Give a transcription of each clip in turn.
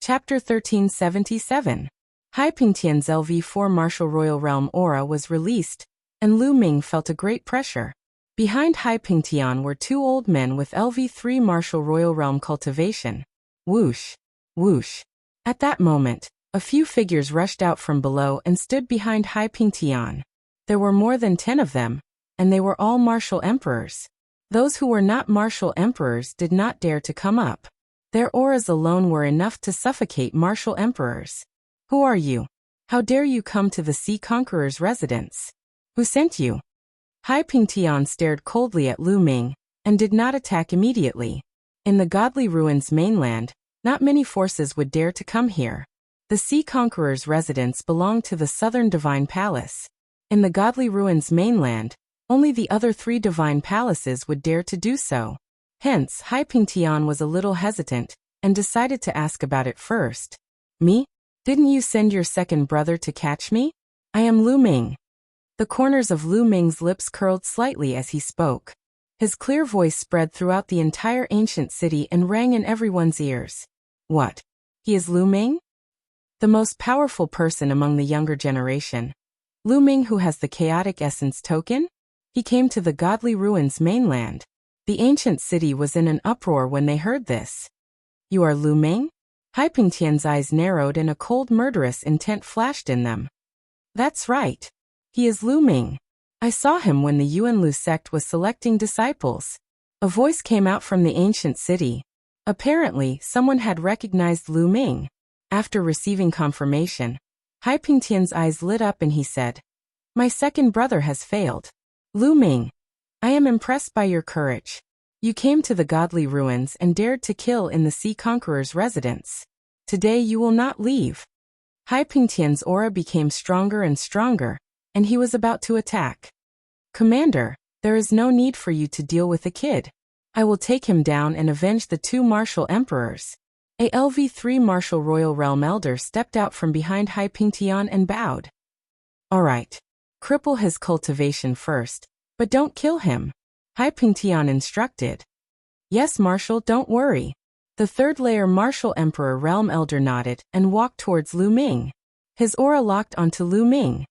Chapter 1377. Hai Pingtian's LV4 Martial Royal Realm aura was released, and Lu Ming felt a great pressure. Behind Hai Pingtian were two old men with LV3 Martial Royal Realm cultivation. Whoosh! Whoosh! At that moment, a few figures rushed out from below and stood behind Hai Pingtian. There were more than 10 of them, and they were all martial emperors. Those who were not martial emperors did not dare to come up. Their auras alone were enough to suffocate martial emperors. Who are you? How dare you come to the Sea Conqueror's residence? Who sent you? Hai Pingtian stared coldly at Lu Ming, and did not attack immediately. In the Godly Ruins mainland, not many forces would dare to come here. The Sea Conqueror's residence belonged to the Southern Divine Palace. In the Godly Ruins mainland, only the other 3 divine palaces would dare to do so. Hence, Hai Pingtian was a little hesitant, and decided to ask about it first. Me? Didn't you send your second brother to catch me? I am Lu Ming. The corners of Lu Ming's lips curled slightly as he spoke. His clear voice spread throughout the entire ancient city and rang in everyone's ears. What? He is Lu Ming? The most powerful person among the younger generation. Lu Ming, who has the chaotic essence token? He came to the Godly Ruins mainland. The ancient city was in an uproar when they heard this. You are Lu Ming? Hai Pingtian's eyes narrowed and a cold murderous intent flashed in them. That's right. He is Lu Ming. I saw him when the Yuanlu sect was selecting disciples. A voice came out from the ancient city. Apparently, someone had recognized Lu Ming. After receiving confirmation, Hai Pingtian's eyes lit up and he said, My second brother has failed. Lu Ming, I am impressed by your courage. You came to the Godly Ruins and dared to kill in the Sea Conqueror's residence. Today you will not leave. Hai Pingtian's aura became stronger and stronger, and he was about to attack. Commander, there is no need for you to deal with the kid. I will take him down and avenge the 2 martial emperors. A LV3 Martial Royal Realm Elder stepped out from behind Hai Pingtian and bowed. Alright. Cripple his cultivation first, but don't kill him. Hai Pingtian instructed. Yes, Marshal, don't worry. The 3rd layer Martial Emperor Realm Elder nodded and walked towards Lu Ming. His aura locked onto Lu Ming.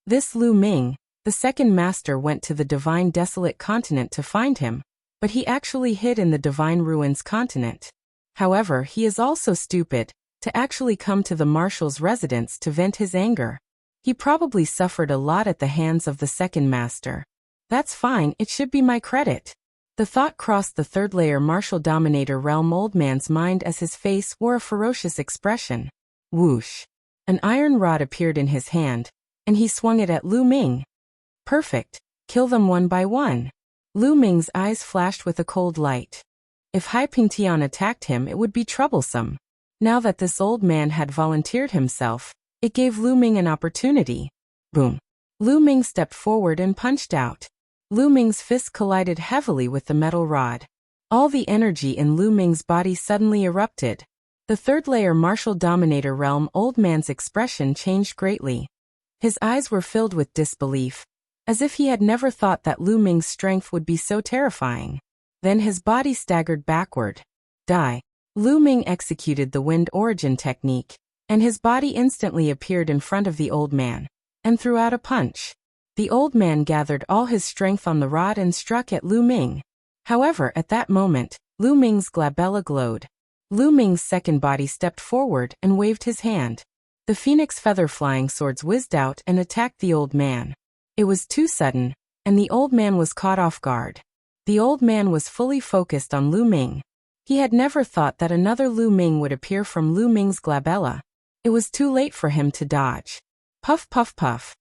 This Lu Ming, the 2nd master, went to the Divine Desolate continent to find him, but he actually hid in the Divine Ruins continent. However, he is also stupid to actually come to the Marshal's residence to vent his anger. He probably suffered a lot at the hands of the 2nd master. That's fine, it should be my credit. The thought crossed the 3rd layer Martial Dominator Realm Old Man's mind as his face wore a ferocious expression. Whoosh! An iron rod appeared in his hand, and he swung it at Lu Ming. Perfect. Kill them one by one. Lu Ming's eyes flashed with a cold light. If Hai Pingtian attacked him, it would be troublesome. Now that this old man had volunteered himself, it gave Lu Ming an opportunity. Boom! Lu Ming stepped forward and punched out. Lu Ming's fist collided heavily with the metal rod. All the energy in Lu Ming's body suddenly erupted. The 3rd layer Martial Dominator Realm Old Man's expression changed greatly. His eyes were filled with disbelief, as if he had never thought that Lu Ming's strength would be so terrifying. Then his body staggered backward. Die. Lu Ming executed the Wind Origin technique, and his body instantly appeared in front of the old man, and threw out a punch. The old man gathered all his strength on the rod and struck at Lu Ming. However, at that moment, Lu Ming's glabella glowed. Lu Ming's 2nd body stepped forward and waved his hand. The phoenix feather flying swords whizzed out and attacked the old man. It was too sudden, and the old man was caught off guard. The old man was fully focused on Lu Ming. He had never thought that another Lu Ming would appear from Lu Ming's glabella. It was too late for him to dodge. Puff puff puff.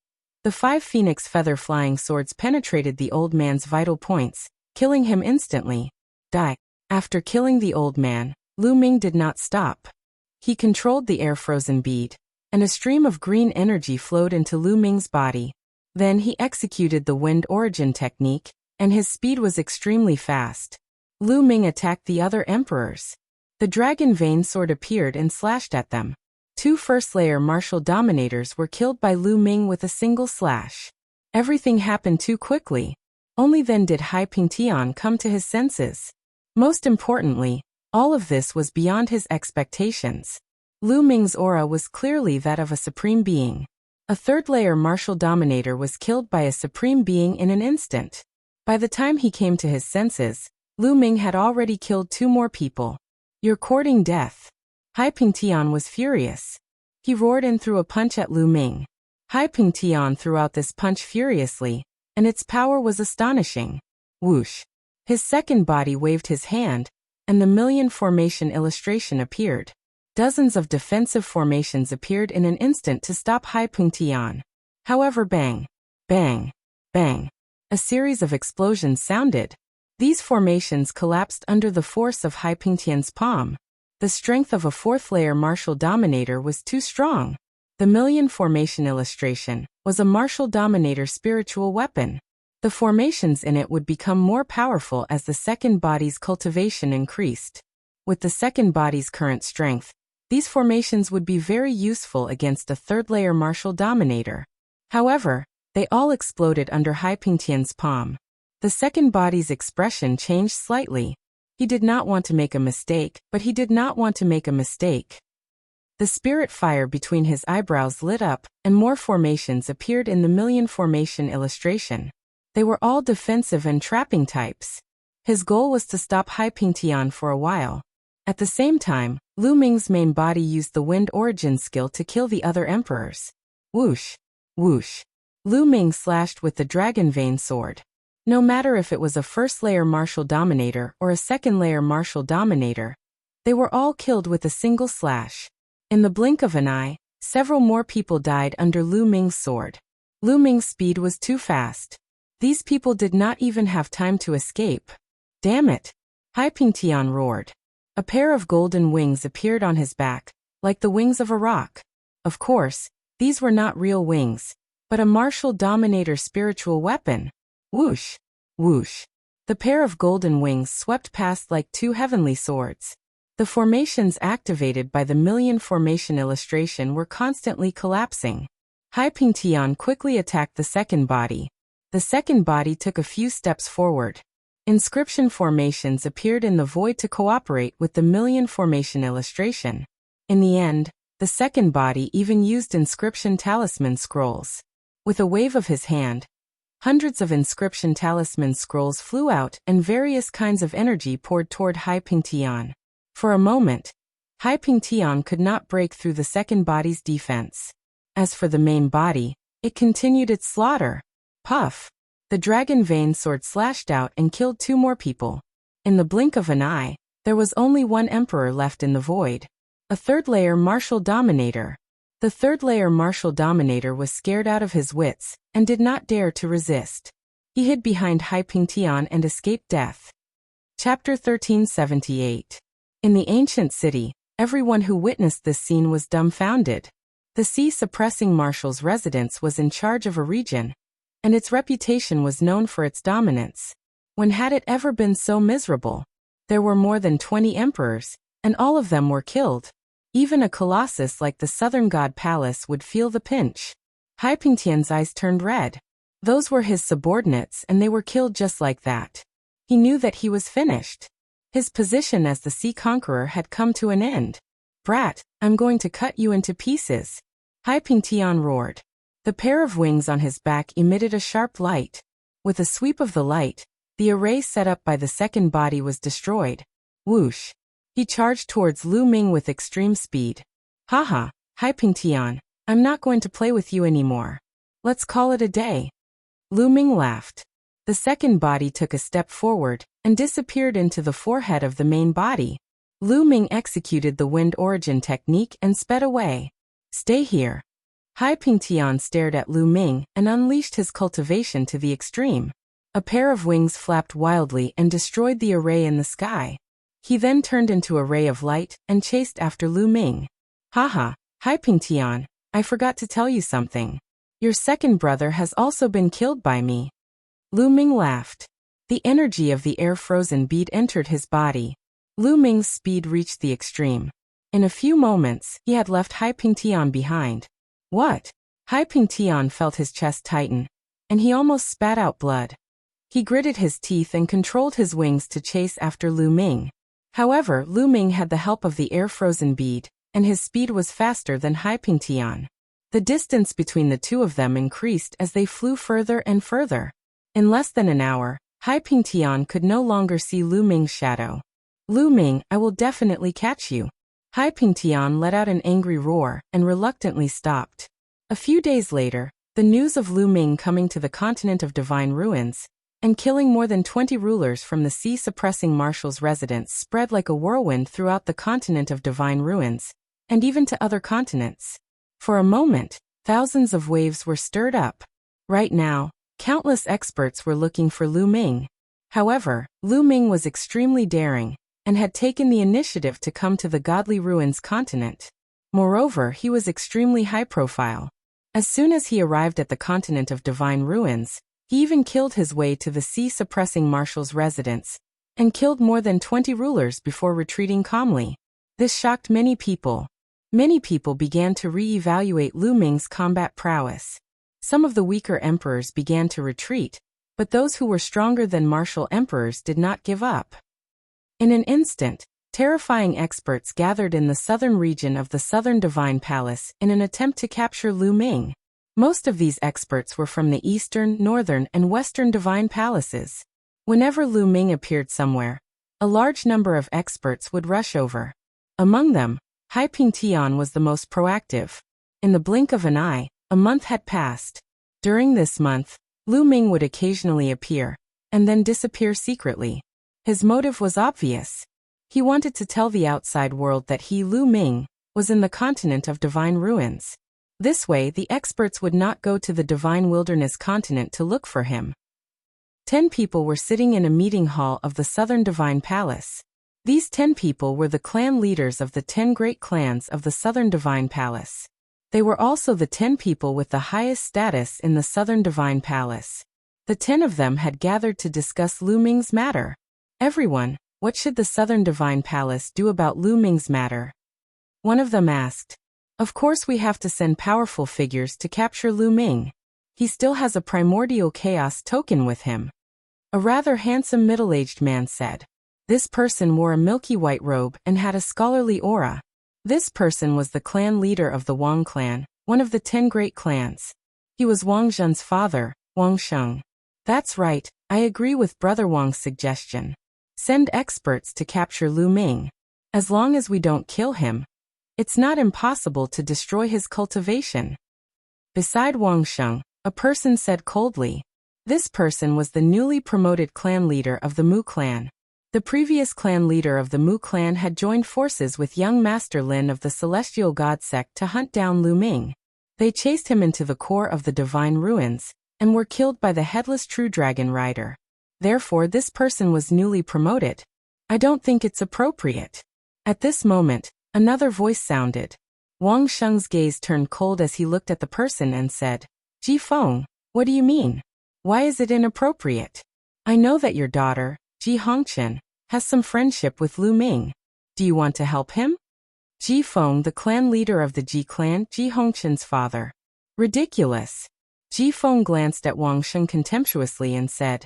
The 5 phoenix feather flying swords penetrated the old man's vital points, killing him instantly. Die. After killing the old man, Lu Ming did not stop. He controlled the air frozen bead, and a stream of green energy flowed into Lu Ming's body. Then he executed the Wind Origin technique, and his speed was extremely fast. Lu Ming attacked the other emperors. The Dragon Vein Sword appeared and slashed at them. 2 first-layer Martial Dominators were killed by Lu Ming with a single slash. Everything happened too quickly. Only then did Hai Pingtian come to his senses. Most importantly, all of this was beyond his expectations. Lu Ming's aura was clearly that of a supreme being. A third-layer martial dominator was killed by a supreme being in an instant. By the time he came to his senses, Lu Ming had already killed 2 more people. "You're courting death." Hai Pingtian was furious. He roared and threw a punch at Lu Ming. Hai Pingtian threw out this punch furiously, and its power was astonishing. Whoosh! His second body waved his hand, and the million formation illustration appeared. Dozens of defensive formations appeared in an instant to stop Hai Pingtian. However, bang, bang, bang, a series of explosions sounded. These formations collapsed under the force of Hai Pingtian's palm. The strength of a 4th-layer martial dominator was too strong. The million formation illustration was a martial dominator spiritual weapon. The formations in it would become more powerful as the second body's cultivation increased. With the second body's current strength, these formations would be very useful against a 3rd-layer martial dominator. However, they all exploded under Hai Pingtian's palm. The second body's expression changed slightly. He did not want to make a mistake, but he did not want to make a mistake. The spirit fire between his eyebrows lit up, and more formations appeared in the million formation illustration. They were all defensive and trapping types. His goal was to stop Hai Pingtian for a while. At the same time, Lu Ming's main body used the wind origin skill to kill the other emperors. Whoosh! Whoosh! Lu Ming slashed with the dragon vein sword. No matter if it was a 1st-layer martial dominator or a 2nd-layer martial dominator, they were all killed with a single slash. In the blink of an eye, several more people died under Lu Ming's sword. Lu Ming's speed was too fast. These people did not even have time to escape. Damn it! Hai Pingtian roared. A pair of golden wings appeared on his back, like the wings of a rock. Of course, these were not real wings, but a martial dominator spiritual weapon. Whoosh! Whoosh! The pair of golden wings swept past like 2 heavenly swords. The formations activated by the million formation illustration were constantly collapsing. Hai Pingtian quickly attacked the second body. The second body took a few steps forward. Inscription formations appeared in the void to cooperate with the million formation illustration. In the end, the second body even used inscription talisman scrolls. With a wave of his hand, hundreds of inscription talisman scrolls flew out and various kinds of energy poured toward Hai Pingtian. For a moment, Hai Pingtian could not break through the second body's defense. As for the main body, it continued its slaughter. Puff! The dragon vein sword slashed out and killed 2 more people. In the blink of an eye, there was only 1 emperor left in the void. A 3rd-layer martial dominator. The 3rd-layer martial dominator was scared out of his wits and did not dare to resist. He hid behind Hai Pingtian and escaped death. Chapter 1378. In the ancient city, everyone who witnessed this scene was dumbfounded. The sea-suppressing marshal's residence was in charge of a region, and its reputation was known for its dominance. When had it ever been so miserable? There were more than 20 emperors, and all of them were killed. Even a colossus like the Southern God Palace would feel the pinch. Hai Pingtian's eyes turned red. Those were his subordinates and they were killed just like that. He knew that he was finished. His position as the sea conqueror had come to an end. "Brat, I'm going to cut you into pieces." Hai Pingtian roared. The pair of wings on his back emitted a sharp light. With a sweep of the light, the array set up by the second body was destroyed. Whoosh! He charged towards Lu Ming with extreme speed. "Haha, Hai Pingtian, I'm not going to play with you anymore. Let's call it a day." Lu Ming laughed. The second body took a step forward and disappeared into the forehead of the main body. Lu Ming executed the wind origin technique and sped away. "Stay here." Hai Pingtian stared at Lu Ming and unleashed his cultivation to the extreme. A pair of wings flapped wildly and destroyed the array in the sky. He then turned into a ray of light and chased after Lu Ming. "Haha, Hai Pingtian, I forgot to tell you something. Your second brother has also been killed by me." Lu Ming laughed. The energy of the air-frozen bead entered his body. Lu Ming's speed reached the extreme. In a few moments, he had left Hai Pingtian behind. What? Hai Pingtian felt his chest tighten, and he almost spat out blood. He gritted his teeth and controlled his wings to chase after Lu Ming. However, Lu Ming had the help of the air-frozen bead, and his speed was faster than Haipingtian. The distance between the two of them increased as they flew further and further. In less than an hour, Haipingtian could no longer see Lu Ming's shadow. "Lu Ming, I will definitely catch you." Haipingtian let out an angry roar and reluctantly stopped. A few days later, the news of Lu Ming coming to the continent of Divine Ruins and killing more than 20 rulers from the sea-suppressing marshal's residence spread like a whirlwind throughout the continent of Divine Ruins, and even to other continents. For a moment, thousands of waves were stirred up. Right now, countless experts were looking for Lu Ming. However, Lu Ming was extremely daring and had taken the initiative to come to the Godly Ruins continent. Moreover, he was extremely high-profile. As soon as he arrived at the continent of Divine Ruins, he even killed his way to the sea-suppressing marshal's residence and killed more than 20 rulers before retreating calmly. This shocked many people. Many people began to re-evaluate Lu Ming's combat prowess. Some of the weaker emperors began to retreat, but those who were stronger than martial emperors did not give up. In an instant, terrifying experts gathered in the southern region of the Southern Divine Palace in an attempt to capture Lu Ming. Most of these experts were from the Eastern, Northern, and Western Divine Palaces. Whenever Lu Ming appeared somewhere, a large number of experts would rush over. Among them, Haipingtian was the most proactive. In the blink of an eye, a month had passed. During this month, Lu Ming would occasionally appear, and then disappear secretly. His motive was obvious. He wanted to tell the outside world that he, Lu Ming, was in the continent of Divine Ruins. This way, the experts would not go to the Divine Wilderness continent to look for him. 10 people were sitting in a meeting hall of the Southern Divine Palace. These 10 people were the clan leaders of the 10 great clans of the Southern Divine Palace. They were also the 10 people with the highest status in the Southern Divine Palace. The 10 of them had gathered to discuss Lu Ming's matter. "Everyone, what should the Southern Divine Palace do about Lu Ming's matter?" One of them asked. "Of course we have to send powerful figures to capture Lu Ming. He still has a primordial chaos token with him." A rather handsome middle-aged man said. This person wore a milky white robe and had a scholarly aura. This person was the clan leader of the Wang clan, one of the 10 great clans. He was Wang Zhen's father, Wang Sheng. "That's right, I agree with Brother Wang's suggestion. Send experts to capture Lu Ming. As long as we don't kill him, it's not impossible to destroy his cultivation." Beside Wang Sheng, a person said coldly. This person was the newly promoted clan leader of the Mu clan. The previous clan leader of the Mu clan had joined forces with young Master Lin of the Celestial God sect to hunt down Lu Ming. They chased him into the core of the Divine Ruins and were killed by the headless True Dragon Rider. Therefore, this person was newly promoted. "I don't think it's appropriate." At this moment, another voice sounded. Wang Sheng's gaze turned cold as he looked at the person and said, "Ji Feng, what do you mean? Why is it inappropriate? I know that your daughter, Ji Hongqian, has some friendship with Lu Ming. Do you want to help him?" Ji Feng, the clan leader of the Ji clan, Ji Hongqian's father. "Ridiculous." Ji Feng glanced at Wang Sheng contemptuously and said,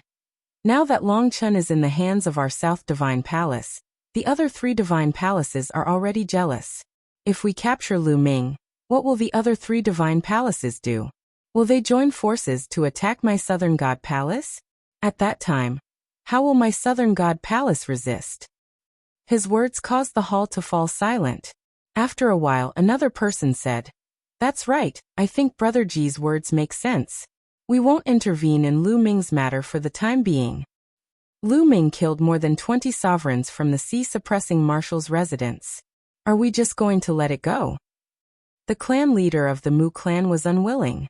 "Now that Long Chun is in the hands of our South Divine Palace, the other 3 Divine Palaces are already jealous. If we capture Lu Ming, what will the other 3 Divine Palaces do? Will they join forces to attack my Southern God Palace? At that time, how will my Southern God Palace resist?" His words caused the hall to fall silent. After a while, another person said, "That's right, I think Brother Ji's words make sense. We won't intervene in Lu Ming's matter for the time being." Lu Ming killed more than 20 sovereigns from the sea-suppressing marshal's residence. Are we just going to let it go? The clan leader of the Mu clan was unwilling.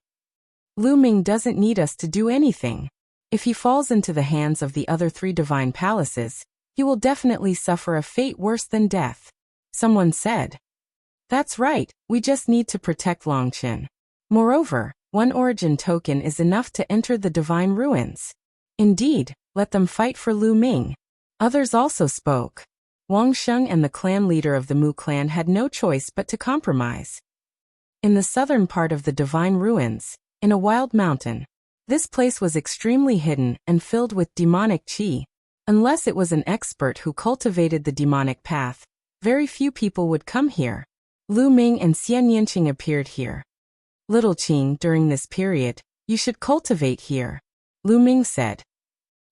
"Lu Ming doesn't need us to do anything. If he falls into the hands of the other 3 Divine Palaces, he will definitely suffer a fate worse than death." Someone said. "That's right, we just need to protect Longqin. Moreover, 1 origin token is enough to enter the Divine Ruins. Indeed, let them fight for Lu Ming." Others also spoke. Wang Sheng and the clan leader of the Mu clan had no choice but to compromise. In the southern part of the Divine Ruins, in a wild mountain, this place was extremely hidden and filled with demonic qi. Unless it was an expert who cultivated the demonic path, very few people would come here. Lu Ming and Xian Yinqing appeared here. Little Qing, during this period, you should cultivate here, Lu Ming said.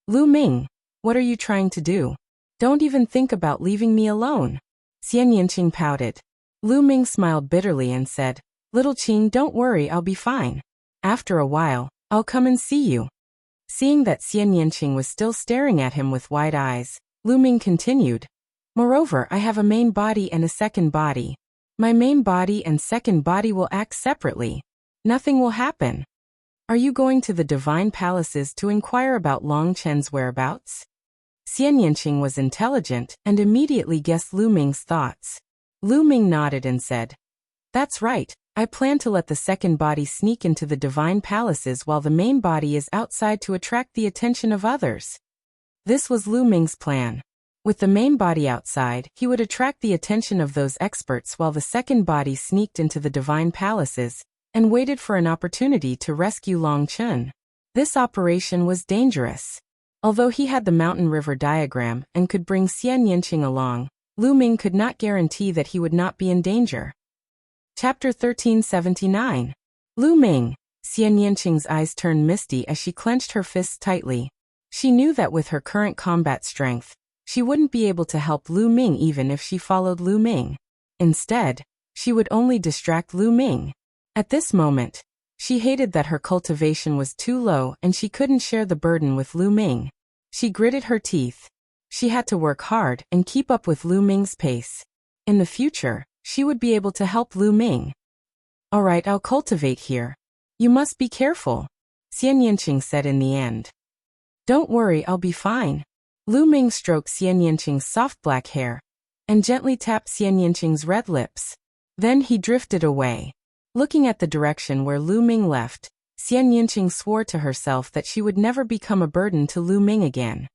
Lu Ming, what are you trying to do? Don't even think about leaving me alone. Xian Yinqing pouted. Lu Ming smiled bitterly and said, Little Qing, don't worry, I'll be fine. After a while, I'll come and see you. Seeing that Xian Yinqing was still staring at him with wide eyes, Lu Ming continued. Moreover, I have a main body and a second body. My main body and second body will act separately. Nothing will happen. Are you going to the divine palaces to inquire about Long Chen's whereabouts? Xian Yinqing was intelligent and immediately guessed Lu Ming's thoughts. Lu Ming nodded and said, That's right, I plan to let the second body sneak into the divine palaces while the main body is outside to attract the attention of others. This was Lu Ming's plan. With the main body outside, he would attract the attention of those experts while the second body sneaked into the divine palaces and waited for an opportunity to rescue Long Chen. This operation was dangerous. Although he had the mountain river diagram and could bring Xian Yinqing along, Lu Ming could not guarantee that he would not be in danger. Chapter 1379. Lu Ming. Xian Yinqing's eyes turned misty as she clenched her fists tightly. She knew that with her current combat strength, she wouldn't be able to help Lu Ming even if she followed Lu Ming. Instead, she would only distract Lu Ming. At this moment, she hated that her cultivation was too low and she couldn't share the burden with Lu Ming. She gritted her teeth. She had to work hard and keep up with Lu Ming's pace. In the future, she would be able to help Lu Ming. All right, I'll cultivate here. You must be careful, Xian Yinqing said in the end. Don't worry, I'll be fine. Lu Ming stroked Xian Yinqing's soft black hair and gently tapped Xian Yinqing's red lips. Then he drifted away. Looking at the direction where Lu Ming left, Xian Yinqing swore to herself that she would never become a burden to Lu Ming again.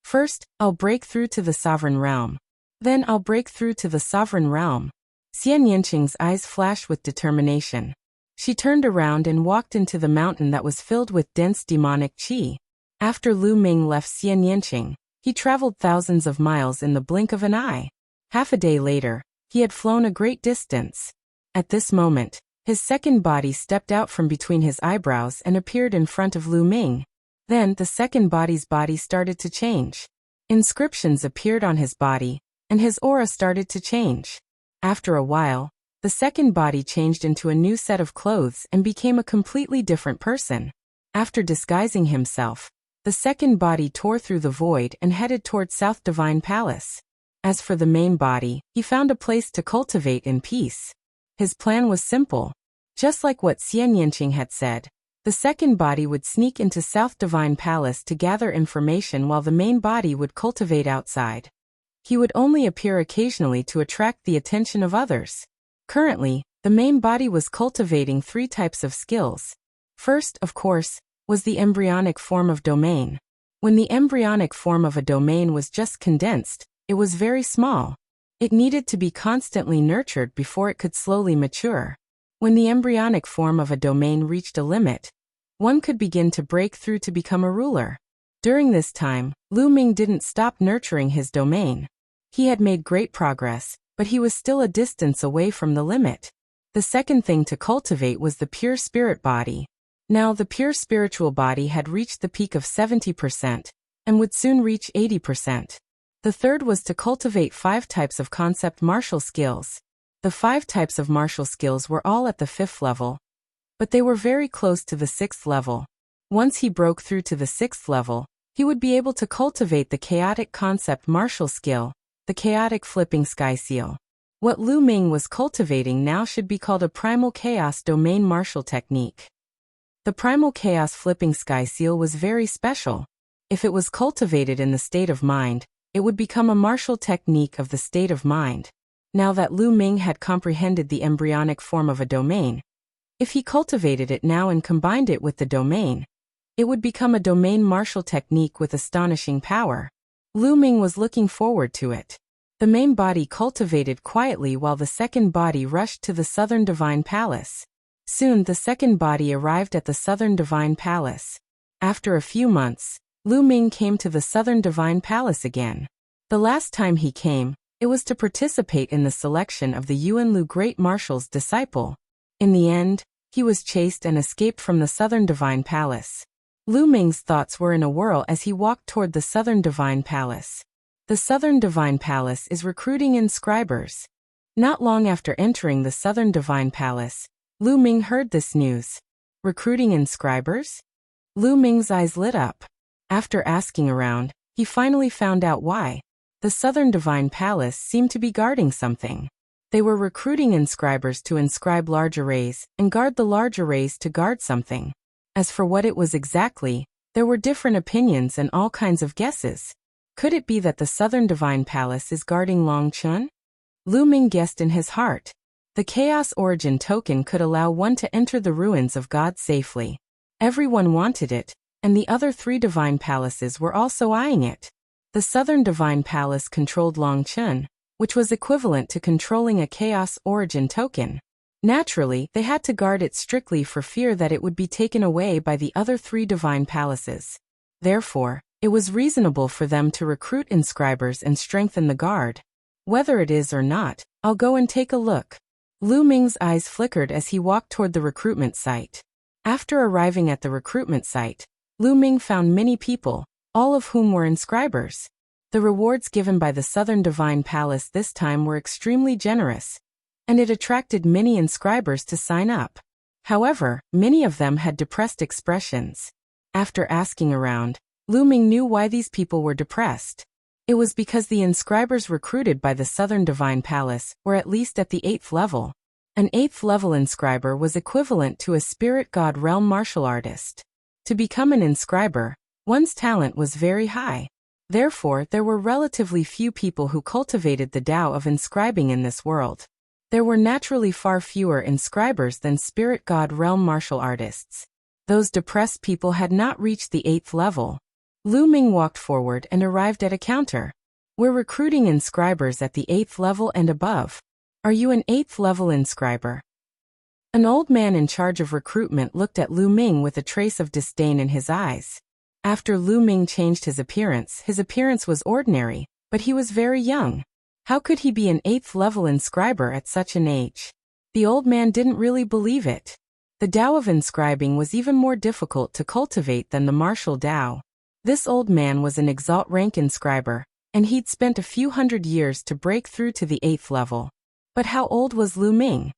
First, I'll break through to the sovereign realm. Then I'll break through to the sovereign realm. Xian Yinqing's eyes flashed with determination. She turned around and walked into the mountain that was filled with dense demonic qi. After Lu Ming left Xian Yinqing, he traveled thousands of miles in the blink of an eye. Half a day later, he had flown a great distance. At this moment, his second body stepped out from between his eyebrows and appeared in front of Lu Ming. Then the second body's body started to change. Inscriptions appeared on his body, and his aura started to change. After a while, the second body changed into a new set of clothes and became a completely different person. After disguising himself, the second body tore through the void and headed toward South Divine Palace. As for the main body, he found a place to cultivate in peace. His plan was simple. Just like what Xian Yinqing had said, the second body would sneak into South Divine Palace to gather information while the main body would cultivate outside. He would only appear occasionally to attract the attention of others. Currently, the main body was cultivating 3 types of skills. First, of course, was the embryonic form of domain. When the embryonic form of a domain was just condensed, it was very small. It needed to be constantly nurtured before it could slowly mature. When the embryonic form of a domain reached a limit, one could begin to break through to become a ruler. During this time, Lu Ming didn't stop nurturing his domain. He had made great progress, but he was still a distance away from the limit. The second thing to cultivate was the pure spirit body. Now the pure spiritual body had reached the peak of 70% and would soon reach 80%. The third was to cultivate 5 types of concept martial skills. The 5 types of martial skills were all at the 5th level, but they were very close to the 6th level. Once he broke through to the 6th level, he would be able to cultivate the chaotic concept martial skill, the chaotic flipping sky seal. What Lu Ming was cultivating now should be called a primal chaos domain martial technique. The primal chaos flipping sky seal was very special. If it was cultivated in the state of mind, it would become a martial technique of the state of mind. Now that Lu Ming had comprehended the embryonic form of a domain, if he cultivated it now and combined it with the domain, it would become a domain martial technique with astonishing power. Lu Ming was looking forward to it. The main body cultivated quietly while the second body rushed to the Southern Divine Palace. Soon the second body arrived at the Southern Divine Palace. After a few months, Lu Ming came to the Southern Divine Palace again. The last time he came, It was to participate in the selection of the Yuanlu Great Marshal's disciple. In the end, he was chased and escaped from the Southern Divine Palace. Lu Ming's thoughts were in a whirl as he walked toward the Southern Divine Palace. The Southern Divine Palace is recruiting inscribers. Not long after entering the Southern Divine Palace, Lu Ming heard this news. Recruiting inscribers? Lu Ming's eyes lit up. After asking around, he finally found out why. The Southern Divine Palace seemed to be guarding something. They were recruiting inscribers to inscribe large arrays, and guard the large arrays to guard something. As for what it was exactly, there were different opinions and all kinds of guesses. Could it be that the Southern Divine Palace is guarding Longchun? Lu Ming guessed in his heart. The Chaos Origin token could allow one to enter the ruins of God safely. Everyone wanted it, and the other 3 divine palaces were also eyeing it. The Southern Divine Palace controlled Longchun, which was equivalent to controlling a Chaos Origin token. Naturally, they had to guard it strictly for fear that it would be taken away by the other 3 divine palaces. Therefore, it was reasonable for them to recruit inscribers and strengthen the guard. Whether it is or not, I'll go and take a look. Lu Ming's eyes flickered as he walked toward the recruitment site. After arriving at the recruitment site, Lu Ming found many people, all of whom were inscribers. The rewards given by the Southern Divine Palace this time were extremely generous, and it attracted many inscribers to sign up. However, many of them had depressed expressions. After asking around, Lu Ming knew why these people were depressed. It was because the inscribers recruited by the Southern Divine Palace were at least at the 8th level. An 8th level inscriber was equivalent to a spirit god realm martial artist. To become an inscriber, one's talent was very high. Therefore, there were relatively few people who cultivated the Tao of inscribing in this world. There were naturally far fewer inscribers than spirit god realm martial artists. Those depressed people had not reached the 8th level. Lu Ming walked forward and arrived at a counter. We're recruiting inscribers at the 8th level and above. Are you an 8th level inscriber? An old man in charge of recruitment looked at Lu Ming with a trace of disdain in his eyes. After Lu Ming changed his appearance was ordinary, but he was very young. How could he be an 8th level inscriber at such an age? The old man didn't really believe it. The Tao of inscribing was even more difficult to cultivate than the martial Tao. This old man was an exalt rank inscriber, and he'd spent a few hundred years to break through to the 8th level. But how old was Lu Ming?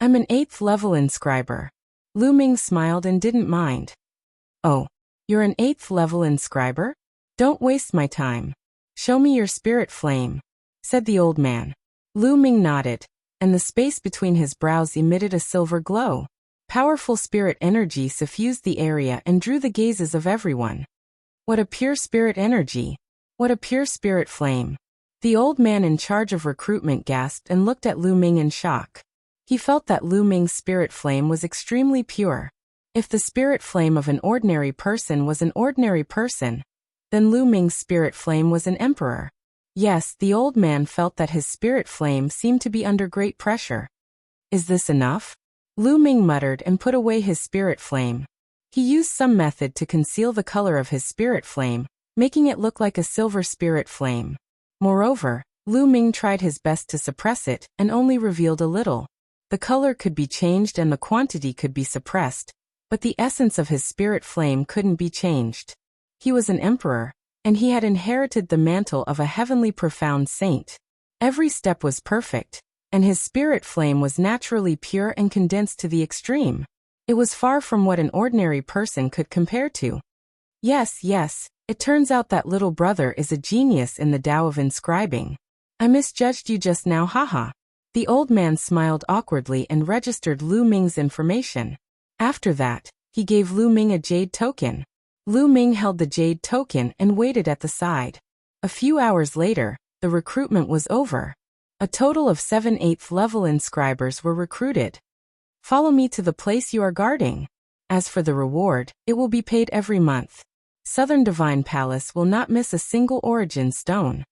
I'm an 8th level inscriber. Lu Ming smiled and didn't mind. Oh, you're an 8th level inscriber? Don't waste my time. Show me your spirit flame, said the old man. Lu Ming nodded, and the space between his brows emitted a silver glow. Powerful spirit energy suffused the area and drew the gazes of everyone. What a pure spirit energy! What a pure spirit flame! The old man in charge of recruitment gasped and looked at Lu Ming in shock. He felt that Lu Ming's spirit flame was extremely pure. If the spirit flame of an ordinary person was an ordinary person, then Lu Ming's spirit flame was an emperor. Yes, the old man felt that his spirit flame seemed to be under great pressure. Is this enough? Lu Ming muttered and put away his spirit flame. He used some method to conceal the color of his spirit flame, making it look like a silver spirit flame. Moreover, Lu Ming tried his best to suppress it and only revealed a little. The color could be changed and the quantity could be suppressed, but the essence of his spirit flame couldn't be changed. He was an emperor, and he had inherited the mantle of a heavenly profound saint. Every step was perfect, and his spirit flame was naturally pure and condensed to the extreme. It was far from what an ordinary person could compare to. Yes, it turns out that little brother is a genius in the Tao of inscribing. I misjudged you just now, haha. The old man smiled awkwardly and registered Lu Ming's information. After that, he gave Lu Ming a jade token. Lu Ming held the jade token and waited at the side. A few hours later, the recruitment was over. A total of 7 8th level inscribers were recruited. Follow me to the place you are guarding. As for the reward, it will be paid every month. Southern Divine Palace will not miss a single origin stone.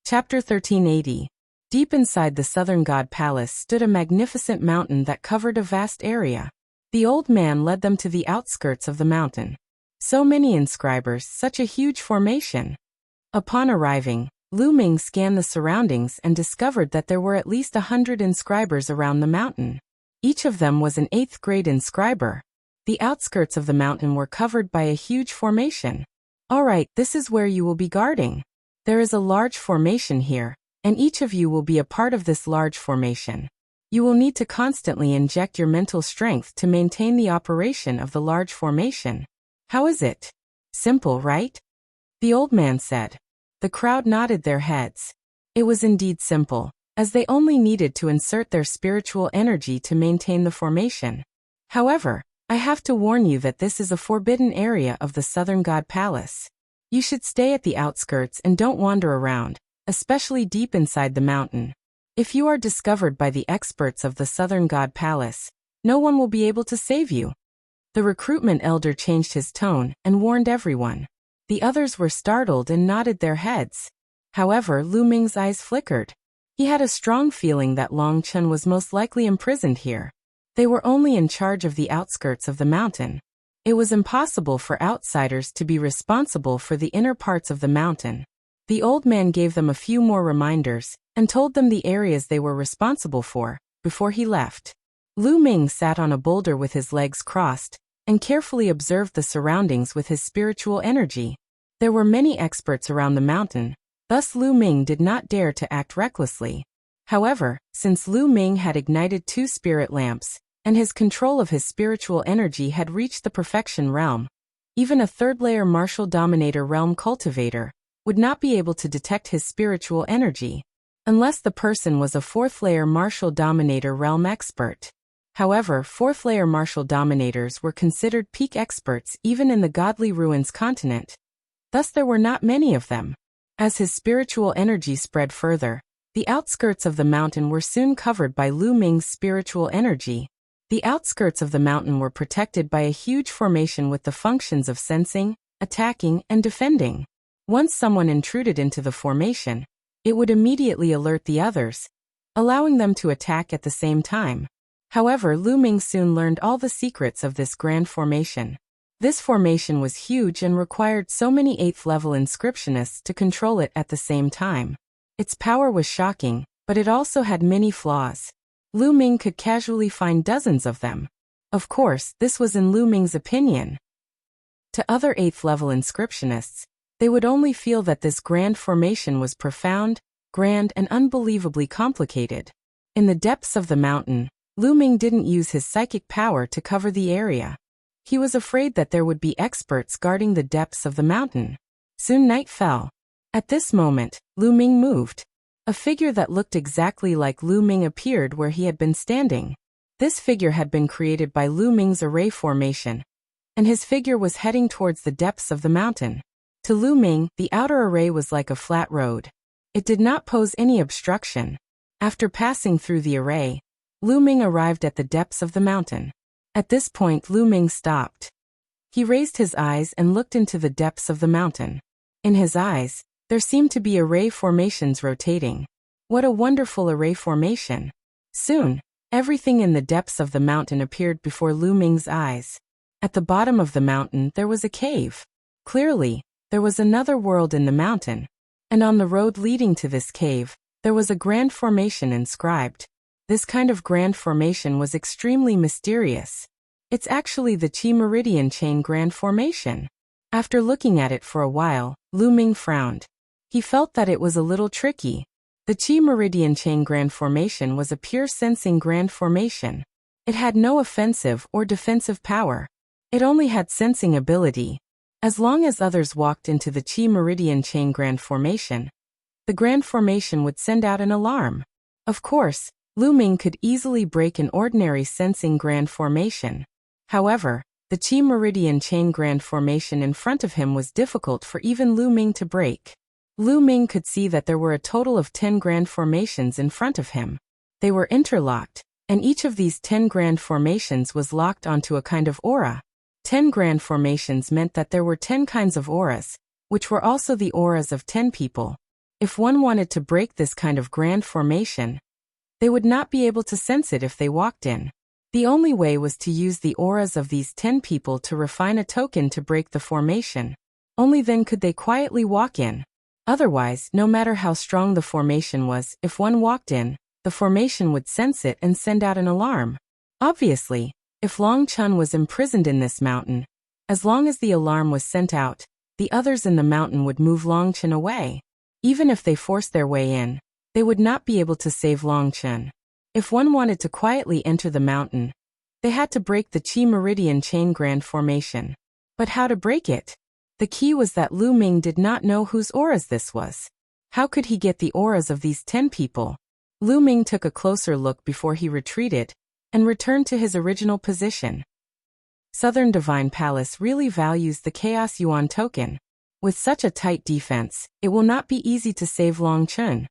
Chapter 1380. Deep inside the Southern God Palace stood a magnificent mountain that covered a vast area. The old man led them to the outskirts of the mountain. So many inscribers, such a huge formation. Upon arriving, Lu Ming scanned the surroundings and discovered that there were at least 100 inscribers around the mountain. Each of them was an 8th grade inscriber. The outskirts of the mountain were covered by a huge formation. Alright, this is where you will be guarding. There is a large formation here, and each of you will be a part of this large formation. You will need to constantly inject your mental strength to maintain the operation of the large formation. How is it? Simple, right? The old man said. The crowd nodded their heads. It was indeed simple, as they only needed to insert their spiritual energy to maintain the formation. However, I have to warn you that this is a forbidden area of the Southern God Palace. You should stay at the outskirts and don't wander around, especially deep inside the mountain. If you are discovered by the experts of the Southern God Palace, no one will be able to save you. The recruitment elder changed his tone and warned everyone. The others were startled and nodded their heads. However, Lu Ming's eyes flickered. He had a strong feeling that Long Chen was most likely imprisoned here. They were only in charge of the outskirts of the mountain. It was impossible for outsiders to be responsible for the inner parts of the mountain. The old man gave them a few more reminders and told them the areas they were responsible for before he left. Lu Ming sat on a boulder with his legs crossed and carefully observed the surroundings with his spiritual energy. There were many experts around the mountain, thus Lu Ming did not dare to act recklessly. However, since Lu Ming had ignited 2 spirit lamps, and his control of his spiritual energy had reached the perfection realm, even a 3rd-layer martial dominator realm cultivator would not be able to detect his spiritual energy, unless the person was a 4th-layer martial dominator realm expert. However, 4th-layer martial dominators were considered peak experts even in the Godly Ruins continent. Thus there were not many of them. As his spiritual energy spread further, the outskirts of the mountain were soon covered by Lu Ming's spiritual energy. The outskirts of the mountain were protected by a huge formation with the functions of sensing, attacking, and defending. Once someone intruded into the formation, it would immediately alert the others, allowing them to attack at the same time. However, Lu Ming soon learned all the secrets of this grand formation. This formation was huge and required so many 8th-level inscriptionists to control it at the same time. Its power was shocking, but it also had many flaws. Lu Ming could casually find dozens of them. Of course, this was in Lu Ming's opinion. To other 8th-level inscriptionists, they would only feel that this grand formation was profound, grand, and unbelievably complicated. In the depths of the mountain, Lu Ming didn't use his psychic power to cover the area. He was afraid that there would be experts guarding the depths of the mountain. Soon night fell. At this moment, Lu Ming moved. A figure that looked exactly like Lu Ming appeared where he had been standing. This figure had been created by Lu Ming's array formation, and his figure was heading towards the depths of the mountain. To Lu Ming, the outer array was like a flat road. It did not pose any obstruction. After passing through the array, Lu Ming arrived at the depths of the mountain. At this point, Lu Ming stopped. He raised his eyes and looked into the depths of the mountain. In his eyes, there seemed to be array formations rotating. What a wonderful array formation! Soon, everything in the depths of the mountain appeared before Lu Ming's eyes. At the bottom of the mountain there was a cave. Clearly, there was another world in the mountain. And on the road leading to this cave, there was a grand formation inscribed. This kind of grand formation was extremely mysterious. It's actually the Chi Meridian Chain Grand Formation. After looking at it for a while, Lu Ming frowned. He felt that it was a little tricky. The Chi Meridian Chain Grand Formation was a pure sensing grand formation. It had no offensive or defensive power. It only had sensing ability. As long as others walked into the Chi Meridian Chain Grand Formation, the Grand Formation would send out an alarm. Of course, Lu Ming could easily break an ordinary sensing grand formation. However, the Chi Meridian Chain Grand Formation in front of him was difficult for even Lu Ming to break. Lu Ming could see that there were a total of 10 grand formations in front of him. They were interlocked, and each of these 10 grand formations was locked onto a kind of aura. 10 grand formations meant that there were 10 kinds of auras, which were also the auras of 10 people. If one wanted to break this kind of grand formation, they would not be able to sense it if they walked in. The only way was to use the auras of these 10 people to refine a token to break the formation. Only then could they quietly walk in. Otherwise, no matter how strong the formation was, if one walked in, the formation would sense it and send out an alarm. Obviously, if Long Chun was imprisoned in this mountain, as long as the alarm was sent out, the others in the mountain would move Long Chun away. Even if they forced their way in, they would not be able to save Long Chun. If one wanted to quietly enter the mountain, they had to break the Chi Meridian Chain Grand Formation. But how to break it? The key was that Lu Ming did not know whose auras this was. How could he get the auras of these 10 people? Lu Ming took a closer look before he retreated and returned to his original position. Southern Divine Palace really values the Chaos Yuan token. With such a tight defense, it will not be easy to save Long Chun.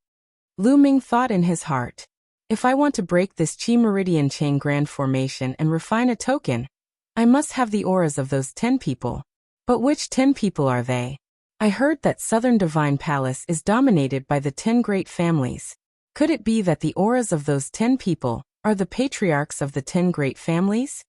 Lu Ming thought in his heart. If I want to break this Chi Meridian Chain Grand Formation and refine a token, I must have the auras of those 10 people. But which 10 people are they? I heard that Southern Divine Palace is dominated by the 10 great families. Could it be that the auras of those 10 people are the patriarchs of the 10 great families?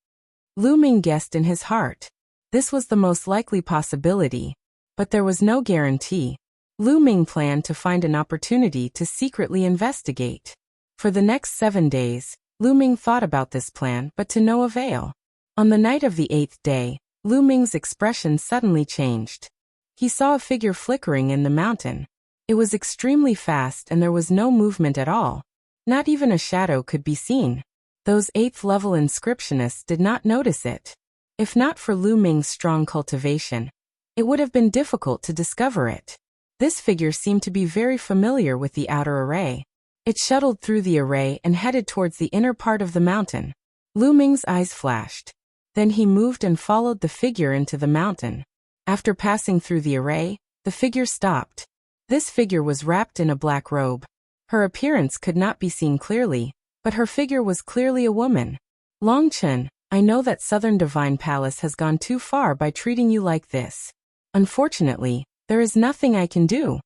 Lu Ming guessed in his heart. This was the most likely possibility, but there was no guarantee. Lu Ming planned to find an opportunity to secretly investigate. For the next 7 days, Lu Ming thought about this plan, but to no avail. On the night of the 8th day, Lu Ming's expression suddenly changed. He saw a figure flickering in the mountain. It was extremely fast and there was no movement at all. Not even a shadow could be seen. Those 8th level inscriptionists did not notice it. If not for Lu Ming's strong cultivation, it would have been difficult to discover it. This figure seemed to be very familiar with the outer array. It shuttled through the array and headed towards the inner part of the mountain. Lu Ming's eyes flashed. Then he moved and followed the figure into the mountain. After passing through the array, the figure stopped. This figure was wrapped in a black robe. Her appearance could not be seen clearly, but her figure was clearly a woman. Long Chun, I know that Southern Divine Palace has gone too far by treating you like this. Unfortunately, there is nothing I can do.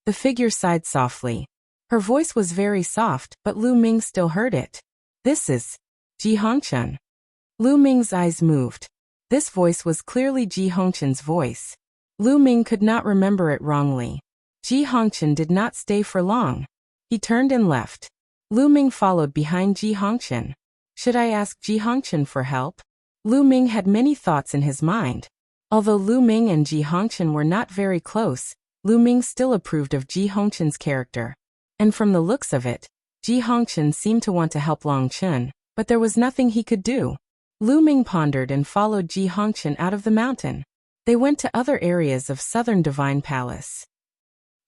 The figure sighed softly. Her voice was very soft, but Lu Ming still heard it. This is Ji Hongchun. Lu Ming's eyes moved. This voice was clearly Ji Hongchun's voice. Lu Ming could not remember it wrongly. Ji Hongchun did not stay for long. He turned and left. Lu Ming followed behind Ji Hongchun. Should I ask Ji Hongchun for help? Lu Ming had many thoughts in his mind. Although Lu Ming and Ji Hongchun were not very close, Lu Ming still approved of Ji Hongchun's character. And from the looks of it, Ji Hongchun seemed to want to help Long Chun, but there was nothing he could do. Lu Ming pondered and followed Ji Hongchun out of the mountain. They went to other areas of Southern Divine Palace.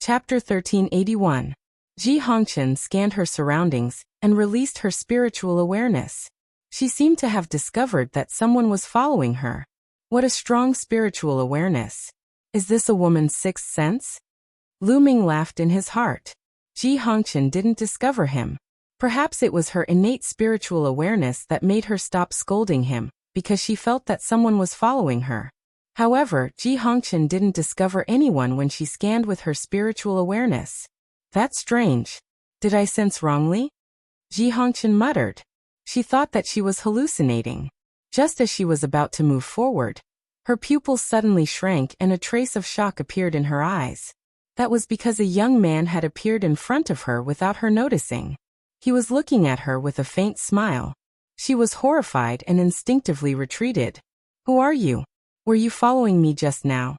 Chapter 1381. Ji Hongchun scanned her surroundings and released her spiritual awareness. She seemed to have discovered that someone was following her. What a strong spiritual awareness. Is this a woman's sixth sense? Lu Ming laughed in his heart. Ji Hongchun didn't discover him. Perhaps it was her innate spiritual awareness that made her stop scolding him, because she felt that someone was following her. However, Ji Hongchun didn't discover anyone when she scanned with her spiritual awareness. That's strange. Did I sense wrongly? Ji Hongchun muttered. She thought that she was hallucinating. Just as she was about to move forward, her pupils suddenly shrank and a trace of shock appeared in her eyes. That was because a young man had appeared in front of her without her noticing. He was looking at her with a faint smile. She was horrified and instinctively retreated. Who are you? Were you following me just now?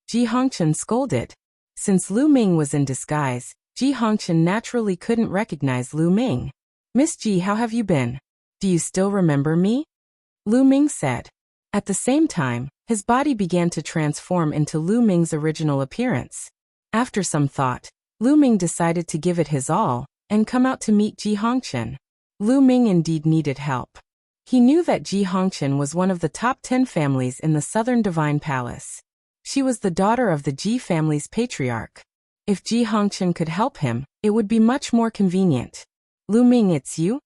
Ji Hongchun scolded. Since Lu Ming was in disguise, Ji Hongchun naturally couldn't recognize Lu Ming. Miss Ji, how have you been? Do you still remember me? Lu Ming said. At the same time, his body began to transform into Lu Ming's original appearance. After some thought, Lu Ming decided to give it his all and come out to meet Ji Hongchun. Lu Ming indeed needed help. He knew that Ji Hongchun was one of the top 10 families in the Southern Divine Palace. She was the daughter of the Ji family's patriarch. If Ji Hongchun could help him, it would be much more convenient. Lu Ming, it's you?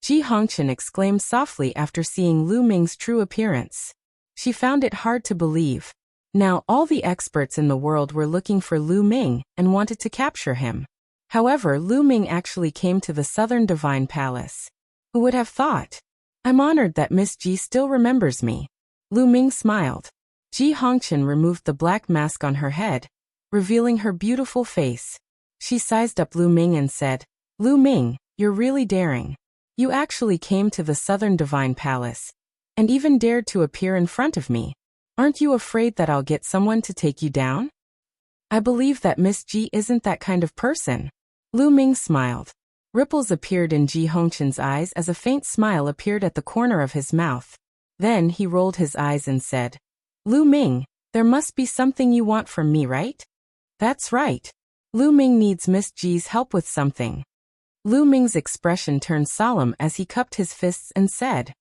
Ji Hongchun exclaimed softly after seeing Lu Ming's true appearance. She found it hard to believe. Now all the experts in the world were looking for Lu Ming and wanted to capture him. However, Lu Ming actually came to the Southern Divine Palace. Who would have thought? I'm honored that Miss Ji still remembers me. Lu Ming smiled. Ji Hongchun removed the black mask on her head. revealing her beautiful face. She sized up Lu Ming and said, "Lu Ming, you're really daring. You actually came to the Southern Divine Palace, and even dared to appear in front of me. Aren't you afraid that I'll get someone to take you down?" "I believe that Miss Ji isn't that kind of person." Lu Ming smiled. Ripples appeared in Ji Hongchen's eyes as a faint smile appeared at the corner of his mouth. Then he rolled his eyes and said, "Lu Ming, there must be something you want from me, right?" "That's right. Lu Ming needs Miss Ji's help with something." Lu Ming's expression turned solemn as he cupped his fists and said,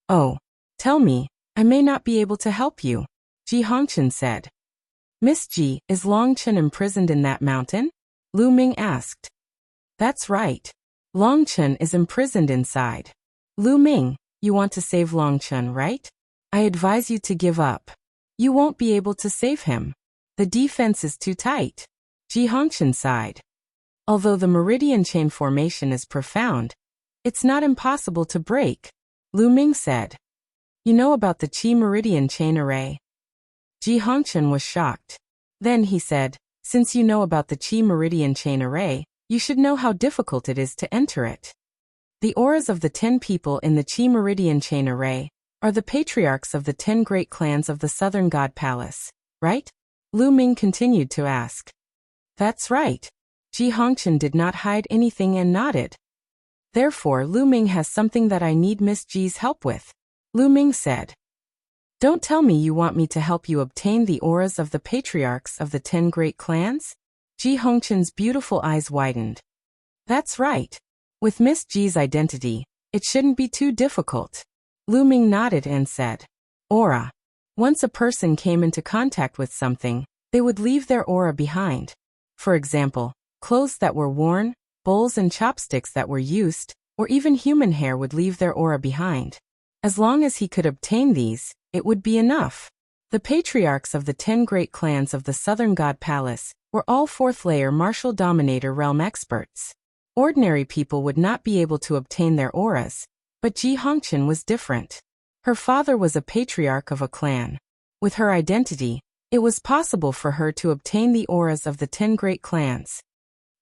"Oh, tell me, I may not be able to help you," Ji Hongchen said. "Miss Ji, is Long Chen imprisoned in that mountain?" Lu Ming asked. "That's right. Long Chen is imprisoned inside." "Lu Ming, you want to save Long Chen, right? I advise you to give up. You won't be able to save him. The defense is too tight." Ji Hongchen sighed. "Although the meridian chain formation is profound, it's not impossible to break," Lu Ming said. "You know about the Qi meridian chain array?" Ji Hongchen was shocked. Then he said, "Since you know about the Qi meridian chain array, you should know how difficult it is to enter it. The auras of the 10 people in the Qi meridian chain array are the patriarchs of the 10 great clans of the Southern God Palace, right?" Lu Ming continued to ask. "That's right." Ji Hongchen did not hide anything and nodded. "Therefore Lu Ming has something that I need Miss Ji's help with," Lu Ming said. "Don't tell me you want me to help you obtain the auras of the patriarchs of the 10 great clans?" Ji Hongchen's beautiful eyes widened. "That's right. With Miss Ji's identity, it shouldn't be too difficult." Lu Ming nodded and said, "Aura. Once a person came into contact with something, they would leave their aura behind. For example, clothes that were worn, bowls and chopsticks that were used, or even human hair would leave their aura behind. As long as he could obtain these, it would be enough." The patriarchs of the 10 great clans of the Southern God Palace were all 4th-layer martial dominator realm experts. Ordinary people would not be able to obtain their auras, but Ji Hongchen was different. Her father was a patriarch of a clan. With her identity, it was possible for her to obtain the auras of the 10 great clans.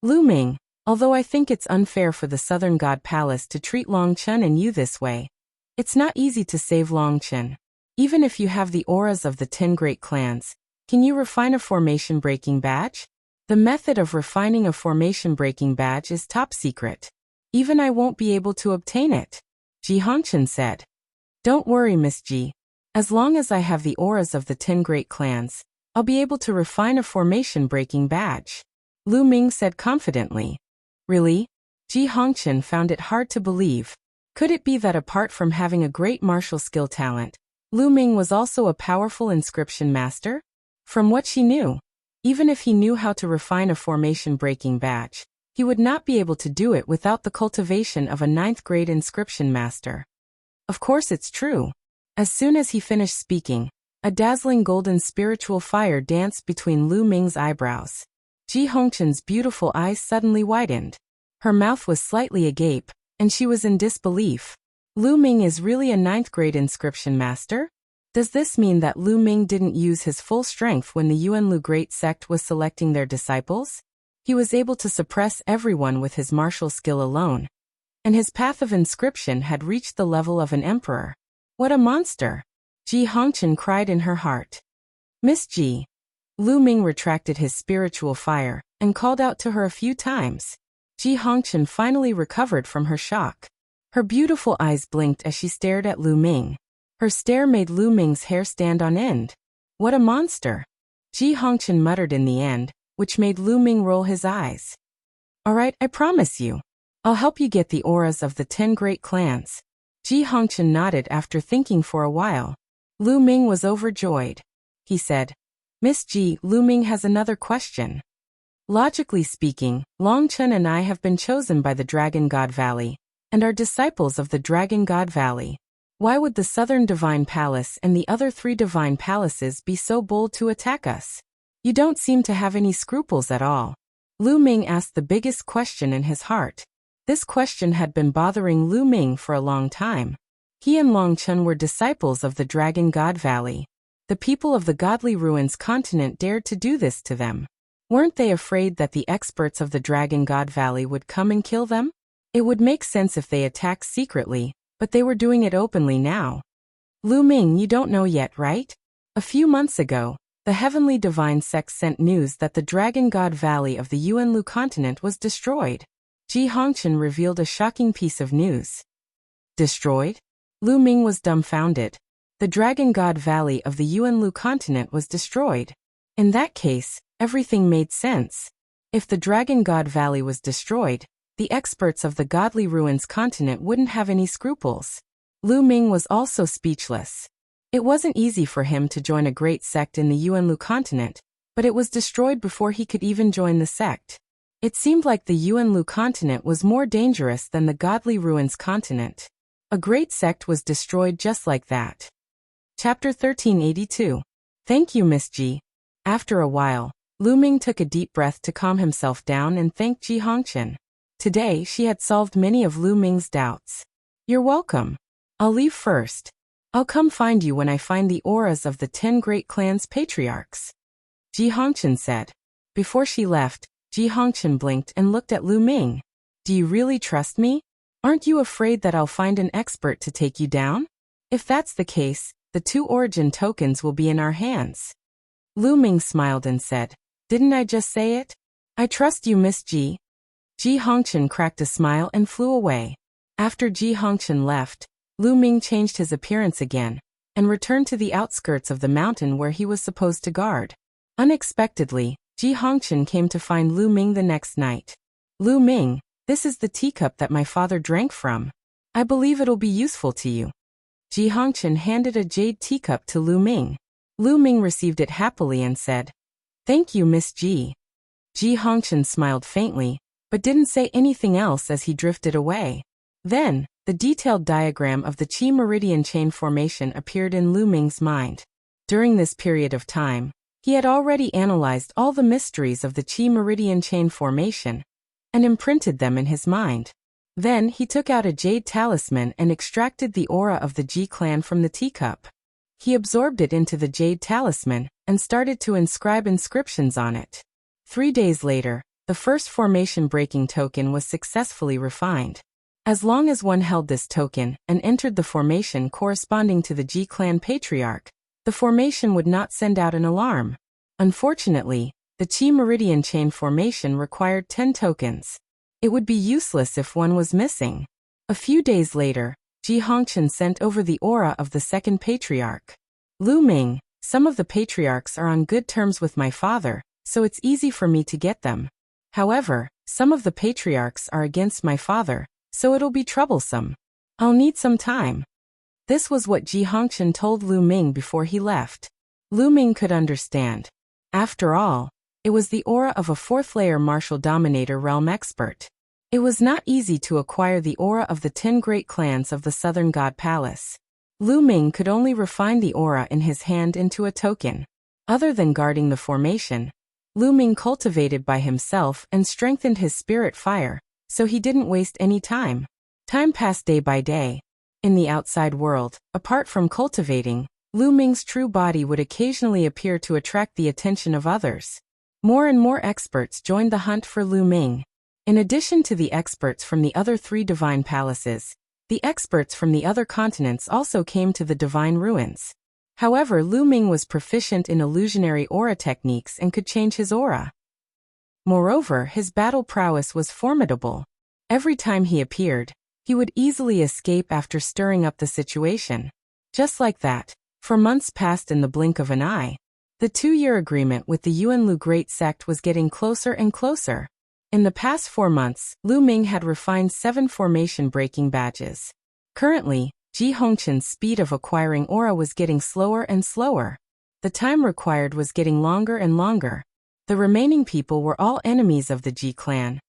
"Lu Ming, although I think it's unfair for the Southern God Palace to treat Long Chen and you this way, it's not easy to save Long Chen. Even if you have the auras of the 10 great clans, can you refine a formation-breaking badge? The method of refining a formation-breaking badge is top secret. Even I won't be able to obtain it," Ji Hongchen said. "Don't worry, Miss Ji. As long as I have the auras of the 10 great clans, I'll be able to refine a formation-breaking badge," Lu Ming said confidently. "Really?" Ji Hongchen found it hard to believe. Could it be that apart from having a great martial skill talent, Lu Ming was also a powerful inscription master? From what she knew, even if he knew how to refine a formation-breaking badge, he would not be able to do it without the cultivation of a 9th-grade inscription master. Of course it's true. As soon as he finished speaking, a dazzling golden spiritual fire danced between Lu Ming's eyebrows. Ji Hongchen's beautiful eyes suddenly widened. Her mouth was slightly agape, and she was in disbelief. Lu Ming is really a 9th-grade inscription master? Does this mean that Lu Ming didn't use his full strength when the Yuanlu Great Sect was selecting their disciples? He was able to suppress everyone with his martial skill alone, and his path of inscription had reached the level of an emperor. What a monster! Ji Hongchen cried in her heart. "Miss Ji." Lu Ming retracted his spiritual fire and called out to her a few times. Ji Hongchen finally recovered from her shock. Her beautiful eyes blinked as she stared at Lu Ming. Her stare made Lu Ming's hair stand on end. "What a monster!" Ji Hongchen muttered in the end, which made Lu Ming roll his eyes. "All right, I promise you. I'll help you get the auras of the 10 great clans." Ji Hongchen nodded after thinking for a while. Lu Ming was overjoyed. He said, "Miss Ji, Lu Ming has another question. Logically speaking, Long Chen and I have been chosen by the Dragon God Valley, and are disciples of the Dragon God Valley. Why would the Southern Divine Palace and the other 3 Divine Palaces be so bold to attack us? You don't seem to have any scruples at all." Lu Ming asked the biggest question in his heart. This question had been bothering Lu Ming for a long time. He and Long Chen were disciples of the Dragon God Valley. The people of the Godly Ruins continent dared to do this to them. Weren't they afraid that the experts of the Dragon God Valley would come and kill them? It would make sense if they attacked secretly, but they were doing it openly now. Lu Ming, you don't know yet, right? A few months ago, the Heavenly Divine Sect sent news that the Dragon God Valley of the Yuanlu continent was destroyed. Ji Hongqian revealed a shocking piece of news. Destroyed? Lu Ming was dumbfounded. The Dragon God Valley of the Yuanlu continent was destroyed. In that case, everything made sense. If the Dragon God Valley was destroyed, the experts of the Godly Ruins continent wouldn't have any scruples. Lu Ming was also speechless. It wasn't easy for him to join a great sect in the Yuanlu continent, but it was destroyed before he could even join the sect. It seemed like the Yuanlu continent was more dangerous than the Godly Ruins continent. A great sect was destroyed just like that. Chapter 1382. Thank you, Miss Ji. After a while, Lu Ming took a deep breath to calm himself down and thanked Ji Hongqian. Today she had solved many of Lu Ming's doubts. You're welcome. I'll leave first. I'll come find you when I find the auras of the 10 great clans patriarchs. Ji Hongqian said. Before she left, Ji Hongqian blinked and looked at Lu Ming. Do you really trust me? Aren't you afraid that I'll find an expert to take you down? If that's the case, the 2 origin tokens will be in our hands. Lu Ming smiled and said, Didn't I just say it? I trust you, Miss Ji. Ji Hongqian cracked a smile and flew away. After Ji Hongqian left, Lu Ming changed his appearance again, and returned to the outskirts of the mountain where he was supposed to guard. Unexpectedly, Ji Hongqian came to find Lu Ming the next night. Lu Ming, this is the teacup that my father drank from. I believe it'll be useful to you. Ji Hongqian handed a jade teacup to Lu Ming. Lu Ming received it happily and said, Thank you, Miss Ji. Ji Hongqian smiled faintly, but didn't say anything else as he drifted away. Then, the detailed diagram of the Qi Meridian chain formation appeared in Lu Ming's mind. During this period of time, he had already analyzed all the mysteries of the Qi Meridian chain formation and imprinted them in his mind. Then he took out a jade talisman and extracted the aura of the Ji clan from the teacup. He absorbed it into the jade talisman and started to inscribe inscriptions on it. 3 days later, the first formation breaking token was successfully refined. As long as one held this token and entered the formation corresponding to the Ji clan patriarch, the formation would not send out an alarm. Unfortunately, the Qi Meridian chain formation required 10 tokens. It would be useless if one was missing. A few days later, Ji Hongqian sent over the aura of the second patriarch. Lu Ming, some of the patriarchs are on good terms with my father, so it's easy for me to get them. However, some of the patriarchs are against my father, so it'll be troublesome. I'll need some time. This was what Ji Hongqian told Lu Ming before he left. Lu Ming could understand. After all, it was the aura of a 4th-layer martial dominator realm expert. It was not easy to acquire the aura of the 10 great clans of the Southern God Palace. Lu Ming could only refine the aura in his hand into a token. Other than guarding the formation, Lu Ming cultivated by himself and strengthened his spirit fire, so he didn't waste any time. Time passed day by day. In the outside world, apart from cultivating, Lu Ming's true body would occasionally appear to attract the attention of others. More and more experts joined the hunt for Lu Ming. In addition to the experts from the other 3 divine palaces, the experts from the other continents also came to the divine ruins. However, Lu Ming was proficient in illusionary aura techniques and could change his aura. Moreover, his battle prowess was formidable. Every time he appeared, he would easily escape after stirring up the situation. Just like that, for months passed in the blink of an eye. The 2-year agreement with the Yuanlu Great Sect was getting closer and closer. In the past 4 months, Lu Ming had refined 7 formation-breaking badges. Currently, Ji Hongqian's speed of acquiring aura was getting slower and slower. The time required was getting longer and longer. The remaining people were all enemies of the Ji clan.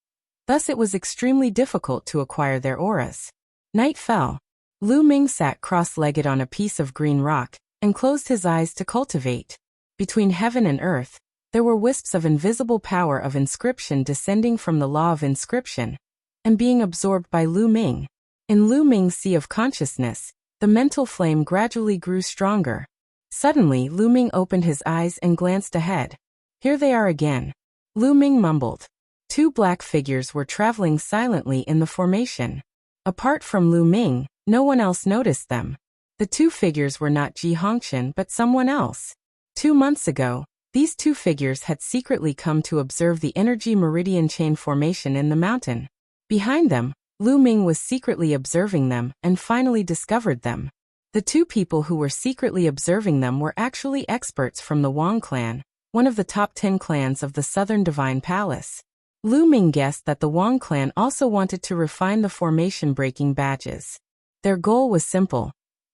Thus it was extremely difficult to acquire their auras. Night fell. Lu Ming sat cross-legged on a piece of green rock and closed his eyes to cultivate. Between heaven and earth, there were wisps of invisible power of inscription descending from the law of inscription and being absorbed by Lu Ming. In Lu Ming's sea of consciousness, the mental flame gradually grew stronger. Suddenly, Lu Ming opened his eyes and glanced ahead. Here they are again. Lu Ming mumbled. Two black figures were traveling silently in the formation. Apart from Lu Ming, no one else noticed them. The two figures were not Ji Hongqian but someone else. 2 months ago, these two figures had secretly come to observe the energy meridian chain formation in the mountain. Behind them, Lu Ming was secretly observing them and finally discovered them. The two people who were secretly observing them were actually experts from the Wang clan, one of the top 10 clans of the Southern Divine Palace. Lu Ming guessed that the Wang clan also wanted to refine the formation-breaking badges. Their goal was simple: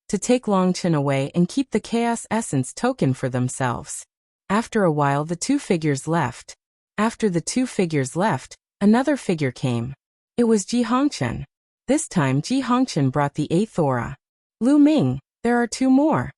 to take Longchen away and keep the Chaos Essence token for themselves. After a while the two figures left. After the two figures left, another figure came. It was Ji Hongqian. This time Ji Hongqian brought the 8th aura. Lu Ming, there are 2 more.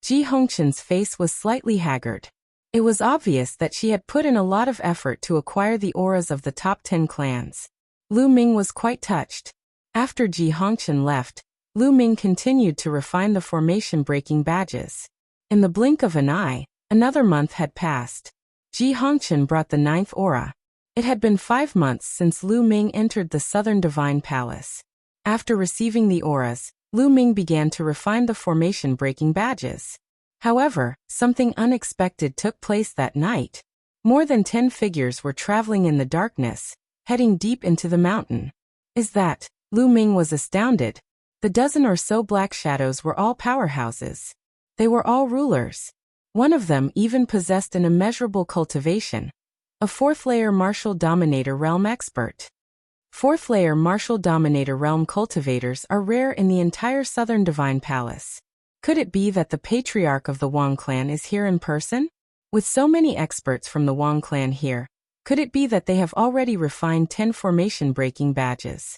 Ji Hongqian's face was slightly haggard. It was obvious that she had put in a lot of effort to acquire the auras of the top 10 clans. Lu Ming was quite touched. After Ji Hongqian left, Lu Ming continued to refine the formation-breaking badges. In the blink of an eye, another month had passed. Ji Hongqian brought the 9th aura. It had been 5 months since Lu Ming entered the Southern Divine Palace. After receiving the auras, Lu Ming began to refine the formation-breaking badges. However, something unexpected took place that night. More than 10 figures were traveling in the darkness, heading deep into the mountain. Is that? Lu Ming was astounded. The dozen or so black shadows were all powerhouses. They were all rulers. One of them even possessed an immeasurable cultivation. A 4th-layer martial dominator realm expert. 4th-layer martial dominator realm cultivators are rare in the entire Southern Divine Palace. Could it be that the patriarch of the Wang clan is here in person? With so many experts from the Wang clan here, could it be that they have already refined 10 formation-breaking badges?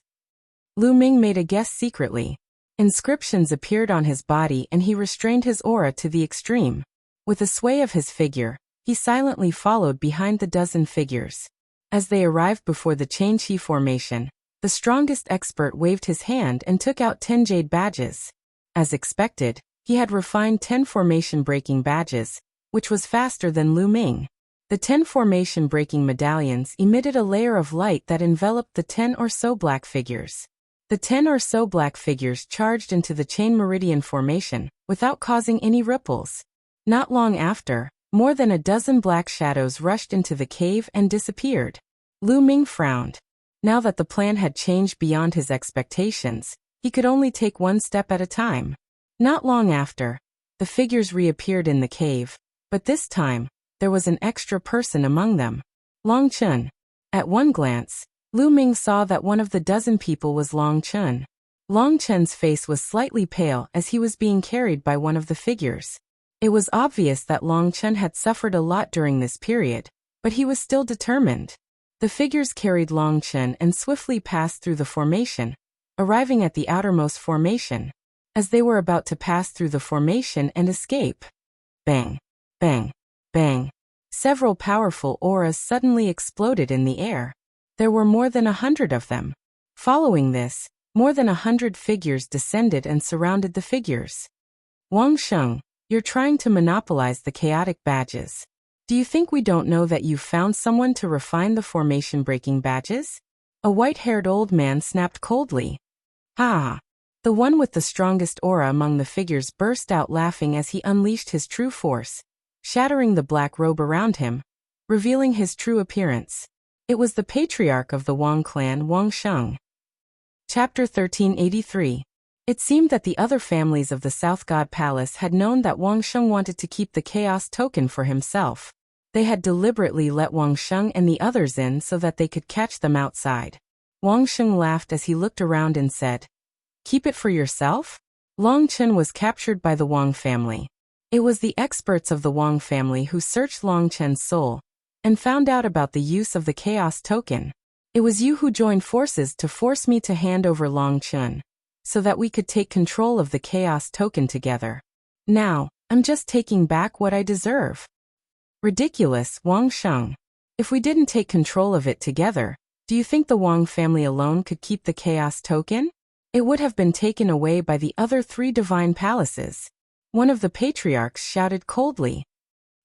Lu Ming made a guess secretly. Inscriptions appeared on his body and he restrained his aura to the extreme. With a sway of his figure, he silently followed behind the dozen figures. As they arrived before the Chain Chi formation, the strongest expert waved his hand and took out 10 jade badges. As expected, he had refined 10 formation-breaking badges, which was faster than Lu Ming. The 10 formation-breaking medallions emitted a layer of light that enveloped the 10 or so black figures. The 10 or so black figures charged into the chain meridian formation, without causing any ripples. Not long after, more than a dozen black shadows rushed into the cave and disappeared. Lu Ming frowned. Now that the plan had changed beyond his expectations, he could only take one step at a time. Not long after, the figures reappeared in the cave, but this time, there was an extra person among them. Longchen. At one glance, Lu Ming saw that one of the dozen people was Longchen. Longchen's face was slightly pale as he was being carried by one of the figures. It was obvious that Longchen had suffered a lot during this period, but he was still determined. The figures carried Longchen and swiftly passed through the formation, arriving at the outermost formation. As they were about to pass through the formation and escape, bang, bang, bang, several powerful auras suddenly exploded in the air. There were more than 100 of them. Following this, more than 100 figures descended and surrounded the figures. Wang Sheng, you're trying to monopolize the chaotic badges. Do you think we don't know that you've found someone to refine the formation-breaking badges? A white-haired old man snapped coldly. Ha! The one with the strongest aura among the figures burst out laughing as he unleashed his true force, shattering the black robe around him, revealing his true appearance. It was the patriarch of the Wang clan, Wang Sheng. Chapter 1383. It seemed that the other families of the South God Palace had known that Wang Sheng wanted to keep the Chaos token for himself. They had deliberately let Wang Sheng and the others in so that they could catch them outside. Wang Sheng laughed as he looked around and said, "Keep it for yourself?" Longchen was captured by the Wang family. It was the experts of the Wang family who searched Longchen's soul and found out about the use of the Chaos token. It was you who joined forces to force me to hand over Longchen, so that we could take control of the Chaos token together. Now, I'm just taking back what I deserve. Ridiculous, Wang Sheng. If we didn't take control of it together, do you think the Wang family alone could keep the Chaos token? It would have been taken away by the other 3 divine palaces. One of the patriarchs shouted coldly.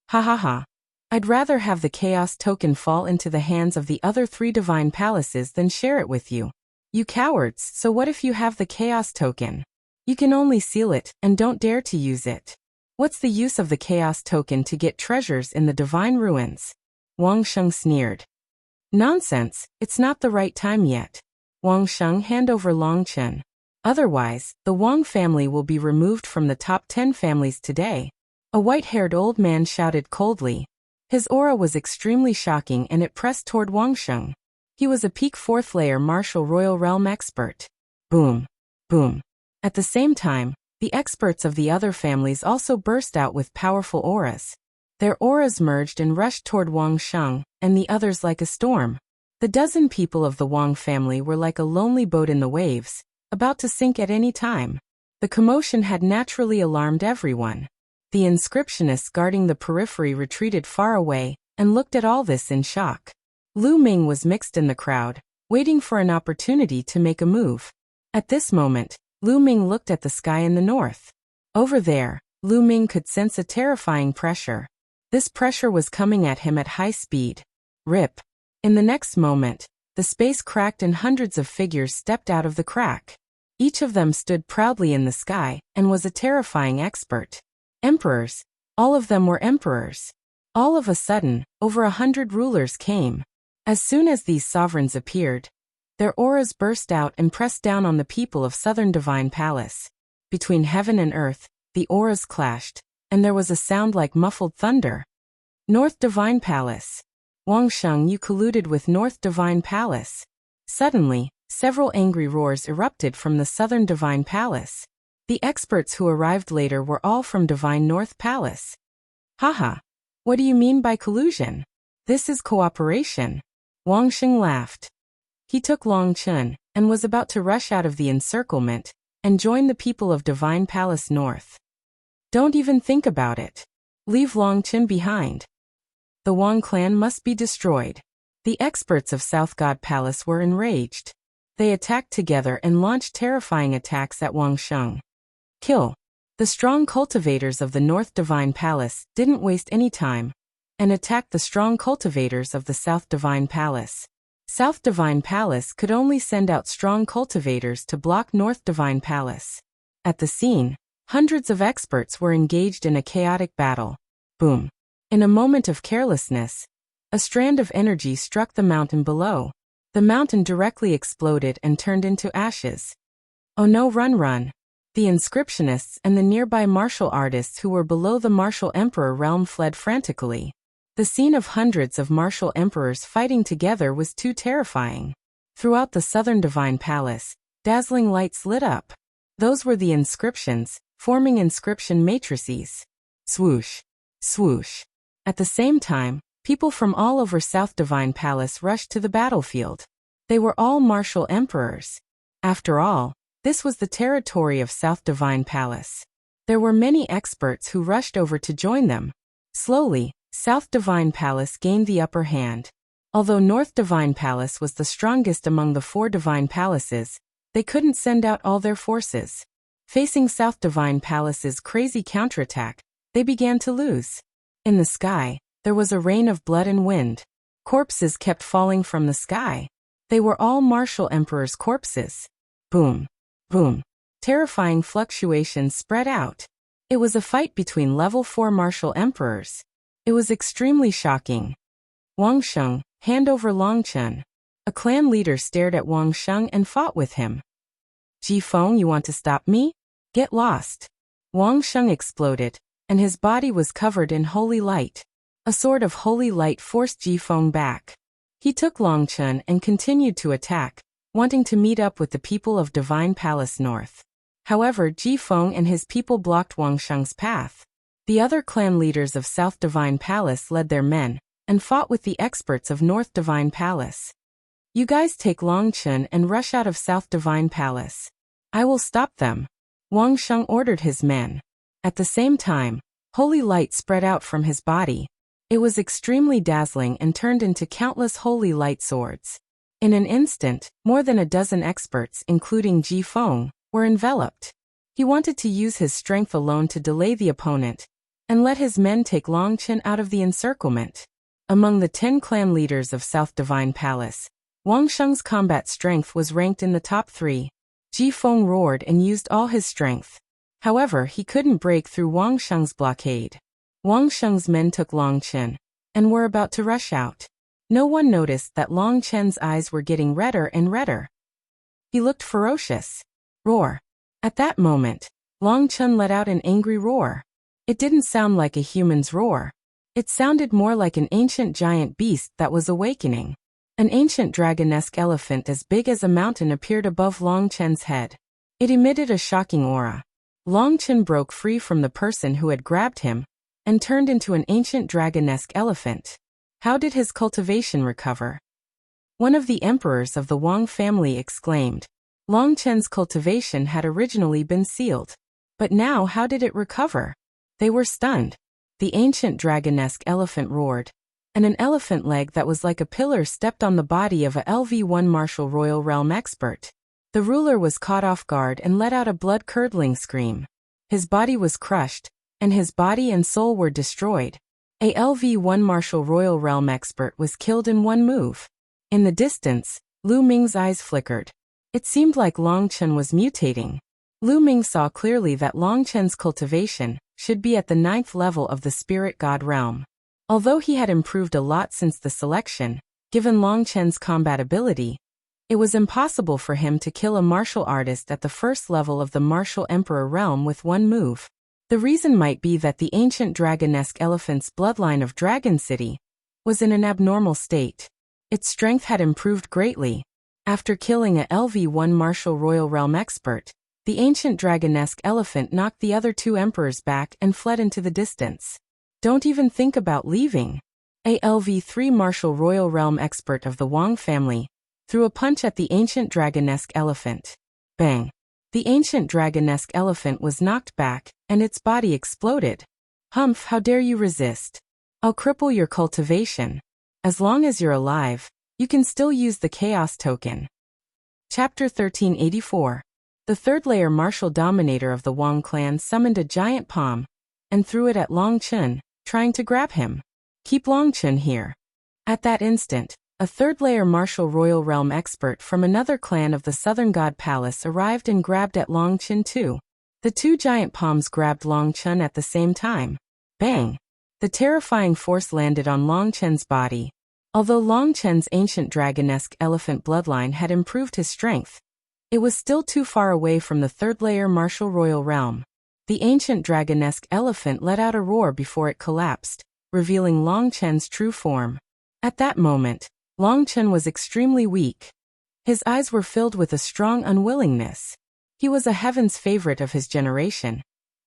Ha ha ha. I'd rather have the chaos token fall into the hands of the other 3 divine palaces than share it with you. You cowards, so what if you have the chaos token? You can only seal it, and don't dare to use it. What's the use of the chaos token to get treasures in the divine ruins? Wang Sheng sneered. Nonsense, it's not the right time yet. Wang Sheng, hand over Long Chen. Otherwise, the Wang family will be removed from the top 10 families today. A white-haired old man shouted coldly. His aura was extremely shocking and it pressed toward Wang Sheng. He was a peak 4th layer martial royal realm expert. Boom. Boom. At the same time, the experts of the other families also burst out with powerful auras. Their auras merged and rushed toward Wang Sheng, and the others like a storm. The dozen people of the Wang family were like a lonely boat in the waves, about to sink at any time. The commotion had naturally alarmed everyone. The inscriptionists guarding the periphery retreated far away, and looked at all this in shock. Lu Ming was mixed in the crowd, waiting for an opportunity to make a move. At this moment, Lu Ming looked at the sky in the north. Over there, Lu Ming could sense a terrifying pressure. This pressure was coming at him at high speed. Rip. In the next moment, the space cracked and hundreds of figures stepped out of the crack. Each of them stood proudly in the sky and was a terrifying expert. Emperors. All of them were emperors. All of a sudden, over 100 rulers came. As soon as these sovereigns appeared, their auras burst out and pressed down on the people of Southern Divine Palace. Between heaven and earth, the auras clashed, and there was a sound like muffled thunder. North Divine Palace. Wang Sheng, you colluded with North Divine Palace. Suddenly, several angry roars erupted from the Southern Divine Palace. The experts who arrived later were all from Divine North Palace. Haha. What do you mean by collusion? This is cooperation. Wang Sheng laughed. He took Long Chen, and was about to rush out of the encirclement, and join the people of Divine Palace North. Don't even think about it. Leave Long Chen behind. The Wang clan must be destroyed. The experts of South God Palace were enraged. They attacked together and launched terrifying attacks at Wang Sheng. Kill. The strong cultivators of the North Divine Palace didn't waste any time, and attacked the strong cultivators of the South Divine Palace. South Divine Palace could only send out strong cultivators to block North Divine Palace. At the scene, hundreds of experts were engaged in a chaotic battle. Boom. In a moment of carelessness, a strand of energy struck the mountain below. The mountain directly exploded and turned into ashes. Oh no, run. The inscriptionists and the nearby martial artists who were below the martial emperor realm fled frantically. The scene of hundreds of martial emperors fighting together was too terrifying. Throughout the Southern Divine Palace, dazzling lights lit up. Those were the inscriptions, forming inscription matrices. Swoosh. Swoosh. At the same time, people from all over South Divine Palace rushed to the battlefield. They were all martial emperors. After all, this was the territory of South Divine Palace. There were many experts who rushed over to join them. Slowly, South Divine Palace gained the upper hand. Although North Divine Palace was the strongest among the 4 Divine Palaces, they couldn't send out all their forces. Facing South Divine Palace's crazy counterattack, they began to lose. In the sky, there was a rain of blood and wind. Corpses kept falling from the sky. They were all martial emperors' corpses. Boom. Boom. Terrifying fluctuations spread out. It was a fight between level 4 martial emperors. It was extremely shocking. Wang Sheng, hand over Long Chen. A clan leader stared at Wang Sheng and fought with him. Ji Feng, you want to stop me? Get lost. Wang Sheng exploded, and his body was covered in holy light. A sword of holy light forced Ji Feng back. He took Long Chen and continued to attack, wanting to meet up with the people of Divine Palace North. However, Ji Feng and his people blocked Wang Sheng's path. The other clan leaders of South Divine Palace led their men, and fought with the experts of North Divine Palace. You guys take Long Chen and rush out of South Divine Palace. I will stop them. Wang Sheng ordered his men. At the same time, holy light spread out from his body. It was extremely dazzling and turned into countless holy light swords. In an instant, more than a dozen experts, including Ji Feng, were enveloped. He wanted to use his strength alone to delay the opponent, and let his men take Long Chen out of the encirclement. Among the 10 clan leaders of South Divine Palace, Wang Sheng's combat strength was ranked in the top 3. Ji Feng roared and used all his strength. However, he couldn't break through Wang Sheng's blockade. Wang Sheng's men took Long Chen and were about to rush out. No one noticed that Long Chen's eyes were getting redder and redder. He looked ferocious. Roar. At that moment, Long Chen let out an angry roar. It didn't sound like a human's roar. It sounded more like an ancient giant beast that was awakening. An ancient dragonesque elephant as big as a mountain appeared above Long Chen's head. It emitted a shocking aura. Long Chen broke free from the person who had grabbed him and turned into an ancient dragonesque elephant. How did his cultivation recover? One of the emperors of the Wang family exclaimed. Long Chen's cultivation had originally been sealed. But now how did it recover? They were stunned. The ancient dragonesque elephant roared, and an elephant leg that was like a pillar stepped on the body of a LV1 martial royal realm expert. The ruler was caught off guard and let out a blood-curdling scream. His body was crushed, and his body and soul were destroyed. A LV1 martial royal realm expert was killed in one move. In the distance, Lu Ming's eyes flickered. It seemed like Long Chen was mutating. Lu Ming saw clearly that Long Chen's cultivation should be at the 9th level of the spirit god realm. Although he had improved a lot since the selection, given Long Chen's combat ability, it was impossible for him to kill a martial artist at the 1st level of the martial emperor realm with one move. The reason might be that the ancient dragonesque elephant's bloodline of Dragon City was in an abnormal state. Its strength had improved greatly. After killing a LV1 martial royal realm expert, the ancient dragonesque elephant knocked the other 2 emperors back and fled into the distance. Don't even think about leaving. A LV3 martial royal realm expert of the Wang family threw a punch at the ancient dragonesque elephant. Bang! The ancient dragonesque elephant was knocked back, and its body exploded. Humph, how dare you resist? I'll cripple your cultivation. As long as you're alive, you can still use the Chaos Token. Chapter 1384. The 3rd layer martial dominator of the Wang clan summoned a giant palm and threw it at Long Chen, trying to grab him. Keep Long Chen here. At that instant, a 3rd layer martial royal realm expert from another clan of the Southern God Palace arrived and grabbed at Long Chen too. The 2 giant palms grabbed Long Chen at the same time. Bang! The terrifying force landed on Long Chen's body. Although Long Chen's ancient dragonesque elephant bloodline had improved his strength, it was still too far away from the 3rd layer martial royal realm. The ancient dragonesque elephant let out a roar before it collapsed, revealing Long Chen's true form. At that moment, Long Chen was extremely weak. His eyes were filled with a strong unwillingness. He was a heaven's favorite of his generation,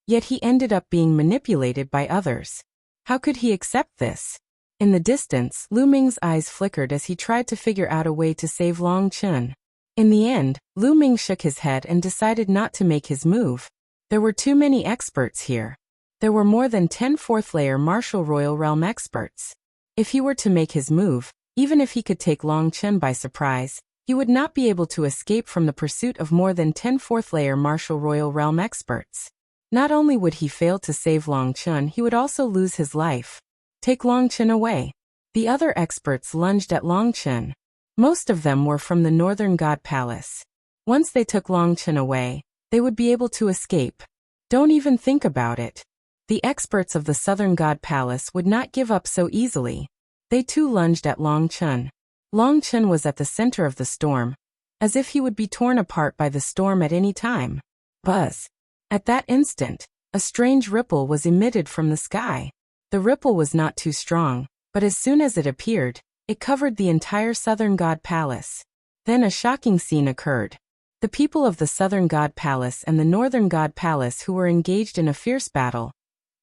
yet he ended up being manipulated by others. How could he accept this? In the distance, Lu Ming's eyes flickered as he tried to figure out a way to save Long Chen. In the end, Lu Ming shook his head and decided not to make his move. There were too many experts here. There were more than 10 4th layer martial royal realm experts. If he were to make his move, even if he could take Long Chen by surprise, he would not be able to escape from the pursuit of more than 10 4th layer martial royal realm experts. Not only would he fail to save Long Chen, he would also lose his life. Take Long Chen away. The other experts lunged at Long Chen. Most of them were from the Northern God Palace. Once they took Long Chen away, they would be able to escape. Don't even think about it. The experts of the Southern God Palace would not give up so easily. They too lunged at Long Chen. Long Chen was at the center of the storm, as if he would be torn apart by the storm at any time. Buzz! At that instant, a strange ripple was emitted from the sky. The ripple was not too strong, but as soon as it appeared, it covered the entire Southern God Palace. Then a shocking scene occurred. The people of the Southern God Palace and the Northern God Palace who were engaged in a fierce battle,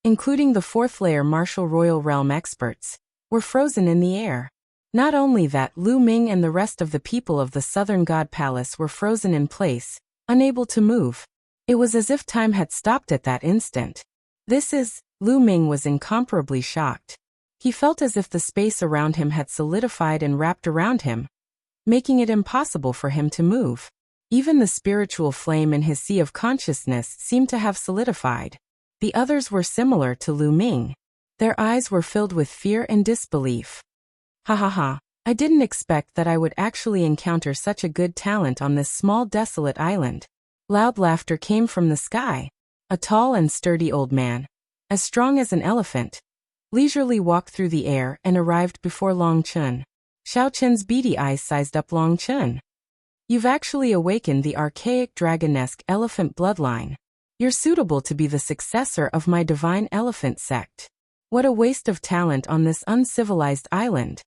including the 4th layer martial royal realm experts, were frozen in the air. Not only that, Lu Ming and the rest of the people of the Southern God Palace were frozen in place, unable to move. It was as if time had stopped at that instant. Lu Ming was incomparably shocked. He felt as if the space around him had solidified and wrapped around him, making it impossible for him to move. Even the spiritual flame in his sea of consciousness seemed to have solidified. The others were similar to Lu Ming. Their eyes were filled with fear and disbelief. Ha ha ha, I didn't expect that I would actually encounter such a good talent on this small desolate island. Loud laughter came from the sky. A tall and sturdy old man, as strong as an elephant, leisurely walked through the air and arrived before Long Chun. Xiao Chen's beady eyes sized up Long Chun. You've actually awakened the archaic dragonesque elephant bloodline. You're suitable to be the successor of my divine elephant sect. What a waste of talent on this uncivilized island.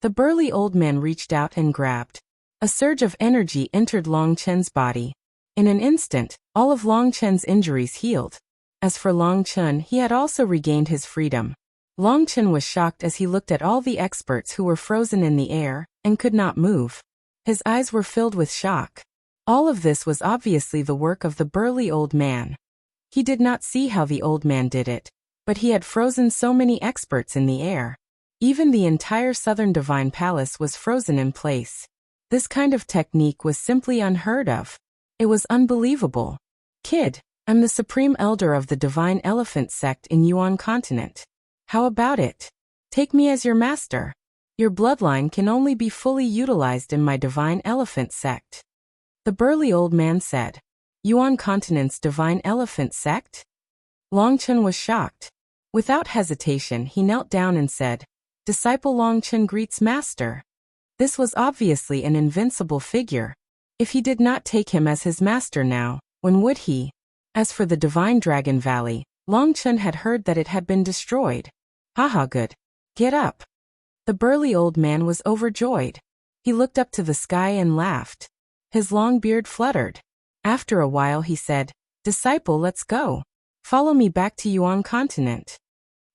The burly old man reached out and grabbed. A surge of energy entered Long Chen's body. In an instant, all of Long Chen's injuries healed. As for Long Chun, he had also regained his freedom. Long Chun was shocked as he looked at all the experts who were frozen in the air and could not move. His eyes were filled with shock. All of this was obviously the work of the burly old man. He did not see how the old man did it, but he had frozen so many experts in the air. Even the entire southern divine palace was frozen in place. This kind of technique was simply unheard of. It was unbelievable. Kid, I'm the supreme elder of the divine elephant sect in Yuan continent. How about it? Take me as your master. Your bloodline can only be fully utilized in my divine elephant sect. The burly old man said. Yuan continent's divine elephant sect? Long Chun was shocked. Without hesitation, he knelt down and said, Disciple Long Chun greets master. This was obviously an invincible figure. If he did not take him as his master now, when would he? As for the divine Dragon Valley, Long Chun had heard that it had been destroyed. Haha, good. Get up. The burly old man was overjoyed. He looked up to the sky and laughed. His long beard fluttered. After a while he said, Disciple, let's go. Follow me back to Yuan continent.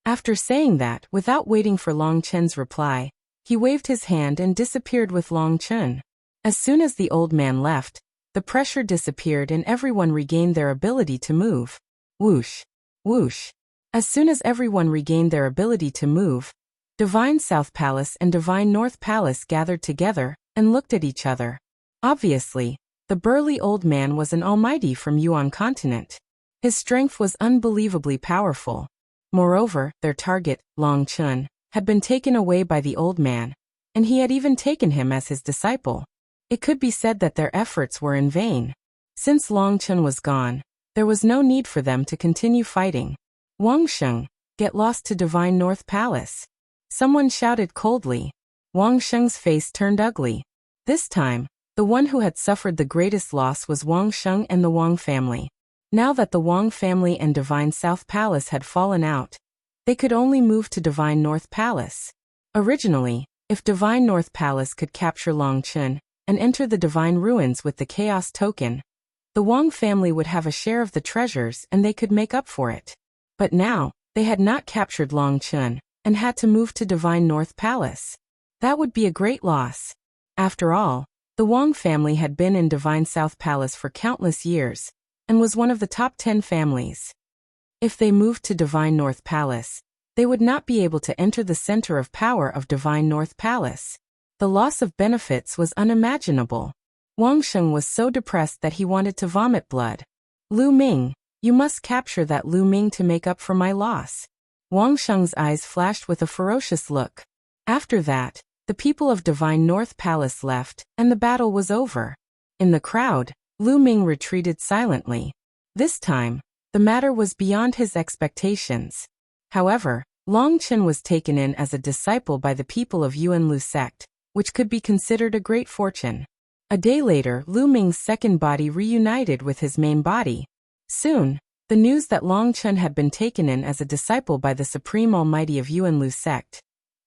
After saying that, without waiting for Long Chun's reply, he waved his hand and disappeared with Long Chun. As soon as the old man left, the pressure disappeared and everyone regained their ability to move. Whoosh! Whoosh! As soon as everyone regained their ability to move, Divine South Palace and Divine North Palace gathered together and looked at each other. Obviously, the burly old man was an almighty from Yuan continent. His strength was unbelievably powerful. Moreover, their target, Long Chun, had been taken away by the old man, and he had even taken him as his disciple. It could be said that their efforts were in vain. Since Long Chun was gone, there was no need for them to continue fighting. Wang Sheng, get lost to Divine North Palace. Someone shouted coldly. Wang Sheng's face turned ugly. This time, the one who had suffered the greatest loss was Wang Sheng and the Wang family. Now that the Wang family and Divine South Palace had fallen out, they could only move to Divine North Palace. Originally, if Divine North Palace could capture Long Chun and enter the Divine Ruins with the Chaos Token, the Wang family would have a share of the treasures and they could make up for it. But now, they had not captured Long Chun and had to move to Divine North Palace. That would be a great loss. After all, the Wang family had been in Divine South Palace for countless years and was one of the top 10 families. If they moved to Divine North Palace, they would not be able to enter the center of power of Divine North Palace. The loss of benefits was unimaginable. Wang Sheng was so depressed that he wanted to vomit blood. Lu Ming, you must capture that Lu Ming to make up for my loss. Wang Sheng's eyes flashed with a ferocious look. After that, the people of Divine North Palace left, and the battle was over. In the crowd, Lu Ming retreated silently. This time, the matter was beyond his expectations. However, Long Chun was taken in as a disciple by the people of Yuan Lu sect, which could be considered a great fortune. A day later, Lu Ming's second body reunited with his main body. Soon, the news that Long Chun had been taken in as a disciple by the Supreme Almighty of Yuan Lu sect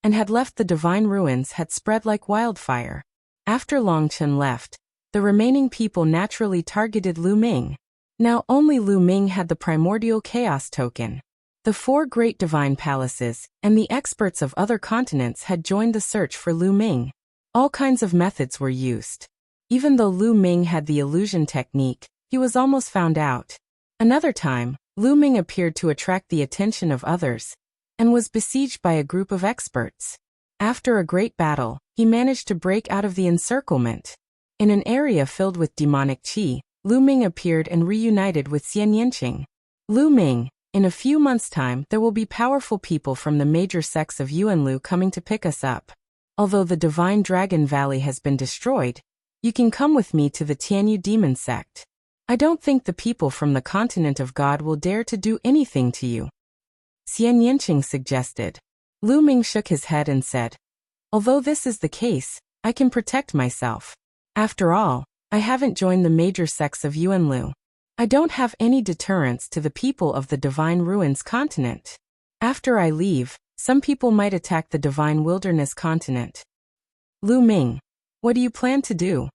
and had left the Divine Ruins had spread like wildfire. After Long Chun left, the remaining people naturally targeted Lu Ming. Now only Lu Ming had the primordial chaos token. The 4 great divine palaces and the experts of other continents had joined the search for Lu Ming. All kinds of methods were used. Even though Lu Ming had the illusion technique, he was almost found out. Another time, Lu Ming appeared to attract the attention of others and was besieged by a group of experts. After a great battle, he managed to break out of the encirclement. In an area filled with demonic qi, Lu Ming appeared and reunited with Xian Yanqing. Lu Ming, In a few months' time, there will be powerful people from the major sects of Yuanlu coming to pick us up. Although the Divine Dragon Valley has been destroyed, you can come with me to the Tianyu demon sect. I don't think the people from the continent of God will dare to do anything to you," Xian Yanqing suggested. Lu Ming shook his head and said, "Although this is the case, I can protect myself. After all, I haven't joined the major sects of Yuanlu. I don't have any deterrence to the people of the Divine Ruins continent. After I leave, some people might attack the Divine Wilderness continent." Lu Ming, what do you plan to do?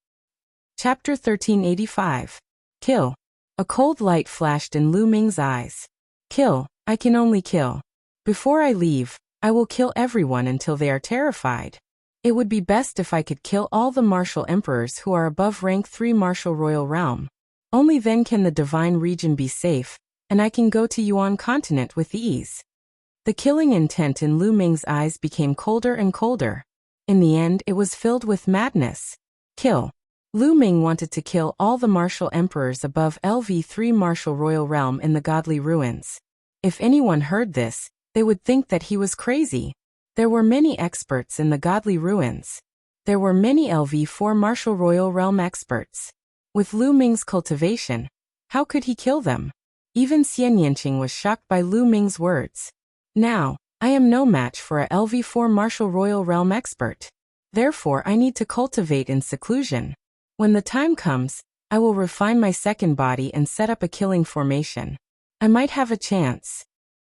Chapter 1385. Kill. A cold light flashed in Lu Ming's eyes. Kill, I can only kill. Before I leave, I will kill everyone until they are terrified. It would be best if I could kill all the martial emperors who are above rank 3 martial royal realm. Only then can the divine region be safe, and I can go to Yuan continent with ease. The killing intent in Lu Ming's eyes became colder and colder. In the end, it was filled with madness. Kill. Lu Ming wanted to kill all the martial emperors above LV3 martial royal realm in the godly ruins. If anyone heard this, they would think that he was crazy. There were many experts in the godly ruins. There were many LV4 martial royal realm experts. With Lu Ming's cultivation, how could he kill them? Even Xian Yanqing was shocked by Lu Ming's words. Now, I am no match for a LV4 martial royal realm expert. Therefore, I need to cultivate in seclusion. When the time comes, I will refine my second body and set up a killing formation. I might have a chance.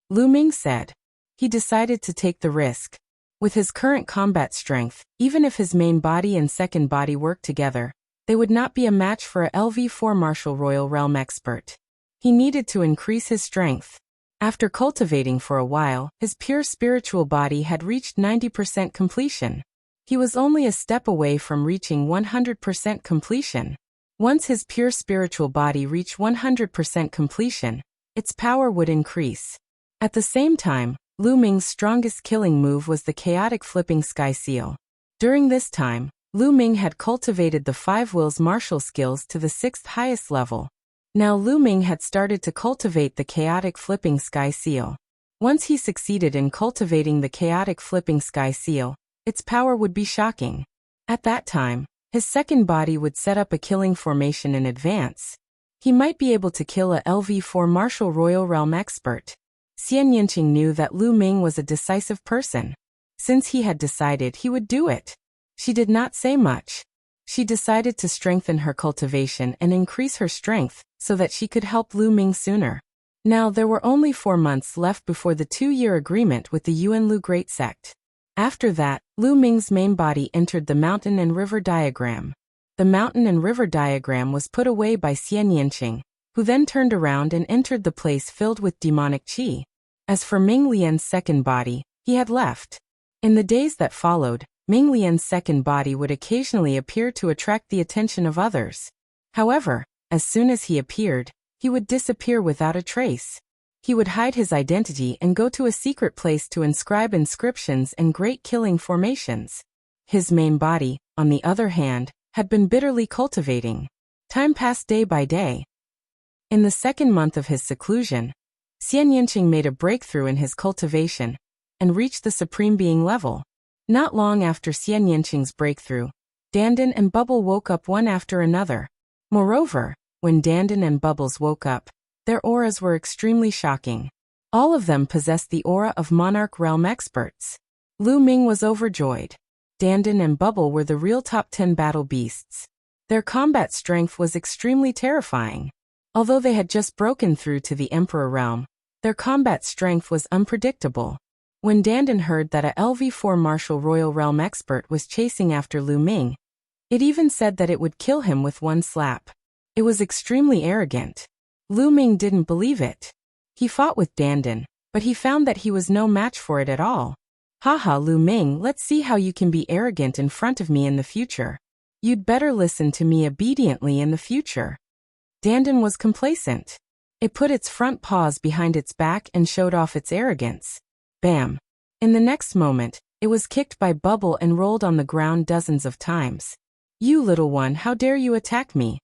Lu Ming said. He decided to take the risk. With his current combat strength, even if his main body and second body worked together, they would not be a match for a LV4 martial royal realm expert. He needed to increase his strength. After cultivating for a while, his pure spiritual body had reached 90% completion. He was only a step away from reaching 100% completion. Once his pure spiritual body reached 100% completion, its power would increase. At the same time, Lu Ming's strongest killing move was the chaotic flipping sky seal. During this time, Lu Ming had cultivated the 5 wills martial skills to the 6th highest level. Now Lu Ming had started to cultivate the chaotic flipping sky seal. Once he succeeded in cultivating the chaotic flipping sky seal, its power would be shocking. At that time, his second body would set up a killing formation in advance. He might be able to kill a LV4 martial royal realm expert. Xian Yanqing knew that Lu Ming was a decisive person. Since he had decided, he would do it. She did not say much. She decided to strengthen her cultivation and increase her strength so that she could help Lu Ming sooner. Now there were only 4 months left before the 2-year agreement with the Yuanlu Great Sect. After that, Lu Ming's main body entered the mountain and river diagram. The mountain and river diagram was put away by Xian Yanqing, who then turned around and entered the place filled with demonic qi. As for Ming Lian's second body, he had left. In the days that followed, Ming Lian's second body would occasionally appear to attract the attention of others. However, as soon as he appeared, he would disappear without a trace. He would hide his identity and go to a secret place to inscribe inscriptions and great killing formations. His main body, on the other hand, had been bitterly cultivating. Time passed day by day. In the 2nd month of his seclusion, Xian Yanqing made a breakthrough in his cultivation and reached the Supreme Being level. Not long after Xian Yanqing's breakthrough, Dandan and Bubble woke up one after another. Moreover, when Dandan and Bubbles woke up, their auras were extremely shocking. All of them possessed the aura of Monarch Realm experts. Lu Ming was overjoyed. Dandan and Bubble were the real top 10 battle beasts. Their combat strength was extremely terrifying. Although they had just broken through to the Emperor Realm, their combat strength was unpredictable. When Dandan heard that a LV4 Martial Royal Realm expert was chasing after Lu Ming, it even said that it would kill him with one slap. It was extremely arrogant. Lu Ming didn't believe it. He fought with Dandan, but he found that he was no match for it at all. Haha, Lu Ming, let's see how you can be arrogant in front of me in the future. You'd better listen to me obediently in the future. Dandan was complacent. It put its front paws behind its back and showed off its arrogance. Bam! In the next moment, it was kicked by Bubble and rolled on the ground dozens of times. You little one, how dare you attack me?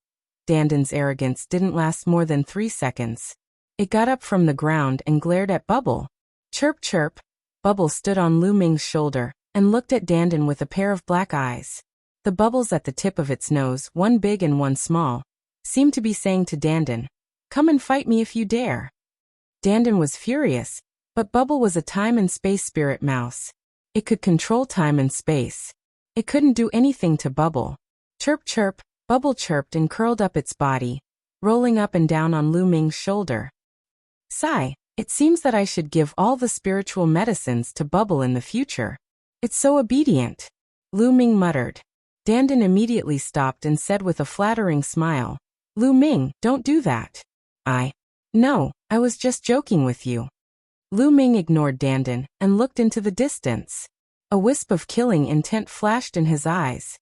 Dandan's arrogance didn't last more than 3 seconds. It got up from the ground and glared at Bubble. Chirp chirp. Bubble stood on Lu Ming's shoulder and looked at Dandan with a pair of black eyes. The bubbles at the tip of its nose, one big and one small, seemed to be saying to Dandan, "Come and fight me if you dare." Dandan was furious, but Bubble was a time and space spirit mouse. It could control time and space. It couldn't do anything to Bubble. Chirp chirp, Bubble chirped and curled up its body, rolling up and down on Lu Ming's shoulder. Sigh, it seems that I should give all the spiritual medicines to Bubble in the future. It's so obedient. Lu Ming muttered. Dandan immediately stopped and said with a flattering smile, "Lu Ming, don't do that." No, I was just joking with you." Lu Ming ignored Dandan and looked into the distance. A wisp of killing intent flashed in his eyes.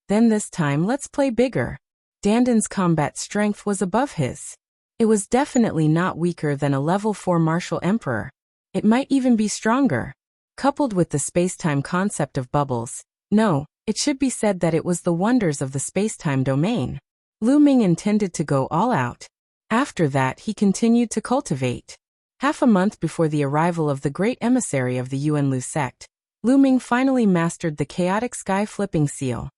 "Then this time let's play bigger." Dandan's combat strength was above his. It was definitely not weaker than a level 4 martial emperor. It might even be stronger. Coupled with the space-time concept of bubbles, no, it should be said that it was the wonders of the space-time domain. Lu Ming intended to go all out. After that he continued to cultivate. Half a month before the arrival of the great emissary of the Yuan Lu sect, Lu Ming finally mastered the chaotic sky flipping seal.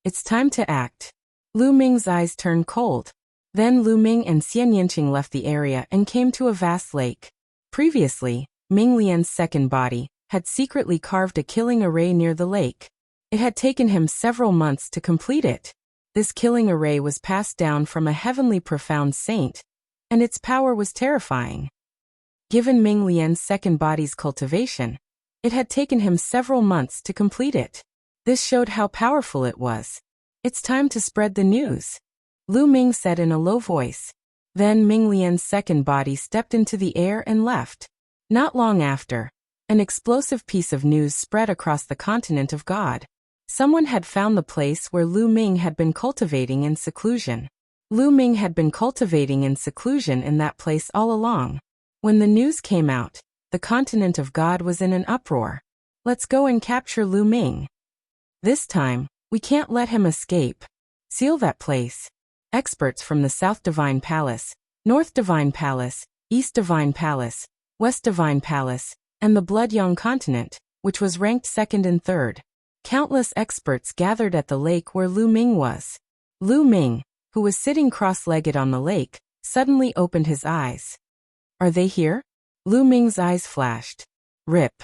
It's time to act. Lu Ming's eyes turned cold. Then Lu Ming and Xian Yinqing left the area and came to a vast lake. Previously, Ming Lian's second body had secretly carved a killing array near the lake. It had taken him several months to complete it. This killing array was passed down from a heavenly profound saint, and its power was terrifying. Given Ming Lian's second body's cultivation, it had taken him several months to complete it. This showed how powerful it was. It's time to spread the news, Lu Ming said in a low voice. Then Ming Lian's second body stepped into the air and left. Not long after, an explosive piece of news spread across the continent of God. Someone had found the place where Lu Ming had been cultivating in seclusion. Lu Ming had been cultivating in seclusion in that place all along. When the news came out, the continent of God was in an uproar. Let's go and capture Lu Ming. This time, we can't let him escape. Seal that place. Experts from the South Divine Palace, North Divine Palace, East Divine Palace, West Divine Palace, and the Blood-Yang continent, which was ranked second and third. Countless experts gathered at the lake where Lu Ming was. Lu Ming, who was sitting cross-legged on the lake, suddenly opened his eyes. Are they here? Lu Ming's eyes flashed. Rip.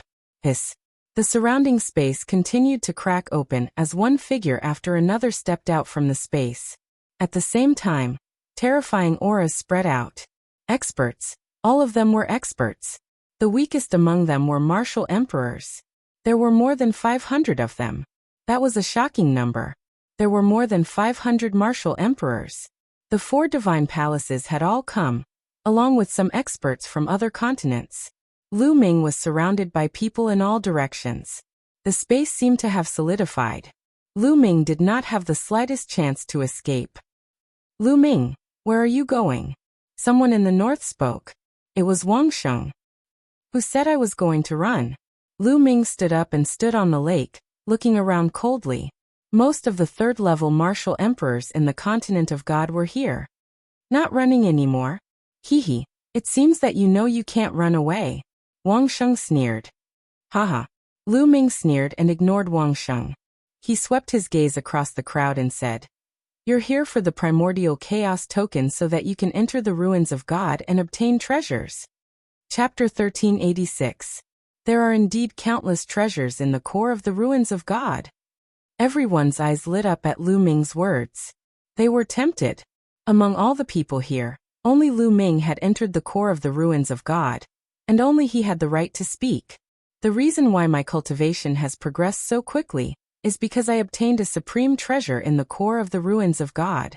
Hiss. The surrounding space continued to crack open as one figure after another stepped out from the space. At the same time, terrifying auras spread out. Experts. All of them were experts. The weakest among them were martial emperors. There were more than 500 of them. That was a shocking number. There were more than 500 martial emperors. The 4 divine palaces had all come, along with some experts from other continents. Lu Ming was surrounded by people in all directions. The space seemed to have solidified. Lu Ming did not have the slightest chance to escape. Lu Ming, where are you going? Someone in the north spoke. It was Wang Sheng. Who said I was going to run? Lu Ming stood up and stood on the lake, looking around coldly. Most of the third-level martial emperors in the continent of God were here. Not running anymore. Hee, it seems that you know you can't run away. Wang Sheng sneered. Haha. Lu Ming sneered and ignored Wang Sheng. He swept his gaze across the crowd and said, You're here for the primordial chaos token so that you can enter the ruins of God and obtain treasures. Chapter 1386. There are indeed countless treasures in the core of the ruins of God. Everyone's eyes lit up at Lu Ming's words. They were tempted. Among all the people here, only Lu Ming had entered the core of the ruins of God, and only he had the right to speak. The reason why my cultivation has progressed so quickly is because I obtained a supreme treasure in the core of the ruins of God.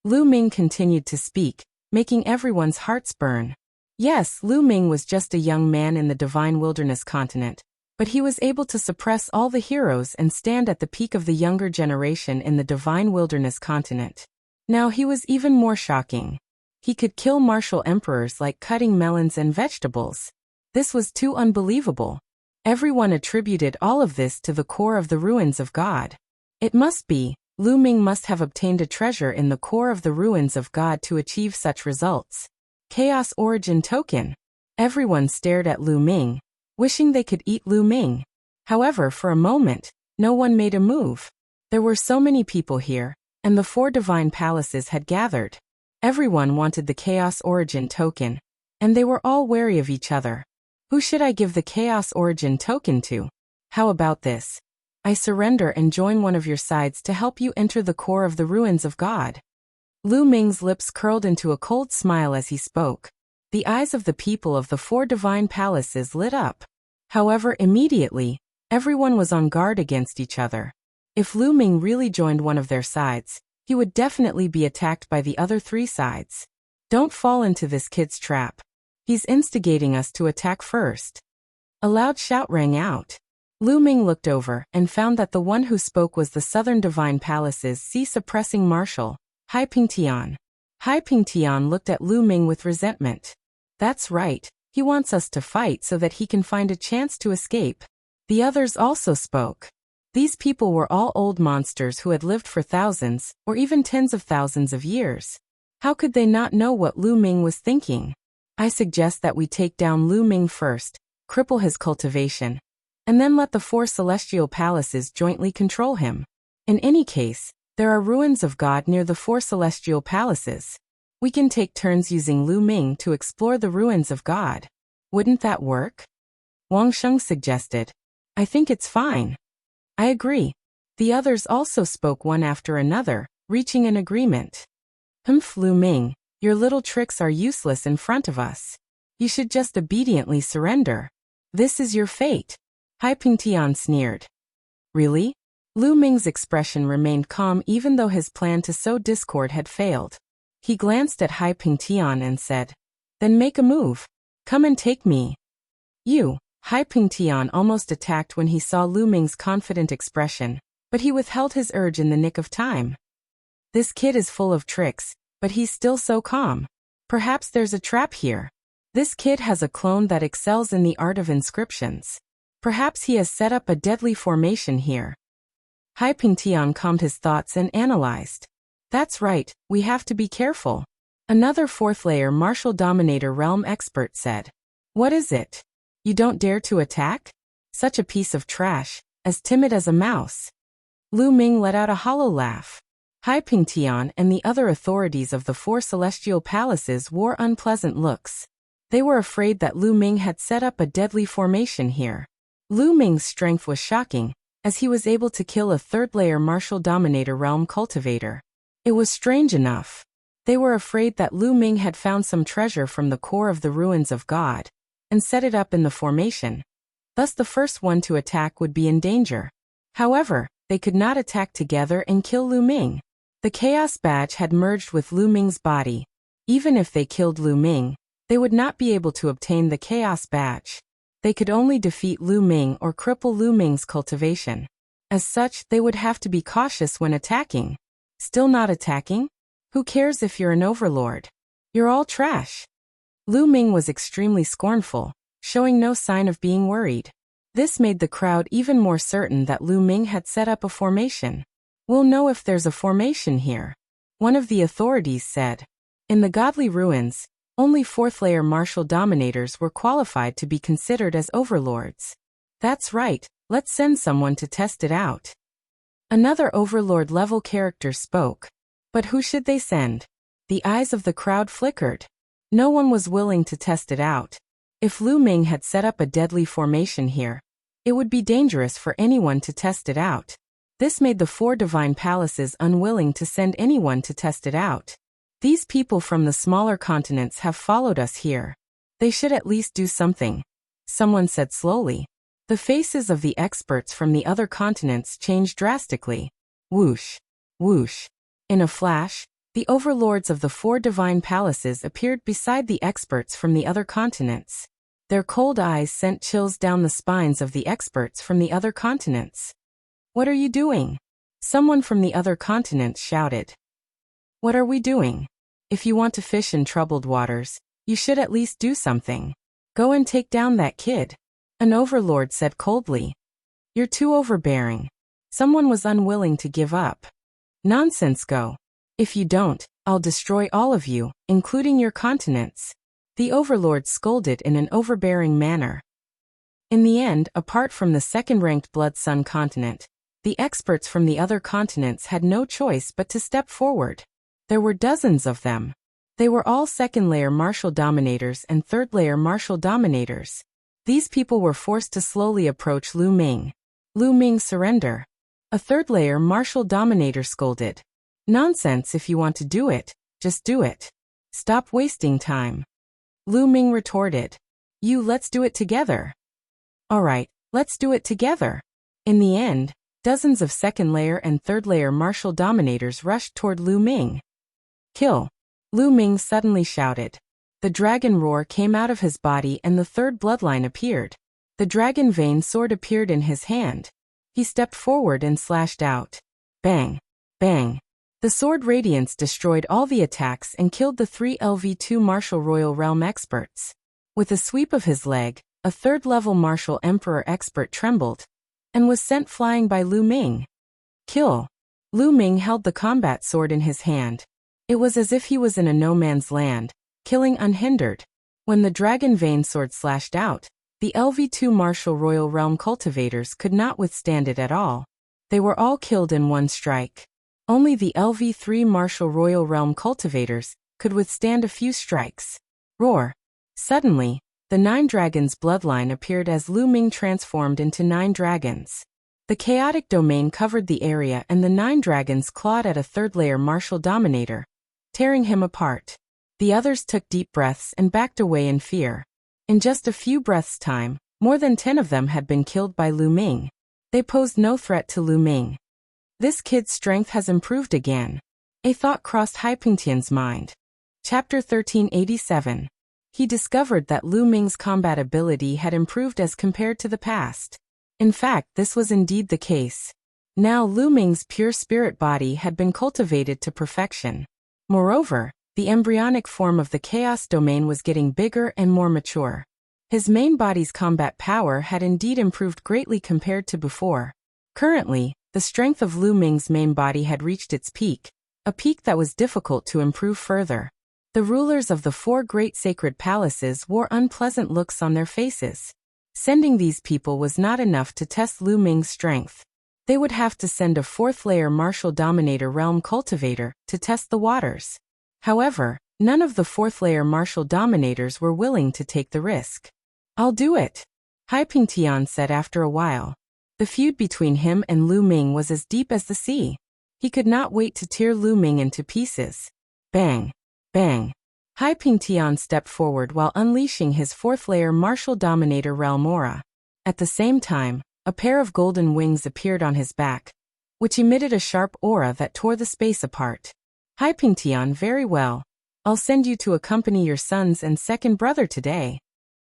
Lu Ming continued to speak, making everyone's hearts burn. Yes, Lu Ming was just a young man in the Divine Wilderness continent, but he was able to suppress all the heroes and stand at the peak of the younger generation in the Divine Wilderness continent. Now he was even more shocking. He could kill martial emperors like cutting melons and vegetables. This was too unbelievable. Everyone attributed all of this to the core of the ruins of God. It must be, Lu Ming must have obtained a treasure in the core of the ruins of God to achieve such results. Chaos Origin Token. Everyone stared at Lu Ming, wishing they could eat Lu Ming. However, for a moment, no one made a move. There were so many people here, and the 4 divine palaces had gathered. Everyone wanted the Chaos Origin Token, and they were all wary of each other. Who should I give the Chaos Origin Token to? How about this? I surrender and join one of your sides to help you enter the core of the ruins of God. Lu Ming's lips curled into a cold smile as he spoke. The eyes of the people of the 4 divine palaces lit up. However, immediately, everyone was on guard against each other. If Lu Ming really joined one of their sides, he would definitely be attacked by the other 3 sides. Don't fall into this kid's trap. He's instigating us to attack first. A loud shout rang out. Lu Ming looked over and found that the one who spoke was the Southern Divine Palace's suppressing marshal, Hai Pingtian. Hai Pingtian looked at Lu Ming with resentment. That's right, he wants us to fight so that he can find a chance to escape. The others also spoke. These people were all old monsters who had lived for thousands, or even tens of thousands of years. How could they not know what Lu Ming was thinking? I suggest that we take down Lu Ming first, cripple his cultivation, and then let the 4 celestial palaces jointly control him. In any case, there are ruins of God near the 4 celestial palaces. We can take turns using Lu Ming to explore the ruins of God. Wouldn't that work? Wang Sheng suggested. I think it's fine. I agree. The others also spoke one after another, reaching an agreement. Lu Ming, your little tricks are useless in front of us. You should just obediently surrender. This is your fate. Hai Pingtian sneered. Really? Lu Ming's expression remained calm even though his plan to sow discord had failed. He glanced at Hai Pingtian and said, Then make a move. Come and take me. You. Hai Pingtian almost attacked when he saw Lu Ming's confident expression, but he withheld his urge in the nick of time. This kid is full of tricks, but he's still so calm. Perhaps there's a trap here. This kid has a clone that excels in the art of inscriptions. Perhaps he has set up a deadly formation here. Hai Pingtian calmed his thoughts and analyzed. That's right, we have to be careful. Another 4th-layer martial dominator realm expert said. What is it? You don't dare to attack? Such a piece of trash, as timid as a mouse. Lu Ming let out a hollow laugh. Hai Pingtian and the other authorities of the 4 celestial palaces wore unpleasant looks. They were afraid that Lu Ming had set up a deadly formation here. Lu Ming's strength was shocking, as he was able to kill a 3rd-layer martial dominator realm cultivator. It was strange enough. They were afraid that Lu Ming had found some treasure from the core of the ruins of God, and set it up in the formation. Thus the first one to attack would be in danger. However, they could not attack together and kill Lu Ming. The Chaos Badge had merged with Lu Ming's body. Even if they killed Lu Ming, they would not be able to obtain the Chaos Badge. They could only defeat Lu Ming or cripple Lu Ming's cultivation. As such, they would have to be cautious when attacking. Still not attacking? Who cares if you're an overlord? You're all trash. Lu Ming was extremely scornful, showing no sign of being worried. This made the crowd even more certain that Lu Ming had set up a formation. We'll know if there's a formation here. One of the authorities said. In the godly ruins, only 4th-layer martial dominators were qualified to be considered as overlords. That's right, let's send someone to test it out. Another overlord-level character spoke. But who should they send? The eyes of the crowd flickered. No one was willing to test it out. If Lu Ming had set up a deadly formation here, it would be dangerous for anyone to test it out. This made the 4 divine palaces unwilling to send anyone to test it out. These people from the smaller continents have followed us here. They should at least do something. Someone said slowly. The faces of the experts from the other continents changed drastically. Whoosh. Whoosh. In a flash, the overlords of the 4 divine palaces appeared beside the experts from the other continents. Their cold eyes sent chills down the spines of the experts from the other continents. What are you doing? Someone from the other continents shouted. What are we doing? If you want to fish in troubled waters, you should at least do something. Go and take down that kid. An overlord said coldly. You're too overbearing. Someone was unwilling to give up. Nonsense, go. If you don't, I'll destroy all of you, including your continents. The overlord scolded in an overbearing manner. In the end, apart from the second-ranked Blood Sun continent, the experts from the other continents had no choice but to step forward. There were dozens of them. They were all second-layer martial dominators and third-layer martial dominators. These people were forced to slowly approach Lu Ming. Lu Ming, surrender. A third-layer martial dominator scolded. Nonsense, if you want to do it, just do it. Stop wasting time. Lu Ming retorted. Let's do it together. Alright, let's do it together. In the end, dozens of second-layer and third-layer martial dominators rushed toward Lu Ming. Kill! Lu Ming suddenly shouted. The dragon roar came out of his body and the third bloodline appeared. The dragon vein sword appeared in his hand. He stepped forward and slashed out. Bang! Bang! The sword radiance destroyed all the attacks and killed the 3 LV2 martial royal realm experts. With a sweep of his leg, a third-level martial emperor expert trembled and was sent flying by Lu Ming. Kill! Lu Ming held the combat sword in his hand. It was as if he was in a no-man's land, killing unhindered. When the dragon vein sword slashed out, the LV2 martial royal realm cultivators could not withstand it at all. They were all killed in one strike. Only the LV3 martial royal realm cultivators could withstand a few strikes. Roar! Suddenly, the 9 dragons bloodline appeared as Lu Ming transformed into 9 dragons. The chaotic domain covered the area and the 9 dragons clawed at a third-layer martial dominator, tearing him apart. The others took deep breaths and backed away in fear. In just a few breaths' time, more than 10 of them had been killed by Lu Ming. They posed no threat to Lu Ming. This kid's strength has improved again. A thought crossed Haipingtian's mind. Chapter 1387. He discovered that Lu Ming's combat ability had improved as compared to the past. In fact, this was indeed the case. Now Lu Ming's pure spirit body had been cultivated to perfection. Moreover, the embryonic form of the chaos domain was getting bigger and more mature. His main body's combat power had indeed improved greatly compared to before. Currently, the strength of Lu Ming's main body had reached its peak, a peak that was difficult to improve further. The rulers of the 4 great sacred palaces wore unpleasant looks on their faces. Sending these people was not enough to test Lu Ming's strength. They would have to send a 4th-layer martial dominator realm cultivator to test the waters. However, none of the 4th-layer martial dominators were willing to take the risk. I'll do it, Haipingtian said after a while. The feud between him and Lu Ming was as deep as the sea. He could not wait to tear Lu Ming into pieces. Bang! Bang! Haipingtian stepped forward while unleashing his 4th-layer martial dominator realm aura. At the same time, a pair of golden wings appeared on his back, which emitted a sharp aura that tore the space apart. Haipingtian, very well. I'll send you to accompany your sons and second brother today.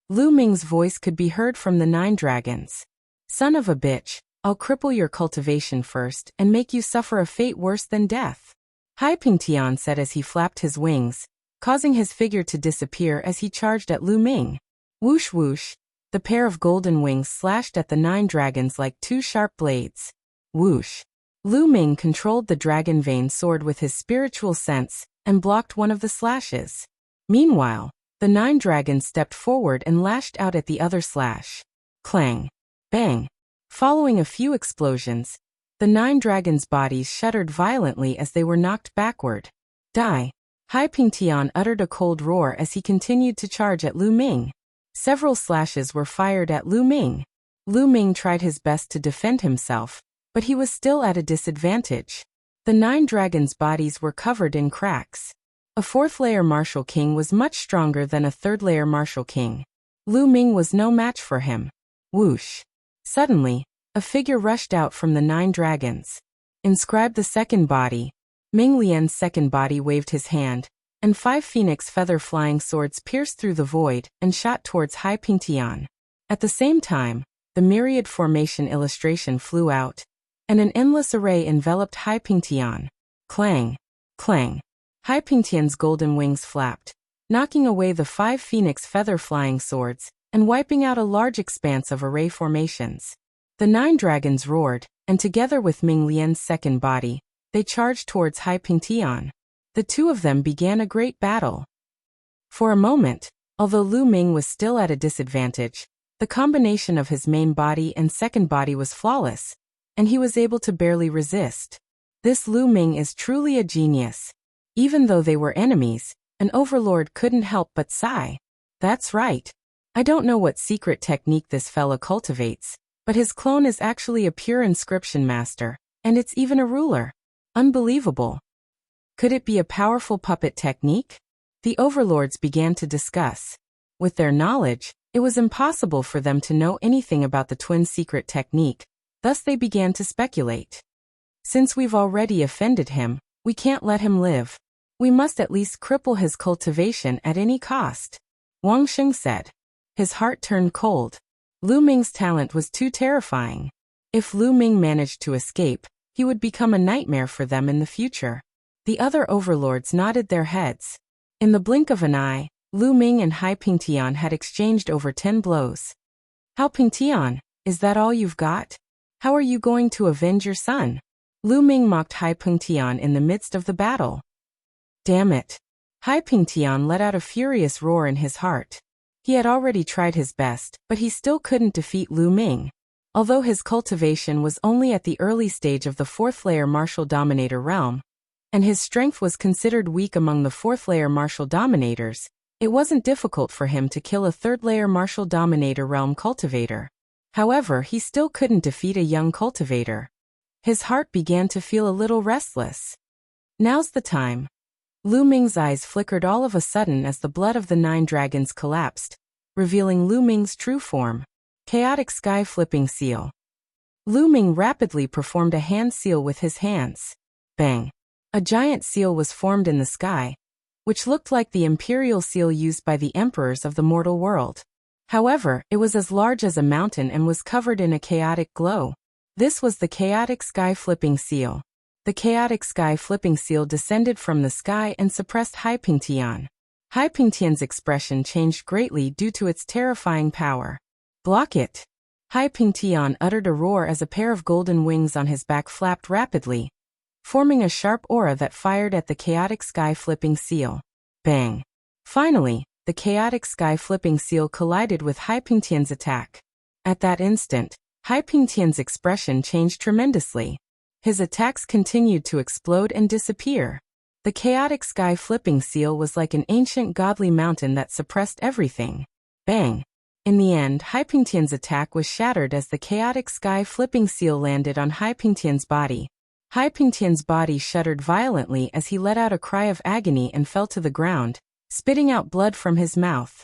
Lu Ming's voice could be heard from the 9 dragons. Son of a bitch, I'll cripple your cultivation first and make you suffer a fate worse than death. Haipingtian said as he flapped his wings, causing his figure to disappear as he charged at Lu Ming. Whoosh whoosh, the pair of golden wings slashed at the 9 dragons like 2 sharp blades. Whoosh. Lu Ming controlled the dragon vein sword with his spiritual sense and blocked one of the slashes. Meanwhile, the 9 dragons stepped forward and lashed out at the other slash. Clang. Bang. Following a few explosions, the 9 dragons' bodies shuddered violently as they were knocked backward. Die. Haipingtian uttered a cold roar as he continued to charge at Lu Ming. Several slashes were fired at Lu Ming. Lu Ming tried his best to defend himself, but he was still at a disadvantage. The 9 dragons' bodies were covered in cracks. A 4th-layer martial king was much stronger than a 3rd-layer martial king. Lu Ming was no match for him. Whoosh. Suddenly, a figure rushed out from the 9 dragons. Inscribed the second body. Ming Lian's second body waved his hand, and 5 phoenix feather flying swords pierced through the void and shot towards Haipingtian. At the same time, the myriad formation illustration flew out, and an endless array enveloped Haipingtian. Clang. Clang. Haipingtian's golden wings flapped, knocking away the 5 phoenix feather flying swords, and wiping out a large expanse of array formations. The 9 dragons roared, and together with Ming Lian's second body, they charged towards Haipingtian. The 2 of them began a great battle. For a moment, Although Lu Ming was still at a disadvantage, the combination of his main body and second body was flawless, and he was able to barely resist. This Lu Ming is truly a genius. Even though they were enemies, an overlord couldn't help but sigh. That's right. I don't know what secret technique this fella cultivates, but his clone is actually a pure inscription master, and it's even a ruler. Unbelievable. Could it be a powerful puppet technique? The overlords began to discuss. With their knowledge, it was impossible for them to know anything about the twins' secret technique, thus they began to speculate. Since we've already offended him, we can't let him live. We must at least cripple his cultivation at any cost, Wang Sheng said. His heart turned cold. Lu Ming's talent was too terrifying. If Lu Ming managed to escape, he would become a nightmare for them in the future. The other overlords nodded their heads. In the blink of an eye, Lu Ming and Hai Pingtian had exchanged over 10 blows. Hao Pingtian, is that all you've got? How are you going to avenge your son? Lu Ming mocked Hai Pingtian in the midst of the battle. Damn it. Hai Pingtian let out a furious roar in his heart. He had already tried his best, but he still couldn't defeat Lu Ming. Although his cultivation was only at the early stage of the 4th layer martial dominator realm, and his strength was considered weak among the 4th layer martial dominators, it wasn't difficult for him to kill a 3rd layer martial dominator realm cultivator. However, he still couldn't defeat a young cultivator. His heart began to feel a little restless. Now's the time. Lu Ming's eyes flickered all of a sudden as the blood of the 9 dragons collapsed, revealing Lu Ming's true form. Chaotic Sky Flipping Seal. Lu Ming rapidly performed a hand seal with his hands. Bang! A giant seal was formed in the sky, which looked like the imperial seal used by the emperors of the mortal world. However, it was as large as a mountain and was covered in a chaotic glow. This was the Chaotic Sky Flipping Seal. The Chaotic Sky Flipping Seal descended from the sky and suppressed Hai Pingtian. Hai Pingtian's expression changed greatly due to its terrifying power. Block it! Hai Pingtian uttered a roar as a pair of golden wings on his back flapped rapidly, forming a sharp aura that fired at the Chaotic Sky Flipping Seal. Bang! Finally, the Chaotic Sky Flipping Seal collided with Hai Pingtian's attack. At that instant, Hai Pingtian's expression changed tremendously. His attacks continued to explode and disappear. The Chaotic Sky Flipping Seal was like an ancient godly mountain that suppressed everything. Bang! In the end, Hai Pingtian's attack was shattered as the Chaotic Sky Flipping Seal landed on Hai Pingtian's body. Hai Pingtian's body shuddered violently as he let out a cry of agony and fell to the ground, spitting out blood from his mouth.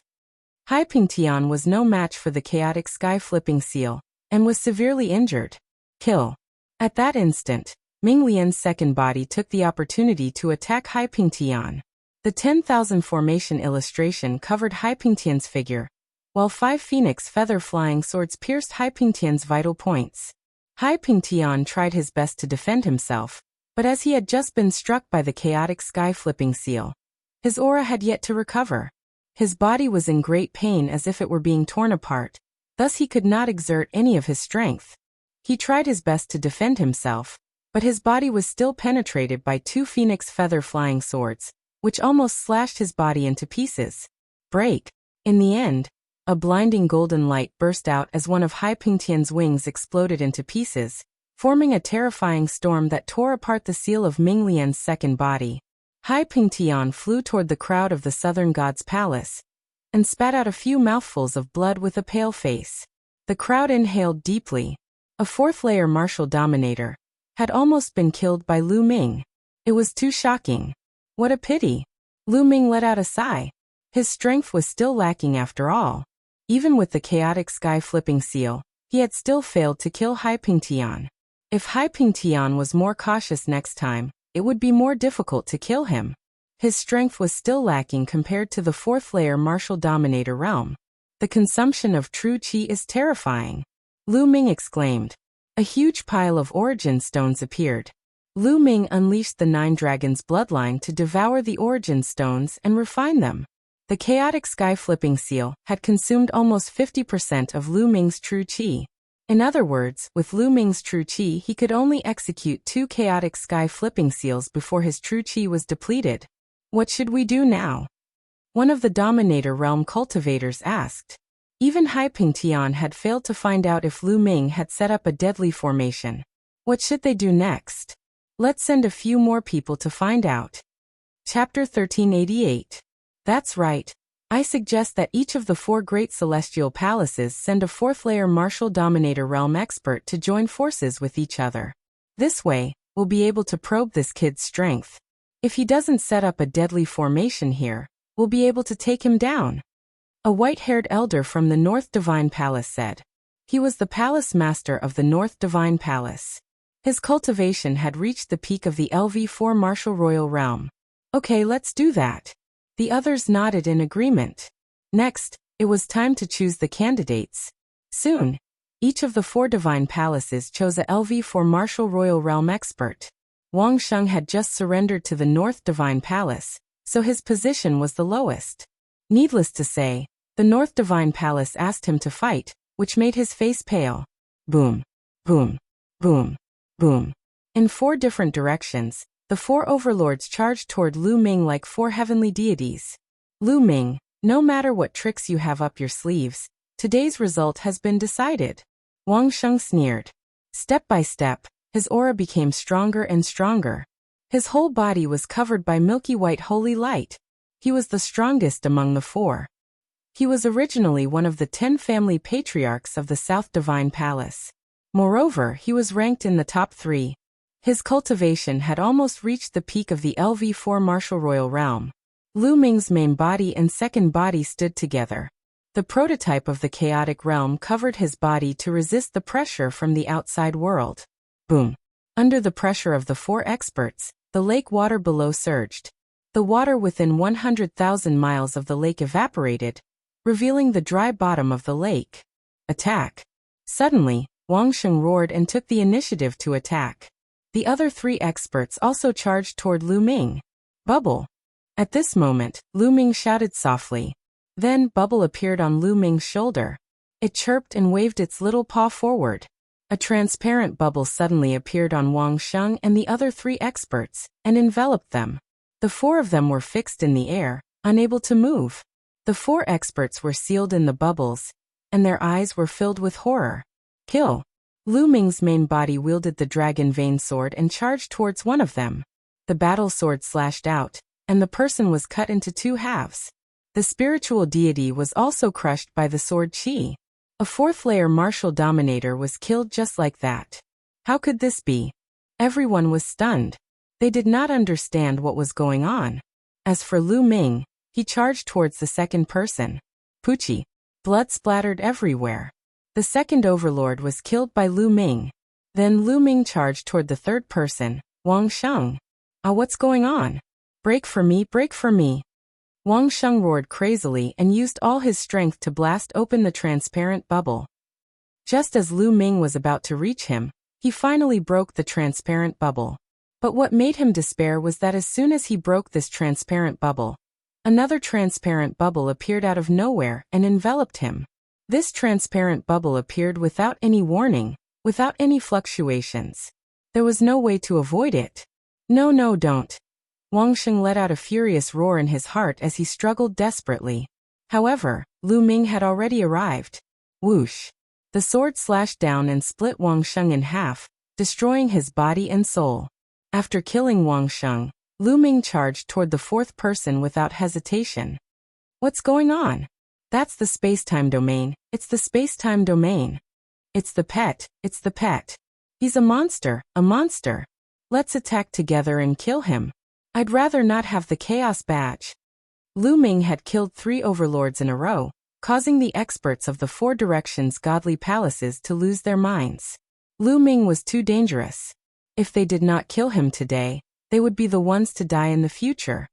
Hai Pingtian was no match for the Chaotic Sky Flipping Seal, and was severely injured. Kill. At that instant, Ming Lian's second body took the opportunity to attack Hai Pingtian. The 10,000 formation illustration covered Hai Pingtian's figure, while 5 phoenix feather flying swords pierced Hai Pingtian's vital points. Hai Pingtian tried his best to defend himself, but as he had just been struck by the Chaotic Sky Flipping Seal, his aura had yet to recover. His body was in great pain as if it were being torn apart, thus he could not exert any of his strength. He tried his best to defend himself, but his body was still penetrated by 2 phoenix feather flying swords, which almost slashed his body into pieces. Break! In the end, a blinding golden light burst out as one of Hai Pingtian's wings exploded into pieces, forming a terrifying storm that tore apart the seal of Ming Lian's second body. Hai Pingtian flew toward the crowd of the southern god's palace, and spat out a few mouthfuls of blood with a pale face. The crowd inhaled deeply. A 4th layer martial dominator had almost been killed by Lu Ming. It was too shocking. What a pity. Lu Ming let out a sigh. His strength was still lacking after all. Even with the Chaotic Sky Flipping Seal, he had still failed to kill Hai Pingtian. If Hai Pingtian was more cautious next time, it would be more difficult to kill him. His strength was still lacking compared to the 4th layer martial dominator realm. The consumption of true qi is terrifying. Lu Ming exclaimed. A huge pile of origin stones appeared. Lu Ming unleashed the 9 dragons' bloodline to devour the origin stones and refine them. The Chaotic Sky Flipping Seal had consumed almost 50% of Lu Ming's true qi. In other words, with Lu Ming's true qi, he could only execute 2 Chaotic Sky Flipping Seals before his true qi was depleted. What should we do now? One of the Dominator Realm cultivators asked. Even Haiping Tian had failed to find out if Lu Ming had set up a deadly formation. What should they do next? Let's send a few more people to find out. Chapter 1388. That's right. I suggest that each of the 4 great celestial palaces send a 4th-layer martial Dominator Realm expert to join forces with each other. This way, we'll be able to probe this kid's strength. If he doesn't set up a deadly formation here, we'll be able to take him down. A white-haired elder from the North Divine Palace said. He was the palace master of the North Divine Palace. His cultivation had reached the peak of the LV4 martial royal realm. Okay, let's do that. The others nodded in agreement. Next, it was time to choose the candidates. Soon, each of the 4 divine palaces chose a LV4 martial royal realm expert. Wang Sheng had just surrendered to the North Divine Palace, so his position was the lowest. Needless to say, the North Divine Palace asked him to fight, which made his face pale. Boom, boom, boom, boom. In 4 different directions, the 4 overlords charged toward Lu Ming like 4 heavenly deities. Lu Ming, no matter what tricks you have up your sleeves, today's result has been decided. Wang Sheng sneered. Step by step, his aura became stronger and stronger. His whole body was covered by milky white holy light. He was the strongest among the 4. He was originally one of the 10 family patriarchs of the South Divine Palace. Moreover, he was ranked in the top 3. His cultivation had almost reached the peak of the LV4 martial royal realm. Lu Ming's main body and second body stood together. The prototype of the chaotic realm covered his body to resist the pressure from the outside world. Boom. Under the pressure of the 4 experts, the lake water below surged. The water within 100,000 miles of the lake evaporated, revealing the dry bottom of the lake. Attack. Suddenly, Wang Sheng roared and took the initiative to attack. The other 3 experts also charged toward Lu Ming. Bubble. At this moment, Lu Ming shouted softly. Then, Bubble appeared on Lu Ming's shoulder. It chirped and waved its little paw forward. A transparent bubble suddenly appeared on Wang Sheng and the other 3 experts, and enveloped them. The 4 of them were fixed in the air, unable to move. The 4 experts were sealed in the bubbles, and their eyes were filled with horror. Kill. Lu Ming's main body wielded the dragon vein sword and charged towards one of them. The battle sword slashed out, and the person was cut into 2 halves. The spiritual deity was also crushed by the sword chi. A 4th-layer martial dominator was killed just like that. How could this be? Everyone was stunned. They did not understand what was going on. As for Lu Ming, he charged towards the second person. Poochie. Blood splattered everywhere. The second overlord was killed by Lu Ming. Then Lu Ming charged toward the third person, Wang Sheng. What's going on? Break for me, break for me. Wang Sheng roared crazily and used all his strength to blast open the transparent bubble. Just as Lu Ming was about to reach him, he finally broke the transparent bubble. But what made him despair was that as soon as he broke this transparent bubble, another transparent bubble appeared out of nowhere and enveloped him. This transparent bubble appeared without any warning, without any fluctuations. There was no way to avoid it. No, no, don't. Wang Sheng let out a furious roar in his heart as he struggled desperately. However, Lu Ming had already arrived. Whoosh! The sword slashed down and split Wang Sheng in half, destroying his body and soul. After killing Wang Sheng, Lu Ming charged toward the 4th person without hesitation. What's going on? That's the space-time domain. It's the space-time domain. It's the pet. It's the pet. He's a monster, a monster. Let's attack together and kill him. I'd rather not have the Chaos Badge. Lu Ming had killed 3 overlords in a row, causing the experts of the 4 directions godly palaces to lose their minds. Lu Ming was too dangerous. If they did not kill him today, they would be the ones to die in the future.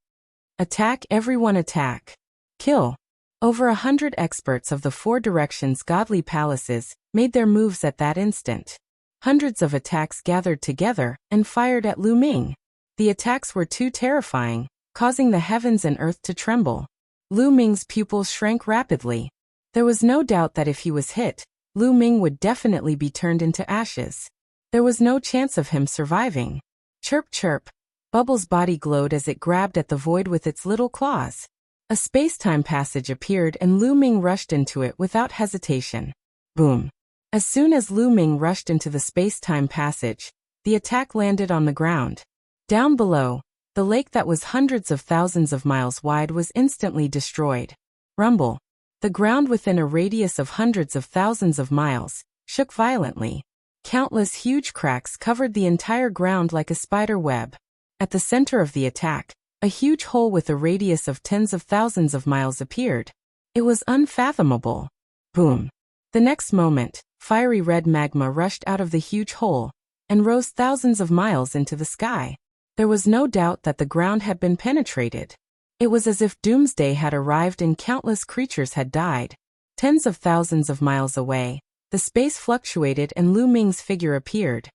Attack, everyone attack. Kill. Over 100 experts of the 4 directions godly palaces made their moves at that instant. Hundreds of attacks gathered together and fired at Lu Ming. The attacks were too terrifying, causing the heavens and earth to tremble. Lu Ming's pupils shrank rapidly. There was no doubt that if he was hit, Lu Ming would definitely be turned into ashes. There was no chance of him surviving. Chirp chirp. Bubble's body glowed as it grabbed at the void with its little claws. A space-time passage appeared and Lu Ming rushed into it without hesitation. Boom. As soon as Lu Ming rushed into the space-time passage, the attack landed on the ground. Down below, the lake that was hundreds of thousands of miles wide was instantly destroyed. Rumble. The ground within a radius of hundreds of thousands of miles shook violently. Countless huge cracks covered the entire ground like a spider web. At the center of the attack, a huge hole with a radius of tens of thousands of miles appeared. It was unfathomable. Boom. The next moment, fiery red magma rushed out of the huge hole and rose thousands of miles into the sky. There was no doubt that the ground had been penetrated. It was as if doomsday had arrived and countless creatures had died. Tens of thousands of miles away, the space fluctuated and Lu Ming's figure appeared.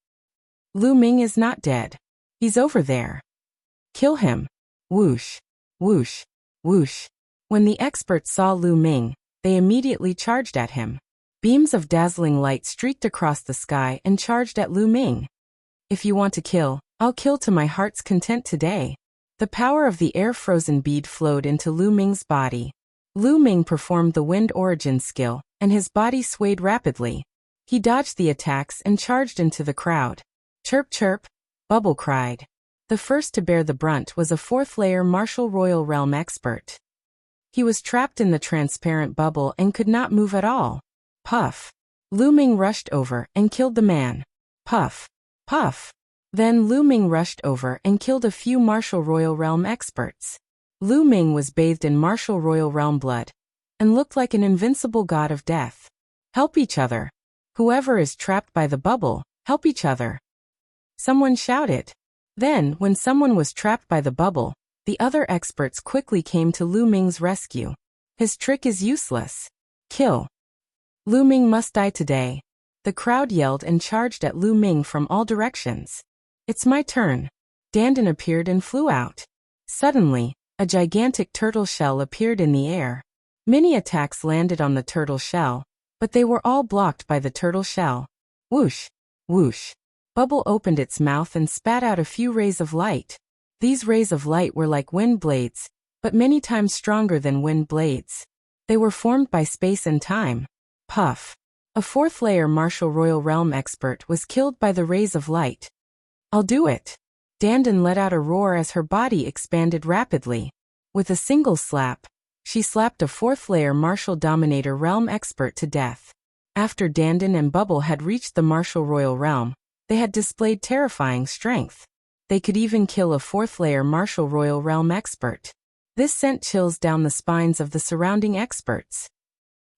Lu Ming is not dead. He's over there. Kill him. Whoosh, whoosh, whoosh. When the experts saw Lu Ming, they immediately charged at him. Beams of dazzling light streaked across the sky and charged at Lu Ming. If you want to kill, I'll kill to my heart's content today. The power of the air-frozen bead flowed into Lu Ming's body. Lu Ming performed the wind origin skill, and his body swayed rapidly. He dodged the attacks and charged into the crowd. Chirp chirp, Bubble cried. The first to bear the brunt was a fourth-layer Martial Royal Realm expert. He was trapped in the transparent bubble and could not move at all. Puff. Lu Ming rushed over and killed the man. Puff. Puff. Then Lu Ming rushed over and killed a few Martial Royal Realm experts. Lu Ming was bathed in Martial Royal Realm blood and looked like an invincible god of death. Help each other. Whoever is trapped by the bubble, help each other. Someone shouted. Then, when someone was trapped by the bubble, the other experts quickly came to Lu Ming's rescue. His trick is useless. Kill. Lu Ming must die today. The crowd yelled and charged at Lu Ming from all directions. It's my turn. Dandan appeared and flew out. Suddenly, a gigantic turtle shell appeared in the air. Many attacks landed on the turtle shell, but they were all blocked by the turtle shell. Whoosh, whoosh. Bubble opened its mouth and spat out a few rays of light. These rays of light were like wind blades, but many times stronger than wind blades. They were formed by space and time. Puff. A fourth-layer Martial Royal Realm expert was killed by the rays of light. I'll do it. Dandan let out a roar as her body expanded rapidly. With a single slap, she slapped a fourth-layer Martial Dominator Realm expert to death. After Dandan and Bubble had reached the Martial Royal Realm, they had displayed terrifying strength. They could even kill a fourth-layer Martial Royal Realm expert. This sent chills down the spines of the surrounding experts.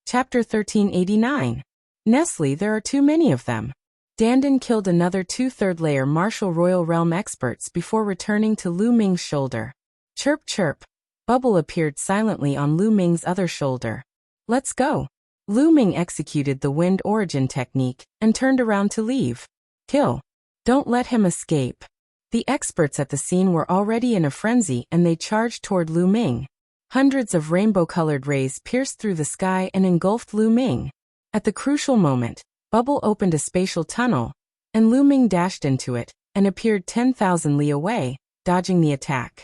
Chapter 1389. Nestle, there are too many of them. Dandan killed another two third-layer Martial Royal Realm experts before returning to Lu Ming's shoulder. Chirp chirp. Bubble appeared silently on Lu Ming's other shoulder. Let's go. Lu Ming executed the wind origin technique and turned around to leave. Kill. Don't let him escape. The experts at the scene were already in a frenzy and they charged toward Lu Ming. Hundreds of rainbow-colored rays pierced through the sky and engulfed Lu Ming. At the crucial moment, Bubble opened a spatial tunnel, and Lu Ming dashed into it and appeared 10,000 li away, dodging the attack.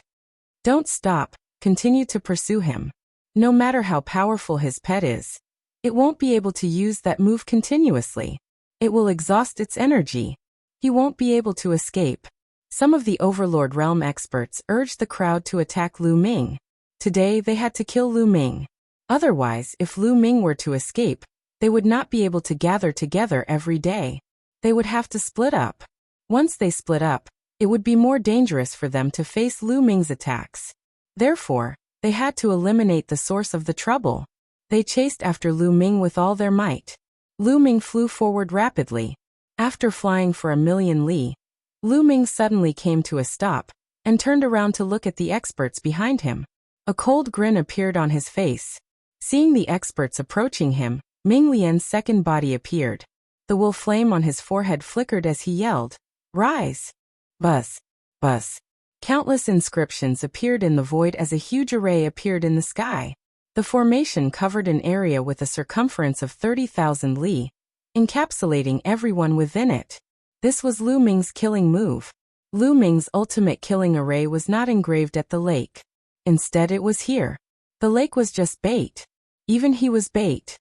Don't stop, continue to pursue him. No matter how powerful his pet is, it won't be able to use that move continuously. It will exhaust its energy. He won't be able to escape. Some of the Overlord Realm experts urged the crowd to attack Lu Ming. Today they had to kill Lu Ming. Otherwise, if Lu Ming were to escape, they would not be able to gather together every day. They would have to split up. Once they split up, it would be more dangerous for them to face Lu Ming's attacks. Therefore, they had to eliminate the source of the trouble. They chased after Lu Ming with all their might. Lu Ming flew forward rapidly. After flying for 1,000,000 li, Lu Ming suddenly came to a stop and turned around to look at the experts behind him. A cold grin appeared on his face. Seeing the experts approaching him, Ming Lian's second body appeared. The wolf flame on his forehead flickered as he yelled, "Rise!" Buzz! Buzz! Countless inscriptions appeared in the void as a huge array appeared in the sky. The formation covered an area with a circumference of 30,000 li, encapsulating everyone within it. This was Lu Ming's killing move. Lu Ming's ultimate killing array was not engraved at the lake. Instead it was here. The lake was just bait. Even he was bait.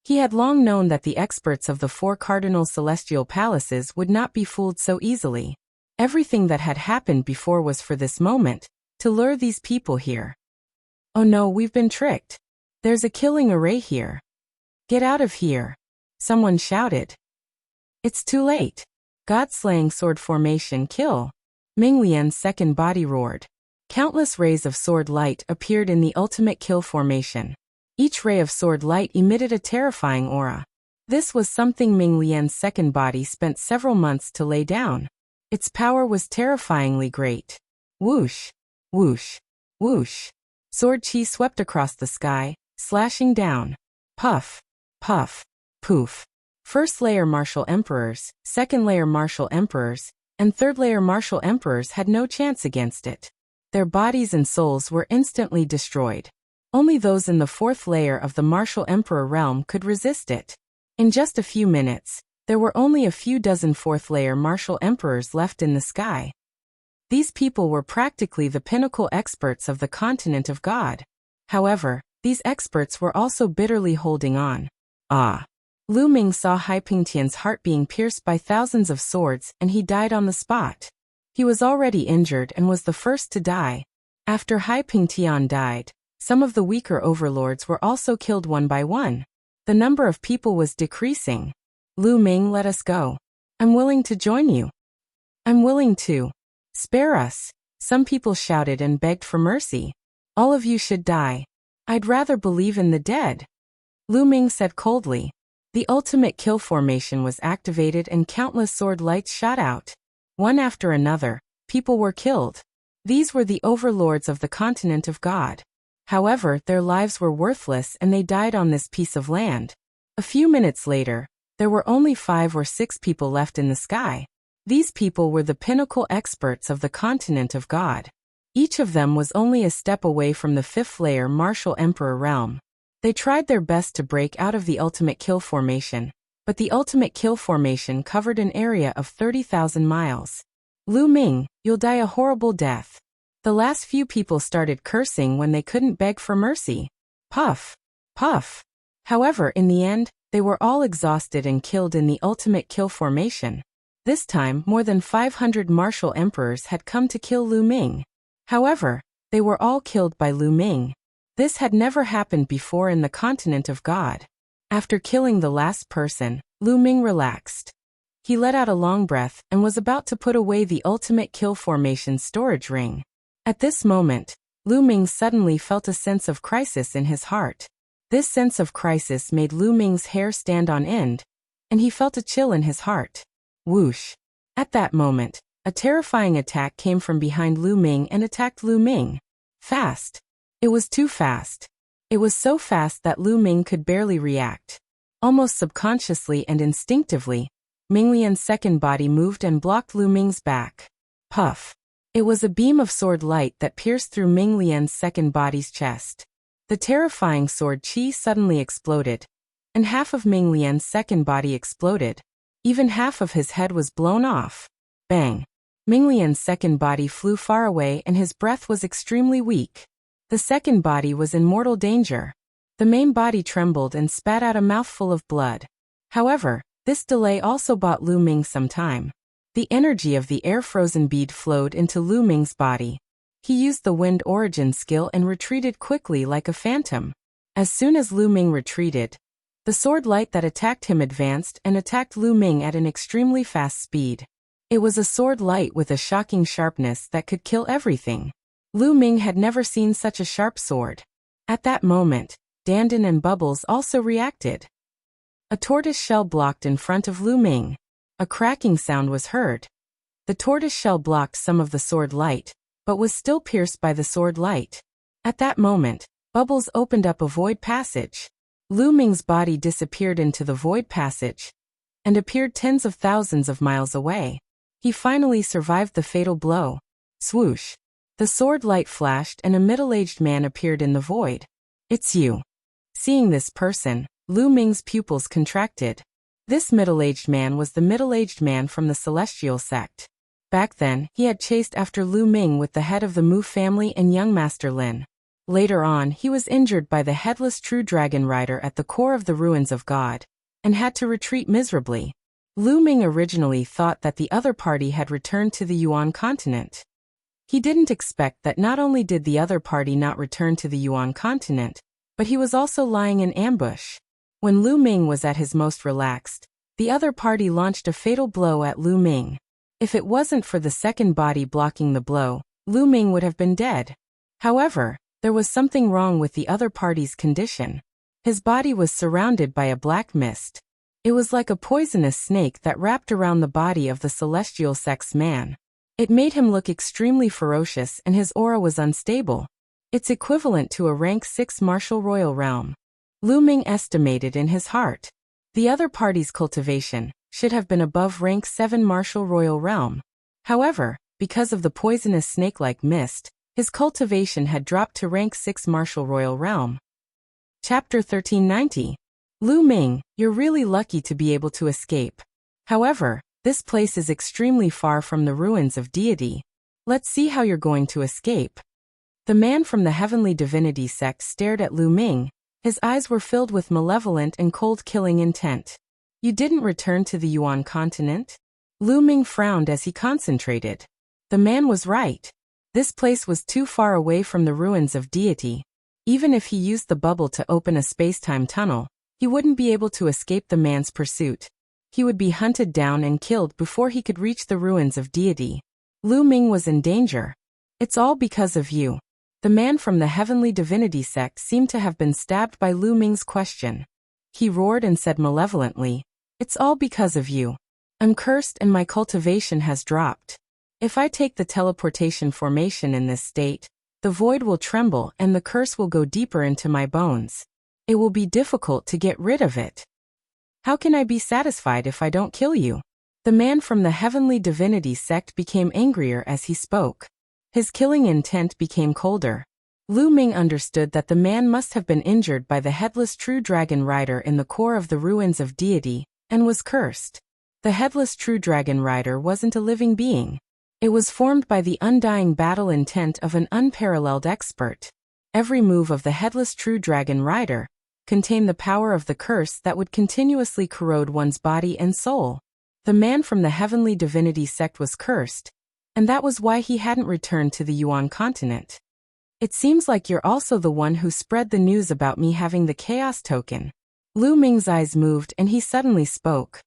He had long known that the experts of the 4 cardinal celestial palaces would not be fooled so easily. Everything that had happened before was for this moment, to lure these people here. Oh no, we've been tricked. There's a killing array here. Get out of here. Someone shouted. It's too late. God-slaying sword formation kill. Ming Lian's second body roared. Countless rays of sword light appeared in the ultimate kill formation. Each ray of sword light emitted a terrifying aura. This was something Ming Lian's second body spent several months to lay down. Its power was terrifyingly great. Whoosh, whoosh, whoosh. Sword chi swept across the sky, slashing down. Puff, puff, poof. First layer martial emperors, second layer martial emperors, and third layer martial emperors had no chance against it. Their bodies and souls were instantly destroyed. Only those in the fourth layer of the martial emperor realm could resist it. In just a few minutes, there were only a few dozen fourth layer martial emperors left in the sky. These people were practically the pinnacle experts of the continent of God. However, these experts were also bitterly holding on. Lu Ming saw Hai Pingtian's heart being pierced by thousands of swords and he died on the spot. He was already injured and was the first to die. After Hai Pingtian died, some of the weaker overlords were also killed one by one. The number of people was decreasing. Lu Ming, let us go. I'm willing to join you. I'm willing to. Spare us. Some people shouted and begged for mercy. All of you should die. I'd rather believe in the dead. Lu Ming said coldly. The ultimate kill formation was activated and countless sword lights shot out. One after another, people were killed. These were the overlords of the continent of God. However, their lives were worthless and they died on this piece of land. A few minutes later, there were only 5 or 6 people left in the sky. These people were the pinnacle experts of the continent of God. Each of them was only a step away from the 5th layer martial emperor realm. They tried their best to break out of the ultimate kill formation, but the ultimate kill formation covered an area of 30,000 miles. Lu Ming, you'll die a horrible death. The last few people started cursing when they couldn't beg for mercy. Puff, puff. However, in the end, they were all exhausted and killed in the ultimate kill formation. This time, more than 500 martial emperors had come to kill Lu Ming. However, they were all killed by Lu Ming. This had never happened before in the continent of God. After killing the last person, Lu Ming relaxed. He let out a long breath and was about to put away the ultimate kill formation storage ring. At this moment, Lu Ming suddenly felt a sense of crisis in his heart. This sense of crisis made Lu Ming's hair stand on end, and he felt a chill in his heart. Whoosh! At that moment, a terrifying attack came from behind Lu Ming and attacked Lu Ming. Fast. It was too fast. It was so fast that Lu Ming could barely react. Almost subconsciously and instinctively, Ming Lian's second body moved and blocked Lu Ming's back. Puff. It was a beam of sword light that pierced through Ming Lian's second body's chest. The terrifying sword chi suddenly exploded, and half of Ming Lian's second body exploded. Even half of his head was blown off. Bang! Ming Lian's second body flew far away and his breath was extremely weak. The second body was in mortal danger. The main body trembled and spat out a mouthful of blood. However, this delay also bought Lu Ming some time. The energy of the air-frozen bead flowed into Lu Ming's body. He used the wind origin skill and retreated quickly like a phantom. As soon as Lu Ming retreated, the sword light that attacked him advanced and attacked Lu Ming at an extremely fast speed. It was a sword light with a shocking sharpness that could kill everything. Lu Ming had never seen such a sharp sword. At that moment, Dandan and Bubbles also reacted. A tortoise shell blocked in front of Lu Ming. A cracking sound was heard. The tortoise shell blocked some of the sword light, but was still pierced by the sword light. At that moment, Bubbles opened up a void passage. Lu Ming's body disappeared into the void passage and appeared tens of thousands of miles away. He finally survived the fatal blow. Swoosh! The sword light flashed and a middle-aged man appeared in the void. It's you. Seeing this person, Lu Ming's pupils contracted. This middle-aged man was the middle-aged man from the Celestial sect. Back then, he had chased after Lu Ming with the head of the Mu family and young Master Lin. Later on, he was injured by the headless true dragon rider at the core of the ruins of God, and had to retreat miserably. Lu Ming originally thought that the other party had returned to the Yuan continent. He didn't expect that not only did the other party not return to the Yuan continent, but he was also lying in ambush. When Lu Ming was at his most relaxed, the other party launched a fatal blow at Lu Ming. If it wasn't for the second body blocking the blow, Lu Ming would have been dead. However, there was something wrong with the other party's condition. His body was surrounded by a black mist. It was like a poisonous snake that wrapped around the body of the celestial sex man. It made him look extremely ferocious and his aura was unstable. It's equivalent to a rank 6 martial royal realm. Lu Ming estimated in his heart. The other party's cultivation should have been above rank 7 martial royal realm. However, because of the poisonous snake-like mist, his cultivation had dropped to rank 6 martial royal realm. Chapter 1390. Lu Ming, you're really lucky to be able to escape. However, this place is extremely far from the ruins of deity. Let's see how you're going to escape. The man from the heavenly divinity sect stared at Lu Ming. His eyes were filled with malevolent and cold-killing intent. You didn't return to the Yuan continent? Lu Ming frowned as he concentrated. The man was right. This place was too far away from the ruins of deity. Even if he used the bubble to open a space-time tunnel, he wouldn't be able to escape the man's pursuit. He would be hunted down and killed before he could reach the ruins of deity. Lu Ming was in danger. It's all because of you. The man from the heavenly divinity sect seemed to have been stabbed by Lu Ming's question. He roared and said malevolently, "It's all because of you. I'm cursed and my cultivation has dropped. If I take the teleportation formation in this state, the void will tremble and the curse will go deeper into my bones. It will be difficult to get rid of it. How can I be satisfied if I don't kill you?" The man from the heavenly divinity sect became angrier as he spoke. His killing intent became colder. Lu Ming understood that the man must have been injured by the headless true dragon rider in the core of the ruins of deity, and was cursed. The headless true dragon rider wasn't a living being. It was formed by the undying battle intent of an unparalleled expert. Every move of the headless true dragon rider contained the power of the curse that would continuously corrode one's body and soul. The man from the heavenly divinity sect was cursed, and that was why he hadn't returned to the Yuan continent. It seems like you're also the one who spread the news about me having the chaos token. Lu Ming's eyes moved and he suddenly spoke.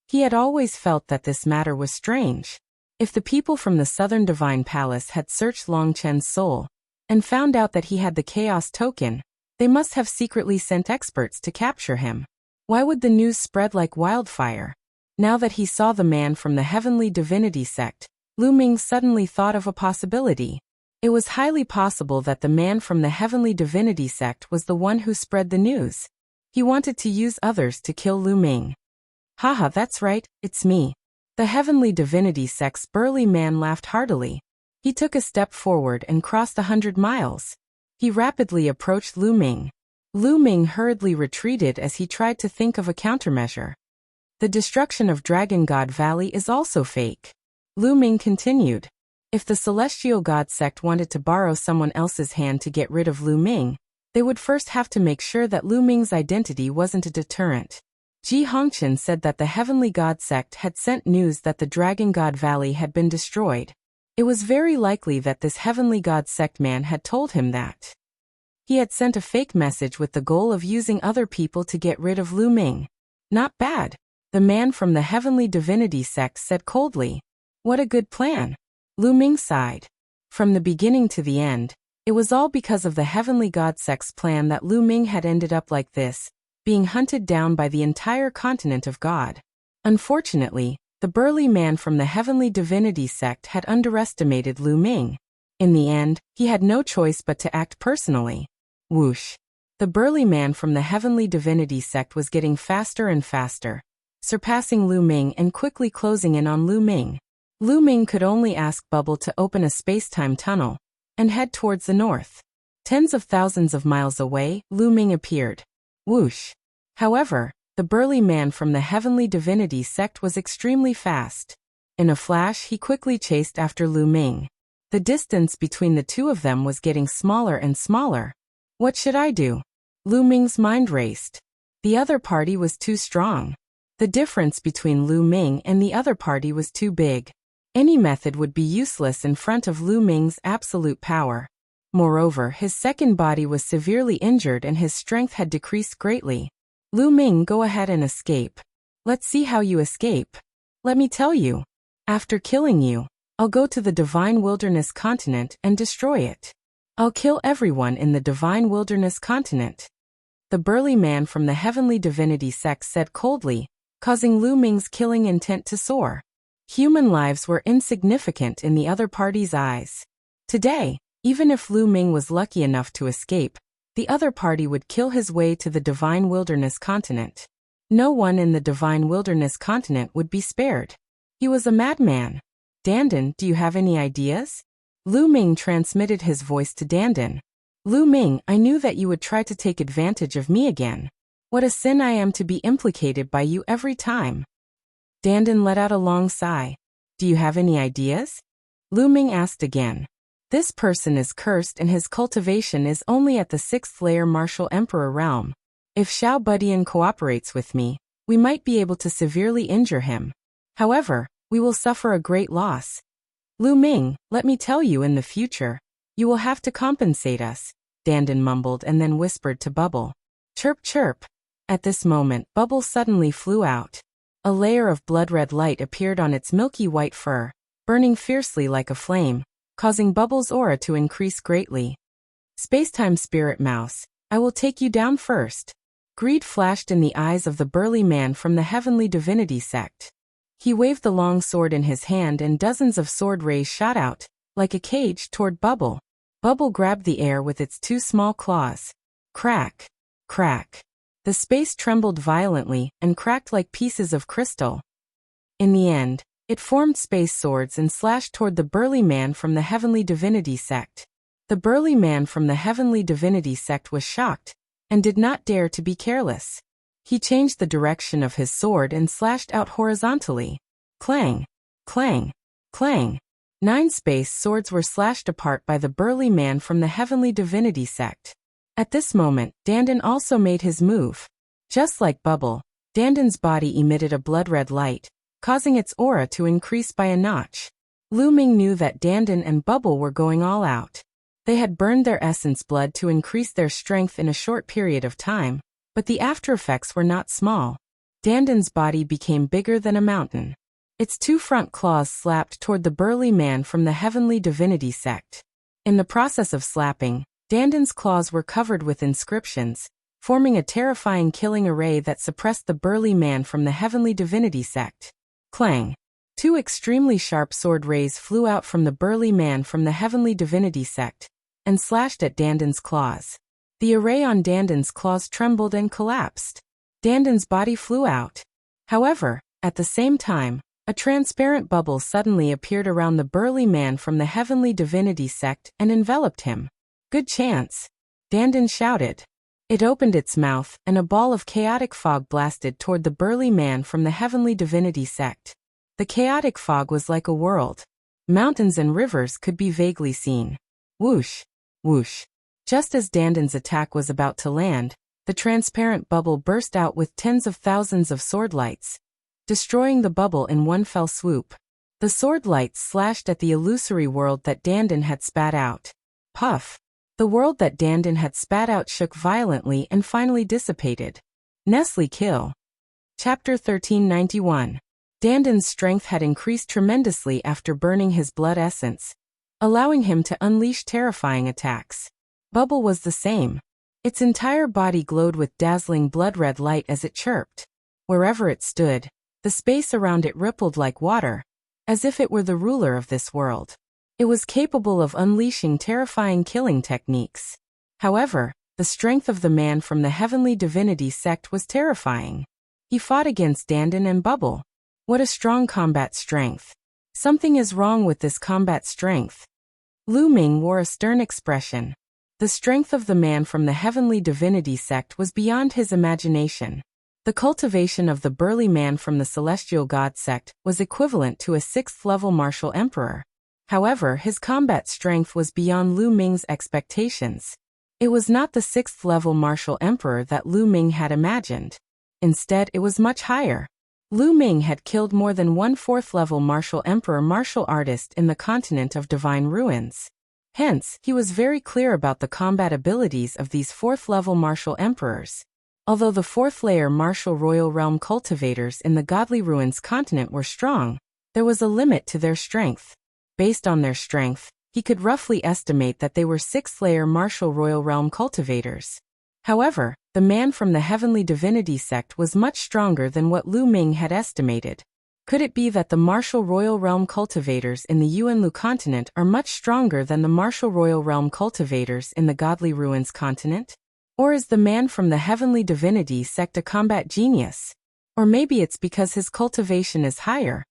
He had always felt that this matter was strange. If the people from the Southern Divine Palace had searched Long Chen's soul and found out that he had the chaos token, they must have secretly sent experts to capture him. Why would the news spread like wildfire? Now that he saw the man from the heavenly divinity sect, Lu Ming suddenly thought of a possibility. It was highly possible that the man from the heavenly divinity sect was the one who spread the news. He wanted to use others to kill Lu Ming. Haha, that's right, it's me. The heavenly divinity sect's burly man laughed heartily. He took a step forward and crossed 100 miles. He rapidly approached Lu Ming. Lu Ming hurriedly retreated as he tried to think of a countermeasure. The destruction of Dragon God Valley is also fake. Lu Ming continued. If the Celestial God sect wanted to borrow someone else's hand to get rid of Lu Ming, they would first have to make sure that Lu Ming's identity wasn't a deterrent. Ji Hongqian said that the Heavenly God sect had sent news that the Dragon God Valley had been destroyed. It was very likely that this Heavenly God sect man had told him that. He had sent a fake message with the goal of using other people to get rid of Lu Ming. Not bad. The man from the Heavenly Divinity sect said coldly. What a good plan. Lu Ming sighed. From the beginning to the end, it was all because of the Heavenly God sect's plan that Lu Ming had ended up like this, being hunted down by the entire continent of God. Unfortunately, the burly man from the Heavenly Divinity sect had underestimated Lu Ming. In the end, he had no choice but to act personally. Whoosh. The burly man from the Heavenly Divinity sect was getting faster and faster, surpassing Lu Ming and quickly closing in on Lu Ming. Lu Ming could only ask Bubble to open a space-time tunnel and head towards the north. Tens of thousands of miles away, Lu Ming appeared. Whoosh. However, the burly man from the Heavenly Divinity sect was extremely fast. In a flash, he quickly chased after Lu Ming. The distance between the two of them was getting smaller and smaller. What should I do? Lu Ming's mind raced. The other party was too strong. The difference between Lu Ming and the other party was too big. Any method would be useless in front of Lu Ming's absolute power. Moreover, his second body was severely injured and his strength had decreased greatly. Lu Ming, go ahead and escape. Let's see how you escape. Let me tell you. After killing you, I'll go to the Divine Wilderness Continent and destroy it. I'll kill everyone in the Divine Wilderness Continent. The burly man from the Heavenly Divinity sect said coldly, causing Lu Ming's killing intent to soar. Human lives were insignificant in the other party's eyes. Today, even if Lu Ming was lucky enough to escape, the other party would kill his way to the Divine Wilderness Continent. No one in the Divine Wilderness Continent would be spared. He was a madman. Dandan, do you have any ideas? Lu Ming transmitted his voice to Dandan. Lu Ming, I knew that you would try to take advantage of me again. What a sin I am to be implicated by you every time. Dandan let out a long sigh. Do you have any ideas? Lu Ming asked again. This person is cursed and his cultivation is only at the 6th layer Martial Emperor realm. If Xiao Budian cooperates with me, we might be able to severely injure him. However, we will suffer a great loss. Lu Ming, let me tell you, in the future, you will have to compensate us, Dandan mumbled and then whispered to Bubble. Chirp chirp. At this moment, Bubble suddenly flew out. A layer of blood-red light appeared on its milky white fur, burning fiercely like a flame, causing Bubble's aura to increase greatly. Spacetime Spirit Mouse, I will take you down first. Greed flashed in the eyes of the burly man from the Heavenly Divinity sect. He waved the long sword in his hand and dozens of sword rays shot out, like a cage, toward Bubble. Bubble grabbed the air with its two small claws. Crack! Crack! The space trembled violently and cracked like pieces of crystal. In the end, it formed space swords and slashed toward the burly man from the Heavenly Divinity sect. The burly man from the Heavenly Divinity sect was shocked, and did not dare to be careless. He changed the direction of his sword and slashed out horizontally. Clang! Clang! Clang! 9 space swords were slashed apart by the burly man from the Heavenly Divinity sect. At this moment, Dandan also made his move. Just like Bubble, Dandan's body emitted a blood-red light, causing its aura to increase by a notch. Lu Ming knew that Dandan and Bubble were going all out. They had burned their essence blood to increase their strength in a short period of time, but the aftereffects were not small. Dandan's body became bigger than a mountain. Its 2 front claws slapped toward the burly man from the Heavenly Divinity sect. In the process of slapping, Dandan's claws were covered with inscriptions, forming a terrifying killing array that suppressed the burly man from the Heavenly Divinity sect. Clang! 2 extremely sharp sword rays flew out from the burly man from the Heavenly Divinity sect, and slashed at Dandan's claws. The array on Dandan's claws trembled and collapsed. Dandan's body flew out. However, at the same time, a transparent bubble suddenly appeared around the burly man from the Heavenly Divinity sect and enveloped him. Good chance! Dandan shouted. It opened its mouth, and a ball of chaotic fog blasted toward the burly man from the Heavenly Divinity sect. The chaotic fog was like a world. Mountains and rivers could be vaguely seen. Whoosh! Whoosh! Just as Dandan's attack was about to land, the transparent bubble burst out with tens of thousands of sword lights, destroying the bubble in one fell swoop. The sword lights slashed at the illusory world that Dandan had spat out. Puff! The world that Dandan had spat out shook violently and finally dissipated. Nestle kill. Chapter 1391. Dandan's strength had increased tremendously after burning his blood essence, allowing him to unleash terrifying attacks. Bubble was the same. Its entire body glowed with dazzling blood-red light as it chirped. Wherever it stood, the space around it rippled like water, as if it were the ruler of this world. It was capable of unleashing terrifying killing techniques. However, the strength of the man from the Heavenly Divinity sect was terrifying. He fought against Dandan and Bubble. What a strong combat strength. Something is wrong with this combat strength. Lu Ming wore a stern expression. The strength of the man from the Heavenly Divinity sect was beyond his imagination. The cultivation of the burly man from the Celestial God sect was equivalent to a 6th-level martial emperor. However, his combat strength was beyond Lu Ming's expectations. It was not the 6th-level martial emperor that Lu Ming had imagined. Instead, it was much higher. Lu Ming had killed more than one 4th-level martial emperor martial artist in the continent of Divine Ruins. Hence, he was very clear about the combat abilities of these 4th-level martial emperors. Although the 4th-layer martial royal realm cultivators in the Godly Ruins continent were strong, there was a limit to their strength. Based on their strength, he could roughly estimate that they were 6th-layer martial royal realm cultivators. However, the man from the Heavenly Divinity sect was much stronger than what Lu Ming had estimated. Could it be that the martial royal realm cultivators in the Yuanlu continent are much stronger than the martial royal realm cultivators in the Godly Ruins continent? Or is the man from the Heavenly Divinity sect a combat genius? Or maybe it's because his cultivation is higher.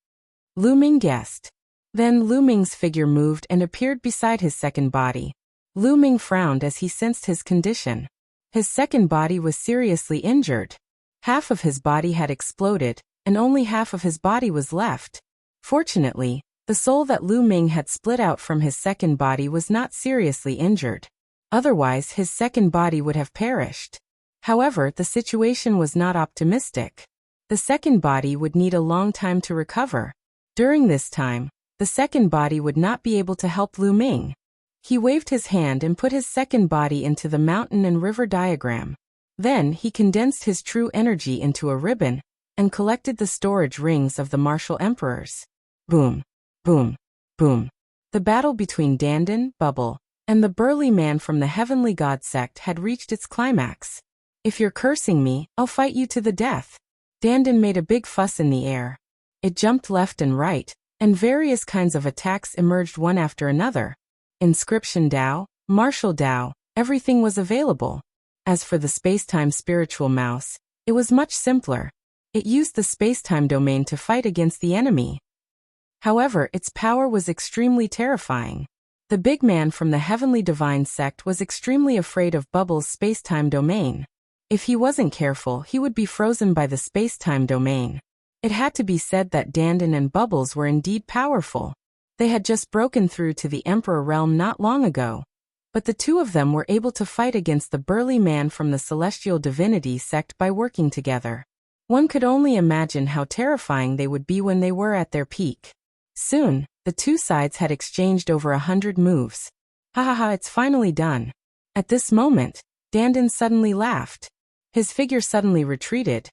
Lu Ming guessed. Then Lu Ming's figure moved and appeared beside his second body. Lu Ming frowned as he sensed his condition. His second body was seriously injured. Half of his body had exploded, and only half of his body was left. Fortunately, the soul that Lu Ming had split out from his second body was not seriously injured. Otherwise, his second body would have perished. However, the situation was not optimistic. The second body would need a long time to recover. During this time, the second body would not be able to help Lu Ming. He waved his hand and put his second body into the mountain and river diagram. Then he condensed his true energy into a ribbon and collected the storage rings of the martial emperors. Boom, boom, boom. The battle between Dandan, Bubble, and the burly man from the Heavenly God sect had reached its climax. If you're cursing me, I'll fight you to the death. Dandan made a big fuss in the air. It jumped left and right, and various kinds of attacks emerged one after another. Inscription Dao, Martial Dao, everything was available. As for the space-time spiritual mouse, it was much simpler. It used the space-time domain to fight against the enemy. However, its power was extremely terrifying. The big man from the Heavenly Divine sect was extremely afraid of Bubble's space-time domain. If he wasn't careful, he would be frozen by the space-time domain. It had to be said that Dandan and Bubbles were indeed powerful. They had just broken through to the Emperor realm not long ago. But the two of them were able to fight against the burly man from the Celestial Divinity sect by working together. One could only imagine how terrifying they would be when they were at their peak. Soon, the two sides had exchanged over 100 moves. Ha ha ha, it's finally done. At this moment, Dandan suddenly laughed. His figure suddenly retreated,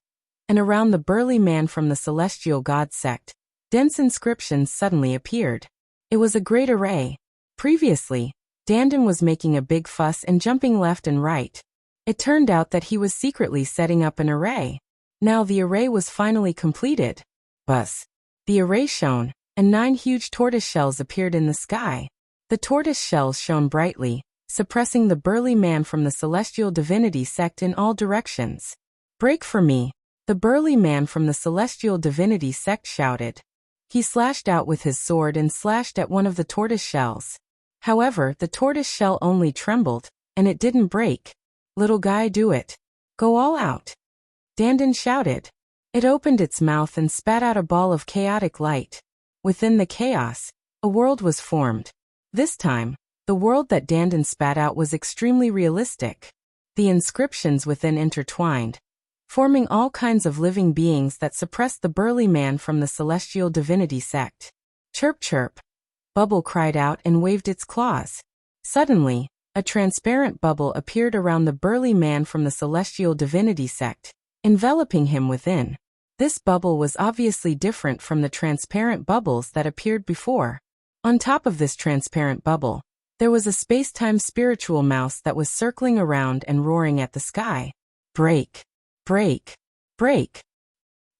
and around the burly man from the Celestial God sect, dense inscriptions suddenly appeared. It was a great array. Previously, Dandan was making a big fuss and jumping left and right. It turned out that he was secretly setting up an array. Now the array was finally completed. Buzz. The array shone, and 9 huge tortoise shells appeared in the sky. The tortoise shells shone brightly, suppressing the burly man from the Celestial Divinity sect in all directions. Break for me, the burly man from the Celestial Divinity sect shouted. He slashed out with his sword and slashed at one of the tortoise shells. However, the tortoise shell only trembled, and it didn't break. Little guy, do it. Go all out. Dandan shouted. It opened its mouth and spat out a ball of chaotic light. Within the chaos, a world was formed. This time, the world that Dandan spat out was extremely realistic. The inscriptions within intertwined, forming all kinds of living beings that suppressed the burly man from the Celestial Divinity sect. Chirp chirp. Bubble cried out and waved its claws. Suddenly, a transparent bubble appeared around the burly man from the Celestial Divinity sect, enveloping him within. This bubble was obviously different from the transparent bubbles that appeared before. On top of this transparent bubble, there was a space-time spiritual mouse that was circling around and roaring at the sky. Break. Break. Break.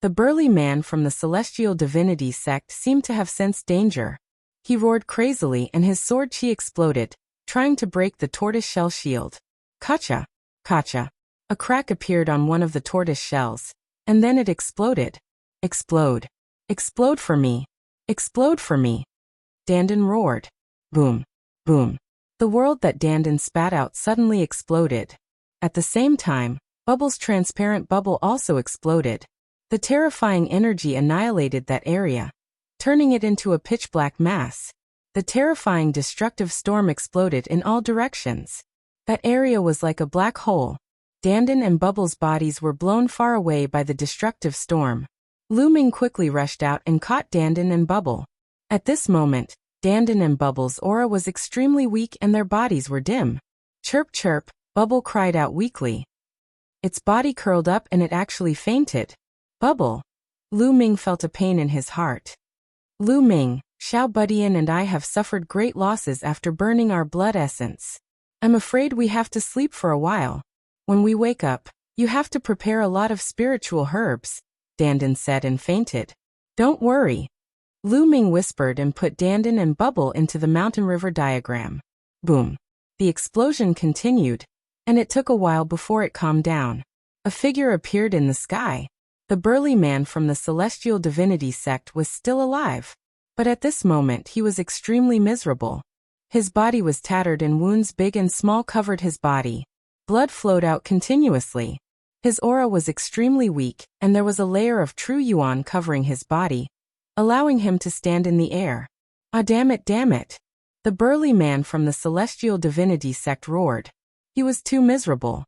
The burly man from the Celestial Divinity sect seemed to have sensed danger. He roared crazily and his sword chi exploded, trying to break the tortoise-shell shield. Kacha. Kacha. A crack appeared on one of the tortoise shells, and then it exploded. Explode. Explode for me. Explode for me. Dandan roared. Boom. Boom. The world that Dandan spat out suddenly exploded. At the same time, Bubble's transparent bubble also exploded. The terrifying energy annihilated that area, turning it into a pitch-black mass. The terrifying destructive storm exploded in all directions. That area was like a black hole. Dandan and Bubbles' bodies were blown far away by the destructive storm. Lu Ming quickly rushed out and caught Dandan and Bubble. At this moment, Dandan and Bubbles' aura was extremely weak and their bodies were dim. Chirp chirp, Bubble cried out weakly. Its body curled up and it actually fainted. Bubble. Lu Ming felt a pain in his heart. Lu Ming, Xiao Budian and I have suffered great losses after burning our blood essence. I'm afraid we have to sleep for a while. When we wake up, you have to prepare a lot of spiritual herbs, Dandan said and fainted. Don't worry. Lu Ming whispered and put Dandan and Bubble into the mountain river diagram. Boom. The explosion continued, and it took a while before it calmed down. A figure appeared in the sky. The burly man from the celestial divinity sect was still alive, but at this moment he was extremely miserable. His body was tattered and wounds big and small covered his body. Blood flowed out continuously. His aura was extremely weak, and there was a layer of true yuan covering his body, allowing him to stand in the air. Ah, damn it, damn it. The burly man from the celestial divinity sect roared. He was too miserable.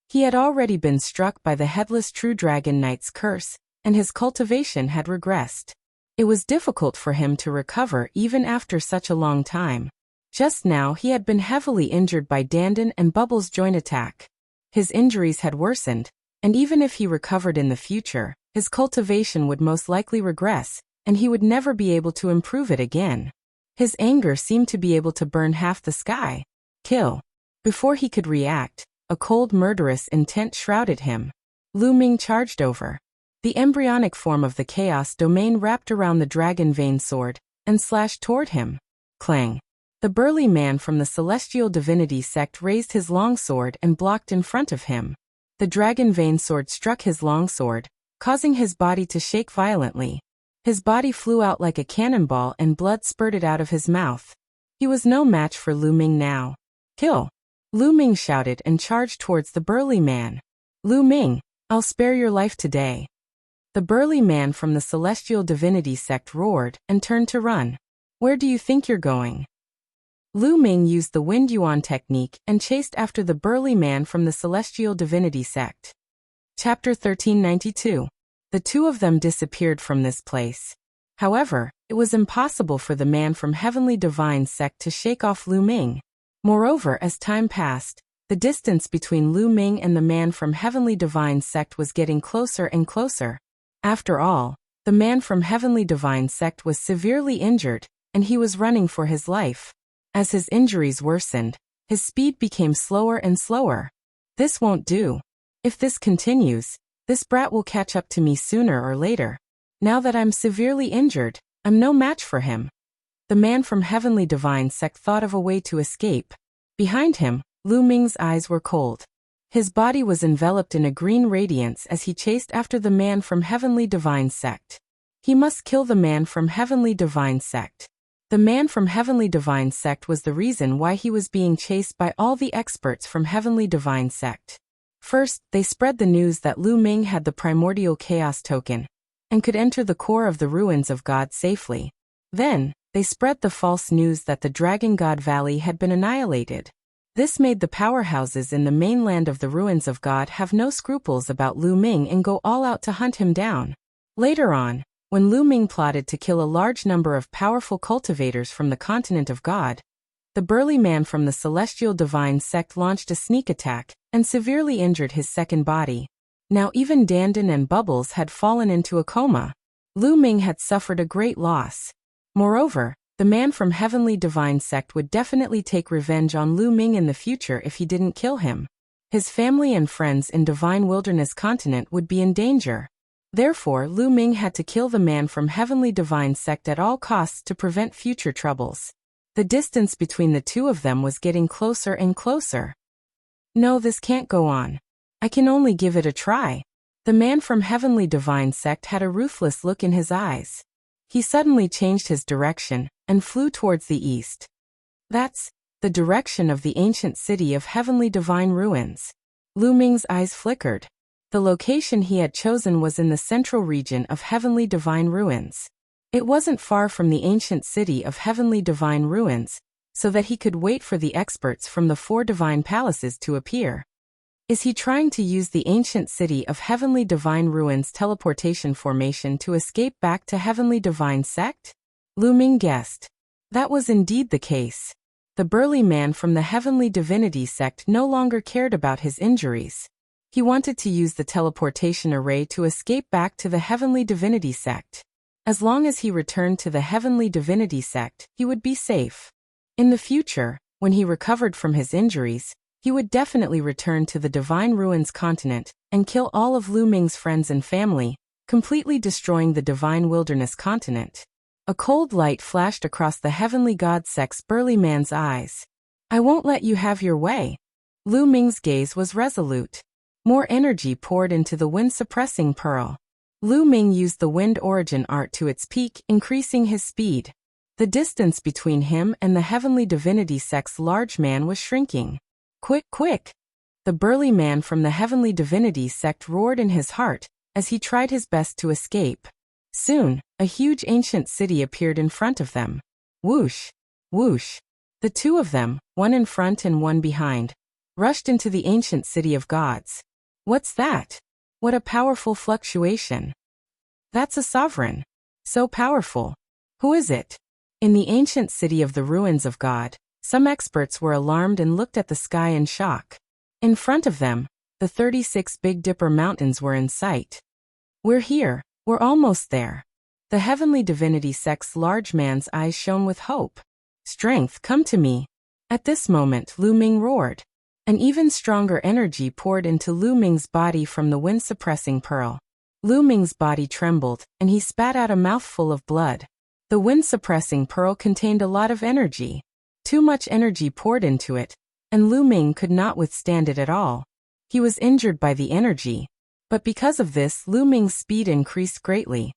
He had already been struck by the headless true dragon knight's curse, and his cultivation had regressed. It was difficult for him to recover even after such a long time. Just now he had been heavily injured by Dandan and Bubbles' joint attack. His injuries had worsened, and even if he recovered in the future, his cultivation would most likely regress, and he would never be able to improve it again. His anger seemed to be able to burn half the sky. Kill. Before he could react, a cold murderous intent shrouded him. Lu Ming charged over. The embryonic form of the chaos domain wrapped around the dragon vein sword, and slashed toward him. Clang. The burly man from the celestial divinity sect raised his longsword and blocked in front of him. The dragon vein sword struck his longsword, causing his body to shake violently. His body flew out like a cannonball and blood spurted out of his mouth. He was no match for Lu Ming now. Kill! Lu Ming shouted and charged towards the burly man. Lu Ming, I'll spare your life today. The burly man from the celestial divinity sect roared and turned to run. Where do you think you're going? Lu Ming used the Wind Yuan technique and chased after the burly man from the celestial divinity sect. Chapter 1392. The two of them disappeared from this place. However, it was impossible for the man from Heavenly Divine sect to shake off Lu Ming. Moreover, as time passed, the distance between Lu Ming and the man from Heavenly Divine sect was getting closer and closer. After all, the man from Heavenly Divine sect was severely injured, and he was running for his life. As his injuries worsened, his speed became slower and slower. This won't do. If this continues, this brat will catch up to me sooner or later. Now that I'm severely injured, I'm no match for him. The man from Heavenly Divine sect thought of a way to escape. Behind him, Lu Ming's eyes were cold. His body was enveloped in a green radiance as he chased after the man from Heavenly Divine sect. He must kill the man from Heavenly Divine sect. The man from Heavenly Divine sect was the reason why he was being chased by all the experts from Heavenly Divine sect. First, they spread the news that Lu Ming had the primordial chaos token and could enter the core of the ruins of God safely. Then, they spread the false news that the Dragon God Valley had been annihilated. This made the powerhouses in the mainland of the ruins of God have no scruples about Lu Ming and go all out to hunt him down. Later on, when Lu Ming plotted to kill a large number of powerful cultivators from the continent of God, the burly man from the celestial divine sect launched a sneak attack and severely injured his second body. Now even Dandan and Bubbles had fallen into a coma. Lu Ming had suffered a great loss. Moreover, the man from Heavenly Divine sect would definitely take revenge on Lu Ming in the future if he didn't kill him. His family and friends in Divine Wilderness Continent would be in danger. Therefore, Lu Ming had to kill the man from Heavenly Divine sect at all costs to prevent future troubles. The distance between the two of them was getting closer and closer. No, this can't go on. I can only give it a try. The man from Heavenly Divine sect had a ruthless look in his eyes. He suddenly changed his direction and flew towards the east. That's the direction of the ancient city of Heavenly Divine Ruins. Lu Ming's eyes flickered. The location he had chosen was in the central region of Heavenly Divine Ruins. It wasn't far from the ancient city of heavenly divine ruins, so that he could wait for the experts from the 4 divine palaces to appear. Is he trying to use the ancient city of heavenly divine ruins teleportation formation to escape back to heavenly divine sect? Lu Ming guessed. That was indeed the case. The burly man from the heavenly divinity sect no longer cared about his injuries. He wanted to use the teleportation array to escape back to the heavenly divinity sect. As long as he returned to the heavenly divinity sect, he would be safe. In the future, when he recovered from his injuries, he would definitely return to the Divine Ruins continent and kill all of Lu Ming's friends and family, completely destroying the Divine Wilderness continent. A cold light flashed across the heavenly god sect's burly man's eyes. I won't let you have your way. Lu Ming's gaze was resolute. More energy poured into the wind-suppressing pearl. Lu Ming used the wind origin art to its peak, increasing his speed. The distance between him and the heavenly divinity sect's large man was shrinking. Quick, quick! The burly man from the heavenly divinity sect roared in his heart as he tried his best to escape. Soon, a huge ancient city appeared in front of them. Whoosh! Whoosh! The 2 of them, one in front and one behind, rushed into the ancient city of gods. What's that? What a powerful fluctuation. That's a sovereign. So powerful. Who is it? In the ancient city of the ruins of God, some experts were alarmed and looked at the sky in shock. In front of them, the 36 Big Dipper Mountains were in sight. We're here. We're almost there. The heavenly divinity sect's large man's eyes shone with hope. Strength, come to me. At this moment, Lu Ming roared. An even stronger energy poured into Lu Ming's body from the wind-suppressing pearl. Lu Ming's body trembled, and he spat out a mouthful of blood. The wind-suppressing pearl contained a lot of energy. Too much energy poured into it, and Lu Ming could not withstand it at all. He was injured by the energy. But because of this, Lu Ming's speed increased greatly.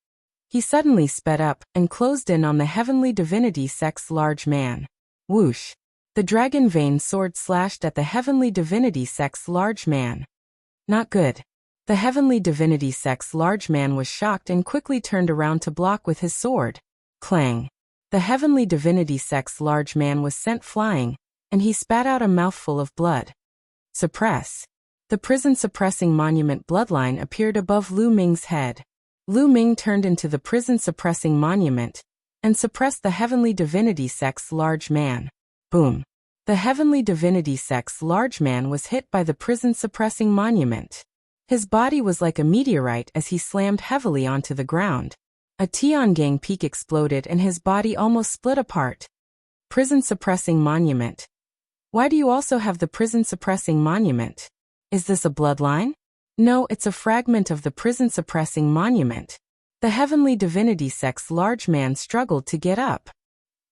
He suddenly sped up and closed in on the heavenly divinity sect's large man. Whoosh! The dragon vein sword slashed at the heavenly divinity sect's large man. Not good. The heavenly divinity sect's large man was shocked and quickly turned around to block with his sword. Clang! The heavenly divinity sect's large man was sent flying, and he spat out a mouthful of blood. Suppress! The prison-suppressing monument bloodline appeared above Lu Ming's head. Lu Ming turned into the prison-suppressing monument and suppressed the heavenly divinity sect's large man. Boom! The heavenly divinity sect's large man was hit by the prison-suppressing monument. His body was like a meteorite as he slammed heavily onto the ground. A Tiangang peak exploded and his body almost split apart. Prison-suppressing monument. Why do you also have the prison-suppressing monument? Is this a bloodline? No, it's a fragment of the prison-suppressing monument. The heavenly divinity sect's large man struggled to get up.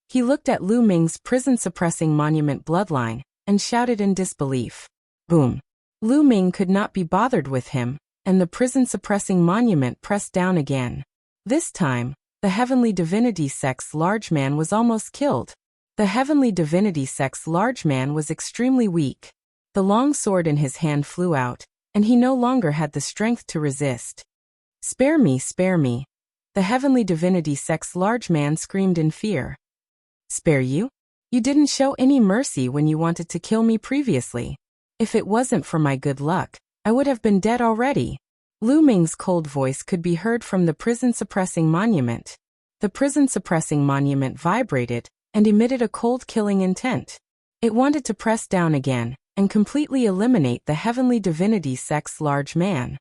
He looked at Lu Ming's prison-suppressing monument bloodline and shouted in disbelief. Boom! Lu Ming could not be bothered with him, and the prison-suppressing monument pressed down again. This time, the heavenly divinity sect's large man was almost killed. The heavenly divinity sect's large man was extremely weak. The long sword in his hand flew out, and he no longer had the strength to resist. Spare me, spare me. The heavenly divinity sect's large man screamed in fear. Spare you? You didn't show any mercy when you wanted to kill me previously. If it wasn't for my good luck, I would have been dead already. Lu Ming's cold voice could be heard from the prison-suppressing monument. The prison-suppressing monument vibrated and emitted a cold killing intent. It wanted to press down again and completely eliminate the heavenly divinity sect's large man.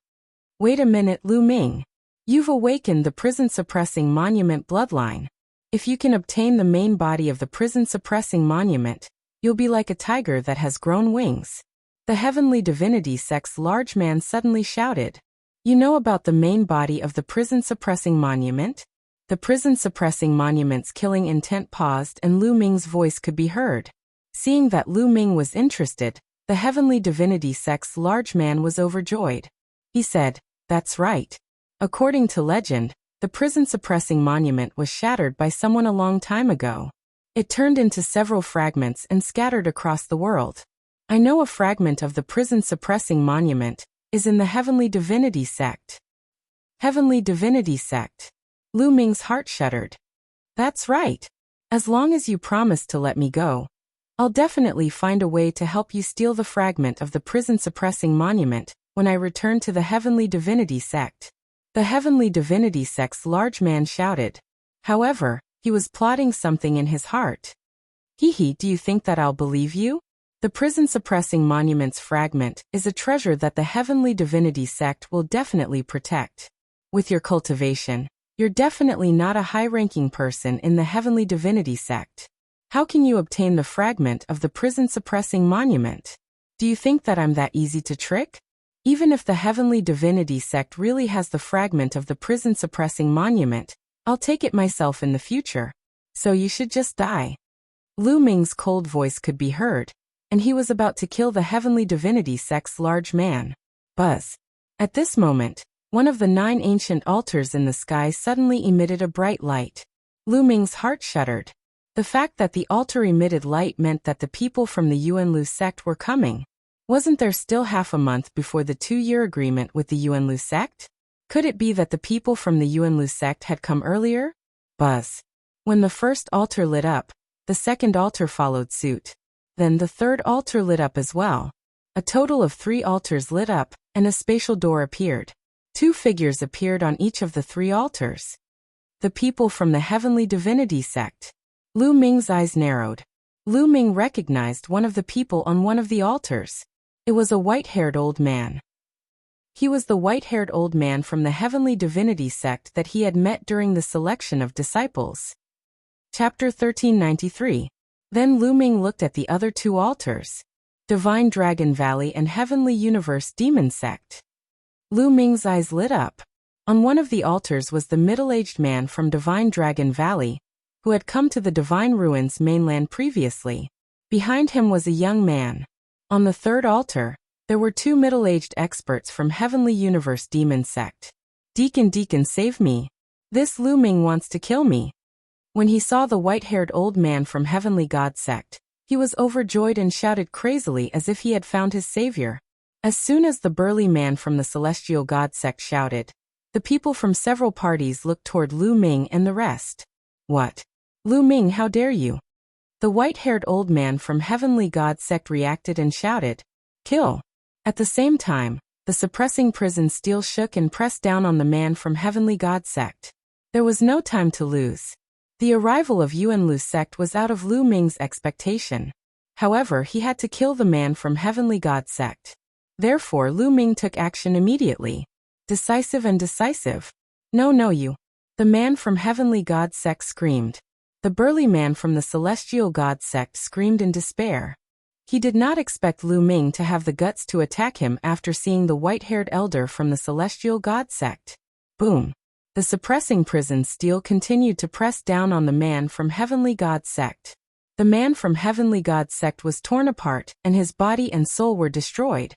Wait a minute, Lu Ming. You've awakened the prison-suppressing monument bloodline. If you can obtain the main body of the prison-suppressing monument, you'll be like a tiger that has grown wings. The heavenly divinity sect's large man suddenly shouted. You know about the main body of the prison-suppressing monument? The prison-suppressing monument's killing intent paused and Lu Ming's voice could be heard. Seeing that Lu Ming was interested, the heavenly divinity sect's large man was overjoyed. He said, That's right. According to legend, the prison-suppressing monument was shattered by someone a long time ago. It turned into several fragments and scattered across the world. I know a fragment of the prison-suppressing monument is in the heavenly divinity sect. Heavenly divinity sect. Lu Ming's heart shuddered. That's right. As long as you promise to let me go, I'll definitely find a way to help you steal the fragment of the prison-suppressing monument when I return to the Heavenly Divinity sect. The Heavenly Divinity sect's large man shouted. However, he was plotting something in his heart. Hee, do you think that I'll believe you? The prison-suppressing monument's fragment is a treasure that the Heavenly Divinity sect will definitely protect. With your cultivation, you're definitely not a high-ranking person in the Heavenly Divinity sect. How can you obtain the fragment of the prison-suppressing monument? Do you think that I'm that easy to trick? Even if the Heavenly Divinity sect really has the fragment of the prison-suppressing monument, I'll take it myself in the future. So you should just die. Lu Ming's cold voice could be heard, and he was about to kill the Heavenly Divinity sect's large man. Buzz. At this moment, one of the 9 ancient altars in the sky suddenly emitted a bright light. Lu Ming's heart shuddered. The fact that the altar emitted light meant that the people from the Yuanlu sect were coming. Wasn't there still half a month before the 2-year agreement with the Yuanlu sect? Could it be that the people from the Yuanlu sect had come earlier? Buzz. When the first altar lit up, the second altar followed suit. Then the third altar lit up as well. A total of 3 altars lit up, and a spatial door appeared. 2 figures appeared on each of the 3 altars. The people from the Heavenly Divinity sect. Lu Ming's eyes narrowed. Lu Ming recognized one of the people on one of the altars. It was a white-haired old man. He was the white-haired old man from the Heavenly Divinity sect that he had met during the selection of disciples. Chapter 1393. Then Lu Ming looked at the other 2 altars. Divine Dragon Valley and Heavenly Universe Demon Sect. Lu Ming's eyes lit up. On one of the altars was the middle-aged man from Divine Dragon Valley, who had come to the Divine Ruins mainland previously. Behind him was a young man. On the third altar, there were 2 middle-aged experts from Heavenly Universe Demon Sect. Deacon, save me. This Lu Ming wants to kill me. When he saw the white-haired old man from Heavenly God sect, he was overjoyed and shouted crazily as if he had found his savior. As soon as the burly man from the Celestial God sect shouted, the people from several parties looked toward Lu Ming and the rest. What? Lu Ming, how dare you? The white-haired old man from Heavenly God sect reacted and shouted, kill. At the same time, the suppressing prison steel shook and pressed down on the man from Heavenly God sect. There was no time to lose. The arrival of Yuanlu sect was out of Lu Ming's expectation. However, he had to kill the man from Heavenly God sect. Therefore, Lu Ming took action immediately. Decisive and decisive. No, you. The man from Heavenly God sect screamed. The burly man from the Celestial God sect screamed in despair. He did not expect Lu Ming to have the guts to attack him after seeing the white-haired elder from the Celestial God sect. Boom. The suppressing prison steel continued to press down on the man from Heavenly God sect. The man from Heavenly God sect was torn apart, and his body and soul were destroyed.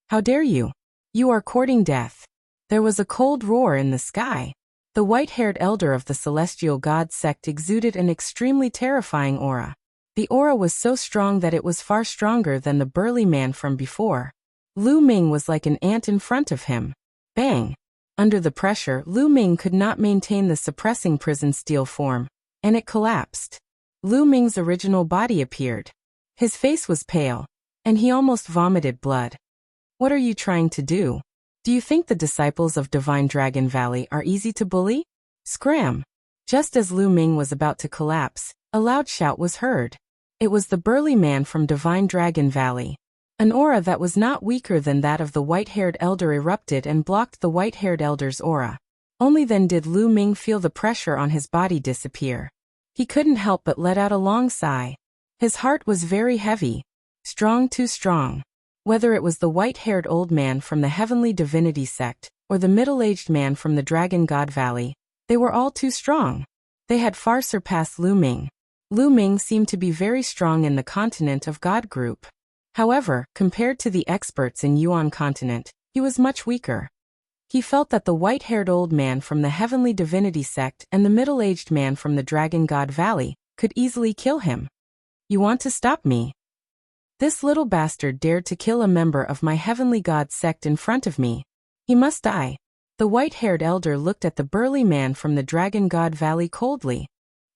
How dare you? You are courting death. There was a cold roar in the sky. The white-haired elder of the Celestial God sect exuded an extremely terrifying aura. The aura was so strong that it was far stronger than the burly man from before. Lu Ming was like an ant in front of him. Bang! Under the pressure, Lu Ming could not maintain the suppressing prison steel form, and it collapsed. Lu Ming's original body appeared. His face was pale, and he almost vomited blood. What are you trying to do? Do you think the disciples of Divine Dragon Valley are easy to bully? Scram! Just as Lu Ming was about to collapse, a loud shout was heard. It was the burly man from Divine Dragon Valley. An aura that was not weaker than that of the white-haired elder erupted and blocked the white-haired elder's aura. Only then did Lu Ming feel the pressure on his body disappear. He couldn't help but let out a long sigh. His heart was very heavy. Strong, too strong. Whether it was the white-haired old man from the Heavenly Divinity sect, or the middle-aged man from the Dragon God Valley, they were all too strong. They had far surpassed Lu Ming. Lu Ming seemed to be very strong in the continent of God group. However, compared to the experts in Yuan continent, he was much weaker. He felt that the white-haired old man from the Heavenly Divinity sect and the middle-aged man from the Dragon God Valley could easily kill him. You want to stop me? This little bastard dared to kill a member of my Heavenly God sect in front of me. He must die. The white-haired elder looked at the burly man from the Dragon God Valley coldly.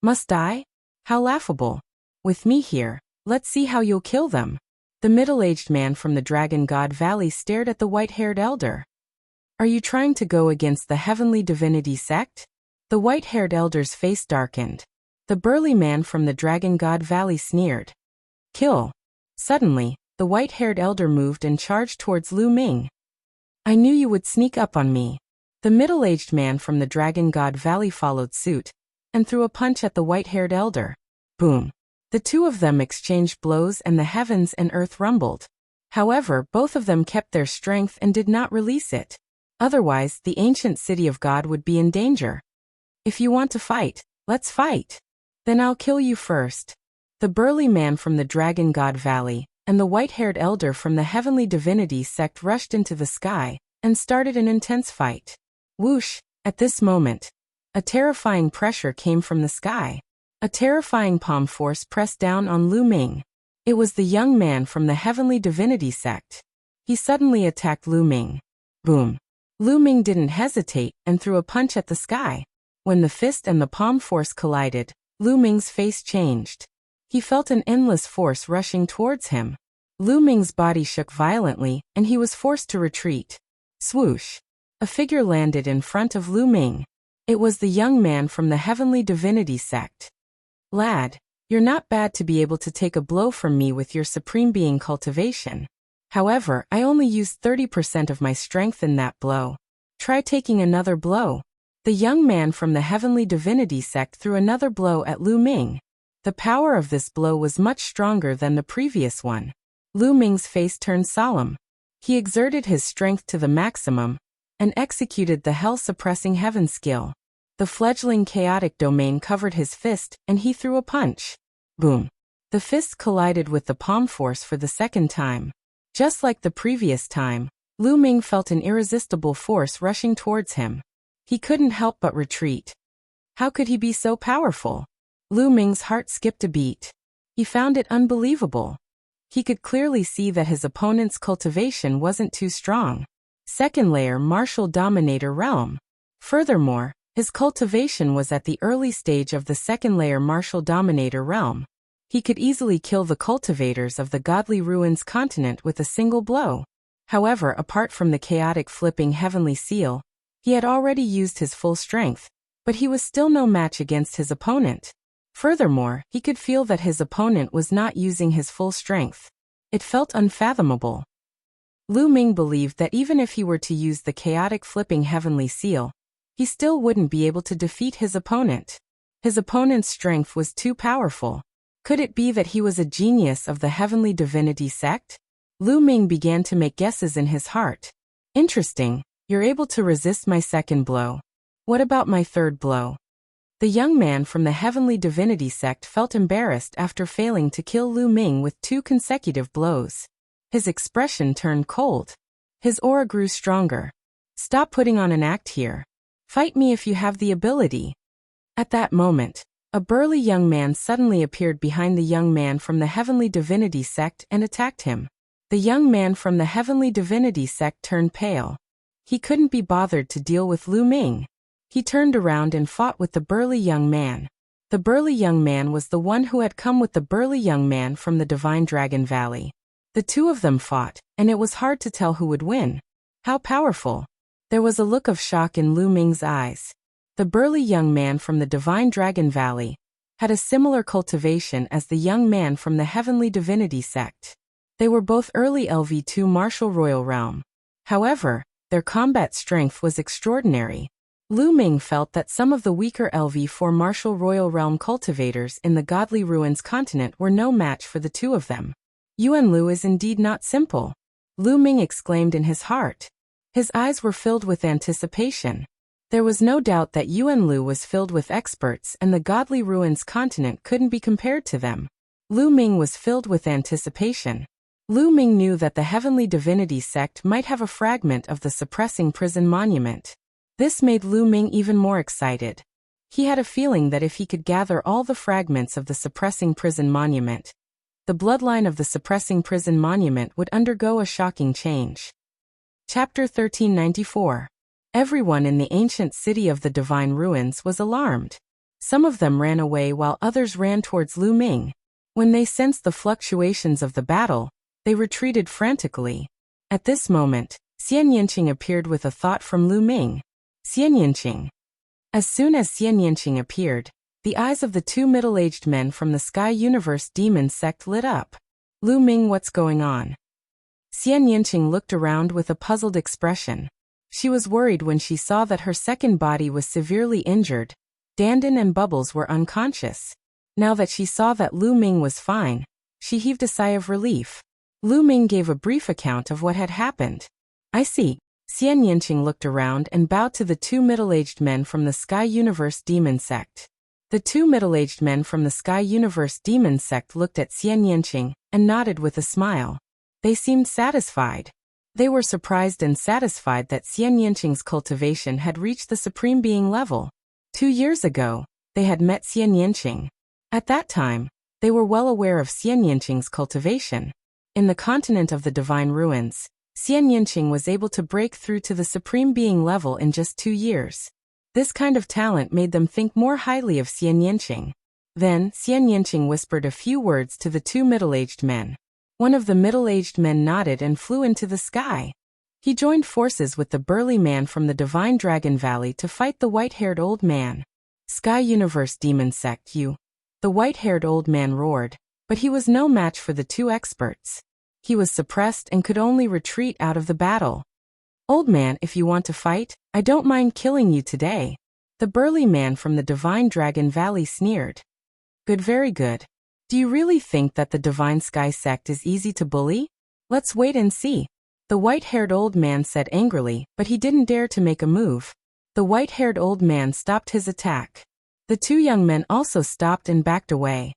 Must I? How laughable. With me here, let's see how you'll kill them. The middle-aged man from the Dragon God Valley stared at the white-haired elder. Are you trying to go against the heavenly divinity sect? The white-haired elder's face darkened. The burly man from the Dragon God Valley sneered. Kill. Suddenly, the white-haired elder moved and charged towards Lu Ming. I knew you would sneak up on me. The middle-aged man from the Dragon God Valley followed suit and threw a punch at the white-haired elder. Boom. The two of them exchanged blows and the heavens and earth rumbled. However, both of them kept their strength and did not release it. Otherwise, the ancient city of God would be in danger. If you want to fight, let's fight. Then I'll kill you first. The burly man from the Dragon God Valley and the white-haired elder from the heavenly divinity sect rushed into the sky and started an intense fight. Whoosh! At this moment, a terrifying pressure came from the sky. A terrifying palm force pressed down on Lu Ming. It was the young man from the heavenly divinity sect. He suddenly attacked Lu Ming. Boom! Lu Ming didn't hesitate and threw a punch at the sky. When the fist and the palm force collided, Lu Ming's face changed. He felt an endless force rushing towards him. Lu Ming's body shook violently, and he was forced to retreat. Swoosh! A figure landed in front of Lu Ming. It was the young man from the heavenly divinity sect. Lad, you're not bad to be able to take a blow from me with your supreme being cultivation. However, I only used 30% of my strength in that blow. Try taking another blow. The young man from the heavenly divinity sect threw another blow at Lu Ming. The power of this blow was much stronger than the previous one. Lu Ming's face turned solemn. He exerted his strength to the maximum and executed the hell-suppressing heaven skill. The fledgling chaotic domain covered his fist and he threw a punch. Boom! The fist collided with the palm force for the second time. Just like the previous time, Lu Ming felt an irresistible force rushing towards him. He couldn't help but retreat. How could he be so powerful? Lu Ming's heart skipped a beat. He found it unbelievable. He could clearly see that his opponent's cultivation wasn't too strong. Second layer martial dominator realm. Furthermore, his cultivation was at the early stage of the second layer martial dominator realm. He could easily kill the cultivators of the godly ruins continent with a single blow. However, apart from the chaotic flipping heavenly seal, he had already used his full strength, but he was still no match against his opponent. Furthermore, he could feel that his opponent was not using his full strength. It felt unfathomable. Lu Ming believed that even if he were to use the chaotic flipping heavenly seal, he still wouldn't be able to defeat his opponent. His opponent's strength was too powerful. Could it be that he was a genius of the heavenly divinity sect? Lu Ming began to make guesses in his heart. Interesting, you're able to resist my second blow. What about my third blow? The young man from the heavenly divinity sect felt embarrassed after failing to kill Lu Ming with 2 consecutive blows. His expression turned cold. His aura grew stronger. Stop putting on an act here. Fight me if you have the ability. At that moment, a burly young man suddenly appeared behind the young man from the heavenly divinity sect and attacked him. The young man from the heavenly divinity sect turned pale. He couldn't be bothered to deal with Lu Ming. He turned around and fought with the burly young man. The burly young man was the one who had come with the burly young man from the Divine Dragon Valley. The two of them fought, and it was hard to tell who would win. How powerful! There was a look of shock in Lu Ming's eyes. The burly young man from the Divine Dragon Valley had a similar cultivation as the young man from the Heavenly Divinity sect. They were both early LV2 Martial Royal Realm. However, their combat strength was extraordinary. Lu Ming felt that some of the weaker LV4 Martial Royal Realm cultivators in the Godly Ruins continent were no match for the two of them. Yuan Lu is indeed not simple, Lu Ming exclaimed in his heart. His eyes were filled with anticipation. There was no doubt that Yuan Lu was filled with experts and the Godly Ruins continent couldn't be compared to them. Lu Ming was filled with anticipation. Lu Ming knew that the Heavenly Divinity sect might have a fragment of the Suppressing Prison Monument. This made Lu Ming even more excited. He had a feeling that if he could gather all the fragments of the Suppressing Prison Monument, the bloodline of the Suppressing Prison Monument would undergo a shocking change. Chapter 1394. Everyone in the ancient city of the divine ruins was alarmed. Some of them ran away while others ran towards Lu Ming. When they sensed the fluctuations of the battle, they retreated frantically. At this moment, Xian Yanqing appeared with a thought from Lu Ming. Xian Yanqing. As soon as Xian Yanqing appeared, the eyes of the two middle-aged men from the Sky Universe Demon sect lit up. Lu Ming, what's going on? Xian Yanqing looked around with a puzzled expression. She was worried when she saw that her second body was severely injured. Dandan and Bubbles were unconscious. Now that she saw that Lu Ming was fine, she heaved a sigh of relief. Lu Ming gave a brief account of what had happened. I see. Xian Yanqing looked around and bowed to the two middle-aged men from the Sky Universe Demon sect. The two middle-aged men from the Sky Universe Demon sect looked at Xian Yanqing and nodded with a smile. They seemed satisfied. They were surprised and satisfied that Xian Yanqing's cultivation had reached the Supreme Being level. 2 years ago, they had met Xian Yanqing. At that time, they were well aware of Xian Yanqing's cultivation. In the continent of the Divine Ruins, Xian Yanqing was able to break through to the Supreme Being level in just 2 years. This kind of talent made them think more highly of Xian Yanqing. Then, Xian Yanqing whispered a few words to the two middle-aged men. One of the middle-aged men nodded and flew into the sky. He joined forces with the burly man from the Divine Dragon Valley to fight the white-haired old man. Sky Universe Demon Sect, you. The white-haired old man roared, but he was no match for the two experts. He was suppressed and could only retreat out of the battle. Old man, if you want to fight, I don't mind killing you today. The burly man from the Divine Dragon Valley sneered. Good, very good. Do you really think that the Divine Sky Sect is easy to bully? Let's wait and see. The white-haired old man said angrily, but he didn't dare to make a move. The white-haired old man stopped his attack. The two young men also stopped and backed away.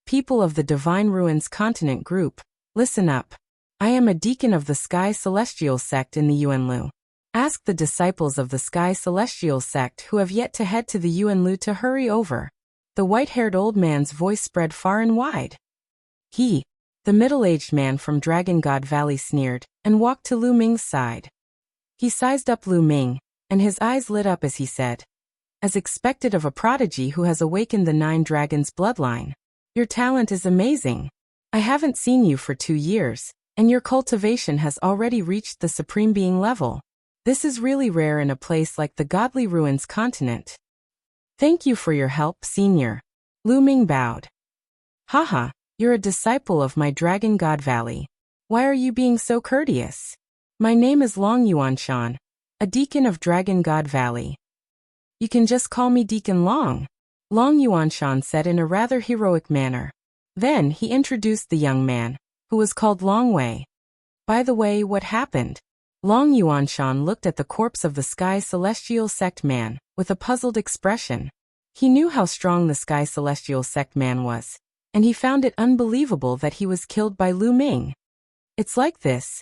People of the Divine Ruins Continent Group, listen up. I am a deacon of the Sky Celestial Sect in the Yuanlu. Ask the disciples of the Sky Celestial Sect who have yet to head to the Yuanlu to hurry over. The white-haired old man's voice spread far and wide. He, the middle-aged man from Dragon God Valley sneered, and walked to Lu Ming's side. He sized up Lu Ming, and his eyes lit up as he said, as expected of a prodigy who has awakened the 9 dragons' bloodline. Your talent is amazing. I haven't seen you for 2 years, and your cultivation has already reached the Supreme Being level. This is really rare in a place like the Godly Ruins continent. Thank you for your help, Senior. Lu Ming bowed. Haha, you're a disciple of my Dragon God Valley. Why are you being so courteous? My name is Long Yuanshan, a deacon of Dragon God Valley. You can just call me Deacon Long, Long Yuanshan said in a rather heroic manner. Then he introduced the young man, who was called Long Wei. By the way, what happened? Long Yuanshan looked at the corpse of the Sky Celestial Sect man, with a puzzled expression. He knew how strong the Sky Celestial Sect man was, and he found it unbelievable that he was killed by Lu Ming. It's like this.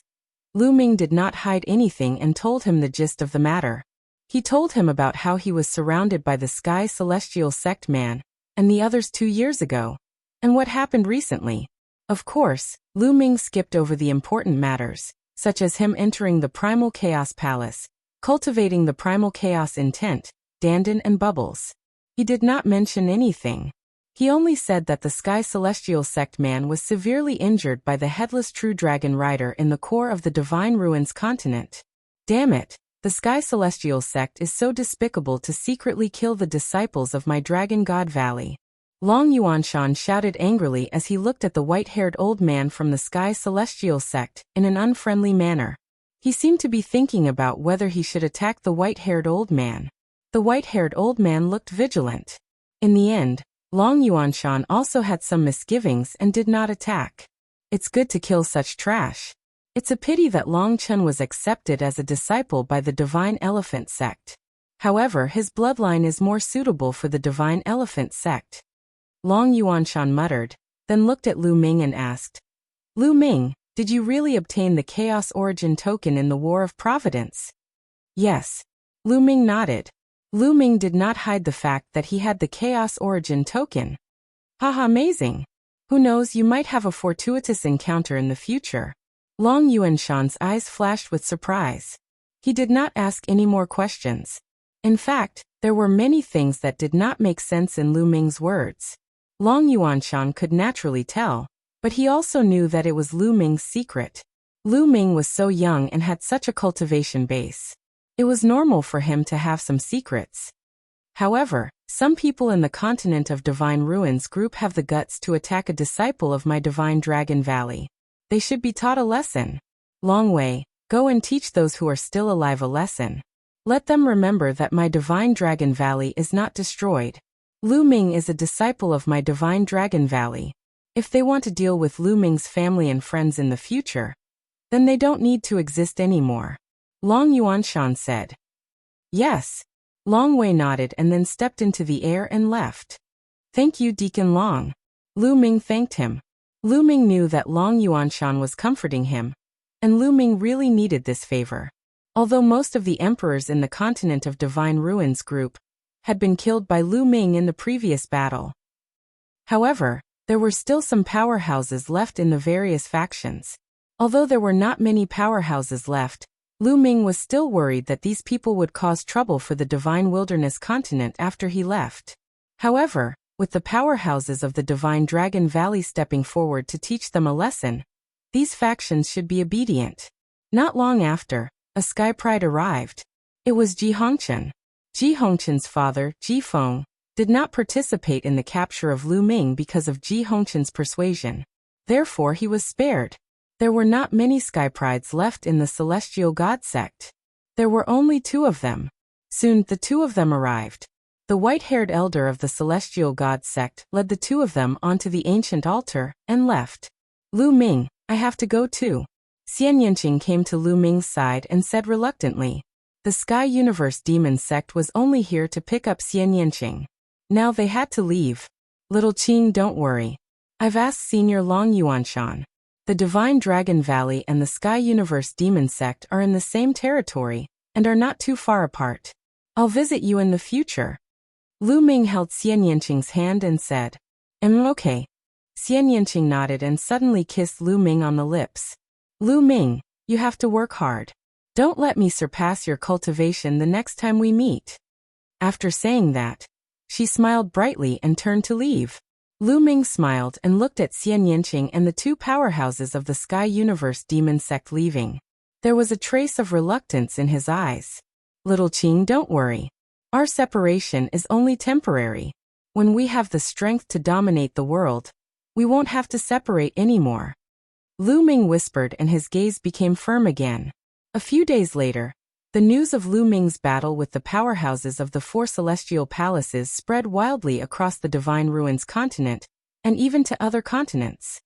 Lu Ming did not hide anything and told him the gist of the matter. He told him about how he was surrounded by the Sky Celestial Sect man, and the others 2 years ago, and what happened recently. Of course, Lu Ming skipped over the important matters, such as him entering the Primal Chaos Palace, cultivating the Primal Chaos intent, Dandan and Bubbles. He did not mention anything. He only said that the Sky Celestial Sect man was severely injured by the headless True Dragon Rider in the core of the Divine Ruins continent. Damn it, the Sky Celestial Sect is so despicable to secretly kill the disciples of my Dragon God Valley. Long Yuanshan shouted angrily as he looked at the white-haired old man from the Sky Celestial Sect in an unfriendly manner. He seemed to be thinking about whether he should attack the white-haired old man. The white-haired old man looked vigilant. In the end, Long Yuanshan also had some misgivings and did not attack. It's good to kill such trash. It's a pity that Long Chun was accepted as a disciple by the Divine Elephant Sect. However, his bloodline is more suitable for the Divine Elephant Sect. Long Yuanshan muttered, then looked at Lu Ming and asked, Lu Ming, did you really obtain the Chaos Origin token in the War of Providence? Yes. Lu Ming nodded. Lu Ming did not hide the fact that he had the Chaos Origin token. Haha, amazing. Who knows, you might have a fortuitous encounter in the future. Long Yuanshan's eyes flashed with surprise. He did not ask any more questions. In fact, there were many things that did not make sense in Lu Ming's words. Long Yuanshan could naturally tell, but he also knew that it was Lu Ming's secret. Lu Ming was so young and had such a cultivation base. It was normal for him to have some secrets. However, some people in the continent of Divine Ruins group have the guts to attack a disciple of my Divine Dragon Valley. They should be taught a lesson. Long Wei, go and teach those who are still alive a lesson. Let them remember that my Divine Dragon Valley is not destroyed. Lu Ming is a disciple of my Divine Dragon Valley. If they want to deal with Lu Ming's family and friends in the future, then they don't need to exist anymore. Long Yuanshan said. Yes. Long Wei nodded and then stepped into the air and left. Thank you, Deacon Long. Lu Ming thanked him. Lu Ming knew that Long Yuanshan was comforting him, and Lu Ming really needed this favor. Although most of the emperors in the continent of Divine Ruins group had been killed by Lu Ming in the previous battle. However, there were still some powerhouses left in the various factions. Although there were not many powerhouses left, Lu Ming was still worried that these people would cause trouble for the Divine Wilderness continent after he left. However, with the powerhouses of the Divine Dragon Valley stepping forward to teach them a lesson, these factions should be obedient. Not long after, a Sky Pride arrived. It was Ji Hongchen. Ji Hongchen's father, Ji Feng, did not participate in the capture of Lu Ming because of Ji Hongchen's persuasion. Therefore he was spared. There were not many Sky Prides left in the Celestial God sect. There were only 2 of them. Soon the 2 of them arrived. The white-haired elder of the Celestial God sect led the 2 of them onto the ancient altar and left. Lu Ming, I have to go too. Xian Yanqing came to Lu Ming's side and said reluctantly. The Sky Universe Demon sect was only here to pick up Xian Yanqing. Now they had to leave. Little Qing, don't worry. I've asked Senior Long Yuanshan. The Divine Dragon Valley and the Sky Universe Demon sect are in the same territory and are not too far apart. I'll visit you in the future. Lu Ming held Xian Yanqing's hand and said, Okay. Xian Yanqing nodded and suddenly kissed Lu Ming on the lips. Lu Ming, you have to work hard. Don't let me surpass your cultivation the next time we meet. After saying that, she smiled brightly and turned to leave. Lu Ming smiled and looked at Xian Yanqing and the 2 powerhouses of the Sky Universe Demon sect leaving. There was a trace of reluctance in his eyes. Little Qing, don't worry. Our separation is only temporary. When we have the strength to dominate the world, we won't have to separate anymore. Lu Ming whispered and his gaze became firm again. A few days later, the news of Lu Ming's battle with the powerhouses of the 4 celestial palaces spread wildly across the Divine Ruins continent, and even to other continents.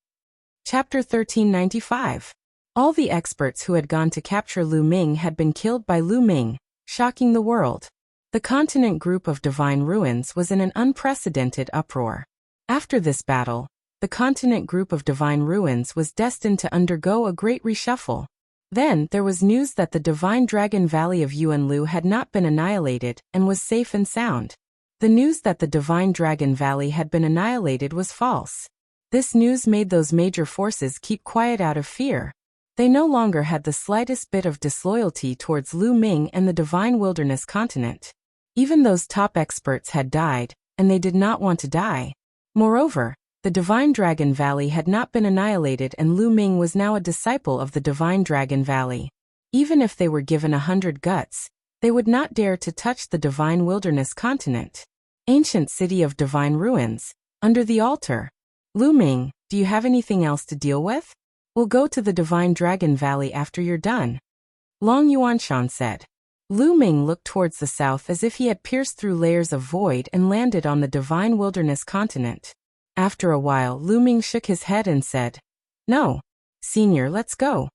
Chapter 1395. All the experts who had gone to capture Lu Ming had been killed by Lu Ming, shocking the world. The continent group of Divine Ruins was in an unprecedented uproar. After this battle, the continent group of Divine Ruins was destined to undergo a great reshuffle. Then there was news that the Divine Dragon Valley of Yuanlu had not been annihilated and was safe and sound. The news that the Divine Dragon Valley had been annihilated was false. This news made those major forces keep quiet out of fear. They no longer had the slightest bit of disloyalty towards Lu Ming and the Divine Wilderness continent. Even those top experts had died, and they did not want to die. Moreover, the Divine Dragon Valley had not been annihilated and Lu Ming was now a disciple of the Divine Dragon Valley. Even if they were given 100 guts, they would not dare to touch the Divine Wilderness continent. Ancient City of Divine Ruins, under the altar. Lu Ming, do you have anything else to deal with? We'll go to the Divine Dragon Valley after you're done. Long Yuanshan said. Lu Ming looked towards the south as if he had pierced through layers of void and landed on the Divine Wilderness continent. After a while, Lu Ming shook his head and said, No, Senior, let's go.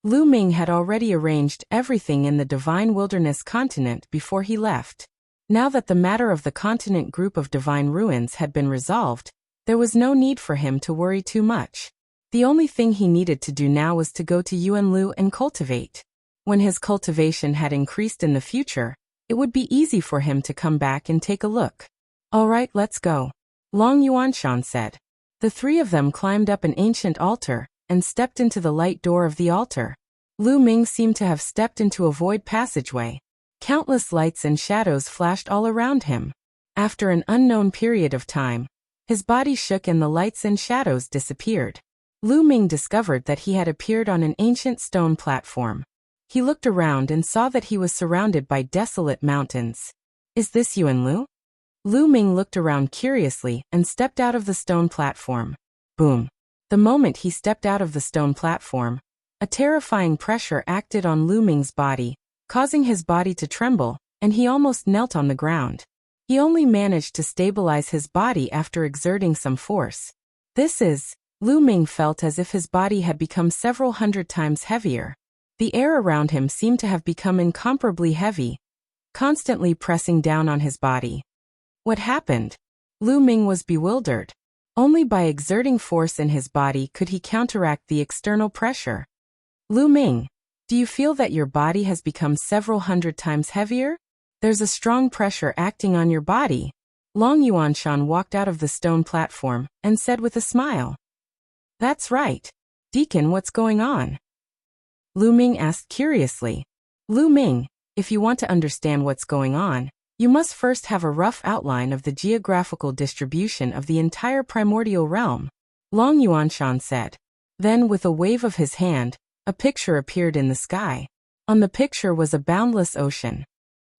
Lu Ming had already arranged everything in the Divine Wilderness continent before he left. Now that the matter of the continent group of Divine Ruins had been resolved, there was no need for him to worry too much. The only thing he needed to do now was to go to Yuanlu and cultivate. When his cultivation had increased in the future, it would be easy for him to come back and take a look. All right, let's go. Long Yuanshan said. The 3 of them climbed up an ancient altar and stepped into the light door of the altar. Lu Ming seemed to have stepped into a void passageway. Countless lights and shadows flashed all around him. After an unknown period of time, his body shook and the lights and shadows disappeared. Lu Ming discovered that he had appeared on an ancient stone platform. He looked around and saw that he was surrounded by desolate mountains. Is this Yuan Lu? Lu Ming looked around curiously and stepped out of the stone platform. Boom. The moment he stepped out of the stone platform, a terrifying pressure acted on Lu Ming's body, causing his body to tremble, and he almost knelt on the ground. He only managed to stabilize his body after exerting some force. Lu Ming felt as if his body had become several hundred times heavier. The air around him seemed to have become incomparably heavy, constantly pressing down on his body. What happened? Lu Ming was bewildered. Only by exerting force in his body could he counteract the external pressure. Lu Ming, do you feel that your body has become several hundred times heavier? There's a strong pressure acting on your body. Long Yuanshan walked out of the stone platform and said with a smile. That's right. Deacon, what's going on? Lu Ming asked curiously. Lu Ming, if you want to understand what's going on, you must first have a rough outline of the geographical distribution of the entire primordial realm, Long Yuanshan said. Then, with a wave of his hand, a picture appeared in the sky. On the picture was a boundless ocean.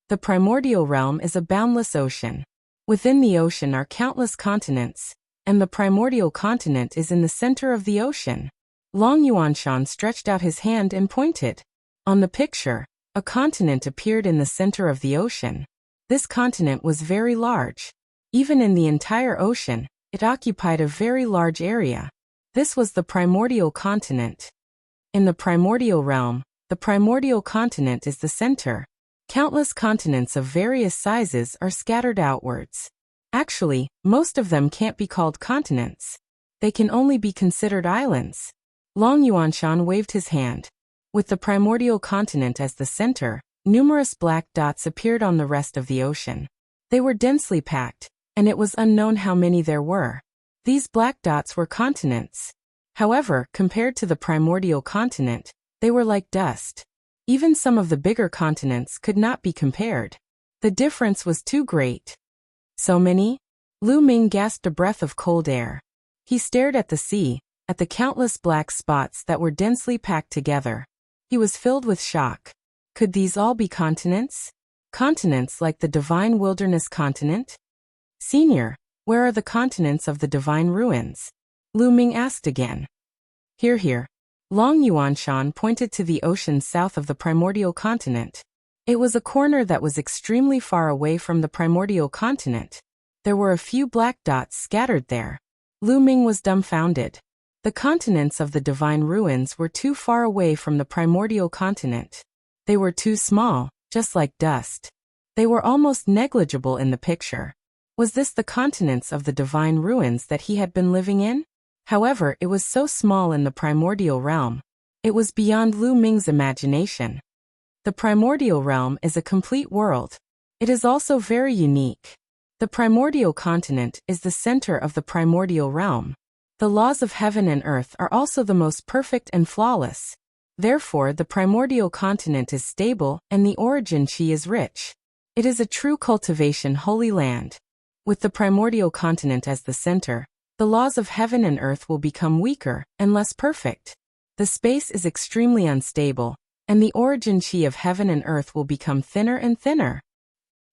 The primordial realm is a boundless ocean. Within the ocean are countless continents, and the primordial continent is in the center of the ocean. Long Yuanshan stretched out his hand and pointed. On the picture, a continent appeared in the center of the ocean. This continent was very large. Even in the entire ocean, it occupied a very large area. This was the primordial continent. In the primordial realm, the primordial continent is the center. Countless continents of various sizes are scattered outwards. Actually, most of them can't be called continents. They can only be considered islands. Long Yuanshan waved his hand. With the primordial continent as the center, numerous black dots appeared on the rest of the ocean. They were densely packed, and it was unknown how many there were. These black dots were continents. However, compared to the primordial continent, they were like dust. Even some of the bigger continents could not be compared. The difference was too great. So many? Lu Ming gasped a breath of cold air. He stared at the sea, at the countless black spots that were densely packed together. He was filled with shock. Could these all be continents? Continents like the Divine Wilderness Continent? Senior, where are the continents of the Divine Ruins? Lu Ming asked again. Here. Long Yuanshan pointed to the ocean south of the primordial continent. It was a corner that was extremely far away from the primordial continent. There were a few black dots scattered there. Lu Ming was dumbfounded. The continents of the Divine Ruins were too far away from the primordial continent. They were too small, just like dust. They were almost negligible in the picture. Was this the continents of the Divine Ruins that he had been living in? However, it was so small in the primordial realm. It was beyond Lu Ming's imagination. The primordial realm is a complete world. It is also very unique. The primordial continent is the center of the primordial realm. The laws of heaven and earth are also the most perfect and flawless. Therefore, the primordial continent is stable and the origin chi is rich. It is a true cultivation holy land. With the primordial continent as the center, the laws of heaven and earth will become weaker and less perfect. The space is extremely unstable, and the origin chi of heaven and earth will become thinner and thinner.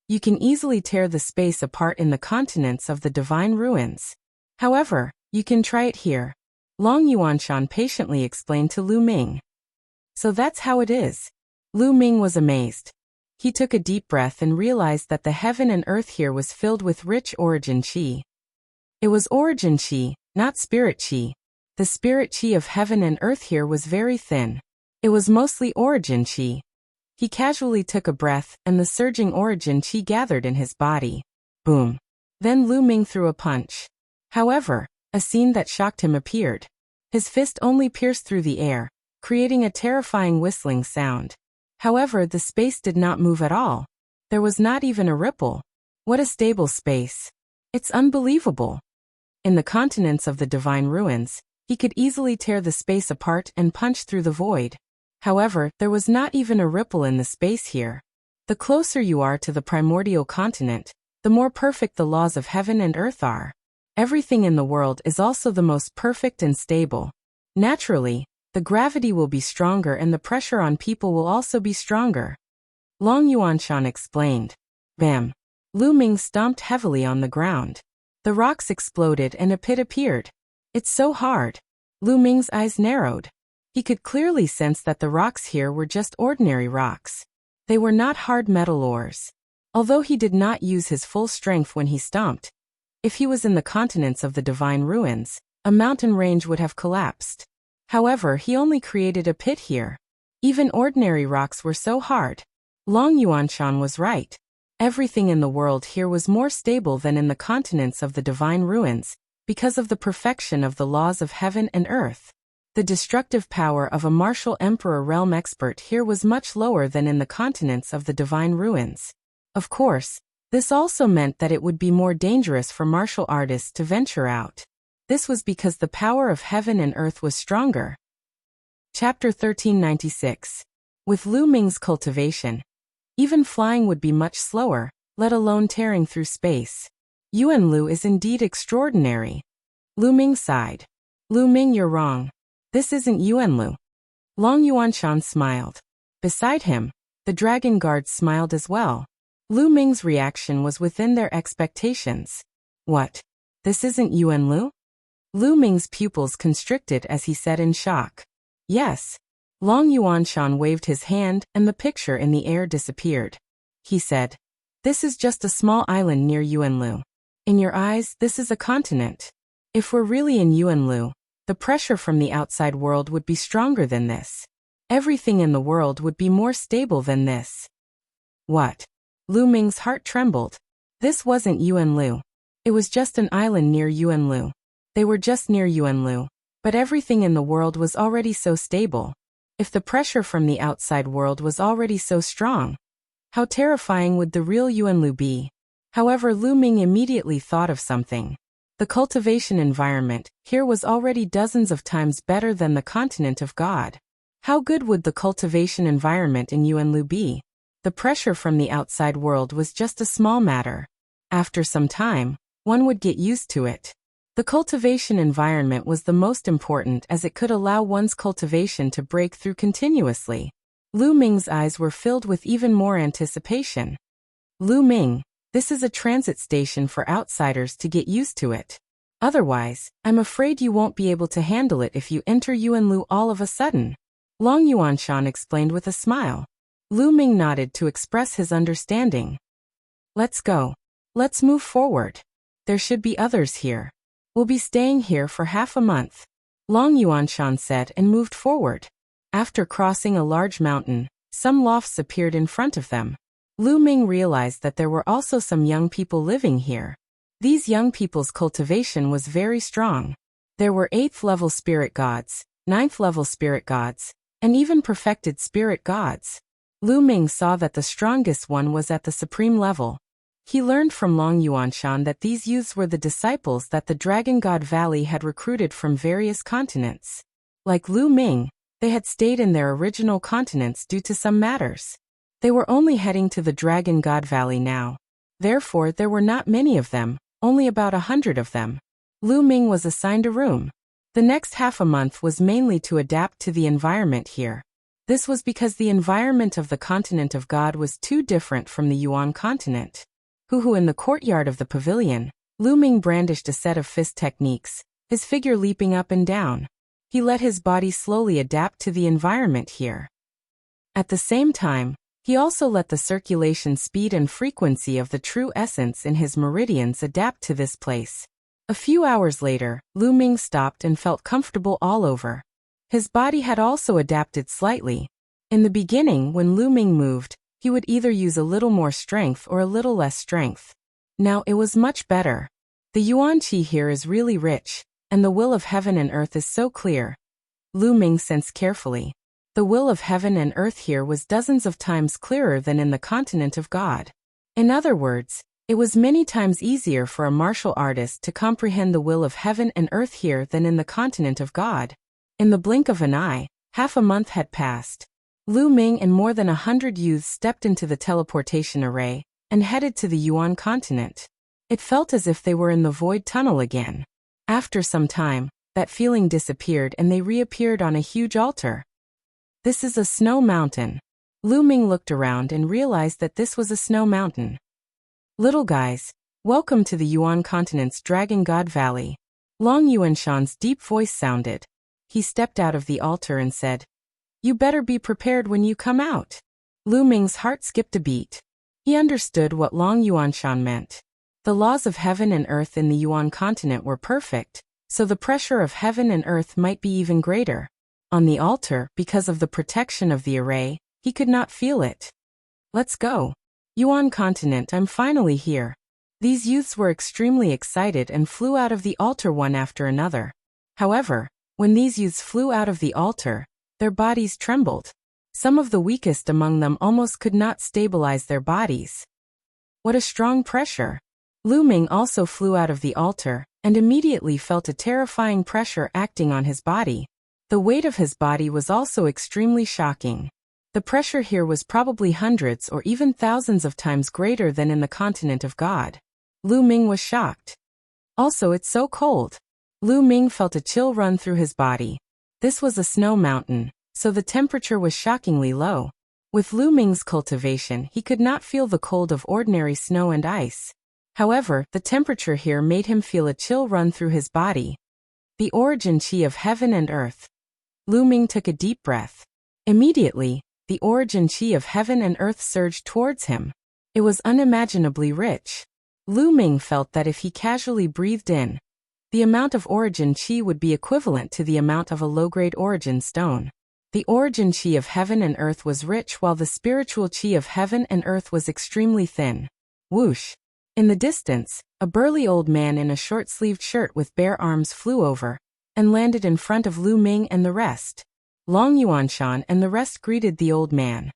You can easily tear the space apart in the continents of the Divine Ruins. However, you can try it here. Long Yuanshan patiently explained to Lu Ming. So that's how it is. Lu Ming was amazed. He took a deep breath and realized that the heaven and earth here was filled with rich origin chi. It was origin chi, not spirit chi. The spirit chi of heaven and earth here was very thin. It was mostly origin chi. He casually took a breath, and the surging origin chi gathered in his body. Boom. Then Lu Ming threw a punch. However, a scene that shocked him appeared. His fist only pierced through the air, creating a terrifying whistling sound. However, the space did not move at all. There was not even a ripple. What a stable space. It's unbelievable. In the continents of the Divine Ruins, he could easily tear the space apart and punch through the void. However, there was not even a ripple in the space here. The closer you are to the primordial continent, the more perfect the laws of heaven and earth are. Everything in the world is also the most perfect and stable. Naturally, the gravity will be stronger and the pressure on people will also be stronger. Long Yuanshan explained. Bam! Lu Ming stomped heavily on the ground. The rocks exploded and a pit appeared. It's so hard. Lu Ming's eyes narrowed. He could clearly sense that the rocks here were just ordinary rocks. They were not hard metal ores. Although he did not use his full strength when he stomped, if he was in the continents of the divine ruins, a mountain range would have collapsed. However, he only created a pit here. Even ordinary rocks were so hard. Long Yuanshan was right. Everything in the world here was more stable than in the continents of the divine ruins, because of the perfection of the laws of heaven and earth. The destructive power of a martial emperor realm expert here was much lower than in the continents of the divine ruins. Of course, this also meant that it would be more dangerous for martial artists to venture out. This was because the power of heaven and earth was stronger. Chapter 1396. With Lu Ming's cultivation, even flying would be much slower, let alone tearing through space. Yuan Lu is indeed extraordinary. Lu Ming sighed. Lu Ming, you're wrong. This isn't Yuan Lu. Long Yuanshan smiled. Beside him, the dragon guards smiled as well. Lu Ming's reaction was within their expectations. What? This isn't Yuan Lu? Lu Ming's pupils constricted as he said in shock. Yes. Long Yuanshan waved his hand and the picture in the air disappeared. He said, this is just a small island near Yuan Lu. In your eyes, this is a continent. If we're really in Yuan Lu, the pressure from the outside world would be stronger than this. Everything in the world would be more stable than this. What? Lu Ming's heart trembled. This wasn't Yuan Lu. It was just an island near Yuan Lu. They were just near Yuan Lu, but everything in the world was already so stable. If the pressure from the outside world was already so strong, how terrifying would the real Yuan Lu be? However, Lu Ming immediately thought of something. The cultivation environment here was already dozens of times better than the continent of God. How good would the cultivation environment in Yuan Lu be? The pressure from the outside world was just a small matter. After some time, one would get used to it. The cultivation environment was the most important as it could allow one's cultivation to break through continuously. Lu Ming's eyes were filled with even more anticipation. Lu Ming, this is a transit station for outsiders to get used to it. Otherwise, I'm afraid you won't be able to handle it if you enter Yuan Lu all of a sudden. Long Yuanshan explained with a smile. Lu Ming nodded to express his understanding. Let's go. Let's move forward. There should be others here. We'll be staying here for half a month. Long Yuanshan said and moved forward. After crossing a large mountain, some lofts appeared in front of them. Lu Ming realized that there were also some young people living here. These young people's cultivation was very strong. There were 8th level spirit gods, 9th level spirit gods, and even perfected spirit gods. Lu Ming saw that the strongest one was at the supreme level. He learned from Long Yuanshan that these youths were the disciples that the Dragon God Valley had recruited from various continents. Like Lu Ming, they had stayed in their original continents due to some matters. They were only heading to the Dragon God Valley now. Therefore, there were not many of them, only about 100 of them. Lu Ming was assigned a room. The next half a month was mainly to adapt to the environment here. This was because the environment of the continent of God was too different from the Yuan continent. In the courtyard of the pavilion, Lu Ming brandished a set of fist techniques, his figure leaping up and down. He let his body slowly adapt to the environment here. At the same time, he also let the circulation speed and frequency of the true essence in his meridians adapt to this place. A few hours later, Lu Ming stopped and felt comfortable all over. His body had also adapted slightly. In the beginning, when Lu Ming moved, he would either use a little more strength or a little less strength. Now it was much better. The Yuan Qi here is really rich, and the will of heaven and earth is so clear. Lu Ming sensed carefully. The will of heaven and earth here was dozens of times clearer than in the continent of God. In other words, it was many times easier for a martial artist to comprehend the will of heaven and earth here than in the continent of God. In the blink of an eye, half a month had passed. Lu Ming and more than 100 youths stepped into the teleportation array and headed to the Yuan continent. It felt as if they were in the void tunnel again. After some time, that feeling disappeared and they reappeared on a huge altar. This is a snow mountain. Lu Ming looked around and realized that this was a snow mountain. Little guys, welcome to the Yuan continent's Dragon God Valley. Long Yuanshan's deep voice sounded. He stepped out of the altar and said, "You better be prepared when you come out." Lu Ming's heart skipped a beat. He understood what Long Yuanshan meant. The laws of heaven and earth in the Yuan continent were perfect, so the pressure of heaven and earth might be even greater. On the altar, because of the protection of the array, he could not feel it. "Let's go. Yuan continent, I'm finally here." These youths were extremely excited and flew out of the altar one after another. However, when these youths flew out of the altar, their bodies trembled. Some of the weakest among them almost could not stabilize their bodies. What a strong pressure! Lu Ming also flew out of the altar and immediately felt a terrifying pressure acting on his body. The weight of his body was also extremely shocking. The pressure here was probably hundreds or even thousands of times greater than in the continent of God. Lu Ming was shocked. Also, it's so cold. Lu Ming felt a chill run through his body. This was a snow mountain, so the temperature was shockingly low. With Lu Ming's cultivation, he could not feel the cold of ordinary snow and ice. However, the temperature here made him feel a chill run through his body. The origin chi of heaven and earth. Lu Ming took a deep breath. Immediately, the origin chi of heaven and earth surged towards him. It was unimaginably rich. Lu Ming felt that if he casually breathed in, the amount of origin chi would be equivalent to the amount of a low-grade origin stone. The origin chi of heaven and earth was rich while the spiritual chi of heaven and earth was extremely thin. Whoosh! In the distance, a burly old man in a short-sleeved shirt with bare arms flew over and landed in front of Lu Ming and the rest. Long Yuanshan and the rest greeted the old man.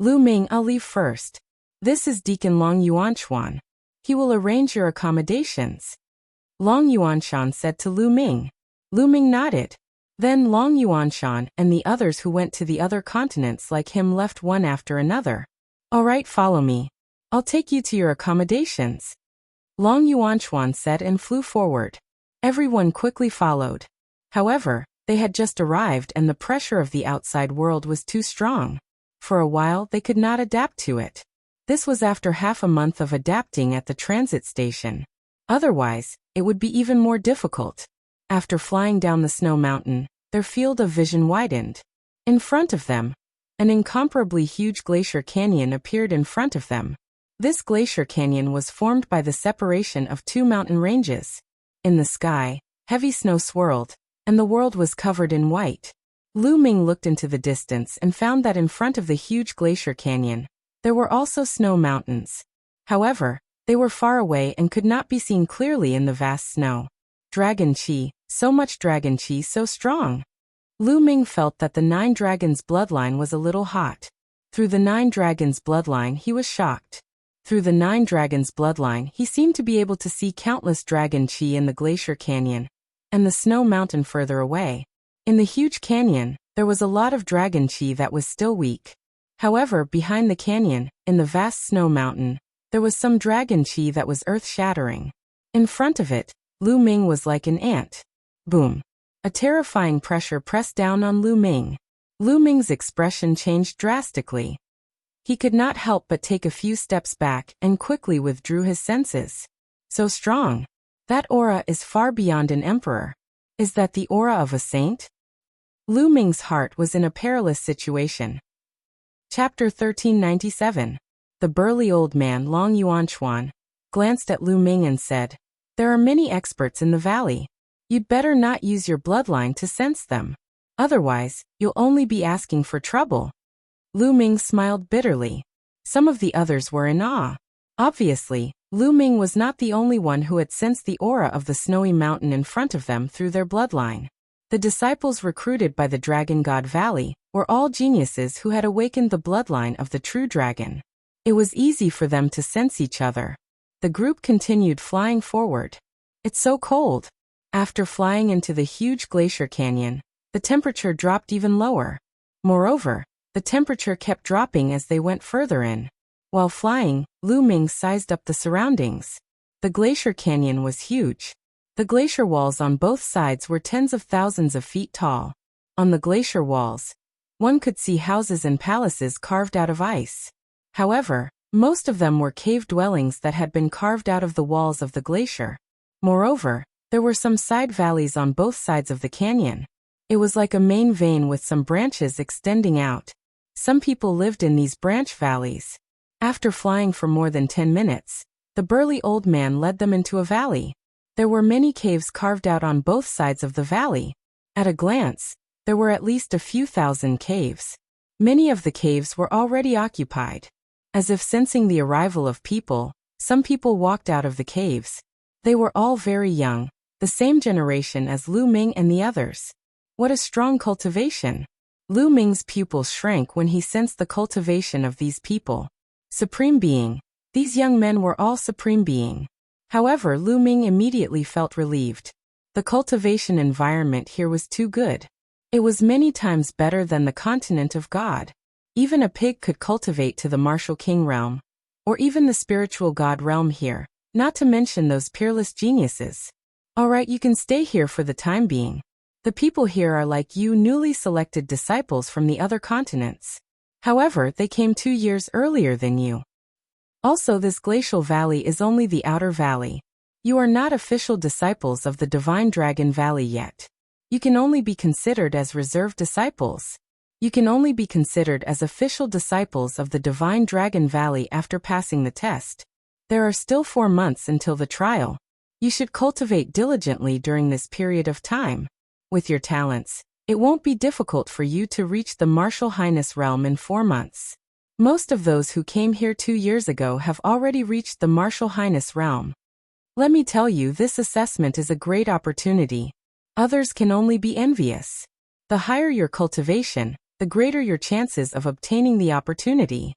"Lu Ming, I'll leave first. This is Deacon Long Yuanshan. He will arrange your accommodations," Long Yuanshan said to Lu Ming. Lu Ming nodded. Then Long Yuanshan and the others who went to the other continents like him left one after another. "All right, follow me. I'll take you to your accommodations," Long Yuanshan said and flew forward. Everyone quickly followed. However, they had just arrived and the pressure of the outside world was too strong. For a while they could not adapt to it. This was after half a month of adapting at the transit station. Otherwise, it would be even more difficult. After flying down the snow mountain, their field of vision widened. In front of them, an incomparably huge glacier canyon appeared in front of them. This glacier canyon was formed by the separation of two mountain ranges. In the sky, heavy snow swirled, and the world was covered in white. Lu Ming looked into the distance and found that in front of the huge glacier canyon, there were also snow mountains. However, they were far away and could not be seen clearly in the vast snow. Dragon Chi, so much Dragon Chi, so strong. Lu Ming felt that the Nine Dragons' bloodline was a little hot. Through the Nine Dragons' bloodline he was shocked. Through the Nine Dragons' bloodline he seemed to be able to see countless Dragon Chi in the glacier canyon and the snow mountain further away. In the huge canyon, there was a lot of Dragon Chi that was still weak. However, behind the canyon, in the vast snow mountain, there was some Dragon Chi that was earth-shattering. In front of it, Lu Ming was like an ant. Boom! A terrifying pressure pressed down on Lu Ming. Lu Ming's expression changed drastically. He could not help but take a few steps back and quickly withdrew his senses. So strong! That aura is far beyond an emperor. Is that the aura of a saint? Lu Ming's heart was in a perilous situation. Chapter 1397. The burly old man Long Yuanshan glanced at Lu Ming and said, "There are many experts in the valley. You'd better not use your bloodline to sense them. Otherwise, you'll only be asking for trouble." Lu Ming smiled bitterly. Some of the others were in awe. Obviously, Lu Ming was not the only one who had sensed the aura of the snowy mountain in front of them through their bloodline. The disciples recruited by the Dragon God Valley were all geniuses who had awakened the bloodline of the true dragon. It was easy for them to sense each other. The group continued flying forward. It's so cold. After flying into the huge glacier canyon, the temperature dropped even lower. Moreover, The temperature kept dropping as they went further in. While flying, Lu Ming sized up the surroundings. The glacier canyon was huge. The glacier walls on both sides were tens of thousands of feet tall. On the glacier walls, one could see houses and palaces carved out of ice. However, most of them were cave dwellings that had been carved out of the walls of the glacier. Moreover, there were some side valleys on both sides of the canyon. It was like a main vein with some branches extending out. Some people lived in these branch valleys. After flying for more than 10 minutes, the burly old man led them into a valley. There were many caves carved out on both sides of the valley. At a glance, there were at least a few thousand caves. Many of the caves were already occupied. As if sensing the arrival of people, some people walked out of the caves. They were all very young, the same generation as Lu Ming and the others. What a strong cultivation! Lu Ming's pupils shrank when he sensed the cultivation of these people. Supreme Being. These young men were all Supreme Being. However, Lu Ming immediately felt relieved. The cultivation environment here was too good. It was many times better than the continent of God. Even a pig could cultivate to the martial king realm, or even the spiritual god realm here, not to mention those peerless geniuses. Alright, you can stay here for the time being. The people here are like you, newly selected disciples from the other continents. However, they came 2 years earlier than you. Also, this glacial valley is only the outer valley. You are not official disciples of the Divine Dragon Valley yet. You can only be considered as reserved disciples. You can only be considered as official disciples of the Divine Dragon Valley after passing the test. There are still 4 months until the trial. You should cultivate diligently during this period of time. With your talents, it won't be difficult for you to reach the Martial Highness realm in 4 months. Most of those who came here 2 years ago have already reached the Martial Highness realm. Let me tell you, this assessment is a great opportunity. Others can only be envious. The higher your cultivation, the greater your chances of obtaining the opportunity.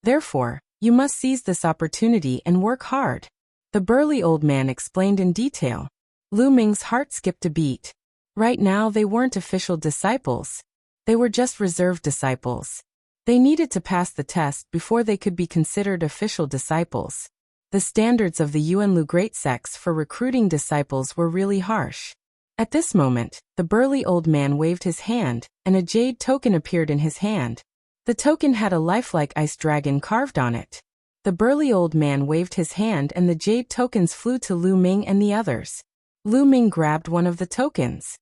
Therefore, you must seize this opportunity and work hard. The burly old man explained in detail. Lu Ming's heart skipped a beat. Right now they weren't official disciples. They were just reserved disciples. They needed to pass the test before they could be considered official disciples. The standards of the Yuanlu Great Sects for recruiting disciples were really harsh. At this moment, the burly old man waved his hand, and a jade token appeared in his hand. The token had a lifelike ice dragon carved on it. The burly old man waved his hand and the jade tokens flew to Lu Ming and the others. Lu Ming grabbed one of the tokens.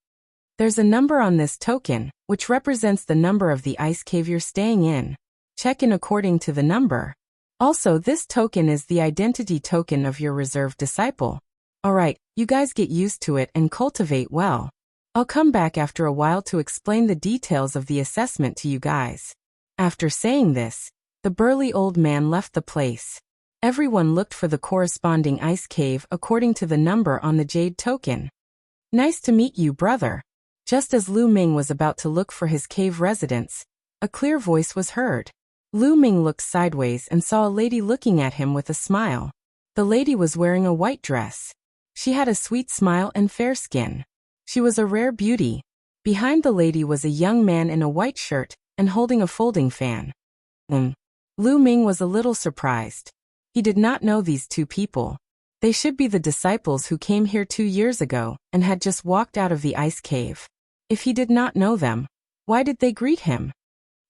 There's a number on this token, which represents the number of the ice cave you're staying in. Check in according to the number. Also, this token is the identity token of your reserved disciple. Alright, you guys get used to it and cultivate well. I'll come back after a while to explain the details of the assessment to you guys. After saying this, the burly old man left the place. Everyone looked for the corresponding ice cave according to the number on the jade token. Nice to meet you, brother. Just as Lu Ming was about to look for his cave residence, a clear voice was heard. Lu Ming looked sideways and saw a lady looking at him with a smile. The lady was wearing a white dress. She had a sweet smile and fair skin. She was a rare beauty. Behind the lady was a young man in a white shirt and holding a folding fan. Lu Ming was a little surprised. He did not know these two people. They should be the disciples who came here 2 years ago and had just walked out of the ice cave. If he did not know them, why did they greet him?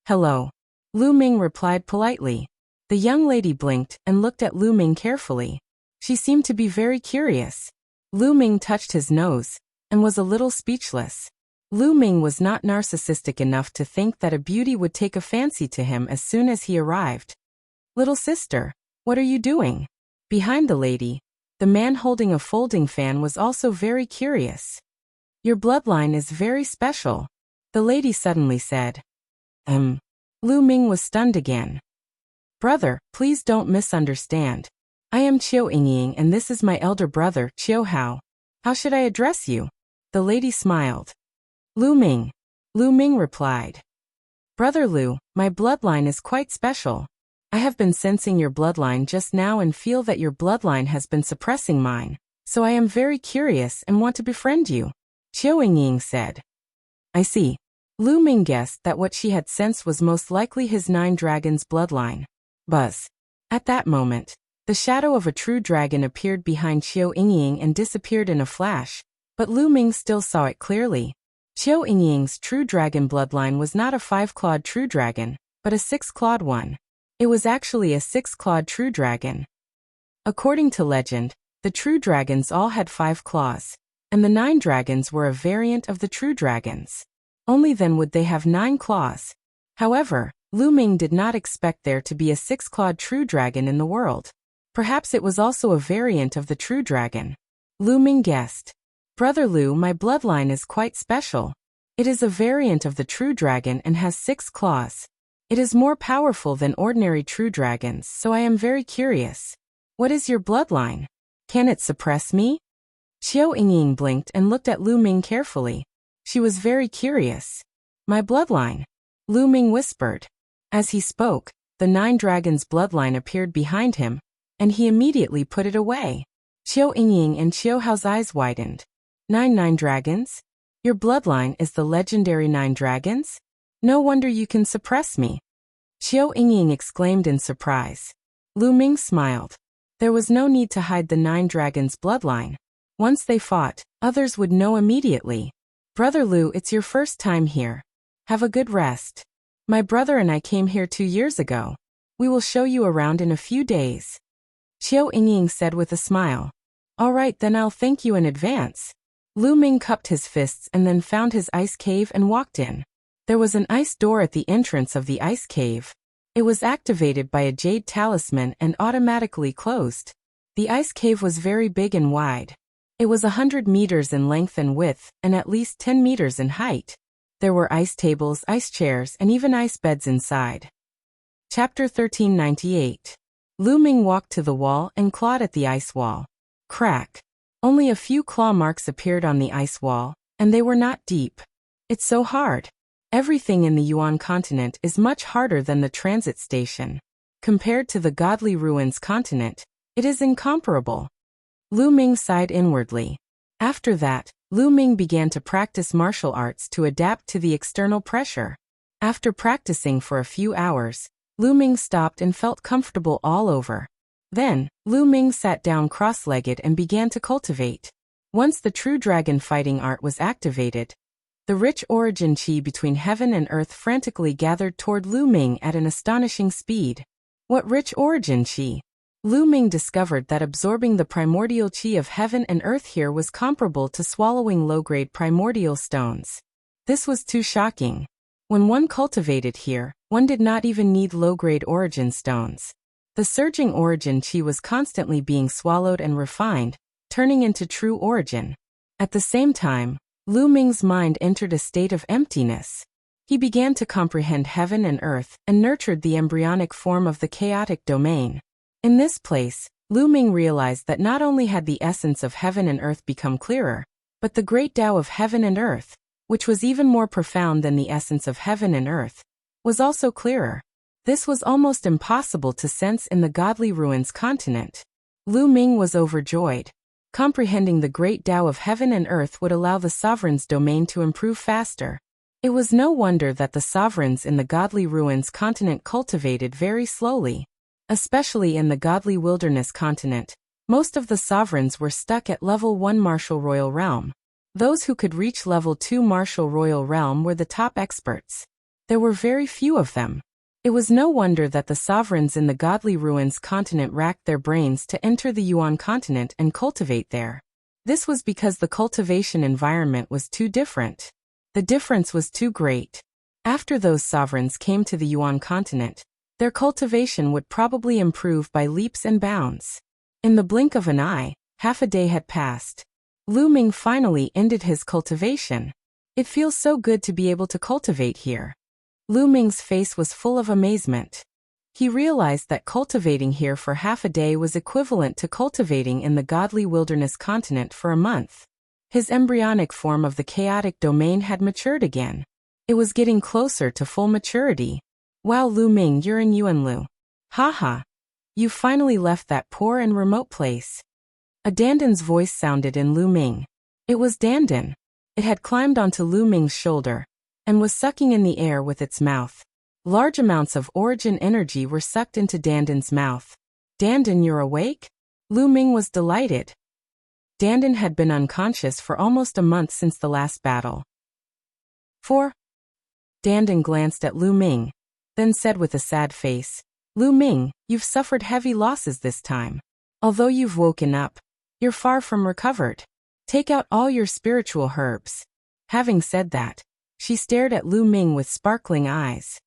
Hello. Lu Ming replied politely. The young lady blinked and looked at Lu Ming carefully. She seemed to be very curious. Lu Ming touched his nose and was a little speechless. Lu Ming was not narcissistic enough to think that a beauty would take a fancy to him as soon as he arrived. Little sister, what are you doing? Behind the lady, the man holding a folding fan was also very curious. Your bloodline is very special, the lady suddenly said. Lu Ming was stunned again. Brother, please don't misunderstand. I am Qiu Yingying and this is my elder brother, Qiu Hao. How should I address you? The lady smiled. Lu Ming. Lu Ming replied. Brother Lu, my bloodline is quite special. I have been sensing your bloodline just now and feel that your bloodline has been suppressing mine, so I am very curious and want to befriend you, Qiu Yingying said. I see. Lu Ming guessed that what she had sensed was most likely his 9 dragons bloodline. Buzz. At that moment, the shadow of a true dragon appeared behind Qiu Yingying and disappeared in a flash, but Lu Ming still saw it clearly. Qiu Yingying's true dragon bloodline was not a 5-clawed true dragon, but a 6-clawed one. It was actually a 6-clawed true dragon. According to legend, the true dragons all had 5 claws, and the 9 dragons were a variant of the true dragons. Only then would they have 9 claws. However, Lu Ming did not expect there to be a 6-clawed true dragon in the world. Perhaps it was also a variant of the true dragon. Lu Ming guessed. Brother Lu, my bloodline is quite special. It is a variant of the true dragon and has 6 claws. It is more powerful than ordinary true dragons, so I am very curious. What is your bloodline? Can it suppress me? Qiu Yingying blinked and looked at Lu Ming carefully. She was very curious. My bloodline, Lu Ming whispered. As he spoke, the 9 dragons' bloodline appeared behind him, and he immediately put it away. Qiu Yingying and Qiu Hao's eyes widened. 9 dragons? Your bloodline is the legendary 9 dragons? No wonder you can suppress me. Qiu Yingying exclaimed in surprise. Lu Ming smiled. There was no need to hide the 9 dragons' bloodline. Once they fought, others would know immediately. Brother Lu, it's your first time here. Have a good rest. My brother and I came here 2 years ago. We will show you around in a few days. Qiu Yingying said with a smile. All right, then I'll thank you in advance. Lu Ming cupped his fists and then found his ice cave and walked in. There was an ice door at the entrance of the ice cave. It was activated by a jade talisman and automatically closed. The ice cave was very big and wide. It was 100 meters in length and width, and at least 10 meters in height. There were ice tables, ice chairs, and even ice beds inside. Chapter 1398. Lu Ming walked to the wall and clawed at the ice wall. Crack. Only a few claw marks appeared on the ice wall, and they were not deep. It's so hard. Everything in the Yuan continent is much harder than the transit station. Compared to the Godly Ruins continent, it is incomparable. Lu Ming sighed inwardly. After that, Lu Ming began to practice martial arts to adapt to the external pressure. After practicing for a few hours, Lu Ming stopped and felt comfortable all over. Then, Lu Ming sat down cross-legged and began to cultivate. Once the true dragon fighting art was activated, the rich origin qi between heaven and earth frantically gathered toward Lu Ming at an astonishing speed. What rich origin qi? Lu Ming discovered that absorbing the primordial qi of heaven and earth here was comparable to swallowing low-grade primordial stones. This was too shocking. When one cultivated here, one did not even need low-grade origin stones. The surging origin qi was constantly being swallowed and refined, turning into true origin. At the same time, Lu Ming's mind entered a state of emptiness. He began to comprehend heaven and earth and nurtured the embryonic form of the chaotic domain. In this place, Lu Ming realized that not only had the essence of heaven and earth become clearer, but the great Tao of heaven and earth, which was even more profound than the essence of heaven and earth, was also clearer. This was almost impossible to sense in the Godly Ruins continent. Lu Ming was overjoyed. Comprehending the great Tao of heaven and earth would allow the sovereign's domain to improve faster. It was no wonder that the sovereigns in the Godly Ruins continent cultivated very slowly. Especially in the Godly Wilderness continent, most of the sovereigns were stuck at level 1 Martial Royal Realm. Those who could reach level 2 Martial Royal Realm were the top experts. There were very few of them. It was no wonder that the sovereigns in the Godly Ruins continent racked their brains to enter the Yuan continent and cultivate there. This was because the cultivation environment was too different. The difference was too great. After those sovereigns came to the Yuan continent, their cultivation would probably improve by leaps and bounds. In the blink of an eye, half a day had passed. Lu Ming finally ended his cultivation. It feels so good to be able to cultivate here. Lu Ming's face was full of amazement. He realized that cultivating here for half a day was equivalent to cultivating in the Godly Wilderness continent for a month. His embryonic form of the chaotic domain had matured again. It was getting closer to full maturity. Wow, Lu Ming, you're in Yuanlu. Haha. You finally left that poor and remote place. A Dandan's voice sounded in Lu Ming. It was Dandan. It had climbed onto Lu Ming's shoulder, and was sucking in the air with its mouth. Large amounts of origin energy were sucked into Dandan's mouth. "Dandan, you're awake?" Lu Ming was delighted. Dandan had been unconscious for almost a month since the last battle. 4. Dandan glanced at Lu Ming, then said with a sad face, "Lu Ming, you've suffered heavy losses this time. Although you've woken up, you're far from recovered. Take out all your spiritual herbs." Having said that, she stared at Lu Ming with sparkling eyes.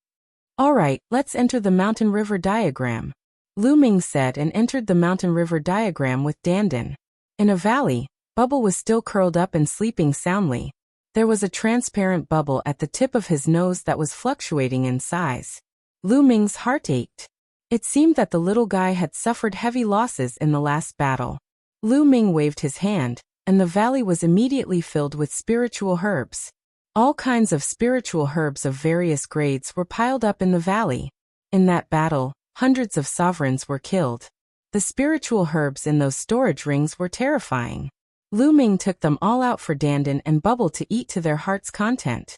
"All right, let's enter the mountain river diagram," Lu Ming said, and entered the mountain river diagram with Dandan. In a valley, Bubble was still curled up and sleeping soundly. There was a transparent bubble at the tip of his nose that was fluctuating in size. Lu Ming's heart ached. It seemed that the little guy had suffered heavy losses in the last battle. Lu Ming waved his hand, and the valley was immediately filled with spiritual herbs. All kinds of spiritual herbs of various grades were piled up in the valley. In that battle, hundreds of sovereigns were killed. The spiritual herbs in those storage rings were terrifying. Lu Ming took them all out for Dandan and Bubble to eat to their heart's content.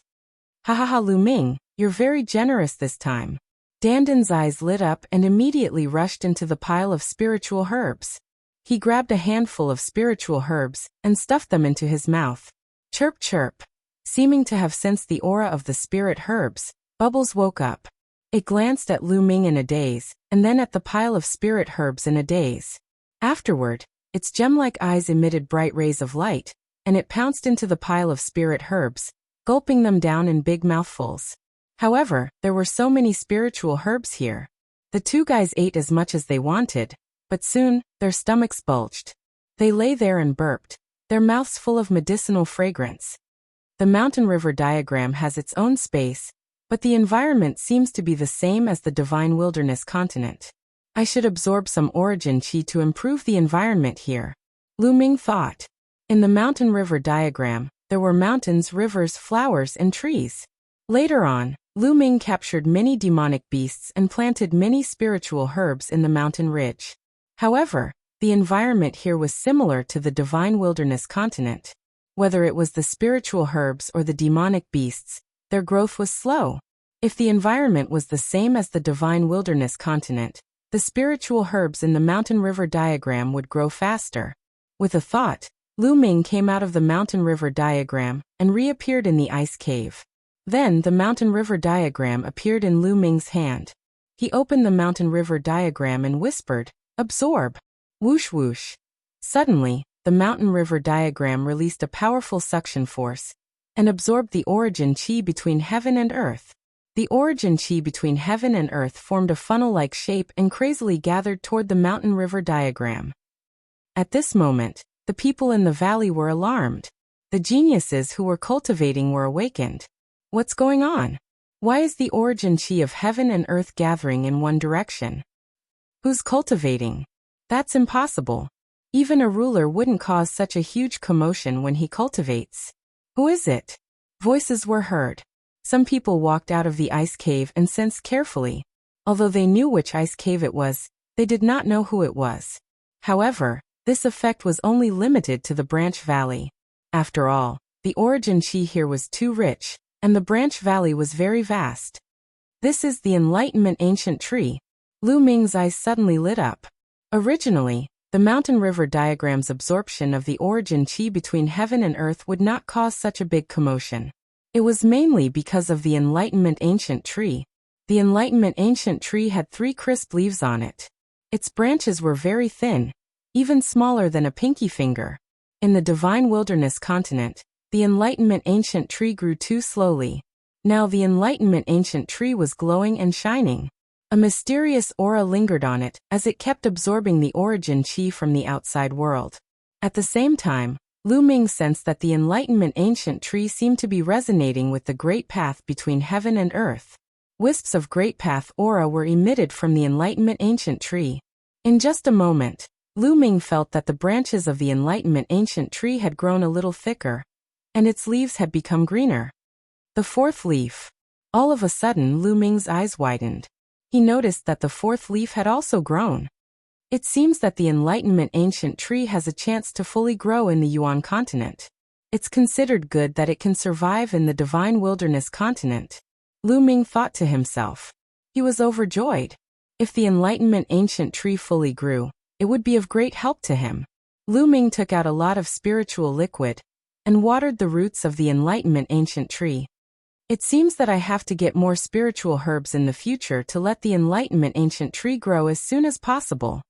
"Ha ha ha, Lu Ming, you're very generous this time." Dandan's eyes lit up and immediately rushed into the pile of spiritual herbs. He grabbed a handful of spiritual herbs and stuffed them into his mouth. Chirp chirp. Seeming to have sensed the aura of the spirit herbs, Bubbles woke up. It glanced at Lu Ming in a daze, and then at the pile of spirit herbs in a daze. Afterward, its gem-like eyes emitted bright rays of light, and it pounced into the pile of spirit herbs, gulping them down in big mouthfuls. However, there were so many spiritual herbs here. The two guys ate as much as they wanted, but soon, their stomachs bulged. They lay there and burped, their mouths full of medicinal fragrance. The mountain river diagram has its own space, but the environment seems to be the same as the divine wilderness continent. I should absorb some origin chi to improve the environment here, Lu Ming thought. In the mountain river diagram, there were mountains, rivers, flowers, and trees. Later on, Lu Ming captured many demonic beasts and planted many spiritual herbs in the mountain ridge. However, the environment here was similar to the divine wilderness continent. Whether it was the spiritual herbs or the demonic beasts, their growth was slow. If the environment was the same as the divine wilderness continent, the spiritual herbs in the mountain river diagram would grow faster. With a thought, Lu Ming came out of the mountain river diagram and reappeared in the ice cave. Then the mountain river diagram appeared in Lu Ming's hand. He opened the mountain river diagram and whispered, "Absorb." Whoosh whoosh. Suddenly, the mountain river diagram released a powerful suction force and absorbed the origin chi between heaven and earth. The origin chi between heaven and earth formed a funnel-like shape and crazily gathered toward the mountain river diagram. At this moment, the people in the valley were alarmed. The geniuses who were cultivating were awakened. What's going on? Why is the origin chi of heaven and earth gathering in one direction? Who's cultivating? That's impossible. Even a ruler wouldn't cause such a huge commotion when he cultivates. Who is it? Voices were heard. Some people walked out of the ice cave and sensed carefully. Although they knew which ice cave it was, they did not know who it was. However, this effect was only limited to the branch valley. After all, the origin chi here was too rich, and the branch valley was very vast. This is the Enlightenment Ancient Tree. Lu Ming's eyes suddenly lit up. Originally, the mountain river diagram's absorption of the origin chi between heaven and earth would not cause such a big commotion. It was mainly because of the Enlightenment Ancient Tree. The Enlightenment Ancient Tree had 3 crisp leaves on it. Its branches were very thin, even smaller than a pinky finger. In the divine wilderness continent, the Enlightenment Ancient Tree grew too slowly. Now the Enlightenment Ancient Tree was glowing and shining. A mysterious aura lingered on it as it kept absorbing the origin chi from the outside world. At the same time, Lu Ming sensed that the Enlightenment Ancient Tree seemed to be resonating with the great path between heaven and earth. Wisps of great path aura were emitted from the Enlightenment Ancient Tree. In just a moment, Lu Ming felt that the branches of the Enlightenment Ancient Tree had grown a little thicker, and its leaves had become greener. The 4th leaf. All of a sudden, Lu Ming's eyes widened. He noticed that the 4th leaf had also grown. It seems that the Enlightenment Ancient Tree has a chance to fully grow in the Yuan continent. It's considered good that it can survive in the divine wilderness continent. Lu Ming thought to himself. He was overjoyed. If the enlightenment ancient tree fully grew, it would be of great help to him. Lu Ming took out a lot of spiritual liquid and watered the roots of the enlightenment ancient tree. It seems that I have to get more spiritual herbs in the future to let the enlightenment ancient tree grow as soon as possible.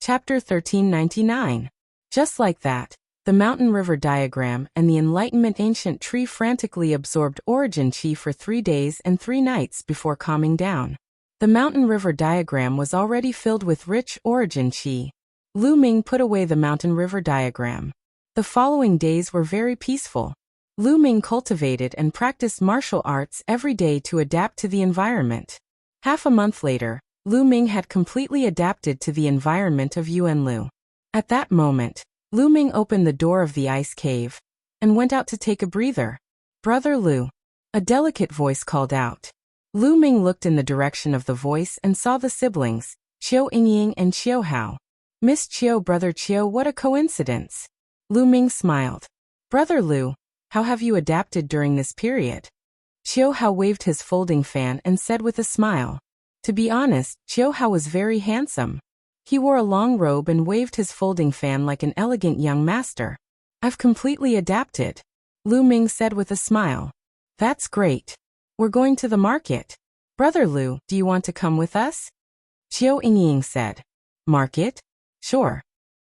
Chapter 1399. Just like that, the mountain river diagram and the enlightenment ancient tree frantically absorbed origin chi for 3 days and 3 nights before calming down. The mountain river diagram was already filled with rich origin chi. Lu Ming put away the mountain river diagram. The following days were very peaceful. Lu Ming cultivated and practiced martial arts every day to adapt to the environment. Half a month later, Lu Ming had completely adapted to the environment of Yuanlu. At that moment, Lu Ming opened the door of the ice cave and went out to take a breather. "Brother Lu," a delicate voice called out. Lu Ming looked in the direction of the voice and saw the siblings, Qiu Yingying and Qiu Hao. "Miss Qiu, Brother Qiu, what a coincidence." Lu Ming smiled. "Brother Lu, how have you adapted during this period?" Qiu Hao waved his folding fan and said with a smile. To be honest, Qiu Hao was very handsome. He wore a long robe and waved his folding fan like an elegant young master. "I've completely adapted," Lu Ming said with a smile. "That's great. We're going to the market. Brother Lu, do you want to come with us?" Qiu Yingying said. "Market? Sure."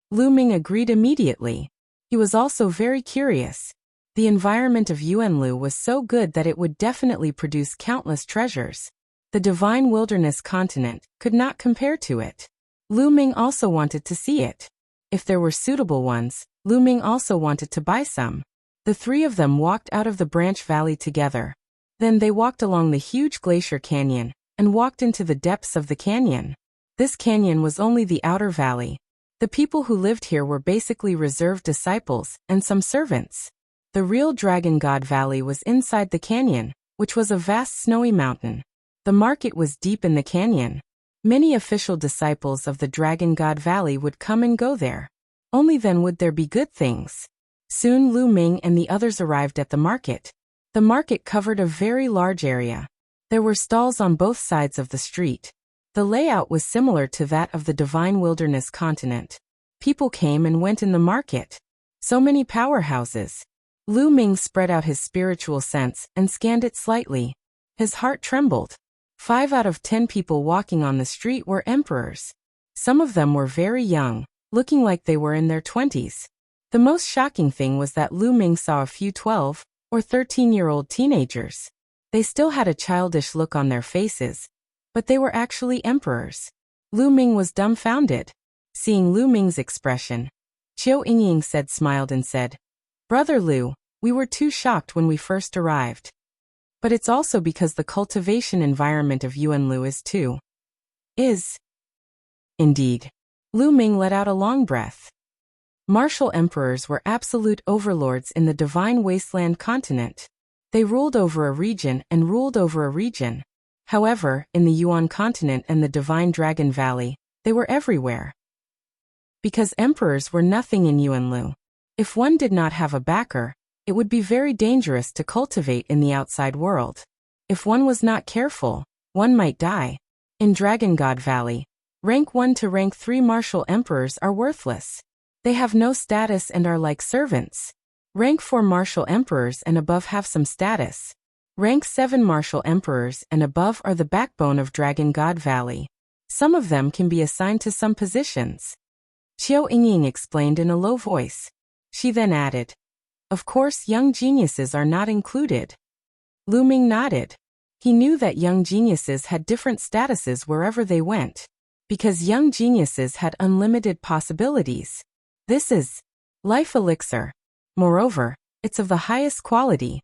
Lu Ming agreed immediately. He was also very curious. The environment of Yuanlu was so good that it would definitely produce countless treasures. The divine wilderness continent could not compare to it. Lu Ming also wanted to see it. If there were suitable ones, Lu Ming also wanted to buy some. The 3 of them walked out of the branch valley together. Then they walked along the huge glacier canyon and walked into the depths of the canyon. This canyon was only the outer valley. The people who lived here were basically reserved disciples and some servants. The real Dragon God Valley was inside the canyon, which was a vast snowy mountain. The market was deep in the canyon. Many official disciples of the Dragon God Valley would come and go there. Only then would there be good things. Soon Lu Ming and the others arrived at the market. The market covered a very large area. There were stalls on both sides of the street. The layout was similar to that of the divine wilderness continent. People came and went in the market. So many powerhouses. Lu Ming spread out his spiritual sense and scanned it slightly. His heart trembled. 5 out of 10 people walking on the street were emperors. Some of them were very young, looking like they were in their 20s. The most shocking thing was that Lu Ming saw a few 12 or 13-year-old teenagers. They still had a childish look on their faces, but they were actually emperors. Lu Ming was dumbfounded. Seeing Lu Ming's expression, Qiu Yingying smiled and said, "Brother Lu, we were too shocked when we first arrived. But it's also because the cultivation environment of Yuanlu is indeed." Lu Ming let out a long breath. Martial emperors were absolute overlords in the divine wasteland continent. They ruled over a region and ruled over a region. However, in the Yuan continent and the divine Dragon Valley, they were everywhere. Because emperors were nothing in Yuanlu. If one did not have a backer, it would be very dangerous to cultivate in the outside world. If one was not careful, one might die. In Dragon God Valley, rank 1 to rank 3 martial emperors are worthless. They have no status and are like servants. Rank 4 martial emperors and above have some status. Rank 7 martial emperors and above are the backbone of Dragon God Valley. Some of them can be assigned to some positions. Qiu Yingying explained in a low voice. She then added, "Of course, young geniuses are not included." Lu Ming nodded. He knew that young geniuses had different statuses wherever they went, because young geniuses had unlimited possibilities. This is life elixir. Moreover, it's of the highest quality.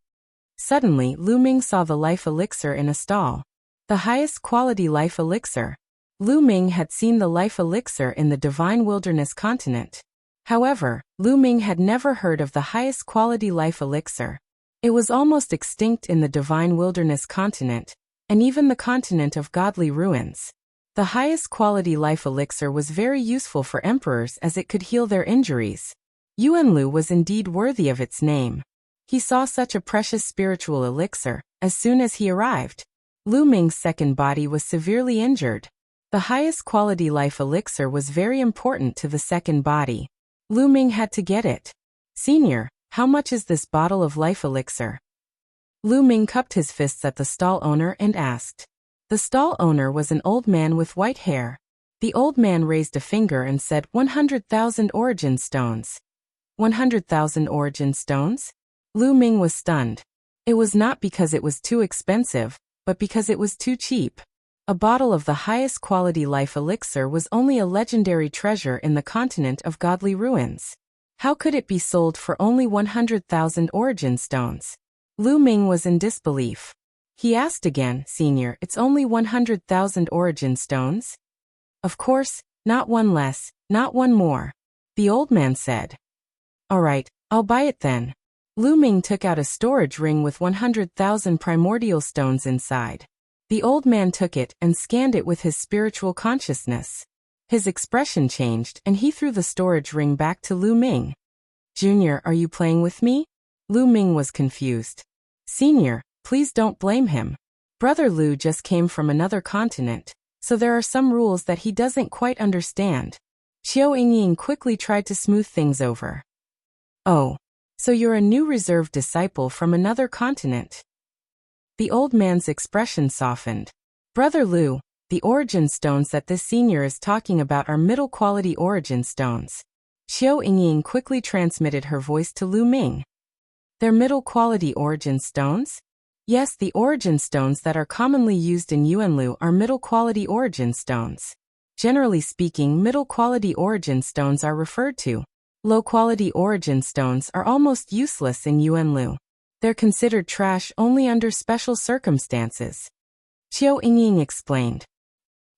Suddenly, Lu Ming saw the life elixir in a stall. The highest quality life elixir. Lu Ming had seen the life elixir in the divine wilderness continent. However, Lu Ming had never heard of the highest quality life elixir. It was almost extinct in the divine wilderness continent, and even the continent of godly ruins. The highest quality life elixir was very useful for emperors as it could heal their injuries. Yuanlu was indeed worthy of its name. He saw such a precious spiritual elixir. As soon as he arrived, Lu Ming's second body was severely injured. The highest quality life elixir was very important to the second body. Lu Ming had to get it. Senior, how much is this bottle of life elixir? Lu Ming cupped his fists at the stall owner and asked. The stall owner was an old man with white hair. The old man raised a finger and said 100,000 origin stones. 100,000 origin stones? Lu Ming was stunned. It was not because it was too expensive, but because it was too cheap. A bottle of the highest quality life elixir was only a legendary treasure in the continent of godly ruins. How could it be sold for only 100,000 origin stones? Lu Ming was in disbelief. He asked again, Senior, it's only 100,000 origin stones? Of course, not one less, not one more. The old man said. All right, I'll buy it then. Lu Ming took out a storage ring with 100,000 primordial stones inside. The old man took it and scanned it with his spiritual consciousness. His expression changed and he threw the storage ring back to Lu Ming. Junior, are you playing with me? Lu Ming was confused. Senior, please don't blame him. Brother Lu just came from another continent, so there are some rules that he doesn't quite understand. Xiao Yingying quickly tried to smooth things over. Oh, so you're a new reserved disciple from another continent. The old man's expression softened. Brother Lu, the origin stones that this senior is talking about are middle-quality origin stones. Xiao Yingying quickly transmitted her voice to Lu Ming. They're middle-quality origin stones? Yes, the origin stones that are commonly used in Yuanlu are middle-quality origin stones. Generally speaking, middle-quality origin stones are referred to. Low-quality origin stones are almost useless in Yuanlu. They're considered trash only under special circumstances. Xiao Yingying explained.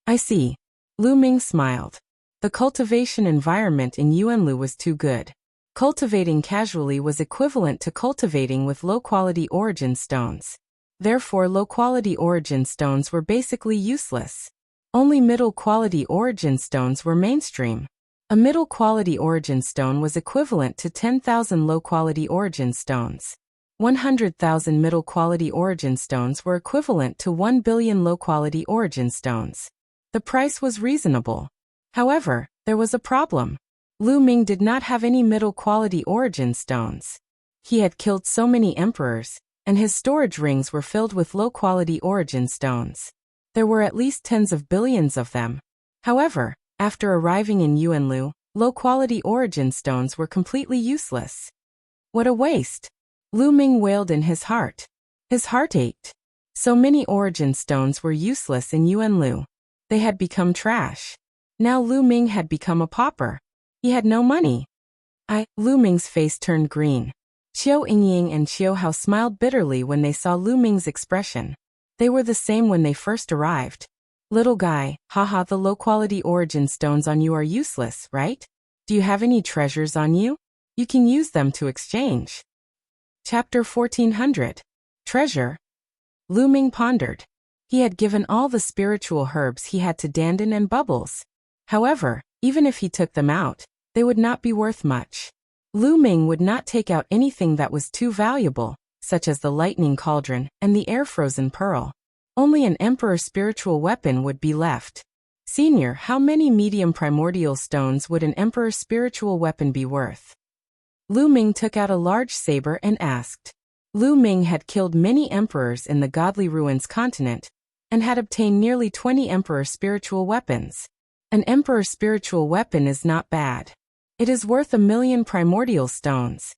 I see. Lu Ming smiled. The cultivation environment in Yuanlu was too good. Cultivating casually was equivalent to cultivating with low-quality origin stones. Therefore, low-quality origin stones were basically useless. Only middle-quality origin stones were mainstream. A middle-quality origin stone was equivalent to 10,000 low-quality origin stones. 100,000 middle-quality origin stones were equivalent to 1 billion low-quality origin stones. The price was reasonable. However, there was a problem. Lu Ming did not have any middle-quality origin stones. He had killed so many emperors, and his storage rings were filled with low-quality origin stones. There were at least tens of billions of them. However, after arriving in Yuanlu, low-quality origin stones were completely useless. What a waste! Lu Ming wailed in his heart. His heart ached. So many origin stones were useless in Yuanlu. They had become trash. Now Lu Ming had become a pauper. He had no money. Lu Ming's face turned green. Xiao Yingying and Xiao Hao smiled bitterly when they saw Lu Ming's expression. They were the same when they first arrived. Little guy, haha, the low-quality origin stones on you are useless, right? Do you have any treasures on you? You can use them to exchange. Chapter 1400. Treasure. Lu Ming pondered. He had given all the spiritual herbs he had to Dandan and Bubbles. However, even if he took them out, they would not be worth much. Lu Ming would not take out anything that was too valuable, such as the lightning cauldron and the air-frozen pearl. Only an emperor spiritual weapon would be left. Senior, how many medium primordial stones would an emperor spiritual weapon be worth? Lu Ming took out a large saber and asked. Lu Ming had killed many emperors in the Godly Ruins continent, and had obtained nearly 20 emperor spiritual weapons. An emperor spiritual weapon is not bad. It is worth 1,000,000 primordial stones.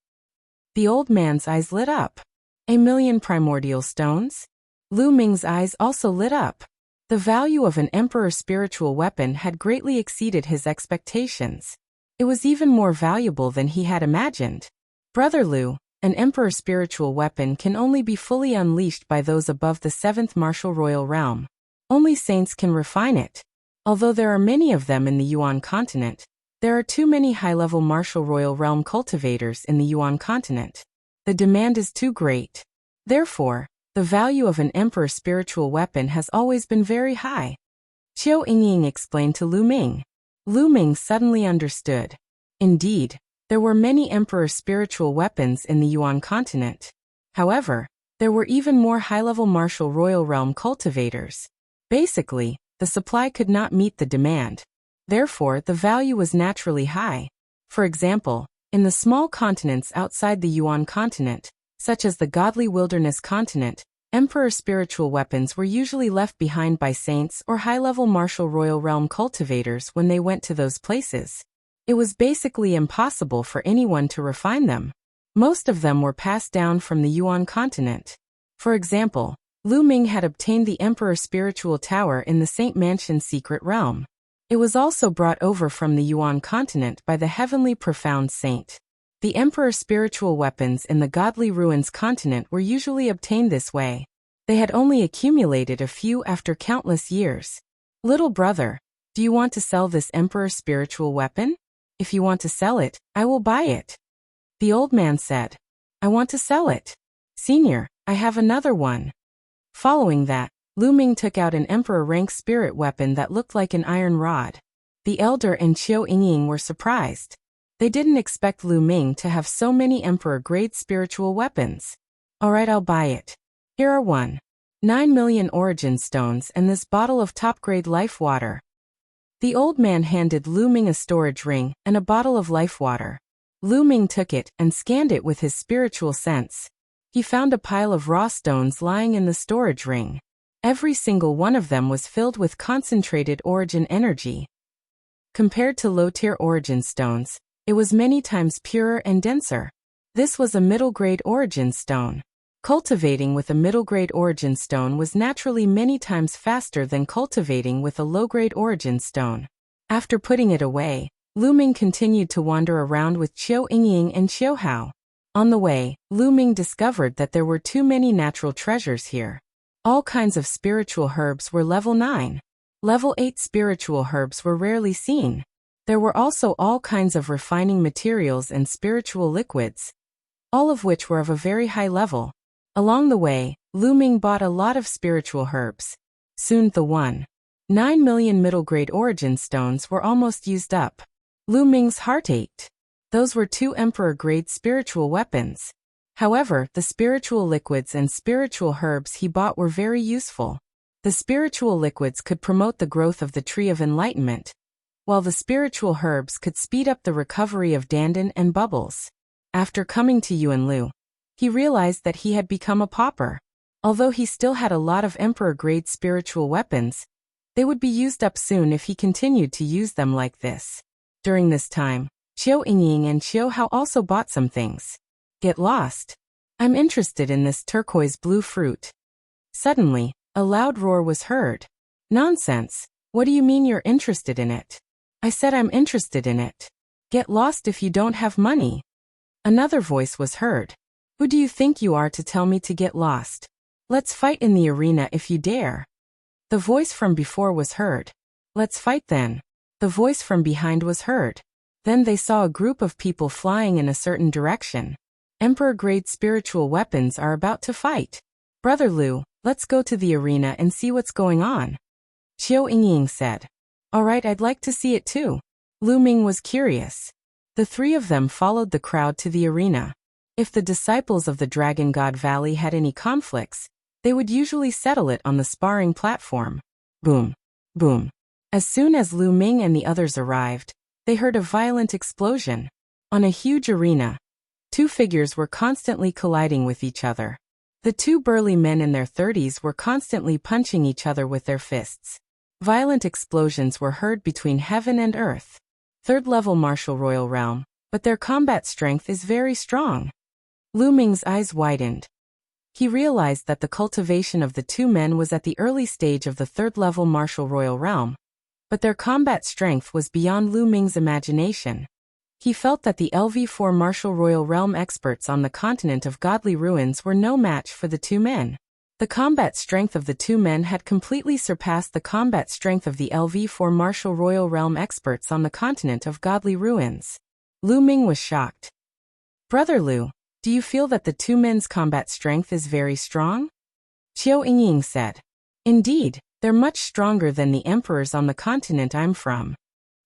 The old man's eyes lit up. 1,000,000 primordial stones? Lu Ming's eyes also lit up. The value of an emperor spiritual weapon had greatly exceeded his expectations. It was even more valuable than he had imagined. Brother Lu, an emperor spiritual weapon can only be fully unleashed by those above the 7th martial royal realm. Only saints can refine it. Although there are many of them in the Yuan continent, there are too many high-level martial royal realm cultivators in the Yuan continent. The demand is too great. Therefore, the value of an emperor spiritual weapon has always been very high. Xiao Yingying explained to Lu Ming. Lu Ming suddenly understood. Indeed, There were many emperor spiritual weapons in the Yuan continent. However, there were even more high-level martial royal realm cultivators. Basically, the supply could not meet the demand. Therefore, the value was naturally high. For example, in the small continents outside the Yuan continent, such as the godly wilderness continent, emperor spiritual weapons were usually left behind by saints or high-level martial royal realm cultivators when they went to those places. It was basically impossible for anyone to refine them. Most of them were passed down from the Yuan continent. For example, Lu Ming had obtained the Emperor Spiritual Tower in the Saint Mansion Secret Realm. It was also brought over from the Yuan continent by the Heavenly Profound Saint. The Emperor Spiritual weapons in the Godly Ruins continent were usually obtained this way. They had only accumulated a few after countless years. Little brother, do you want to sell this Emperor Spiritual weapon? If you want to sell it, I will buy it. The old man said, I want to sell it. Senior, I have another one. Following that, Lu Ming took out an emperor rank spirit weapon that looked like an iron rod. The elder and Qiu Yingying were surprised. They didn't expect Lu Ming to have so many emperor-grade spiritual weapons. Alright, I'll buy it. Here are 9 million origin stones and this bottle of top-grade life water. The old man handed Lu Ming a storage ring and a bottle of life water. Lu Ming took it and scanned it with his spiritual sense. He found a pile of raw stones lying in the storage ring. Every single one of them was filled with concentrated origin energy. Compared to low-tier origin stones, it was many times purer and denser. This was a middle-grade origin stone. Cultivating with a middle-grade origin stone was naturally many times faster than cultivating with a low-grade origin stone. After putting it away, Lu Ming continued to wander around with Qiu Yingying and Qiu Hao. On the way, Lu Ming discovered that there were too many natural treasures here. All kinds of spiritual herbs were level 9. Level 8 spiritual herbs were rarely seen. There were also all kinds of refining materials and spiritual liquids, all of which were of a very high level. Along the way, Lu Ming bought a lot of spiritual herbs. Soon the 9 million middle-grade origin stones were almost used up. Lu Ming's heart ached. Those were 2 emperor-grade spiritual weapons. However, the spiritual liquids and spiritual herbs he bought were very useful. The spiritual liquids could promote the growth of the Tree of Enlightenment, while the spiritual herbs could speed up the recovery of Dandan and Bubbles. After coming to Yuan Lu, he realized that he had become a pauper. Although he still had a lot of emperor-grade spiritual weapons, they would be used up soon if he continued to use them like this. During this time, Qiu Yingying and Qiu Hao also bought some things. Get lost. I'm interested in this turquoise blue fruit. Suddenly, a loud roar was heard. Nonsense. What do you mean you're interested in it? I said I'm interested in it. Get lost if you don't have money. Another voice was heard. Who do you think you are to tell me to get lost? Let's fight in the arena if you dare. The voice from before was heard. Let's fight then. The voice from behind was heard. Then they saw a group of people flying in a certain direction. Emperor-grade spiritual weapons are about to fight. Brother Lu, let's go to the arena and see what's going on. Qiu Yingying said. Alright, I'd like to see it too. Lu Ming was curious. The 3 of them followed the crowd to the arena. If the disciples of the Dragon God Valley had any conflicts, they would usually settle it on the sparring platform. Boom. Boom. As soon as Lu Ming and the others arrived, they heard a violent explosion. On a huge arena, 2 figures were constantly colliding with each other. The 2 burly men in their 30s were constantly punching each other with their fists. Violent explosions were heard between heaven and earth. 3rd level martial royal realm, but their combat strength is very strong. Lu Ming's eyes widened. He realized that the cultivation of the 2 men was at the early stage of the 3rd level martial royal realm, but their combat strength was beyond Lu Ming's imagination. He felt that the LV4 martial royal realm experts on the continent of Godly Ruins were no match for the 2 men. The combat strength of the 2 men had completely surpassed the combat strength of the LV4 martial royal realm experts on the continent of Godly Ruins. Lu Ming was shocked. Brother Lu, do you feel that the 2 men's combat strength is very strong? Qiu Yingying said. Indeed, they're much stronger than the emperors on the continent I'm from.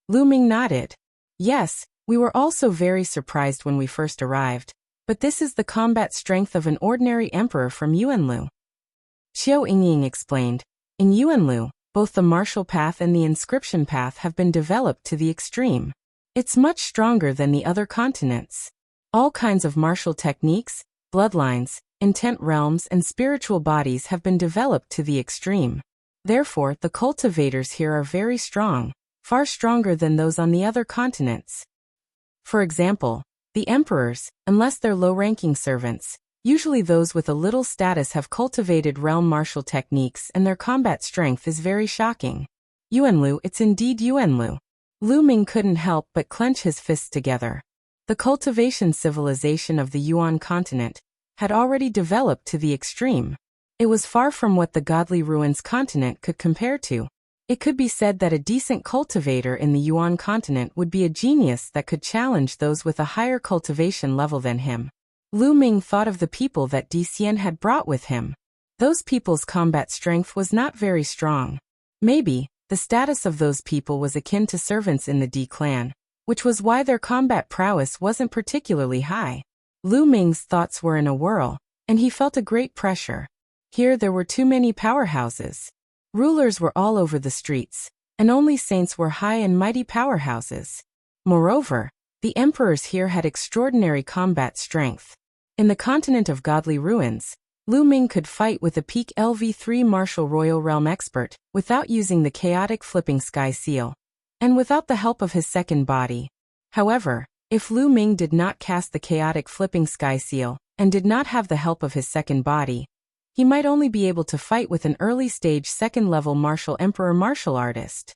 Lu Ming nodded. Yes, We were also very surprised when we first arrived, but this is the combat strength of an ordinary emperor from Yuanlu. Xiao Yingying explained. In Yuanlu, both the martial path and the inscription path have been developed to the extreme. It's much stronger than the other continents. All kinds of martial techniques, bloodlines, intent realms and spiritual bodies have been developed to the extreme. Therefore, the cultivators here are very strong, far stronger than those on the other continents. For example, the emperors, unless they're low-ranking servants, usually those with a little status, have cultivated realm martial techniques and their combat strength is very shocking. Yuanlu, it's indeed Yuanlu. Lu Ming couldn't help but clench his fists together. The cultivation civilization of the Yuan continent had already developed to the extreme. It was far from what the godly ruins continent could compare to. It could be said that a decent cultivator in the Yuan continent would be a genius that could challenge those with a higher cultivation level than him. Lu Ming thought of the people that Di Xian had brought with him. Those people's combat strength was not very strong. Maybe the status of those people was akin to servants in the Di clan, which was why their combat prowess wasn't particularly high. Lu Ming's thoughts were in a whirl, and he felt a great pressure. Here there were too many powerhouses. Rulers were all over the streets, and only saints were high and mighty powerhouses. Moreover, the emperors here had extraordinary combat strength. In the continent of godly ruins, Lu Ming could fight with a peak LV3 martial royal realm expert without using the chaotic flipping sky seal, and without the help of his second body. However, if Lu Ming did not cast the chaotic flipping sky seal and did not have the help of his second body, he might only be able to fight with an early stage second-level martial emperor martial artist.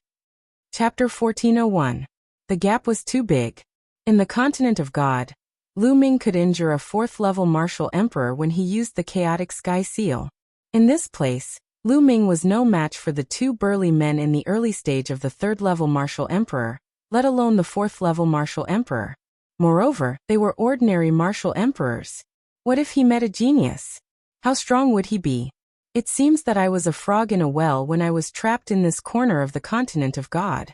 Chapter 1401. The gap was too big. In the continent of God, Lu Ming could injure a fourth-level martial emperor when he used the chaotic sky seal. In this place, Lu Ming was no match for the two burly men in the early stage of the third-level martial emperor, let alone the fourth-level martial emperor. Moreover, they were ordinary martial emperors. What if he met a genius? How strong would he be? It seems that I was a frog in a well when I was trapped in this corner of the continent of God.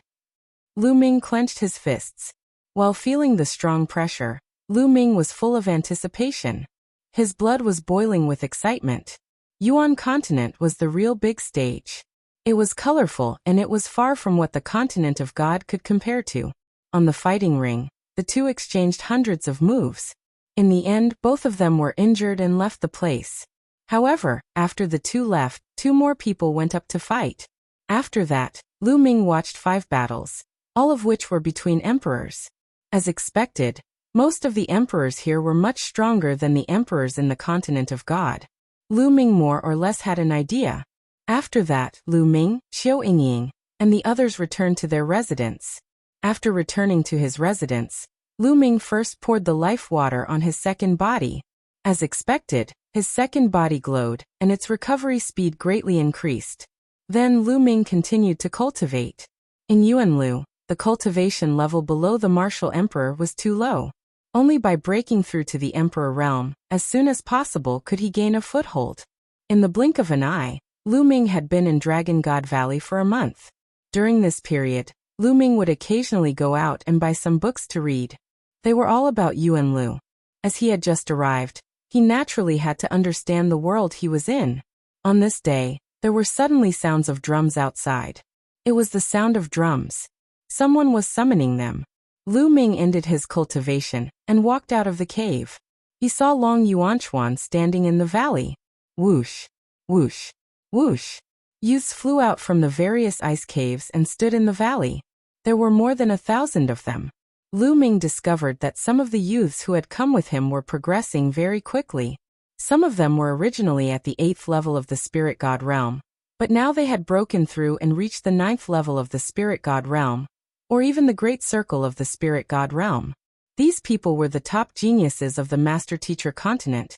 Lu Ming clenched his fists. While feeling the strong pressure, Lu Ming was full of anticipation. His blood was boiling with excitement. Yuan continent was the real big stage. It was colorful and it was far from what the continent of God could compare to. On the fighting ring, the two exchanged hundreds of moves. In the end, both of them were injured and left the place. However, after the two left, two more people went up to fight. After that, Lu Ming watched 5 battles, all of which were between emperors. As expected, most of the emperors here were much stronger than the emperors in the continent of God. Lu Ming more or less had an idea. After that, Lu Ming, Xiao Yingying, and the others returned to their residence. After returning to his residence, Lu Ming first poured the life water on his second body. As expected, his second body glowed, and its recovery speed greatly increased. Then Lu Ming continued to cultivate. In Yuanlu, the cultivation level below the martial emperor was too low. Only by breaking through to the emperor realm, as soon as possible could he gain a foothold. In the blink of an eye, Lu Ming had been in Dragon God Valley for a month. During this period, Lu Ming would occasionally go out and buy some books to read. They were all about Yuanlu. As he had just arrived, he naturally had to understand the world he was in. On this day, there were suddenly sounds of drums outside. It was the sound of drums. Someone was summoning them. Lu Ming ended his cultivation and walked out of the cave. He saw Long Yuanchuan standing in the valley. Whoosh, whoosh, whoosh. Youths flew out from the various ice caves and stood in the valley. There were more than 1,000 of them. Lu Ming discovered that some of the youths who had come with him were progressing very quickly. Some of them were originally at the 8th level of the Spirit God realm, but now they had broken through and reached the 9th level of the Spirit God realm, or even the Great Circle of the Spirit God realm. These people were the top geniuses of the Master-Teacher continent,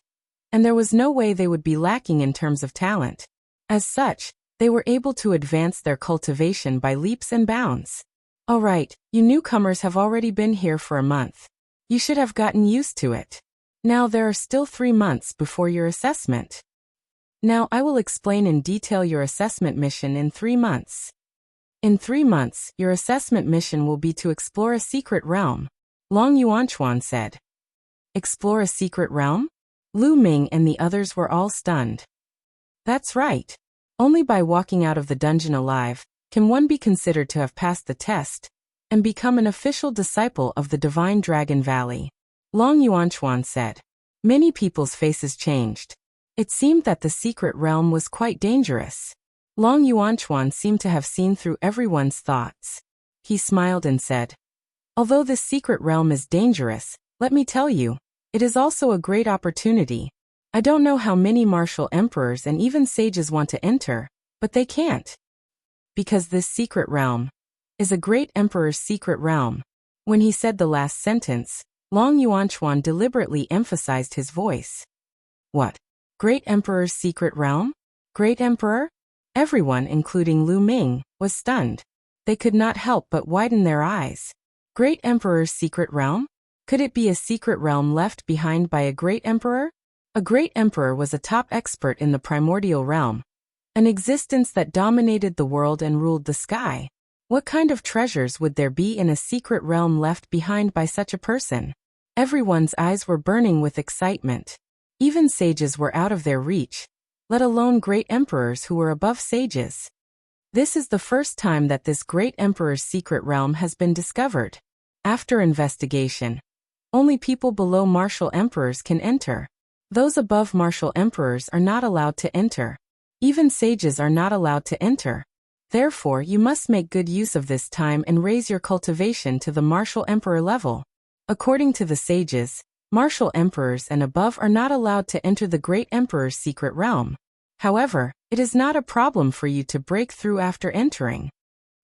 and there was no way they would be lacking in terms of talent. As such, they were able to advance their cultivation by leaps and bounds. All right, you newcomers have already been here for a month. You should have gotten used to it. Now there are still 3 months before your assessment. Now I will explain in detail your assessment mission in 3 months. In 3 months, your assessment mission will be to explore a secret realm. Long Yuanchuan said. Explore a secret realm? Lu Ming and the others were all stunned. That's right. Only by walking out of the dungeon alive can one be considered to have passed the test and become an official disciple of the Divine Dragon Valley. Long Yuanchuan said. Many people's faces changed. It seemed that the secret realm was quite dangerous. Long Yuanchuan seemed to have seen through everyone's thoughts. He smiled and said, although this secret realm is dangerous, let me tell you, it is also a great opportunity. I don't know how many martial emperors and even sages want to enter, but they can't. Because this secret realm is a great emperor's secret realm. When he said the last sentence, Long Yuanchuan deliberately emphasized his voice. What? Great emperor's secret realm? Great emperor? Everyone, including Lu Ming, was stunned. They could not help but widen their eyes. Great emperor's secret realm? Could it be a secret realm left behind by a great emperor? A great emperor was a top expert in the primordial realm, an existence that dominated the world and ruled the sky. What kind of treasures would there be in a secret realm left behind by such a person? Everyone's eyes were burning with excitement. Even sages were out of their reach, let alone great emperors who were above sages. This is the first time that this great emperor's secret realm has been discovered. After investigation, only people below martial emperors can enter. Those above martial emperors are not allowed to enter. Even sages are not allowed to enter. Therefore, you must make good use of this time and raise your cultivation to the martial emperor level. According to the sages, martial emperors and above are not allowed to enter the great emperor's secret realm. However, it is not a problem for you to break through after entering.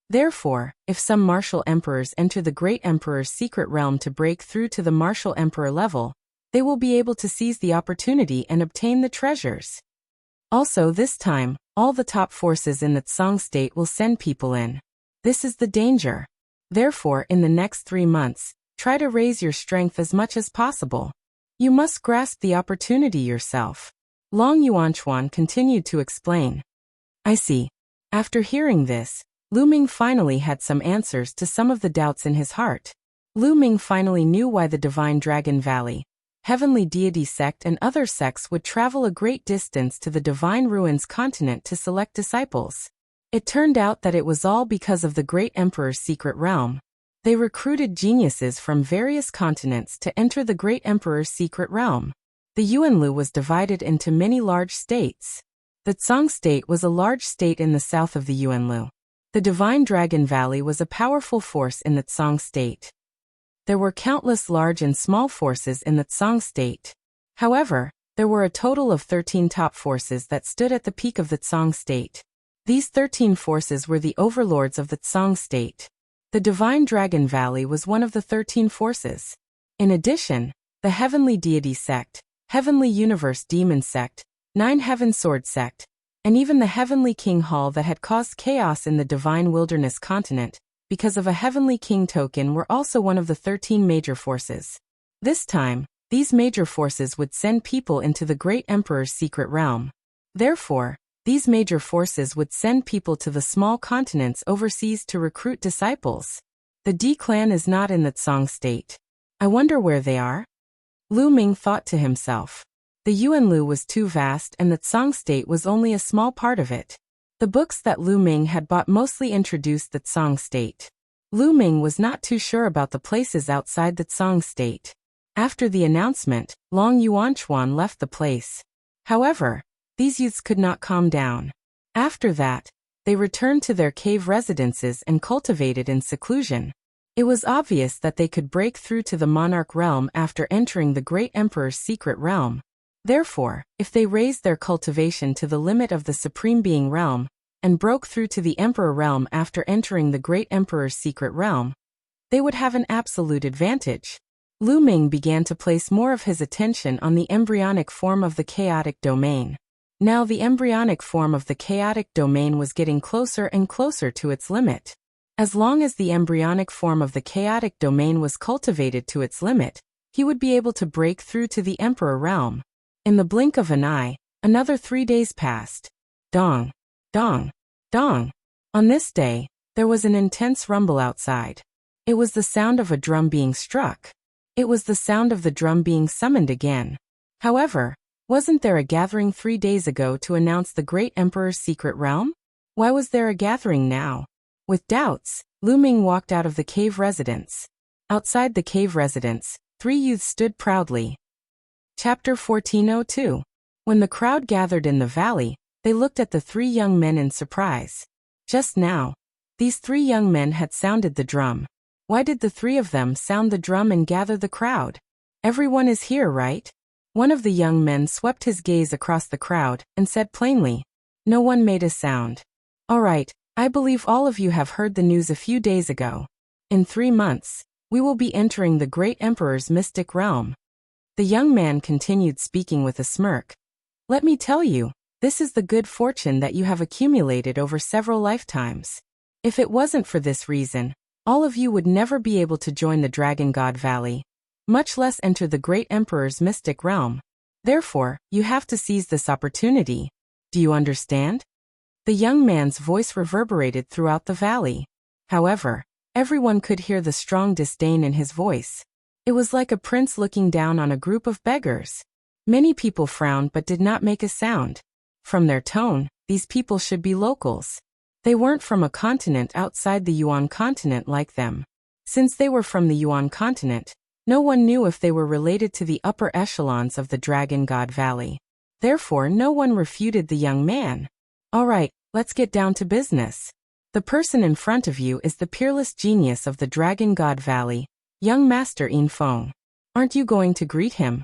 Therefore, if some martial emperors enter the great emperor's secret realm to break through to the martial emperor level, they will be able to seize the opportunity and obtain the treasures. Also this time, all the top forces in the Tsang state will send people in. This is the danger. Therefore, in the next 3 months, try to raise your strength as much as possible. You must grasp the opportunity yourself. Long Yuanchuan continued to explain. I see. After hearing this, Lu Ming finally had some answers to some of the doubts in his heart. Lu Ming finally knew why the Divine Dragon Valley, Heavenly Deity sect and other sects would travel a great distance to the Divine Ruins continent to select disciples. It turned out that it was all because of the Great Emperor's secret realm. They recruited geniuses from various continents to enter the Great Emperor's secret realm. The Yuanlu was divided into many large states. The Tsang state was a large state in the south of the Yuanlu. The Divine Dragon Valley was a powerful force in the Tsang state. There were countless large and small forces in the Tsang state. However, there were a total of 13 top forces that stood at the peak of the Tsang state. These 13 forces were the overlords of the Tsang state. The Divine Dragon Valley was one of the 13 forces. In addition, the Heavenly Deity sect, Heavenly Universe Demon sect, Nine Heaven Sword sect, and even the Heavenly King Hall that had caused chaos in the Divine Wilderness continent, because of a Heavenly King token, were also one of the 13 major forces. This time, these major forces would send people into the Great Emperor's secret realm. Therefore, these major forces would send people to the small continents overseas to recruit disciples. The D clan is not in the Tsang state. I wonder where they are? Lu Ming thought to himself. The Yuanlu was too vast and the Tsang state was only a small part of it. The books that Lu Ming had bought mostly introduced the Tsang state. Lu Ming was not too sure about the places outside the Tsang state. After the announcement, Long Yuanchuan left the place. However, these youths could not calm down. After that, they returned to their cave residences and cultivated in seclusion. It was obvious that they could break through to the monarch realm after entering the Great Emperor's secret realm. Therefore, if they raised their cultivation to the limit of the Supreme Being realm, and broke through to the Emperor realm after entering the Great Emperor's secret realm, they would have an absolute advantage. Lu Ming began to place more of his attention on the embryonic form of the chaotic domain. Now the embryonic form of the chaotic domain was getting closer and closer to its limit. As long as the embryonic form of the chaotic domain was cultivated to its limit, he would be able to break through to the Emperor realm. In the blink of an eye, another 3 days passed. Dong, dong, dong. On this day, there was an intense rumble outside. It was the sound of a drum being struck. It was the sound of the drum being summoned again. However, wasn't there a gathering 3 days ago to announce the great emperor's secret realm? Why was there a gathering now? With doubts, Lu Ming walked out of the cave residence. Outside the cave residence, 3 youths stood proudly. Chapter 1402. When the crowd gathered in the valley, they looked at the 3 young men in surprise. Just now, these 3 young men had sounded the drum. Why did the 3 of them sound the drum and gather the crowd? Everyone is here, right? One of the young men swept his gaze across the crowd and said plainly. No one made a sound. All right, I believe all of you have heard the news a few days ago. In 3 months, we will be entering the great emperor's mystic realm. The young man continued speaking with a smirk. Let me tell you, this is the good fortune that you have accumulated over several lifetimes. If it wasn't for this reason, all of you would never be able to join the Dragon God Valley, much less enter the great emperor's mystic realm. Therefore, you have to seize this opportunity. Do you understand? The young man's voice reverberated throughout the valley. However, everyone could hear the strong disdain in his voice. It was like a prince looking down on a group of beggars. Many people frowned but did not make a sound. From their tone, these people should be locals. They weren't from a continent outside the Yuan continent like them. Since they were from the Yuan continent, no one knew if they were related to the upper echelons of the Dragon God Valley. Therefore, no one refuted the young man. All right, let's get down to business. The person in front of you is the peerless genius of the Dragon God Valley, young Master Yin Feng. Aren't you going to greet him?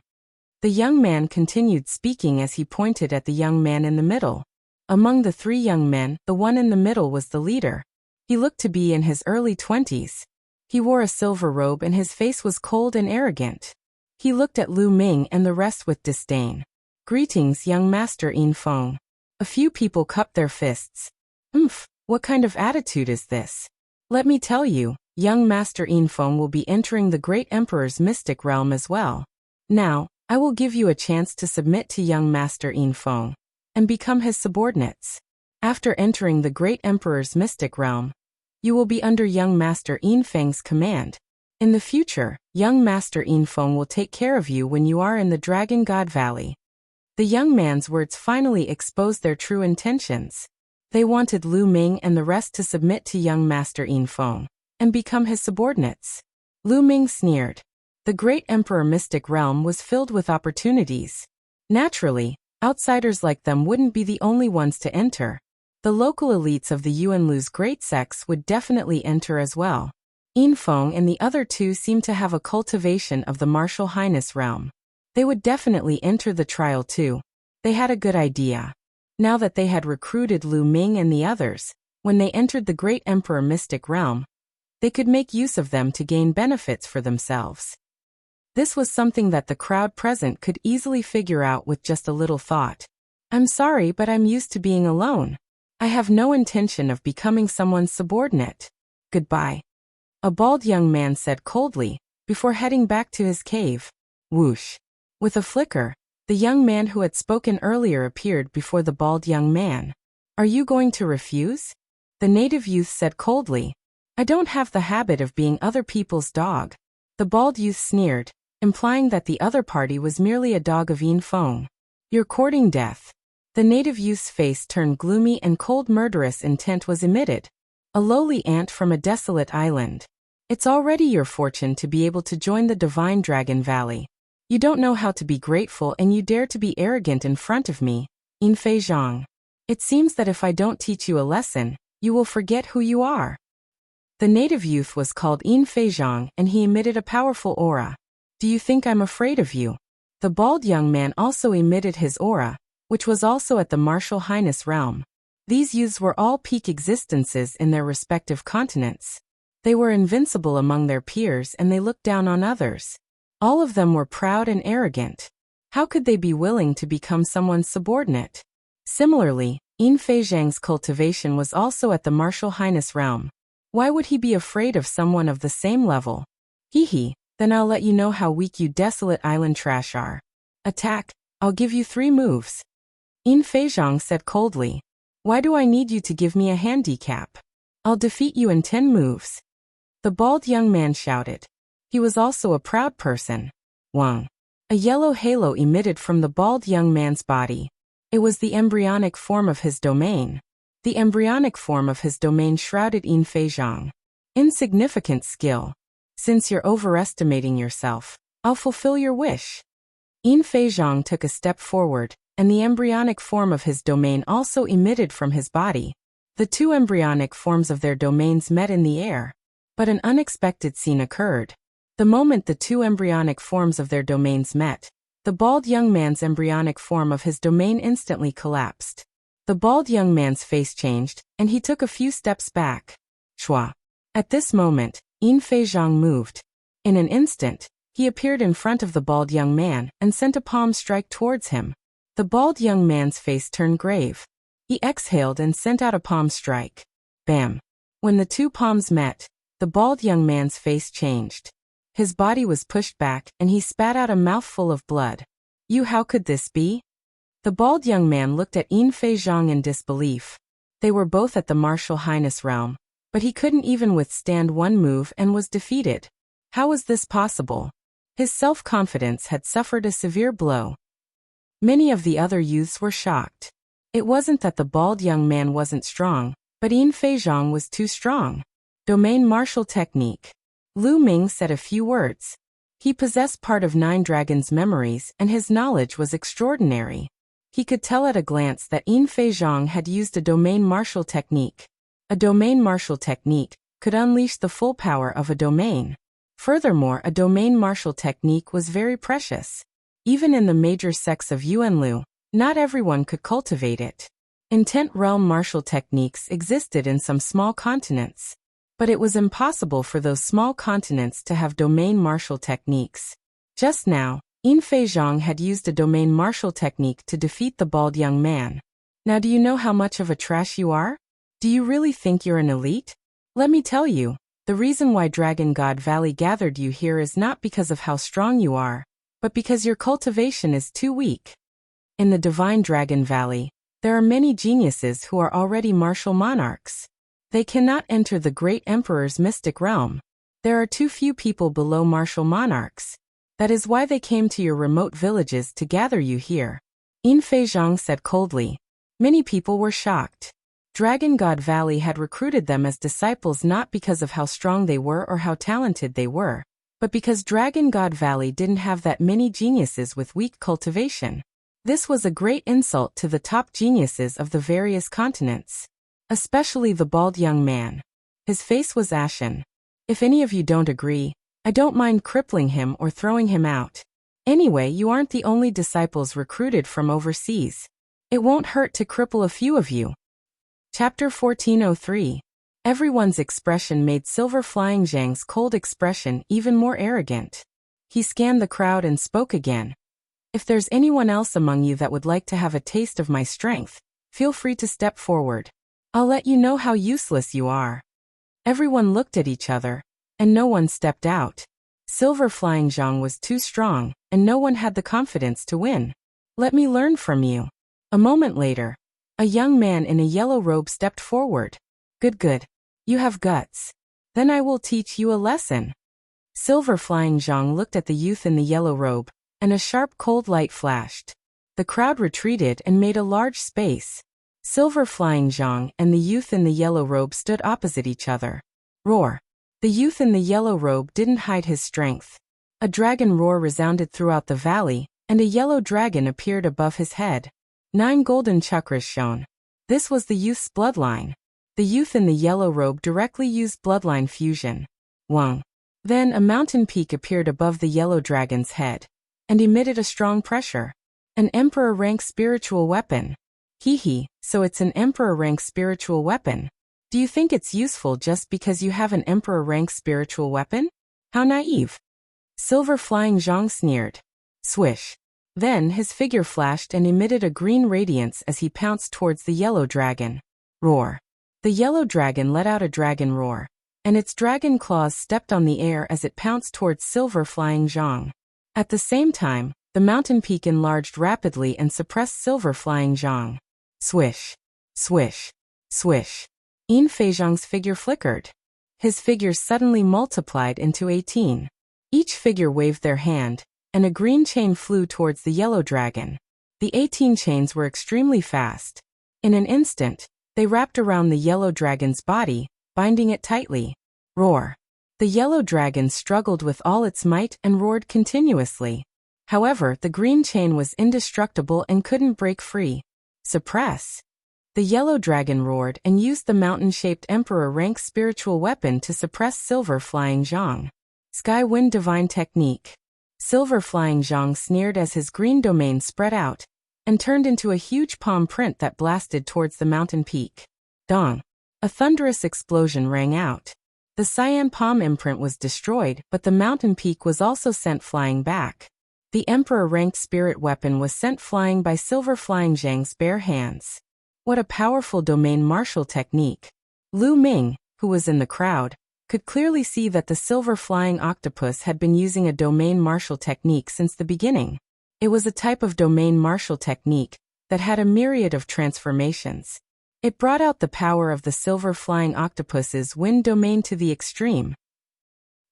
The young man continued speaking as he pointed at the young man in the middle. Among the 3 young men, the one in the middle was the leader. He looked to be in his early 20s. He wore a silver robe and his face was cold and arrogant. He looked at Lu Ming and the rest with disdain. Greetings, young Master Yin Feng. A few people cupped their fists. What kind of attitude is this? Let me tell you, young Master Yin Feng will be entering the great emperor's mystic realm as well. Now, I will give you a chance to submit to young Master Yin Feng and become his subordinates. After entering the great emperor's mystic realm, you will be under young Master Yin Feng's command. In the future, young Master Yin Feng will take care of you when you are in the Dragon God Valley. The young man's words finally exposed their true intentions. They wanted Lu Ming and the rest to submit to young Master Yin Feng and become his subordinates. Lu Ming sneered. The great emperor mystic realm was filled with opportunities. Naturally, outsiders like them wouldn't be the only ones to enter. The local elites of the Yuanlu's great sects would definitely enter as well. Yin Feng and the other 2 seemed to have a cultivation of the martial highness realm. They would definitely enter the trial too. They had a good idea. Now that they had recruited Lu Ming and the others, when they entered the great emperor mystic realm, they could make use of them to gain benefits for themselves. This was something that the crowd present could easily figure out with just a little thought. I'm sorry, but I'm used to being alone. I have no intention of becoming someone's subordinate. Goodbye. A bald young man said coldly, before heading back to his cave. Whoosh. With a flicker, the young man who had spoken earlier appeared before the bald young man. Are you going to refuse? The native youth said coldly. I don't have the habit of being other people's dog. The bald youth sneered, implying that the other party was merely a dog of Yin Feng. You're courting death. The native youth's face turned gloomy and cold. Murderous intent was emitted. A lowly ant from a desolate island. It's already your fortune to be able to join the divine Dragon Valley. You don't know how to be grateful and you dare to be arrogant in front of me, Yin Fei Zhang. It seems that if I don't teach you a lesson, you will forget who you are. The native youth was called Yin Fei Zhang and he emitted a powerful aura. Do you think I'm afraid of you? The bald young man also emitted his aura, which was also at the martial highness realm. These youths were all peak existences in their respective continents. They were invincible among their peers and they looked down on others. All of them were proud and arrogant. How could they be willing to become someone's subordinate? Similarly, Yin Fei Zhang's cultivation was also at the martial highness realm. Why would he be afraid of someone of the same level? Hee, then I'll let you know how weak you desolate island trash are. Attack, I'll give you 3 moves. Yin Fei Zhang said coldly. Why do I need you to give me a handicap? I'll defeat you in 10 moves. The bald young man shouted. He was also a proud person. Wang. A yellow halo emitted from the bald young man's body. It was the embryonic form of his domain. The embryonic form of his domain shrouded Yin Feizhong. Insignificant skill. Since you're overestimating yourself, I'll fulfill your wish. Yin Feizhong took a step forward, and the embryonic form of his domain also emitted from his body. The two embryonic forms of their domains met in the air. But an unexpected scene occurred. The moment the two embryonic forms of their domains met, the bald young man's embryonic form of his domain instantly collapsed. The bald young man's face changed, and he took a few steps back. Shua. At this moment, Yin Feizhong moved. In an instant, he appeared in front of the bald young man and sent a palm strike towards him. The bald young man's face turned grave. He exhaled and sent out a palm strike. Bam. When the two palms met, the bald young man's face changed. His body was pushed back and he spat out a mouthful of blood. How could this be? The bald young man looked at Yin Feizhong in disbelief. They were both at the Martial Highness realm, but he couldn't even withstand one move and was defeated. How was this possible? His self-confidence had suffered a severe blow. Many of the other youths were shocked. It wasn't that the bald young man wasn't strong, but Yin Feizhong was too strong. Domain martial technique. Lu Ming said a few words. He possessed part of Nine Dragons' memories and his knowledge was extraordinary. He could tell at a glance that Yin Feizhong had used a domain martial technique. A domain martial technique could unleash the full power of a domain. Furthermore, a domain martial technique was very precious. Even in the major sects of Yuanlu, not everyone could cultivate it. Intent realm martial techniques existed in some small continents. But it was impossible for those small continents to have domain martial techniques. Just now, Yin Feizhong had used a domain martial technique to defeat the bald young man. Now do you know how much of a trash you are? Do you really think you're an elite? Let me tell you, the reason why Dragon God Valley gathered you here is not because of how strong you are, but because your cultivation is too weak. In the Divine Dragon Valley, there are many geniuses who are already martial monarchs. They cannot enter the great emperor's mystic realm. There are too few people below martial monarchs. That is why they came to your remote villages to gather you here. Yin Feizhong said coldly. Many people were shocked. Dragon God Valley had recruited them as disciples not because of how strong they were or how talented they were, but because Dragon God Valley didn't have that many geniuses with weak cultivation. This was a great insult to the top geniuses of the various continents. Especially the bald young man. His face was ashen. If any of you don't agree, I don't mind crippling him or throwing him out. Anyway, you aren't the only disciples recruited from overseas. It won't hurt to cripple a few of you. Chapter 1403. Everyone's expression made Silver Flying Zhang's cold expression even more arrogant. He scanned the crowd and spoke again. If there's anyone else among you that would like to have a taste of my strength, feel free to step forward. I'll let you know how useless you are. Everyone looked at each other, and no one stepped out. Silver Flying Zhang was too strong, and no one had the confidence to win. Let me learn from you. A moment later, a young man in a yellow robe stepped forward. Good. You have guts. Then I will teach you a lesson. Silver Flying Zhang looked at the youth in the yellow robe, and a sharp cold light flashed. The crowd retreated and made a large space. Silver Flying Zhang and the youth in the yellow robe stood opposite each other. Roar. The youth in the yellow robe didn't hide his strength. A dragon roar resounded throughout the valley, and a yellow dragon appeared above his head. 9 golden chakras shone. This was the youth's bloodline. The youth in the yellow robe directly used bloodline fusion. Wang. Then a mountain peak appeared above the yellow dragon's head, and emitted a strong pressure. An emperor-rank spiritual weapon. So it's an emperor-rank spiritual weapon. Do you think it's useful just because you have an emperor-rank spiritual weapon? How naive. Silver Flying Zhang sneered. Swish. Then his figure flashed and emitted a green radiance as he pounced towards the yellow dragon. Roar. The yellow dragon let out a dragon roar, and its dragon claws stepped on the air as it pounced towards Silver Flying Zhang. At the same time, the mountain peak enlarged rapidly and suppressed Silver Flying Zhang. Swish. Swish. Swish. Yin Feizhong's figure flickered. His figure suddenly multiplied into 18. Each figure waved their hand, and a green chain flew towards the yellow dragon. The 18 chains were extremely fast. In an instant, they wrapped around the yellow dragon's body, binding it tightly. Roar! The yellow dragon struggled with all its might and roared continuously. However, the green chain was indestructible and couldn't break free. Suppress! The yellow dragon roared and used the mountain-shaped emperor rank spiritual weapon to suppress Silver Flying Zhang. Sky Wind Divine Technique. Silver Flying Zhang sneered as his green domain spread out and turned into a huge palm print that blasted towards the mountain peak. Dong! A thunderous explosion rang out. The cyan palm imprint was destroyed, but the mountain peak was also sent flying back. The emperor-ranked spirit weapon was sent flying by Silver Flying Zhang's bare hands. What a powerful domain martial technique! Lu Ming, who was in the crowd, could clearly see that the Silver Flying Octopus had been using a domain martial technique since the beginning. It was a type of domain martial technique that had a myriad of transformations. It brought out the power of the Silver Flying Octopus's wind domain to the extreme.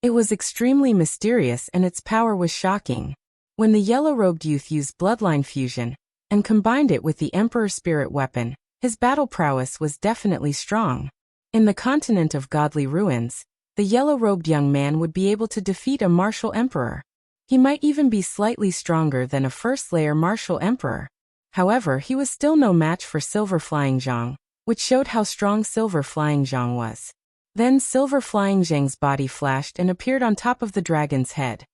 It was extremely mysterious and its power was shocking. When the yellow-robed youth used bloodline fusion and combined it with the Emperor Spirit weapon, his battle prowess was definitely strong. In the continent of godly ruins, the yellow-robed young man would be able to defeat a martial emperor. He might even be slightly stronger than a first-layer martial emperor. However, he was still no match for Silver Flying Zhang, which showed how strong Silver Flying Zhang was. Then Silver Flying Zhang's body flashed and appeared on top of the dragon's head.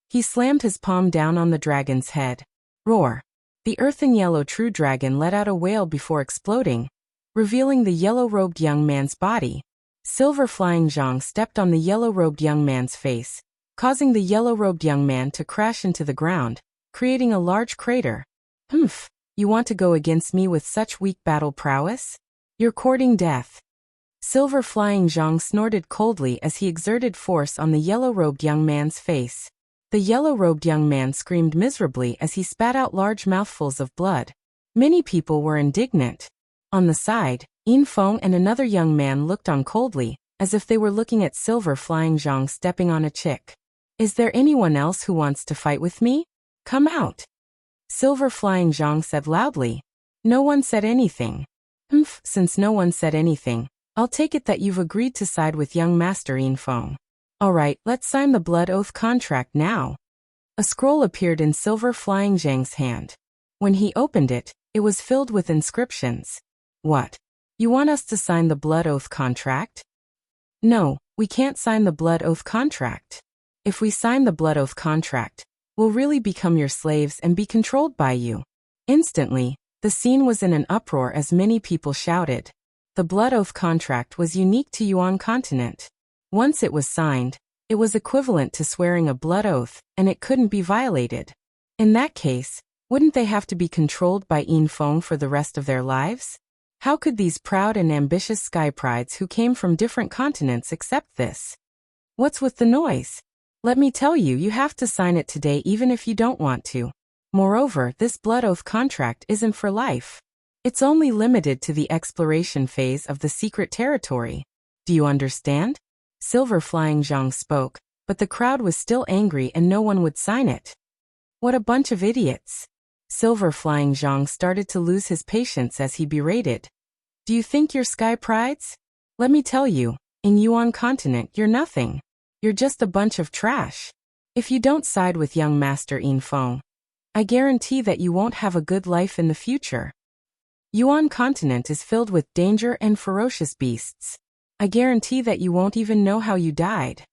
He slammed his palm down on the dragon's head. Roar! The earthen yellow true dragon let out a wail before exploding, revealing the yellow-robed young man's body. Silver Flying Zhang stepped on the yellow-robed young man's face, causing the yellow-robed young man to crash into the ground, creating a large crater. Humph! You want to go against me with such weak battle prowess? You're courting death. Silver Flying Zhang snorted coldly as he exerted force on the yellow-robed young man's face. The yellow-robed young man screamed miserably as he spat out large mouthfuls of blood. Many people were indignant. On the side, Yin Feng and another young man looked on coldly, as if they were looking at Silver Flying Zhang stepping on a chick. Is there anyone else who wants to fight with me? Come out! Silver Flying Zhang said loudly. No one said anything. Humph, since no one said anything, I'll take it that you've agreed to side with young Master Yin Feng. Alright, let's sign the Blood Oath contract now. A scroll appeared in Silver Flying Zhang's hand. When he opened it, it was filled with inscriptions. What? You want us to sign the Blood Oath contract? No, we can't sign the Blood Oath contract. If we sign the Blood Oath contract, we'll really become your slaves and be controlled by you. Instantly, the scene was in an uproar as many people shouted. The Blood Oath contract was unique to Yuan continent. Once it was signed, it was equivalent to swearing a blood oath, and it couldn't be violated. In that case, wouldn't they have to be controlled by Yin Feng for the rest of their lives? How could these proud and ambitious sky prides who came from different continents accept this? What's with the noise? Let me tell you, you have to sign it today even if you don't want to. Moreover, this blood oath contract isn't for life. It's only limited to the exploration phase of the secret territory. Do you understand? Silver Flying Zhang spoke, but the crowd was still angry and no one would sign it. What a bunch of idiots. Silver Flying Zhang started to lose his patience as he berated. Do you think you're sky prides? Let me tell you, in Yuan continent you're nothing. You're just a bunch of trash. If you don't side with young Master Yin Feng, I guarantee that you won't have a good life in the future. Yuan continent is filled with danger and ferocious beasts. I guarantee that you won't even know how you died.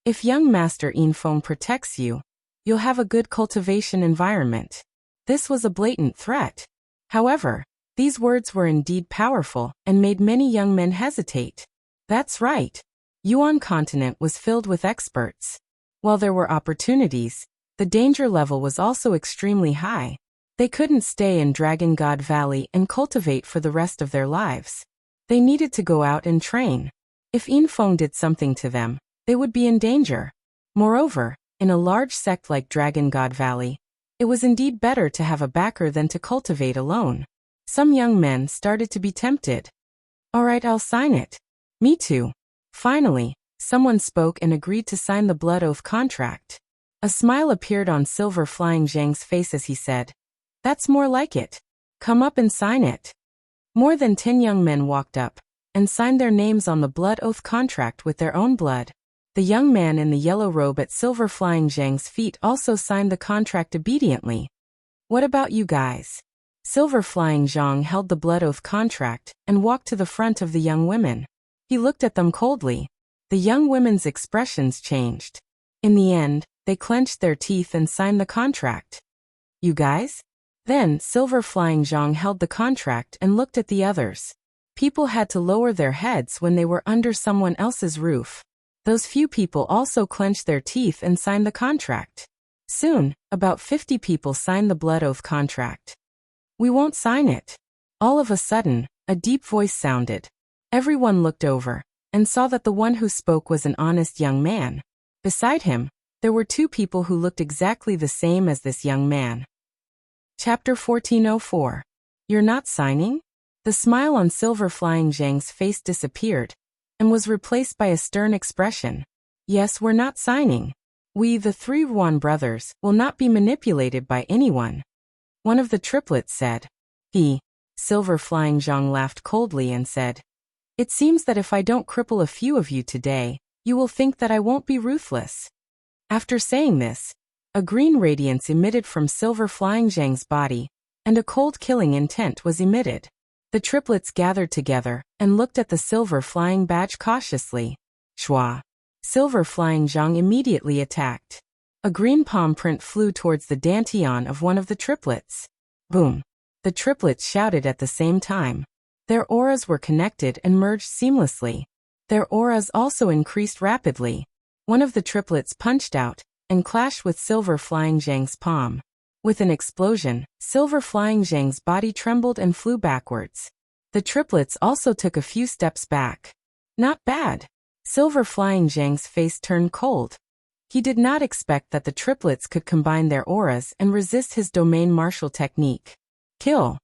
If young Master Yin Feng protects you, you'll have a good cultivation environment. This was a blatant threat. However, these words were indeed powerful and made many young men hesitate. That's right. Yuan continent was filled with experts. While there were opportunities, the danger level was also extremely high. They couldn't stay in Dragon God Valley and cultivate for the rest of their lives. They needed to go out and train. If Yin Feng did something to them, they would be in danger. Moreover, in a large sect like Dragon God Valley, it was indeed better to have a backer than to cultivate alone. Some young men started to be tempted. Alright, I'll sign it. Me too. Finally, Someone spoke and agreed to sign the blood oath contract. A smile appeared on Silver Flying Zhang's face as he said, "That's more like it. Come up and sign it." More than 10 young men walked up and signed their names on the blood oath contract with their own blood. The young man in the yellow robe at Silver Flying Zhang's feet also signed the contract obediently. "What about you guys?" Silver Flying Zhang held the blood oath contract and walked to the front of the young women. He looked at them coldly. The young women's expressions changed. In the end, they clenched their teeth and signed the contract. "You guys?" Then, Silver Flying Zhang held the contract and looked at the others. People had to lower their heads when they were under someone else's roof. Those few people also clenched their teeth and signed the contract. Soon, about 50 people signed the blood oath contract. "We won't sign it." All of a sudden, a deep voice sounded. Everyone looked over and saw that the one who spoke was an honest young man. Beside him, there were two people who looked exactly the same as this young man. Chapter 1404. You're not signing? The smile on Silver Flying Zhang's face disappeared and was replaced by a stern expression. "Yes, we're not signing. We, the three Yuan brothers, will not be manipulated by anyone." One of the triplets said. Silver Flying Zhang laughed coldly and said, "It seems that if I don't cripple a few of you today, you will think that I won't be ruthless." After saying this, a green radiance emitted from Silver Flying Zhang's body, and a cold killing intent was emitted. The triplets gathered together and looked at the Silver Flying badge cautiously. Shua. Silver Flying Zhang immediately attacked. A green palm print flew towards the dantian of one of the triplets. Boom! The triplets shouted at the same time. Their auras were connected and merged seamlessly. Their auras also increased rapidly. One of the triplets punched out and clashed with Silver Flying Zhang's palm. With an explosion, Silver Flying Zhang's body trembled and flew backwards. The triplets also took a few steps back. Not bad. Silver Flying Zhang's face turned cold. He did not expect that the triplets could combine their auras and resist his domain martial technique. "Kill!"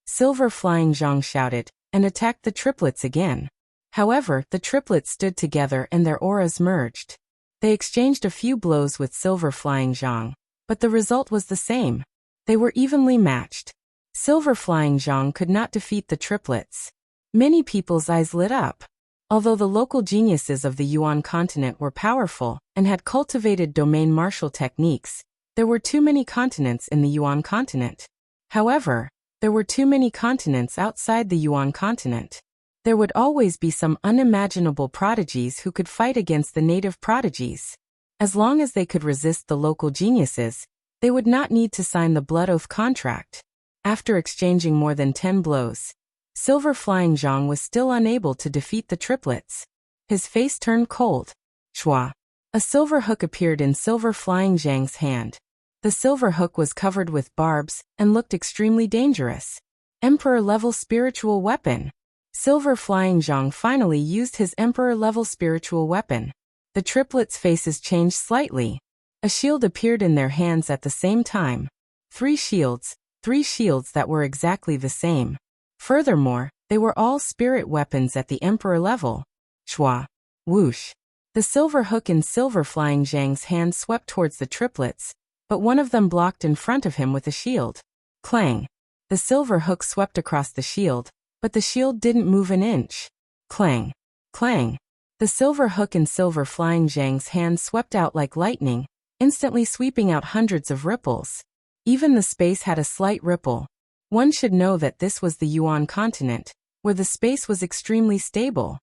Silver Flying Zhang shouted and attacked the triplets again. However, the triplets stood together and their auras merged. They exchanged a few blows with Silver Flying Zhang, but the result was the same. They were evenly matched. Silver Flying Zhang could not defeat the triplets. Many people's eyes lit up. Although the local geniuses of the Yuan continent were powerful and had cultivated domain martial techniques, there were too many continents in the Yuan continent. However, there were too many continents outside the Yuan continent. There would always be some unimaginable prodigies who could fight against the native prodigies. As long as they could resist the local geniuses, they would not need to sign the blood oath contract. After exchanging more than 10 blows, Silver Flying Zhang was still unable to defeat the triplets. His face turned cold. Shua. A silver hook appeared in Silver Flying Zhang's hand. The silver hook was covered with barbs and looked extremely dangerous. Emperor-level spiritual weapon. Silver Flying Zhang finally used his Emperor-level spiritual weapon. The triplets' faces changed slightly. A shield appeared in their hands at the same time. Three shields that were exactly the same. Furthermore, they were all spirit weapons at the Emperor level. Shua. Whoosh. The silver hook in Silver Flying Zhang's hand swept towards the triplets, but one of them blocked in front of him with a shield. Clang. The silver hook swept across the shield, but the shield didn't move an inch. Clang. Clang. The silver hook in Silver Flying Zhang's hand swept out like lightning, instantly sweeping out hundreds of ripples. Even the space had a slight ripple. One should know that this was the Yuan continent, where the space was extremely stable.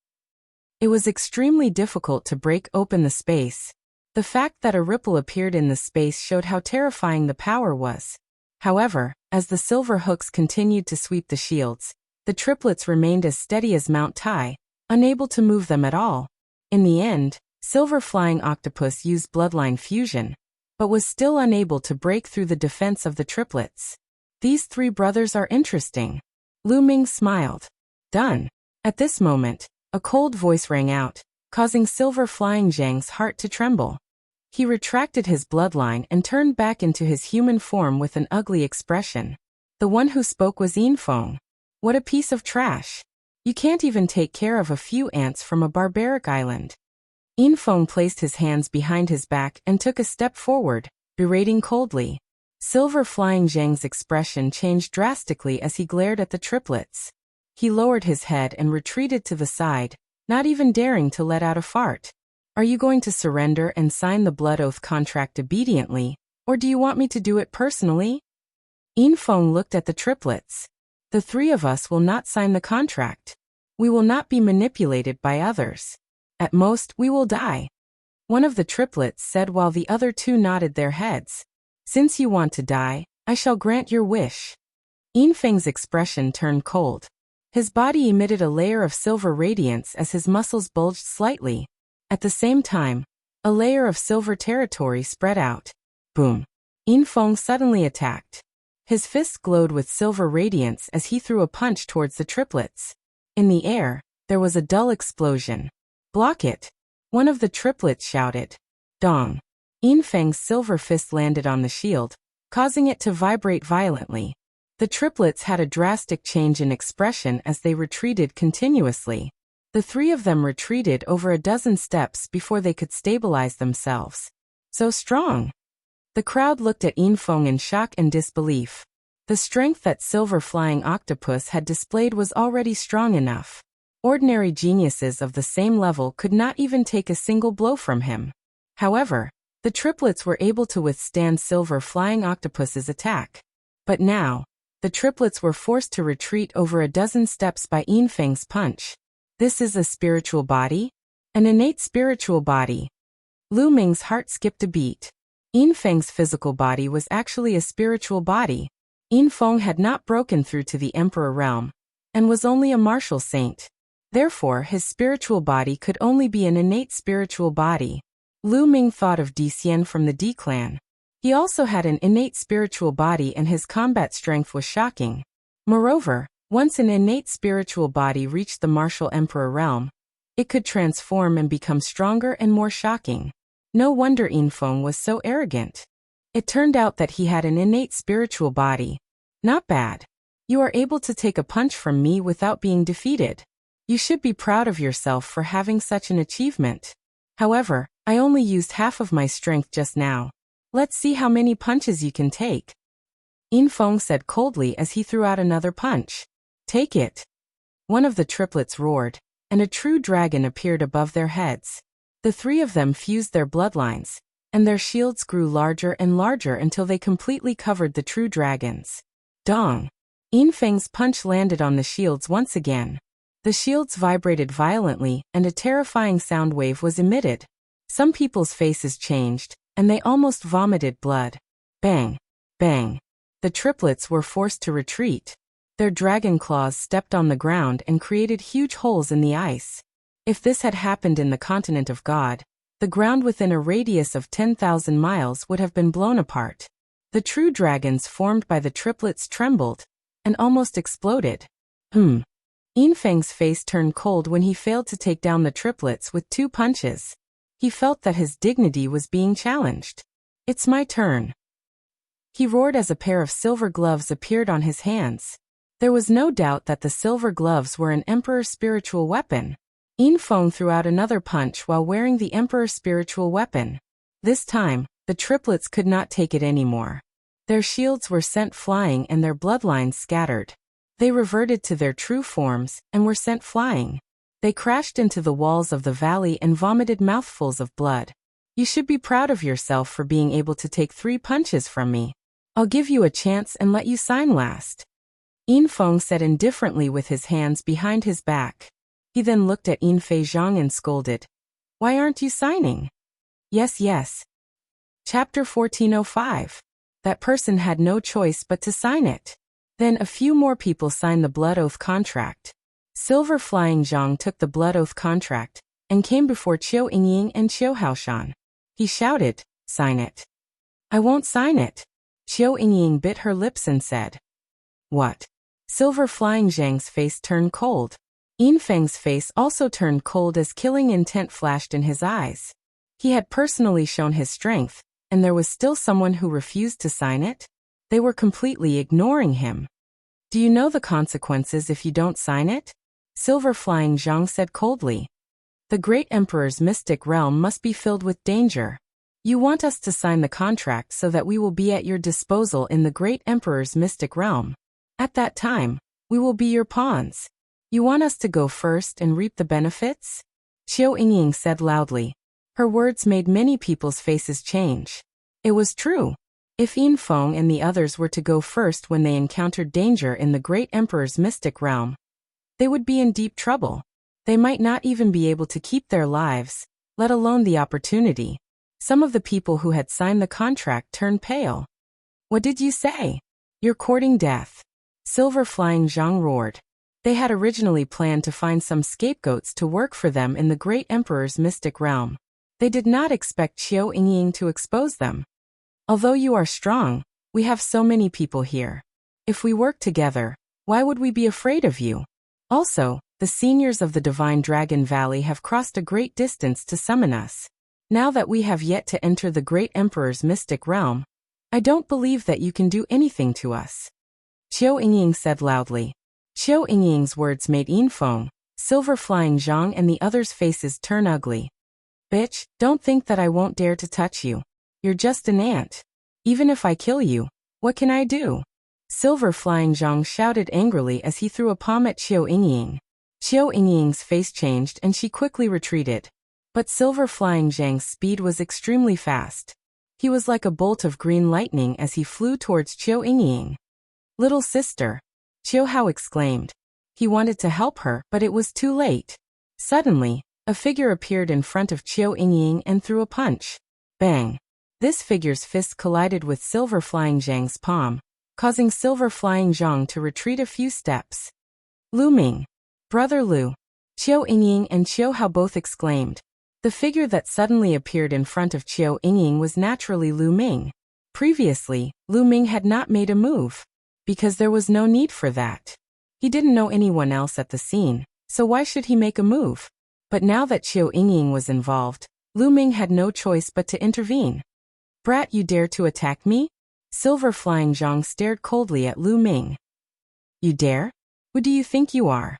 It was extremely difficult to break open the space. The fact that a ripple appeared in the space showed how terrifying the power was. However, as the silver hooks continued to sweep the shields, the triplets remained as steady as Mount Tai, unable to move them at all. In the end, Silver Flying Octopus used bloodline fusion, but was still unable to break through the defense of the triplets. These three brothers are interesting. Lu Ming smiled. Done. At this moment, a cold voice rang out, causing Silver Flying Zhang's heart to tremble. He retracted his bloodline and turned back into his human form with an ugly expression. The one who spoke was Yinfeng. What a piece of trash. You can't even take care of a few ants from a barbaric island. Yinfeng placed his hands behind his back and took a step forward, berating coldly. Silver Flying Zhang's expression changed drastically as he glared at the triplets. He lowered his head and retreated to the side, not even daring to let out a fart. Are you going to surrender and sign the blood oath contract obediently, or do you want me to do it personally? Yinfeng looked at the triplets. The three of us will not sign the contract. We will not be manipulated by others. At most, we will die. One of the triplets said while the other two nodded their heads. Since you want to die, I shall grant your wish. Yinfeng's expression turned cold. His body emitted a layer of silver radiance as his muscles bulged slightly. At the same time, a layer of silver territory spread out. Boom. Yinfeng suddenly attacked. His fists glowed with silver radiance as he threw a punch towards the triplets. In the air, there was a dull explosion. Block it! One of the triplets shouted. Dong! Yinfeng's silver fist landed on the shield, causing it to vibrate violently. The triplets had a drastic change in expression as they retreated continuously. The three of them retreated over a dozen steps before they could stabilize themselves. So strong! The crowd looked at Yinfeng in shock and disbelief. The strength that Silver Flying Octopus had displayed was already strong enough. Ordinary geniuses of the same level could not even take a single blow from him. However, the triplets were able to withstand Silver Flying Octopus's attack. But now, the triplets were forced to retreat over a dozen steps by Yinfeng's punch. This is a spiritual body? An innate spiritual body. Lu Ming's heart skipped a beat. Yinfeng's physical body was actually a spiritual body. Yinfeng had not broken through to the Emperor realm, and was only a martial saint. Therefore, his spiritual body could only be an innate spiritual body. Lu Ming thought of Dixian from the D clan. He also had an innate spiritual body and his combat strength was shocking. Moreover, once an innate spiritual body reached the martial Emperor realm, it could transform and become stronger and more shocking. No wonder Yinfeng was so arrogant. It turned out that he had an innate spiritual body. Not bad. You are able to take a punch from me without being defeated. You should be proud of yourself for having such an achievement. However, I only used half of my strength just now. Let's see how many punches you can take. Yinfeng said coldly as he threw out another punch. Take it. One of the triplets roared, and a true dragon appeared above their heads. The three of them fused their bloodlines, and their shields grew larger and larger until they completely covered the true dragons. Dong! Yinfeng's punch landed on the shields once again. The shields vibrated violently and a terrifying sound wave was emitted. Some people's faces changed, and they almost vomited blood. Bang! Bang! The triplets were forced to retreat. Their dragon claws stepped on the ground and created huge holes in the ice. If this had happened in the continent of God, the ground within a radius of 10,000 miles would have been blown apart. The true dragons formed by the triplets trembled and almost exploded. Yinfeng's face turned cold when he failed to take down the triplets with 2 punches. He felt that his dignity was being challenged. It's my turn. He roared as a pair of silver gloves appeared on his hands. There was no doubt that the silver gloves were an Emperor's spiritual weapon. Yinfeng threw out another punch while wearing the Emperor's spiritual weapon. This time, the triplets could not take it anymore. Their shields were sent flying and their bloodlines scattered. They reverted to their true forms and were sent flying. They crashed into the walls of the valley and vomited mouthfuls of blood. You should be proud of yourself for being able to take 3 punches from me. I'll give you a chance and let you sign last. Yinfeng said indifferently with his hands behind his back. He then looked at Yinfei Zhang and scolded. Why aren't you signing? Yes. Chapter 1405. That person had no choice but to sign it. Then a few more people signed the blood oath contract. Silver Flying Zhang took the blood oath contract and came before Qiu Yingying and Qiu Haoshan. He shouted, sign it. I won't sign it. Qiu Yingying bit her lips and said. What? Silver Flying Zhang's face turned cold. Yinfeng's face also turned cold as killing intent flashed in his eyes. He had personally shown his strength, and there was still someone who refused to sign it? They were completely ignoring him. Do you know the consequences if you don't sign it? Silver Flying Zhang said coldly. The great emperor's mystic realm must be filled with danger. You want us to sign the contract so that we will be at your disposal in the great emperor's mystic realm. At that time, we will be your pawns. You want us to go first and reap the benefits? Qiu Yingying said loudly. Her words made many people's faces change. It was true. If Yin Feng and the others were to go first when they encountered danger in the great emperor's mystic realm, they would be in deep trouble. They might not even be able to keep their lives, let alone the opportunity. Some of the people who had signed the contract turned pale. What did you say? You're courting death. Silver Flying Zhang roared. They had originally planned to find some scapegoats to work for them in the great emperor's mystic realm. They did not expect Qiu Yingying to expose them. Although you are strong, we have so many people here. If we work together, why would we be afraid of you? Also, the seniors of the Divine Dragon Valley have crossed a great distance to summon us. Now that we have yet to enter the great emperor's mystic realm, I don't believe that you can do anything to us. Qiu Yingying said loudly. Qiu Yingying's words made Yin Feng, Silver Flying Zhang and the others' faces turn ugly. Bitch, don't think that I won't dare to touch you. You're just an ant. Even if I kill you, what can I do? Silver Flying Zhang shouted angrily as he threw a palm at Qiu Yingying. Qiu Yingying's face changed and she quickly retreated. But Silver Flying Zhang's speed was extremely fast. He was like a bolt of green lightning as he flew towards Qiu Yingying. Little sister, Qiu Hao exclaimed. He wanted to help her, but it was too late. Suddenly, a figure appeared in front of Qiu Yingying and threw a punch. Bang! This figure's fist collided with Silver Flying Zhang's palm, causing Silver Flying Zhang to retreat a few steps. Lu Ming! Brother Lu! Qiu Yingying and Qiu Hao both exclaimed. The figure that suddenly appeared in front of Qiu Yingying was naturally Lu Ming. Previously, Lu Ming had not made a move, because there was no need for that. He didn't know anyone else at the scene, so why should he make a move? But now that Qiu Yingying was involved, Lu Ming had no choice but to intervene. Brat, you dare to attack me? Silver Flying Zhang stared coldly at Lu Ming. You dare? Who do you think you are?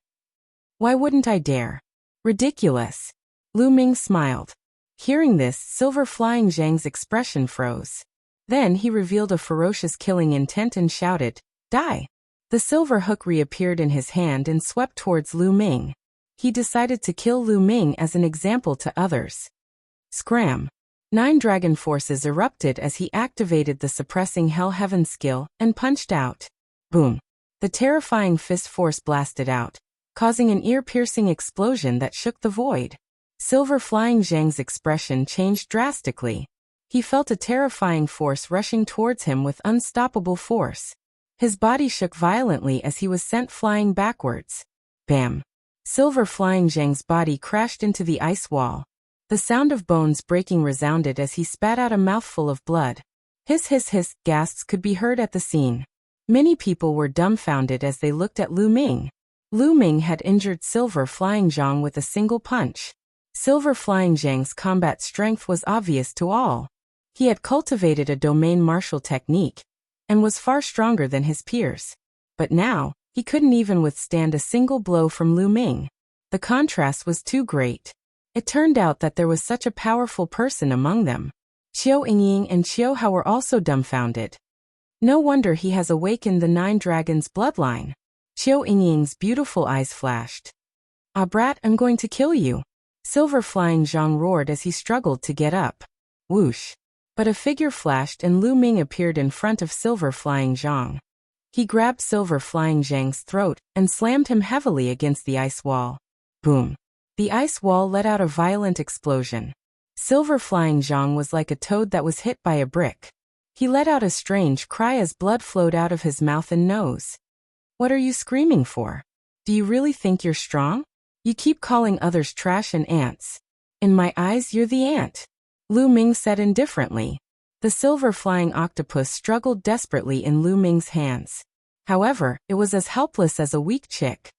Why wouldn't I dare? Ridiculous. Lu Ming smiled. Hearing this, Silver Flying Zhang's expression froze. Then he revealed a ferocious killing intent and shouted, Die! The silver hook reappeared in his hand and swept towards Lu Ming. He decided to kill Lu Ming as an example to others. Scram! 9 dragon forces erupted as he activated the suppressing Hell Heaven skill and punched out. Boom! The terrifying fist force blasted out, causing an ear-piercing explosion that shook the void. Silver Flying Zhang's expression changed drastically. He felt a terrifying force rushing towards him with unstoppable force. His body shook violently as he was sent flying backwards. Bam! Silver Flying Zhang's body crashed into the ice wall. The sound of bones breaking resounded as he spat out a mouthful of blood. Hiss hiss hiss, gasps could be heard at the scene. Many people were dumbfounded as they looked at Lu Ming. Lu Ming had injured Silver Flying Zhang with a single punch. Silver Flying Zhang's combat strength was obvious to all. He had cultivated a domain martial technique, and was far stronger than his peers. But now, he couldn't even withstand a single blow from Lu Ming. The contrast was too great. It turned out that there was such a powerful person among them. Qiu Yingying and Qiu Hao were also dumbfounded. No wonder he has awakened the 9 dragons' bloodline. Qiu Yingying's beautiful eyes flashed. Ah brat, I'm going to kill you. Silver Flying Zhang roared as he struggled to get up. Whoosh! But a figure flashed and Lu Ming appeared in front of Silver Flying Zhang. He grabbed Silver Flying Zhang's throat and slammed him heavily against the ice wall. Boom! The ice wall let out a violent explosion. Silver Flying Zhang was like a toad that was hit by a brick. He let out a strange cry as blood flowed out of his mouth and nose. What are you screaming for? Do you really think you're strong? You keep calling others trash and ants. In my eyes, you're the ant. Lu Ming said indifferently. The silver flying octopus struggled desperately in Lu Ming's hands. However, it was as helpless as a weak chick.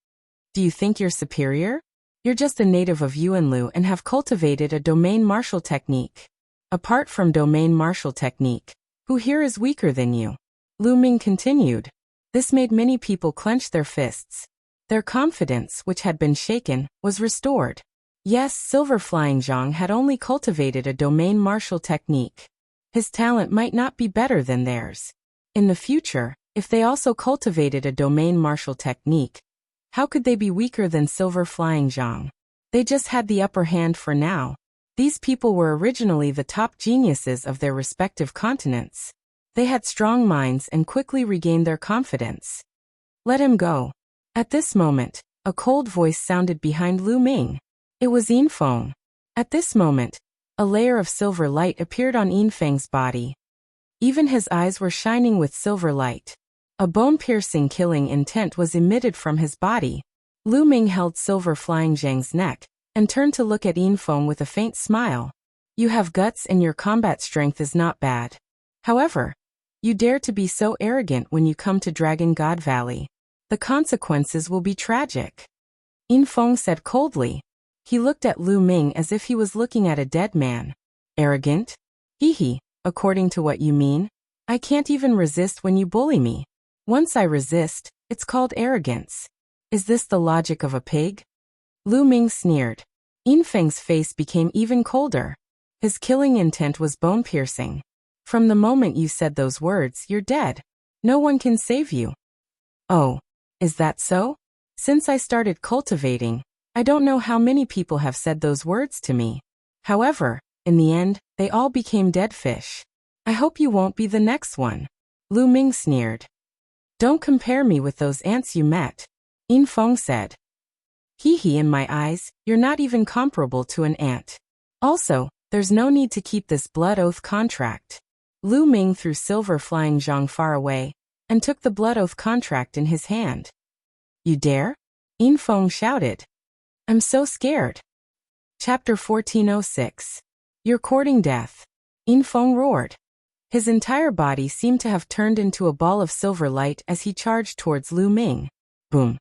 Do you think you're superior? You're just a native of Yuanlu and have cultivated a domain martial technique. Apart from domain martial technique, who here is weaker than you? Lu Ming continued. This made many people clench their fists. Their confidence, which had been shaken, was restored. Yes, Silver Flying Zhang had only cultivated a domain martial technique. His talent might not be better than theirs. In the future, if they also cultivated a domain martial technique, how could they be weaker than Silver Flying Zhang? They just had the upper hand for now. These people were originally the top geniuses of their respective continents. They had strong minds and quickly regained their confidence. Let him go. At this moment, a cold voice sounded behind Lu Ming. It was Yin Feng. At this moment, a layer of silver light appeared on Yin Feng's body. Even his eyes were shining with silver light. A bone-piercing killing intent was emitted from his body. Lu Ming held Silver Flying Zhang's neck and turned to look at Yin Feng with a faint smile. You have guts and your combat strength is not bad. However, you dare to be so arrogant when you come to Dragon God Valley. The consequences will be tragic. Yin Feng said coldly. He looked at Lu Ming as if he was looking at a dead man. Arrogant? Hee, according to what you mean. I can't even resist when you bully me. Once I resist, it's called arrogance. Is this the logic of a pig? Lu Ming sneered. Yin Feng's face became even colder. His killing intent was bone-piercing. From the moment you said those words, you're dead. No one can save you. Oh, is that so? Since I started cultivating, I don't know how many people have said those words to me. However, in the end, they all became dead fish. I hope you won't be the next one. Lu Ming sneered. Don't compare me with those ants you met. Yin Feng said. Hee, in my eyes, you're not even comparable to an ant. Also, there's no need to keep this blood oath contract. Lu Ming threw Silver Flying Zhang far away and took the blood oath contract in his hand. You dare? Yin Feng shouted. I'm so scared. Chapter 1406. You're courting death. Yin Feng roared. His entire body seemed to have turned into a ball of silver light as he charged towards Lu Ming. Boom.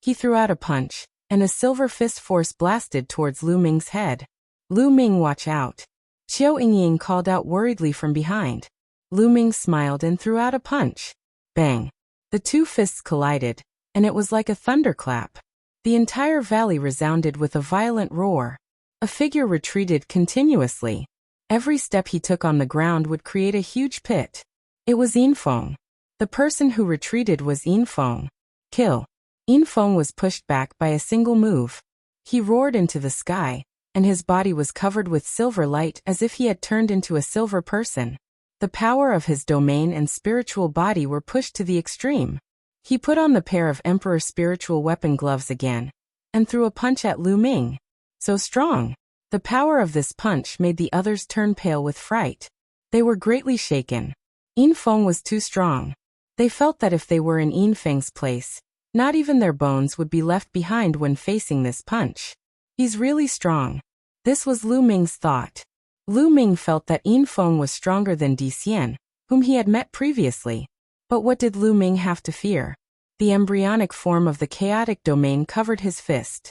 He threw out a punch, and a silver fist force blasted towards Lu Ming's head. Lu Ming, watch out. Qiu Yingying called out worriedly from behind. Lu Ming smiled and threw out a punch. Bang. The two fists collided, and it was like a thunderclap. The entire valley resounded with a violent roar. A figure retreated continuously. Every step he took on the ground would create a huge pit. It was Yin Feng. The person who retreated was Yin Feng. Kill. Yin Feng was pushed back by a single move. He roared into the sky, and his body was covered with silver light as if he had turned into a silver person. The power of his domain and spiritual body were pushed to the extreme. He put on the pair of Emperor spiritual weapon gloves again, and threw a punch at Lu Ming. So strong. The power of this punch made the others turn pale with fright. They were greatly shaken. Yin Feng was too strong. They felt that if they were in Yin Feng's place, not even their bones would be left behind when facing this punch. He's really strong. This was Lu Ming's thought. Lu Ming felt that Yin Feng was stronger than Di Xian, whom he had met previously. But what did Lu Ming have to fear? The embryonic form of the chaotic domain covered his fist.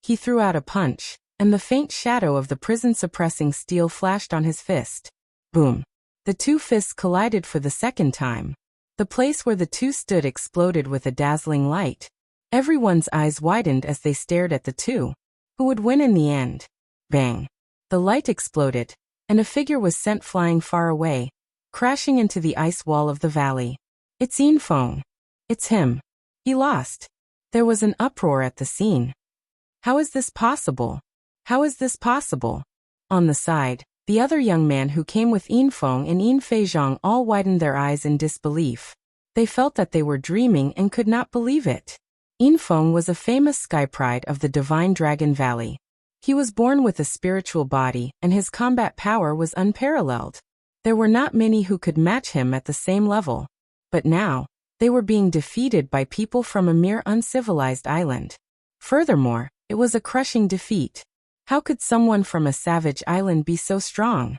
He threw out a punch, and the faint shadow of the prison-suppressing steel flashed on his fist. Boom. The two fists collided for the second time. The place where the two stood exploded with a dazzling light. Everyone's eyes widened as they stared at the two. Who would win in the end? Bang. The light exploded, and a figure was sent flying far away, crashing into the ice wall of the valley. It's Yin Feng. It's him. He lost. There was an uproar at the scene. How is this possible? How is this possible? On the side, the other young man who came with Yin Feng and Yin Feizhong all widened their eyes in disbelief. They felt that they were dreaming and could not believe it. Yin Feng was a famous sky pride of the Divine Dragon Valley. He was born with a spiritual body and his combat power was unparalleled. There were not many who could match him at the same level. But now, they were being defeated by people from a mere uncivilized island. Furthermore, it was a crushing defeat. How could someone from a savage island be so strong?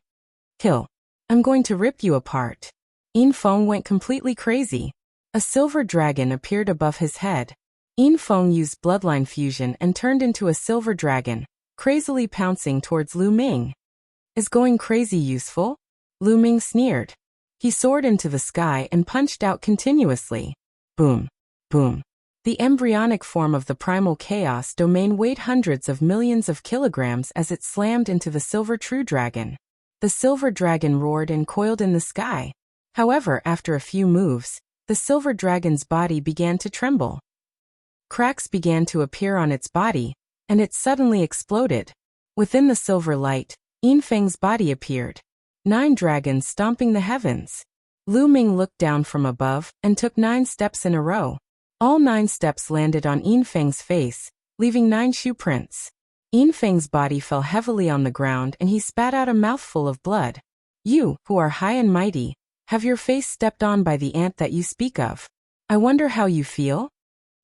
Kill. I'm going to rip you apart. Yin Feng went completely crazy. A silver dragon appeared above his head. Yin Feng used bloodline fusion and turned into a silver dragon, crazily pouncing towards Lu Ming. Is going crazy useful? Lu Ming sneered. He soared into the sky and punched out continuously. Boom. Boom. The embryonic form of the primal chaos domain weighed hundreds of millions of kilograms as it slammed into the silver true dragon. The silver dragon roared and coiled in the sky. However, after a few moves, the silver dragon's body began to tremble. Cracks began to appear on its body, and it suddenly exploded. Within the silver light, Yinfeng's body appeared. 9 dragons stomping the heavens. Lu Ming looked down from above and took 9 steps in a row. All 9 steps landed on Yinfeng's face, leaving 9 shoe prints. Yinfeng's body fell heavily on the ground and he spat out a mouthful of blood. You, who are high and mighty, have your face stepped on by the ant that you speak of. I wonder how you feel?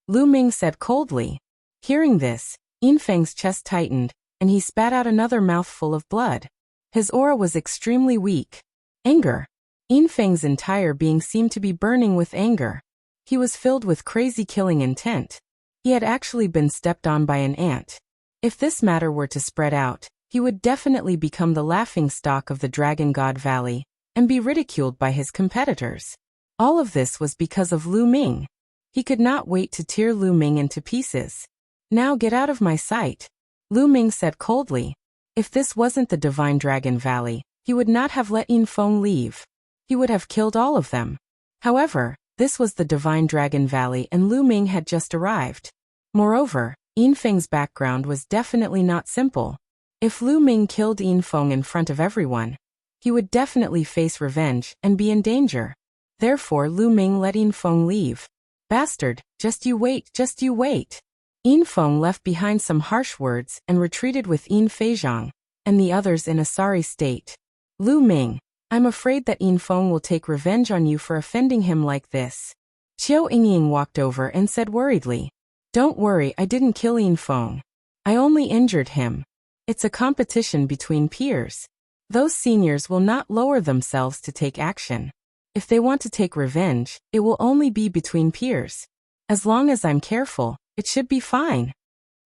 Lu Ming said coldly. Hearing this, Yinfeng's chest tightened, and he spat out another mouthful of blood. His aura was extremely weak. Anger. Yinfeng's entire being seemed to be burning with anger. He was filled with crazy killing intent. He had actually been stepped on by an ant. If this matter were to spread out, he would definitely become the laughingstock of the Dragon God Valley, and be ridiculed by his competitors. All of this was because of Lu Ming. He could not wait to tear Lu Ming into pieces. Now get out of my sight, Lu Ming said coldly. If this wasn't the Divine Dragon Valley, he would not have let Yinfeng leave. He would have killed all of them. However, this was the Divine Dragon Valley and Lu Ming had just arrived. Moreover, Yinfeng's background was definitely not simple. If Lu Ming killed Yinfeng in front of everyone, he would definitely face revenge and be in danger. Therefore Lu Ming let Yinfeng leave. Bastard, just you wait, just you wait. Yinfeng left behind some harsh words and retreated with Yin Feizhang and the others in a sorry state. Lu Ming, I'm afraid that Yinfeng will take revenge on you for offending him like this. Qiu Yingying walked over and said worriedly. Don't worry, I didn't kill Yinfeng. I only injured him. It's a competition between peers. Those seniors will not lower themselves to take action. If they want to take revenge, it will only be between peers. As long as I'm careful, it should be fine.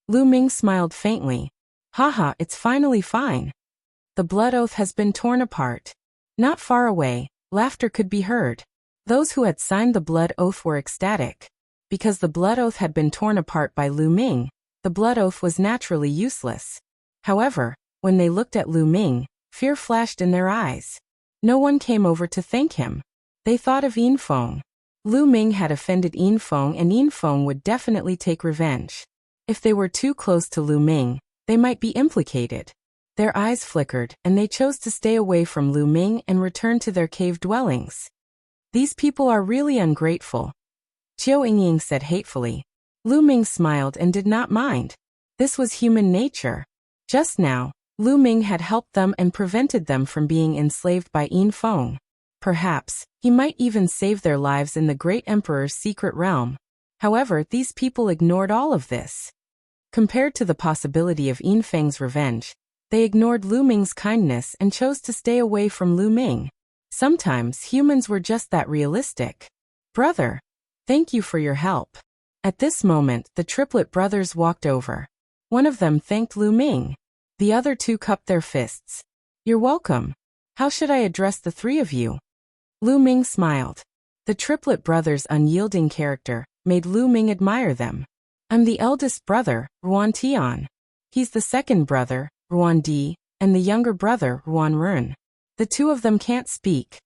Lu Ming smiled faintly. Haha, it's finally fine. The blood oath has been torn apart. Not far away, laughter could be heard. Those who had signed the blood oath were ecstatic. Because the blood oath had been torn apart by Lu Ming, the blood oath was naturally useless. However, when they looked at Lu Ming, fear flashed in their eyes. No one came over to thank him. They thought of Yinfeng. Lu Ming had offended Yinfeng and Yinfeng would definitely take revenge. If they were too close to Lu Ming, they might be implicated. Their eyes flickered and they chose to stay away from Lu Ming and return to their cave dwellings. These people are really ungrateful, Qiu Yingying said hatefully. Lu Ming smiled and did not mind. This was human nature. Just now, Lu Ming had helped them and prevented them from being enslaved by Yinfeng. Perhaps, he might even save their lives in the Great Emperor's secret realm. However, these people ignored all of this. Compared to the possibility of Yinfeng's revenge, they ignored Lu Ming's kindness and chose to stay away from Lu Ming. Sometimes humans were just that realistic. Brother, thank you for your help. At this moment, the triplet brothers walked over. One of them thanked Lu Ming. The other two cupped their fists. You're welcome. How should I address the three of you? Lu Ming smiled. The triplet brothers' unyielding character made Lu Ming admire them. I'm the eldest brother, Ruan Tian. He's the second brother, Ruan Di, and the younger brother, Ruan Run. The two of them can't speak.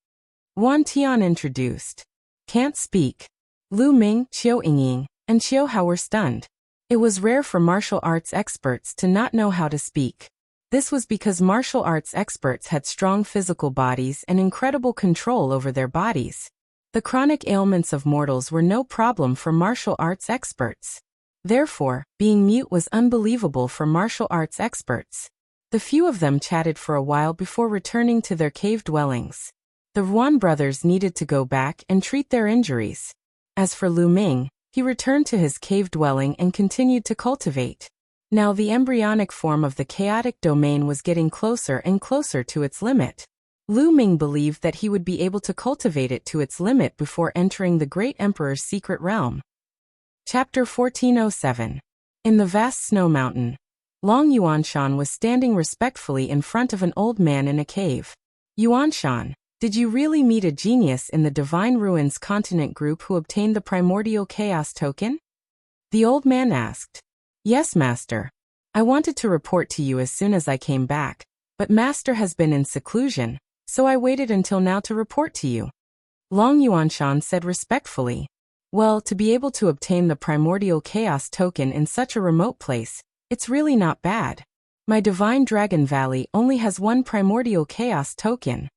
Ruan Tian introduced. Can't speak. Lu Ming, Qiu Yingying, and Qiu Hao were stunned. It was rare for martial arts experts to not know how to speak. This was because martial arts experts had strong physical bodies and incredible control over their bodies. The chronic ailments of mortals were no problem for martial arts experts. Therefore, being mute was unbelievable for martial arts experts. The few of them chatted for a while before returning to their cave dwellings. The Ruan brothers needed to go back and treat their injuries. As for Lu Ming, he returned to his cave dwelling and continued to cultivate. Now the embryonic form of the chaotic domain was getting closer and closer to its limit. Lu Ming believed that he would be able to cultivate it to its limit before entering the Great Emperor's secret realm. Chapter 1407. In the vast snow mountain, Long Yuanshan was standing respectfully in front of an old man in a cave. Yuanshan, did you really meet a genius in the Divine Ruins Continent group who obtained the primordial chaos token? The old man asked. Yes, master. I wanted to report to you as soon as I came back, but master has been in seclusion, so I waited until now to report to you. Long Yuanshan said respectfully. Well, to be able to obtain the primordial chaos token in such a remote place, it's really not bad. My divine dragon valley only has one primordial chaos token.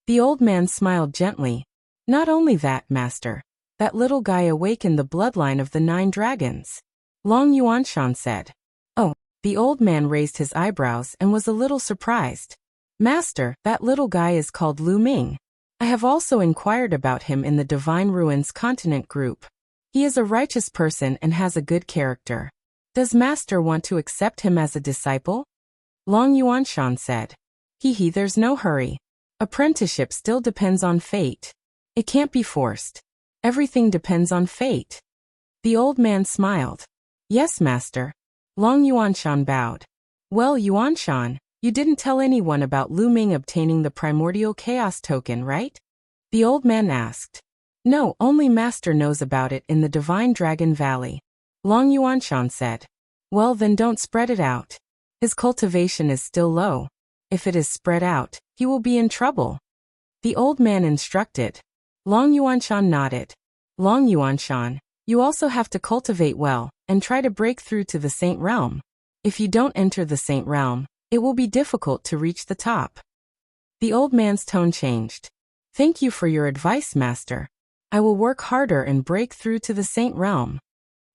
The old man smiled gently. Not only that, master. That little guy awakened the bloodline of the 9 dragons. Long Yuanshan said. Oh, the old man raised his eyebrows and was a little surprised. Master, that little guy is called Lu Ming. I have also inquired about him in the Divine Ruins Continent group. He is a righteous person and has a good character. Does master want to accept him as a disciple? Long Yuanshan said. There's no hurry. Apprenticeship still depends on fate. It can't be forced. Everything depends on fate. The old man smiled. Yes, master. Long Yuanshan bowed. Well, Yuanshan, you didn't tell anyone about Lu Ming obtaining the primordial chaos token, right? The old man asked. No, only master knows about it in the Divine Dragon Valley. Long Yuanshan said. Well, then don't spread it out. His cultivation is still low. If it is spread out, he will be in trouble. The old man instructed. Long Yuanshan nodded. Long Yuanshan, you also have to cultivate well, and try to break through to the Saint Realm. If you don't enter the Saint Realm, it will be difficult to reach the top. The old man's tone changed. Thank you for your advice, master. I will work harder and break through to the Saint Realm.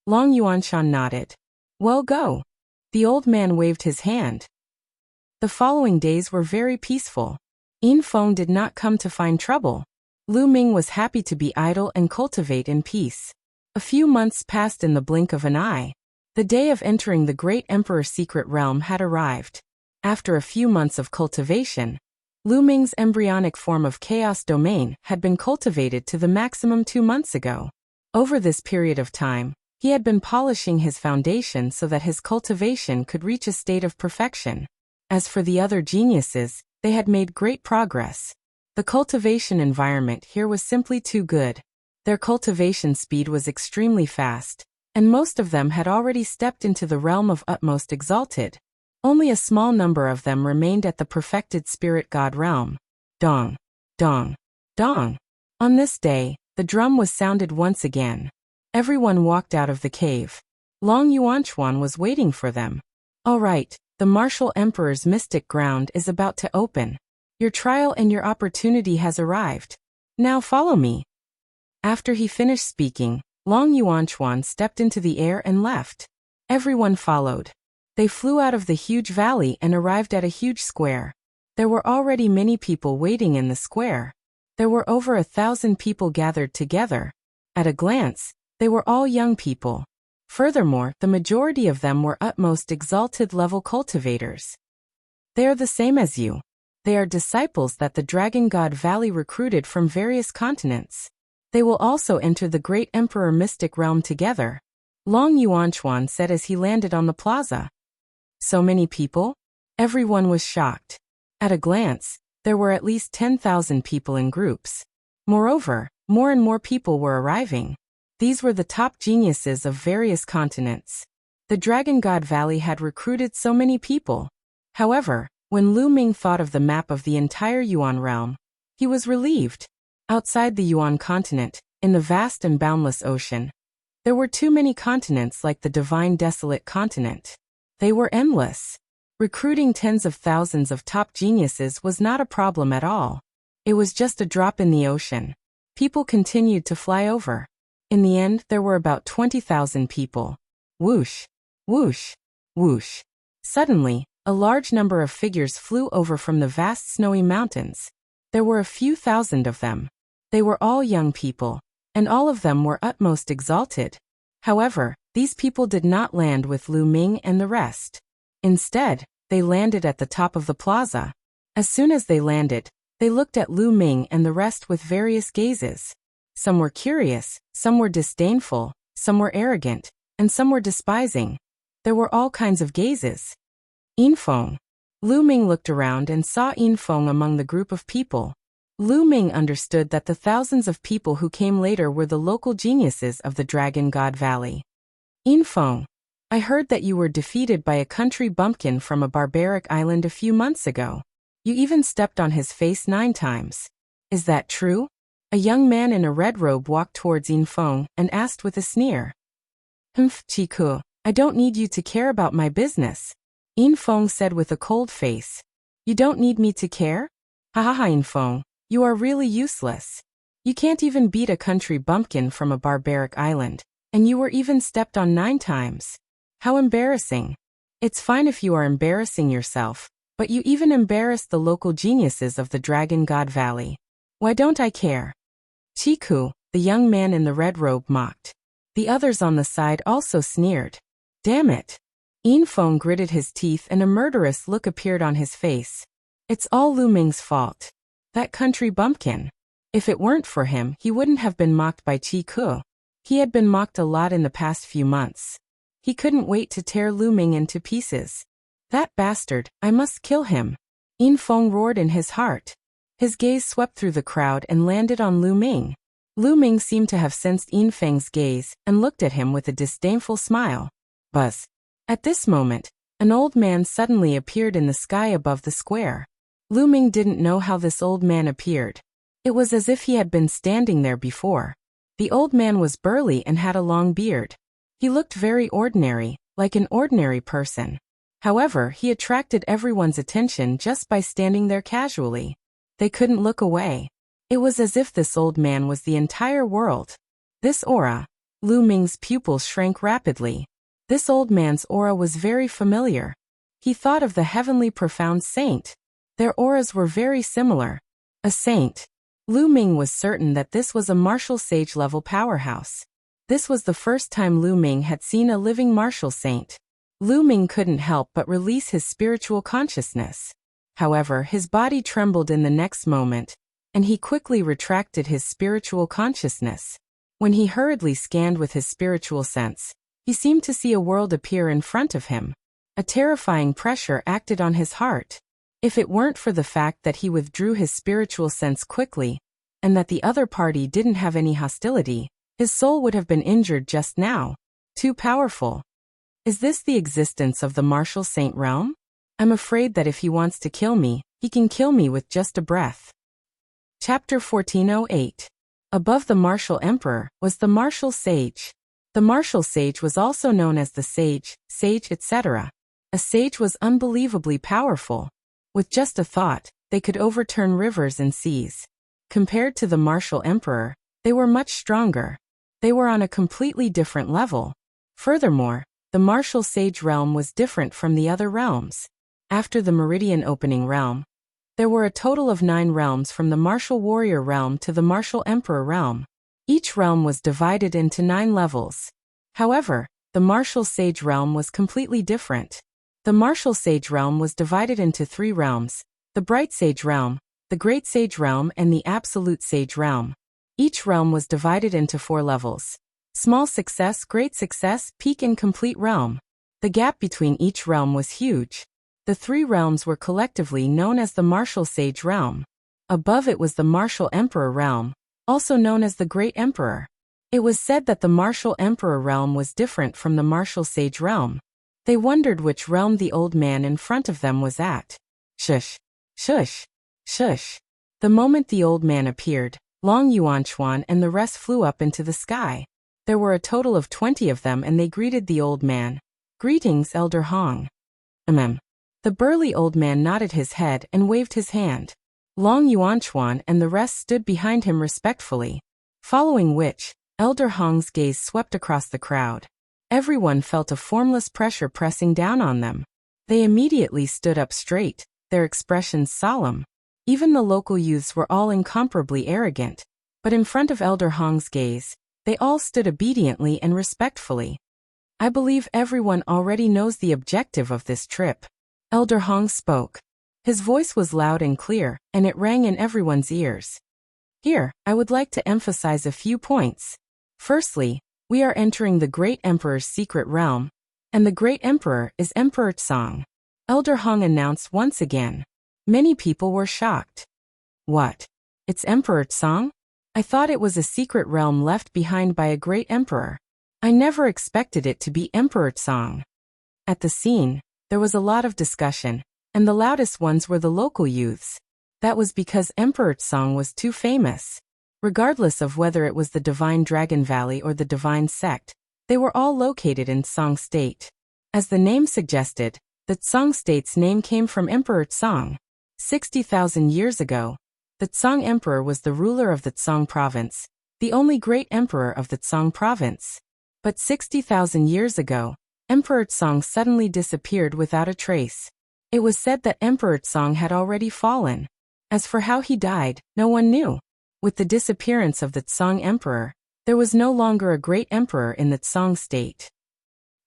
Long Yuanshan nodded. Well, go. The old man waved his hand. The following days were very peaceful. Yin Feng did not come to find trouble. Lu Ming was happy to be idle and cultivate in peace. A few months passed in the blink of an eye. The day of entering the Great Emperor's secret realm had arrived. After a few months of cultivation, Lu Ming's embryonic form of Chaos Domain had been cultivated to the maximum 2 months ago. Over this period of time, he had been polishing his foundation so that his cultivation could reach a state of perfection. As for the other geniuses, they had made great progress. The cultivation environment here was simply too good. Their cultivation speed was extremely fast, and most of them had already stepped into the realm of utmost exalted. Only a small number of them remained at the perfected spirit god realm. Dong, dong, dong. On this day, the drum was sounded once again. Everyone walked out of the cave. Long Yuanchuan was waiting for them. All right, the martial emperor's mystic ground is about to open. Your trial and your opportunity has arrived. Now follow me. After he finished speaking, Long Yuanchuan stepped into the air and left. Everyone followed. They flew out of the huge valley and arrived at a huge square. There were already many people waiting in the square. There were over 1,000 people gathered together. At a glance, they were all young people. Furthermore, the majority of them were utmost exalted level cultivators. They are the same as you. They are disciples that the Dragon God Valley recruited from various continents. They will also enter the Great Emperor Mystic Realm together. Long Yuanchuan said as he landed on the plaza. So many people? Everyone was shocked. At a glance, there were at least 10,000 people in groups. Moreover, more and more people were arriving. These were the top geniuses of various continents. The Dragon God Valley had recruited so many people. However, when Lu Ming thought of the map of the entire Yuan realm, he was relieved. Outside the Yuan continent, in the vast and boundless ocean, there were too many continents like the Divine Desolate Continent. They were endless. Recruiting tens of thousands of top geniuses was not a problem at all. It was just a drop in the ocean. People continued to fly over. In the end, there were about 20,000 people. Whoosh, whoosh, whoosh. Suddenly, a large number of figures flew over from the vast snowy mountains. There were a few thousand of them. They were all young people, and all of them were utmost exalted. However, these people did not land with Lu Ming and the rest. Instead, they landed at the top of the plaza. As soon as they landed, they looked at Lu Ming and the rest with various gazes. Some were curious, some were disdainful, some were arrogant, and some were despising. There were all kinds of gazes. Yin Feng. Lu Ming looked around and saw Yin Feng among the group of people. Lu Ming understood that the thousands of people who came later were the local geniuses of the Dragon God Valley. Infeng, I heard that you were defeated by a country bumpkin from a barbaric island a few months ago. You even stepped on his face 9 times. Is that true? A young man in a red robe walked towards Infeng and asked with a sneer. Chiku, I don't need you to care about my business. Infeng said with a cold face. You don't need me to care? Hahaha Infeng, you are really useless. You can't even beat a country bumpkin from a barbaric island, and you were even stepped on 9 times. How embarrassing. It's fine if you are embarrassing yourself, but you even embarrassed the local geniuses of the Dragon God Valley. Why don't I care? Chiku, the young man in the red robe mocked. The others on the side also sneered. Damn it. Infeng gritted his teeth and a murderous look appeared on his face. It's all Lu Ming's fault. That country bumpkin. If it weren't for him, he wouldn't have been mocked by Chiku. He had been mocked a lot in the past few months. He couldn't wait to tear Lu Ming into pieces. That bastard, I must kill him. Infeng roared in his heart. His gaze swept through the crowd and landed on Lu Ming. Lu Ming seemed to have sensed Infeng's gaze and looked at him with a disdainful smile. Buzz. At this moment, an old man suddenly appeared in the sky above the square. Lu Ming didn't know how this old man appeared. It was as if he had been standing there before. The old man was burly and had a long beard. He looked very ordinary, like an ordinary person. However, he attracted everyone's attention just by standing there casually. They couldn't look away. It was as if this old man was the entire world. This aura. Lu Ming's pupils shrank rapidly. This old man's aura was very familiar. He thought of the heavenly profound saint. Their auras were very similar. A saint. Lu Ming was certain that this was a martial sage level powerhouse. This was the first time Lu Ming had seen a living martial saint. Lu Ming couldn't help but release his spiritual consciousness. However, his body trembled in the next moment, and he quickly retracted his spiritual consciousness. When he hurriedly scanned with his spiritual sense, he seemed to see a world appear in front of him. A terrifying pressure acted on his heart. If it weren't for the fact that he withdrew his spiritual sense quickly, and that the other party didn't have any hostility, his soul would have been injured just now. Too powerful. Is this the existence of the martial saint realm? I'm afraid that if he wants to kill me, he can kill me with just a breath. Chapter 1408. Above the martial emperor was the martial sage. The martial sage was also known as the sage, etc. A sage was unbelievably powerful. With just a thought, they could overturn rivers and seas. Compared to the martial emperor, they were much stronger. They were on a completely different level. Furthermore, the martial sage realm was different from the other realms. After the meridian opening realm, there were a total of 9 realms from the martial warrior realm to the martial emperor realm. Each realm was divided into 9 levels. However, the martial sage realm was completely different. The martial sage realm was divided into 3 realms: the bright sage realm, the great sage realm, and the absolute sage realm. Each realm was divided into 4 levels: small success, great success, peak, and complete realm. The gap between each realm was huge. The 3 realms were collectively known as the martial sage realm. Above it was the martial emperor realm, also known as the great emperor. It was said that the martial emperor realm was different from the martial sage realm. They wondered which realm the old man in front of them was at. Shush. Shush. Shush. The moment the old man appeared, Long Yuanchuan and the rest flew up into the sky. There were a total of 20 of them and they greeted the old man. Greetings, Elder Hong. The burly old man nodded his head and waved his hand. Long Yuanchuan and the rest stood behind him respectfully. Following which, Elder Hong's gaze swept across the crowd. Everyone felt a formless pressure pressing down on them. They immediately stood up straight, their expressions solemn. Even the local youths were all incomparably arrogant, but in front of Elder Hong's gaze, they all stood obediently and respectfully. I believe everyone already knows the objective of this trip. Elder Hong spoke. His voice was loud and clear, and it rang in everyone's ears. Here, I would like to emphasize a few points. Firstly, we are entering the Great Emperor's secret realm, and the Great Emperor is Emperor Tsang. Elder Hong announced once again. Many people were shocked. What? It's Emperor Tsang? I thought it was a secret realm left behind by a great emperor. I never expected it to be Emperor Song. At the scene, there was a lot of discussion, and the loudest ones were the local youths. That was because Emperor Song was too famous. Regardless of whether it was the Divine Dragon Valley or the Divine Sect, they were all located in Song State. As the name suggested, the Tsong State's name came from Emperor Tsong. 60,000 years ago, the Tsong Emperor was the ruler of the Tsong province, the only great emperor of the Tsong province. But 60,000 years ago, Emperor Tsong suddenly disappeared without a trace. It was said that Emperor Tsong had already fallen. As for how he died, no one knew. With the disappearance of the Tsong Emperor, there was no longer a great emperor in the Tsong state.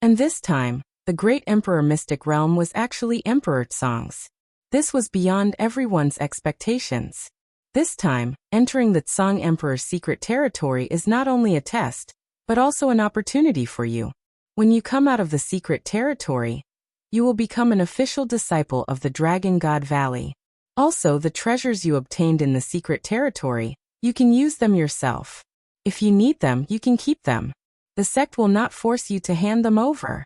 And this time, the great emperor mystic realm was actually Emperor Tsong's. This was beyond everyone's expectations. This time, entering the Tsong Emperor's secret territory is not only a test, but also an opportunity for you. When you come out of the secret territory, you will become an official disciple of the Dragon God Valley. Also, the treasures you obtained in the secret territory, you can use them yourself. If you need them, you can keep them. The sect will not force you to hand them over.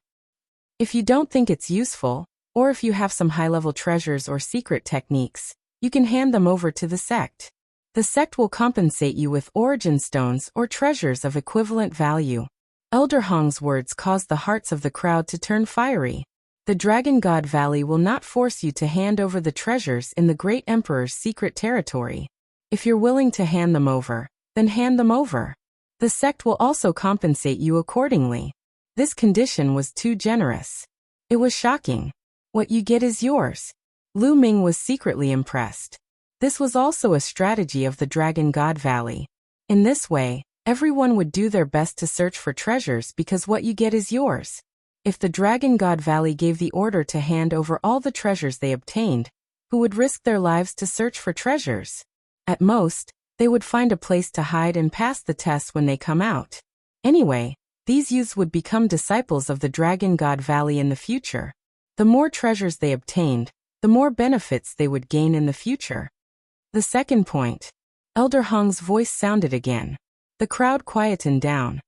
If you don't think it's useful, or if you have some high-level treasures or secret techniques, you can hand them over to the sect. The sect will compensate you with origin stones or treasures of equivalent value. Elder Hong's words caused the hearts of the crowd to turn fiery. The Dragon God Valley will not force you to hand over the treasures in the Great Emperor's secret territory. If you're willing to hand them over, then hand them over. The sect will also compensate you accordingly. This condition was too generous. It was shocking. What you get is yours. Lu Ming was secretly impressed. This was also a strategy of the Dragon God Valley. In this way, everyone would do their best to search for treasures because what you get is yours. If the Dragon God Valley gave the order to hand over all the treasures they obtained, who would risk their lives to search for treasures? At most, they would find a place to hide and pass the test when they come out. Anyway, these youths would become disciples of the Dragon God Valley in the future. The more treasures they obtained, the more benefits they would gain in the future. The second point. Elder Hong's voice sounded again. The crowd quietened down.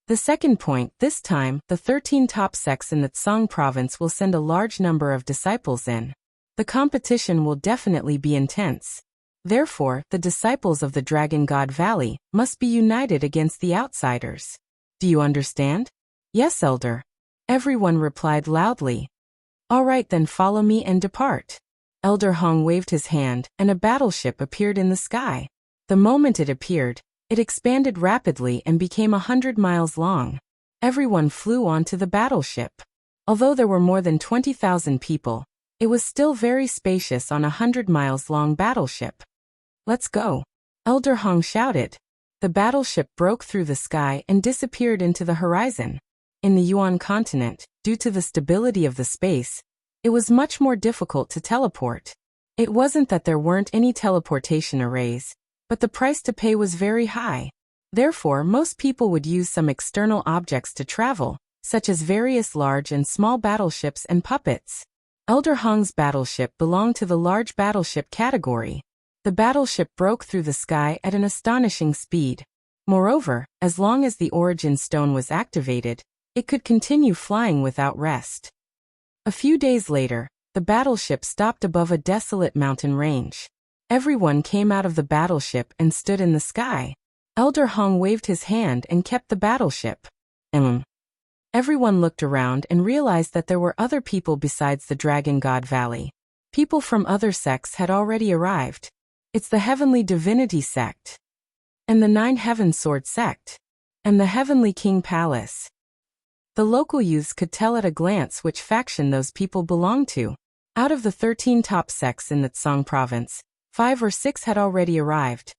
The second point, this time, the 13 top sects in the Tsong province will send a large number of disciples in. The competition will definitely be intense. Therefore, the disciples of the Dragon God Valley must be united against the outsiders. Do you understand? Yes, Elder. Everyone replied loudly. All right, then follow me and depart. Elder Hong waved his hand, and a battleship appeared in the sky. The moment it appeared, it expanded rapidly and became 100 miles long. Everyone flew onto the battleship. Although there were more than 20,000 people, it was still very spacious on a 100 miles long battleship. Let's go. Elder Hong shouted. The battleship broke through the sky and disappeared into the horizon. In the Yuan continent, due to the stability of the space, it was much more difficult to teleport. It wasn't that there weren't any teleportation arrays, but the price to pay was very high. Therefore, most people would use some external objects to travel, such as various large and small battleships and puppets. Elder Hong's battleship belonged to the large battleship category. The battleship broke through the sky at an astonishing speed. Moreover, as long as the origin stone was activated, it could continue flying without rest. A few days later, the battleship stopped above a desolate mountain range. Everyone came out of the battleship and stood in the sky. Elder Hong waved his hand and kept the battleship. Everyone looked around and realized that there were other people besides the Dragon God Valley. People from other sects had already arrived. It's the Heavenly Divinity sect, and the 9 Heaven Sword sect, and the Heavenly King Palace. The local youths could tell at a glance which faction those people belonged to. Out of the 13 top sects in the Tsong province, 5 or 6 had already arrived.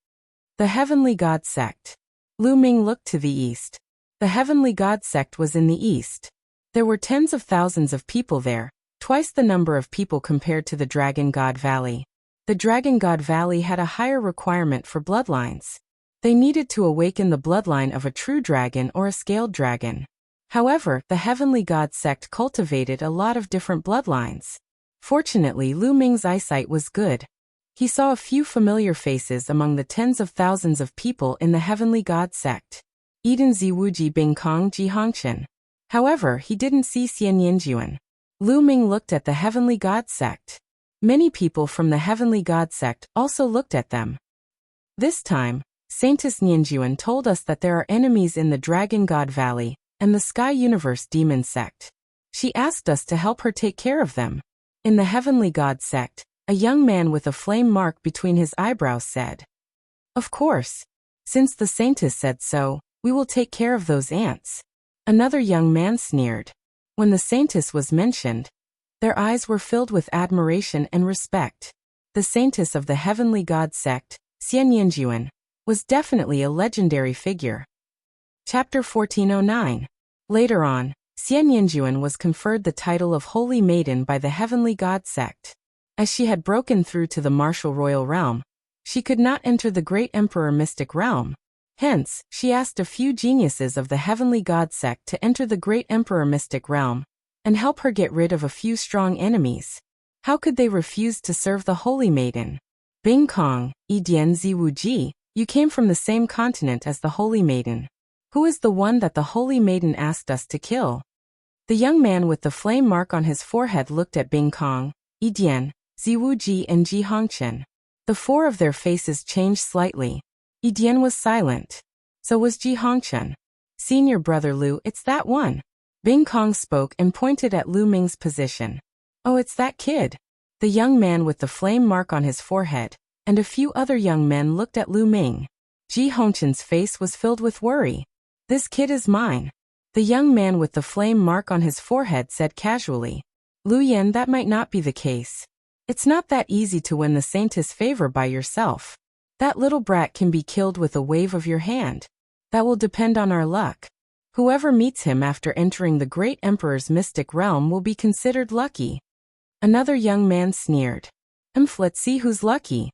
The Heavenly God sect. Lu Ming looked to the east. The Heavenly God sect was in the east. There were tens of thousands of people there, twice the number of people compared to the Dragon God Valley. The Dragon God Valley had a higher requirement for bloodlines. They needed to awaken the bloodline of a true dragon or a scaled dragon. However, the Heavenly God sect cultivated a lot of different bloodlines. Fortunately, Lu Ming's eyesight was good. He saw a few familiar faces among the tens of thousands of people in the Heavenly God sect. Eden Ziwuji Bingkong Ji Hongchen. However, he didn't see Xian Yinjuan. Lu Ming looked at the Heavenly God sect. Many people from the Heavenly God sect also looked at them. This time, Saintess Ninjuan told us that there are enemies in the Dragon God Valley and the Sky Universe Demon sect. She asked us to help her take care of them. In the Heavenly God sect, a young man with a flame mark between his eyebrows said, "Of course. Since the Saintess said so, we will take care of those ants." Another young man sneered. When the Saintess was mentioned, their eyes were filled with admiration and respect. The Saintess of the Heavenly God sect, Xian Yinjuan, was definitely a legendary figure. Chapter 1409. Later on, Xian Yinjuan was conferred the title of Holy Maiden by the Heavenly God sect. As she had broken through to the martial royal realm, she could not enter the great emperor mystic realm. Hence, she asked a few geniuses of the Heavenly God sect to enter the great emperor mystic realm and help her get rid of a few strong enemies. How could they refuse to serve the Holy Maiden? Bing Kong, Dian Ziwu Ji, you came from the same continent as the Holy Maiden. Who is the one that the Holy Maiden asked us to kill? The young man with the flame mark on his forehead looked at Bing Kong, Dian, Ziwu Ji and Ji Hongchen. The four of their faces changed slightly. Dian was silent. So was Ji Hongchen. Senior brother Lu, it's that one. Bing Kong spoke and pointed at Lu Ming's position. Oh, it's that kid. The young man with the flame mark on his forehead, and a few other young men looked at Lu Ming. Ji Hongchen's face was filled with worry. This kid is mine. The young man with the flame mark on his forehead said casually. Lu Yen, that might not be the case. It's not that easy to win the Saintess' favor by yourself. That little brat can be killed with a wave of your hand. That will depend on our luck. Whoever meets him after entering the great emperor's mystic realm will be considered lucky. Another young man sneered. Let's see who's lucky.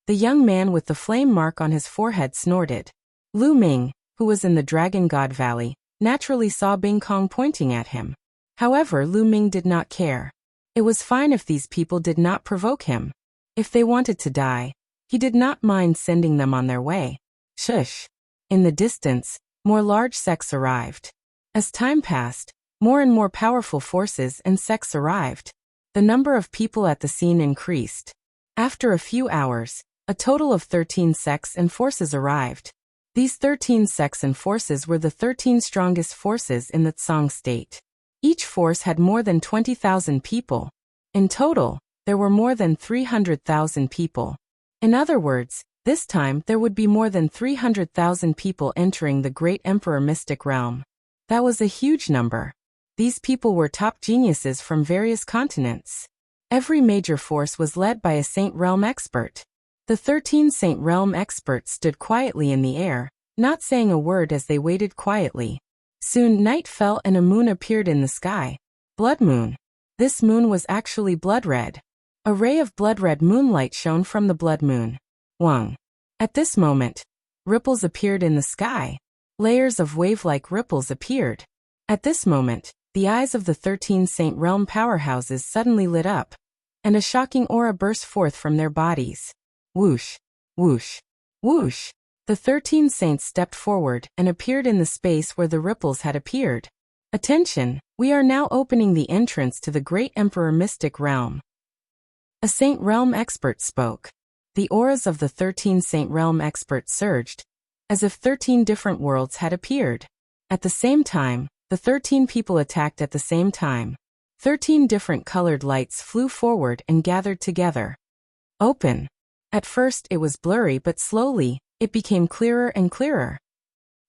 The young man with the flame mark on his forehead snorted. Lu Ming, who was in the Dragon God Valley, naturally saw Bing Kong pointing at him. However, Lu Ming did not care. It was fine if these people did not provoke him. If they wanted to die, he did not mind sending them on their way. Shush. In the distance, more large sects arrived. As time passed, more and more powerful forces and sects arrived. The number of people at the scene increased. After a few hours, a total of 13 sects and forces arrived. These 13 sects and forces were the 13 strongest forces in the Tsang state. Each force had more than 20,000 people. In total, there were more than 300,000 people. In other words, this time there would be more than 300,000 people entering the great emperor mystic realm. That was a huge number. These people were top geniuses from various continents. Every major force was led by a Saint Realm expert. The 13 Saint Realm experts stood quietly in the air, not saying a word as they waited quietly. Soon night fell and a moon appeared in the sky. Blood moon. This moon was actually blood red. A ray of blood-red moonlight shone from the blood moon. Wang. At this moment, ripples appeared in the sky. Layers of wave-like ripples appeared. At this moment, the eyes of the 13 Saint Realm powerhouses suddenly lit up, and a shocking aura burst forth from their bodies. Whoosh, whoosh, whoosh. The 13 saints stepped forward and appeared in the space where the ripples had appeared. Attention, we are now opening the entrance to the great emperor mystic realm. A Saint Realm expert spoke. The auras of the 13 Saint Realm experts surged, as if 13 different worlds had appeared. At the same time, the 13 people attacked at the same time. 13 different colored lights flew forward and gathered together. Open. At first it was blurry, but slowly, it became clearer and clearer.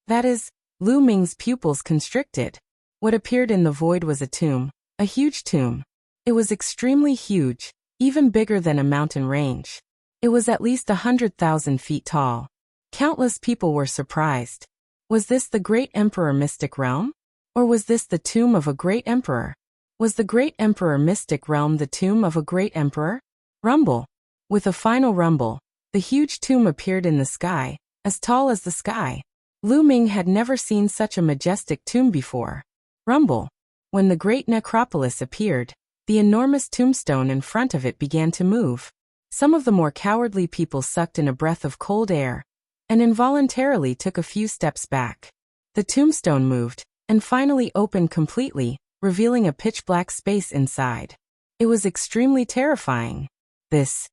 That is, Lu Ming's pupils constricted. What appeared in the void was a tomb, a huge tomb. It was extremely huge, even bigger than a mountain range. It was at least 100,000 feet tall. Countless people were surprised. Was this the great emperor mystic realm? Or was this the tomb of a great emperor? Was the great emperor mystic realm the tomb of a great emperor? Rumble. With a final rumble, the huge tomb appeared in the sky, as tall as the sky. Lu Ming had never seen such a majestic tomb before. Rumble. When the great necropolis appeared, the enormous tombstone in front of it began to move. Some of the more cowardly people sucked in a breath of cold air, and involuntarily took a few steps back. The tombstone moved, and finally opened completely, revealing a pitch-black space inside. It was extremely terrifying. This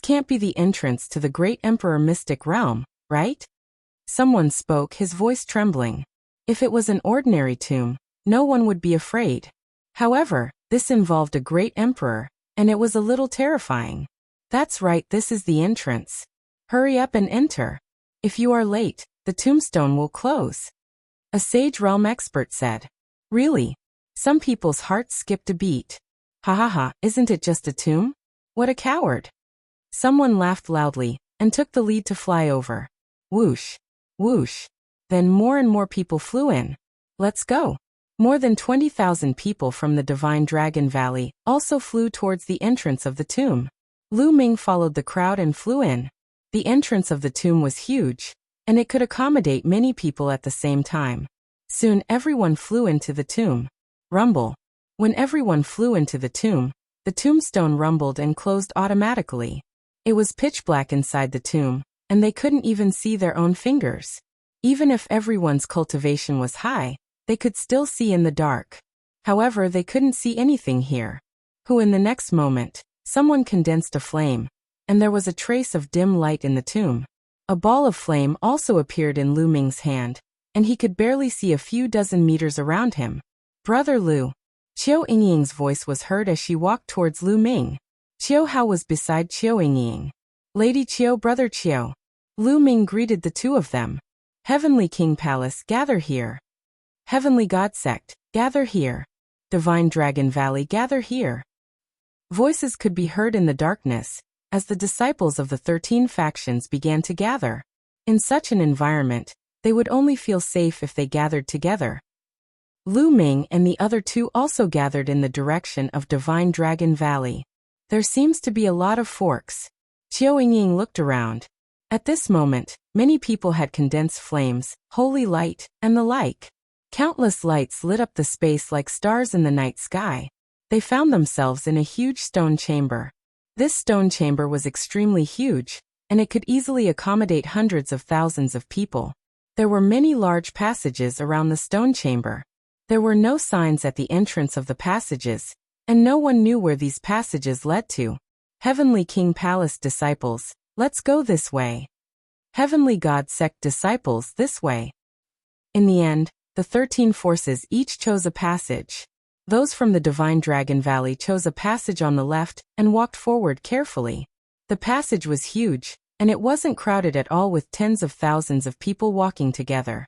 can't be the entrance to the great Emperor Mystic Realm, right? Someone spoke, his voice trembling. If it was an ordinary tomb, no one would be afraid. However, this involved a great emperor, and it was a little terrifying. That's right, this is the entrance. Hurry up and enter. If you are late, the tombstone will close. A sage realm expert said. Really? Some people's hearts skipped a beat. Ha ha ha, isn't it just a tomb? What a coward. Someone laughed loudly, and took the lead to fly over. Whoosh. Whoosh. Then more and more people flew in. Let's go. More than 20,000 people from the Divine Dragon Valley also flew towards the entrance of the tomb. Lu Ming followed the crowd and flew in. The entrance of the tomb was huge, and it could accommodate many people at the same time. Soon everyone flew into the tomb. Rumble. When everyone flew into the tombstone rumbled and closed automatically. It was pitch black inside the tomb, and they couldn't even see their own fingers. Even if everyone's cultivation was high, they could still see in the dark. However, they couldn't see anything here. In the next moment, someone condensed a flame, and there was a trace of dim light in the tomb. A ball of flame also appeared in Lu Ming's hand, and he could barely see a few dozen meters around him. Brother Lu. Qiu Yingying's voice was heard as she walked towards Lu Ming. Qiu Hao was beside Qiu Yingying. Lady Qiu, Brother Qiu. Lu Ming greeted the two of them. Heavenly King Palace, gather here. Heavenly God Sect, gather here. Divine Dragon Valley, gather here. Voices could be heard in the darkness, as the disciples of the 13 factions began to gather. In such an environment, they would only feel safe if they gathered together. Lu Ming and the other two also gathered in the direction of Divine Dragon Valley. There seems to be a lot of forks. Qiu Yingying looked around. At this moment, many people had condensed flames, holy light, and the like. Countless lights lit up the space like stars in the night sky. They found themselves in a huge stone chamber. This stone chamber was extremely huge, and it could easily accommodate hundreds of thousands of people. There were many large passages around the stone chamber. There were no signs at the entrance of the passages, and no one knew where these passages led to. Heavenly King Palace disciples, let's go this way. Heavenly God Sect disciples, this way. In the end, the 13 forces each chose a passage. Those from the Divine Dragon Valley chose a passage on the left and walked forward carefully. The passage was huge, and it wasn't crowded at all with tens of thousands of people walking together.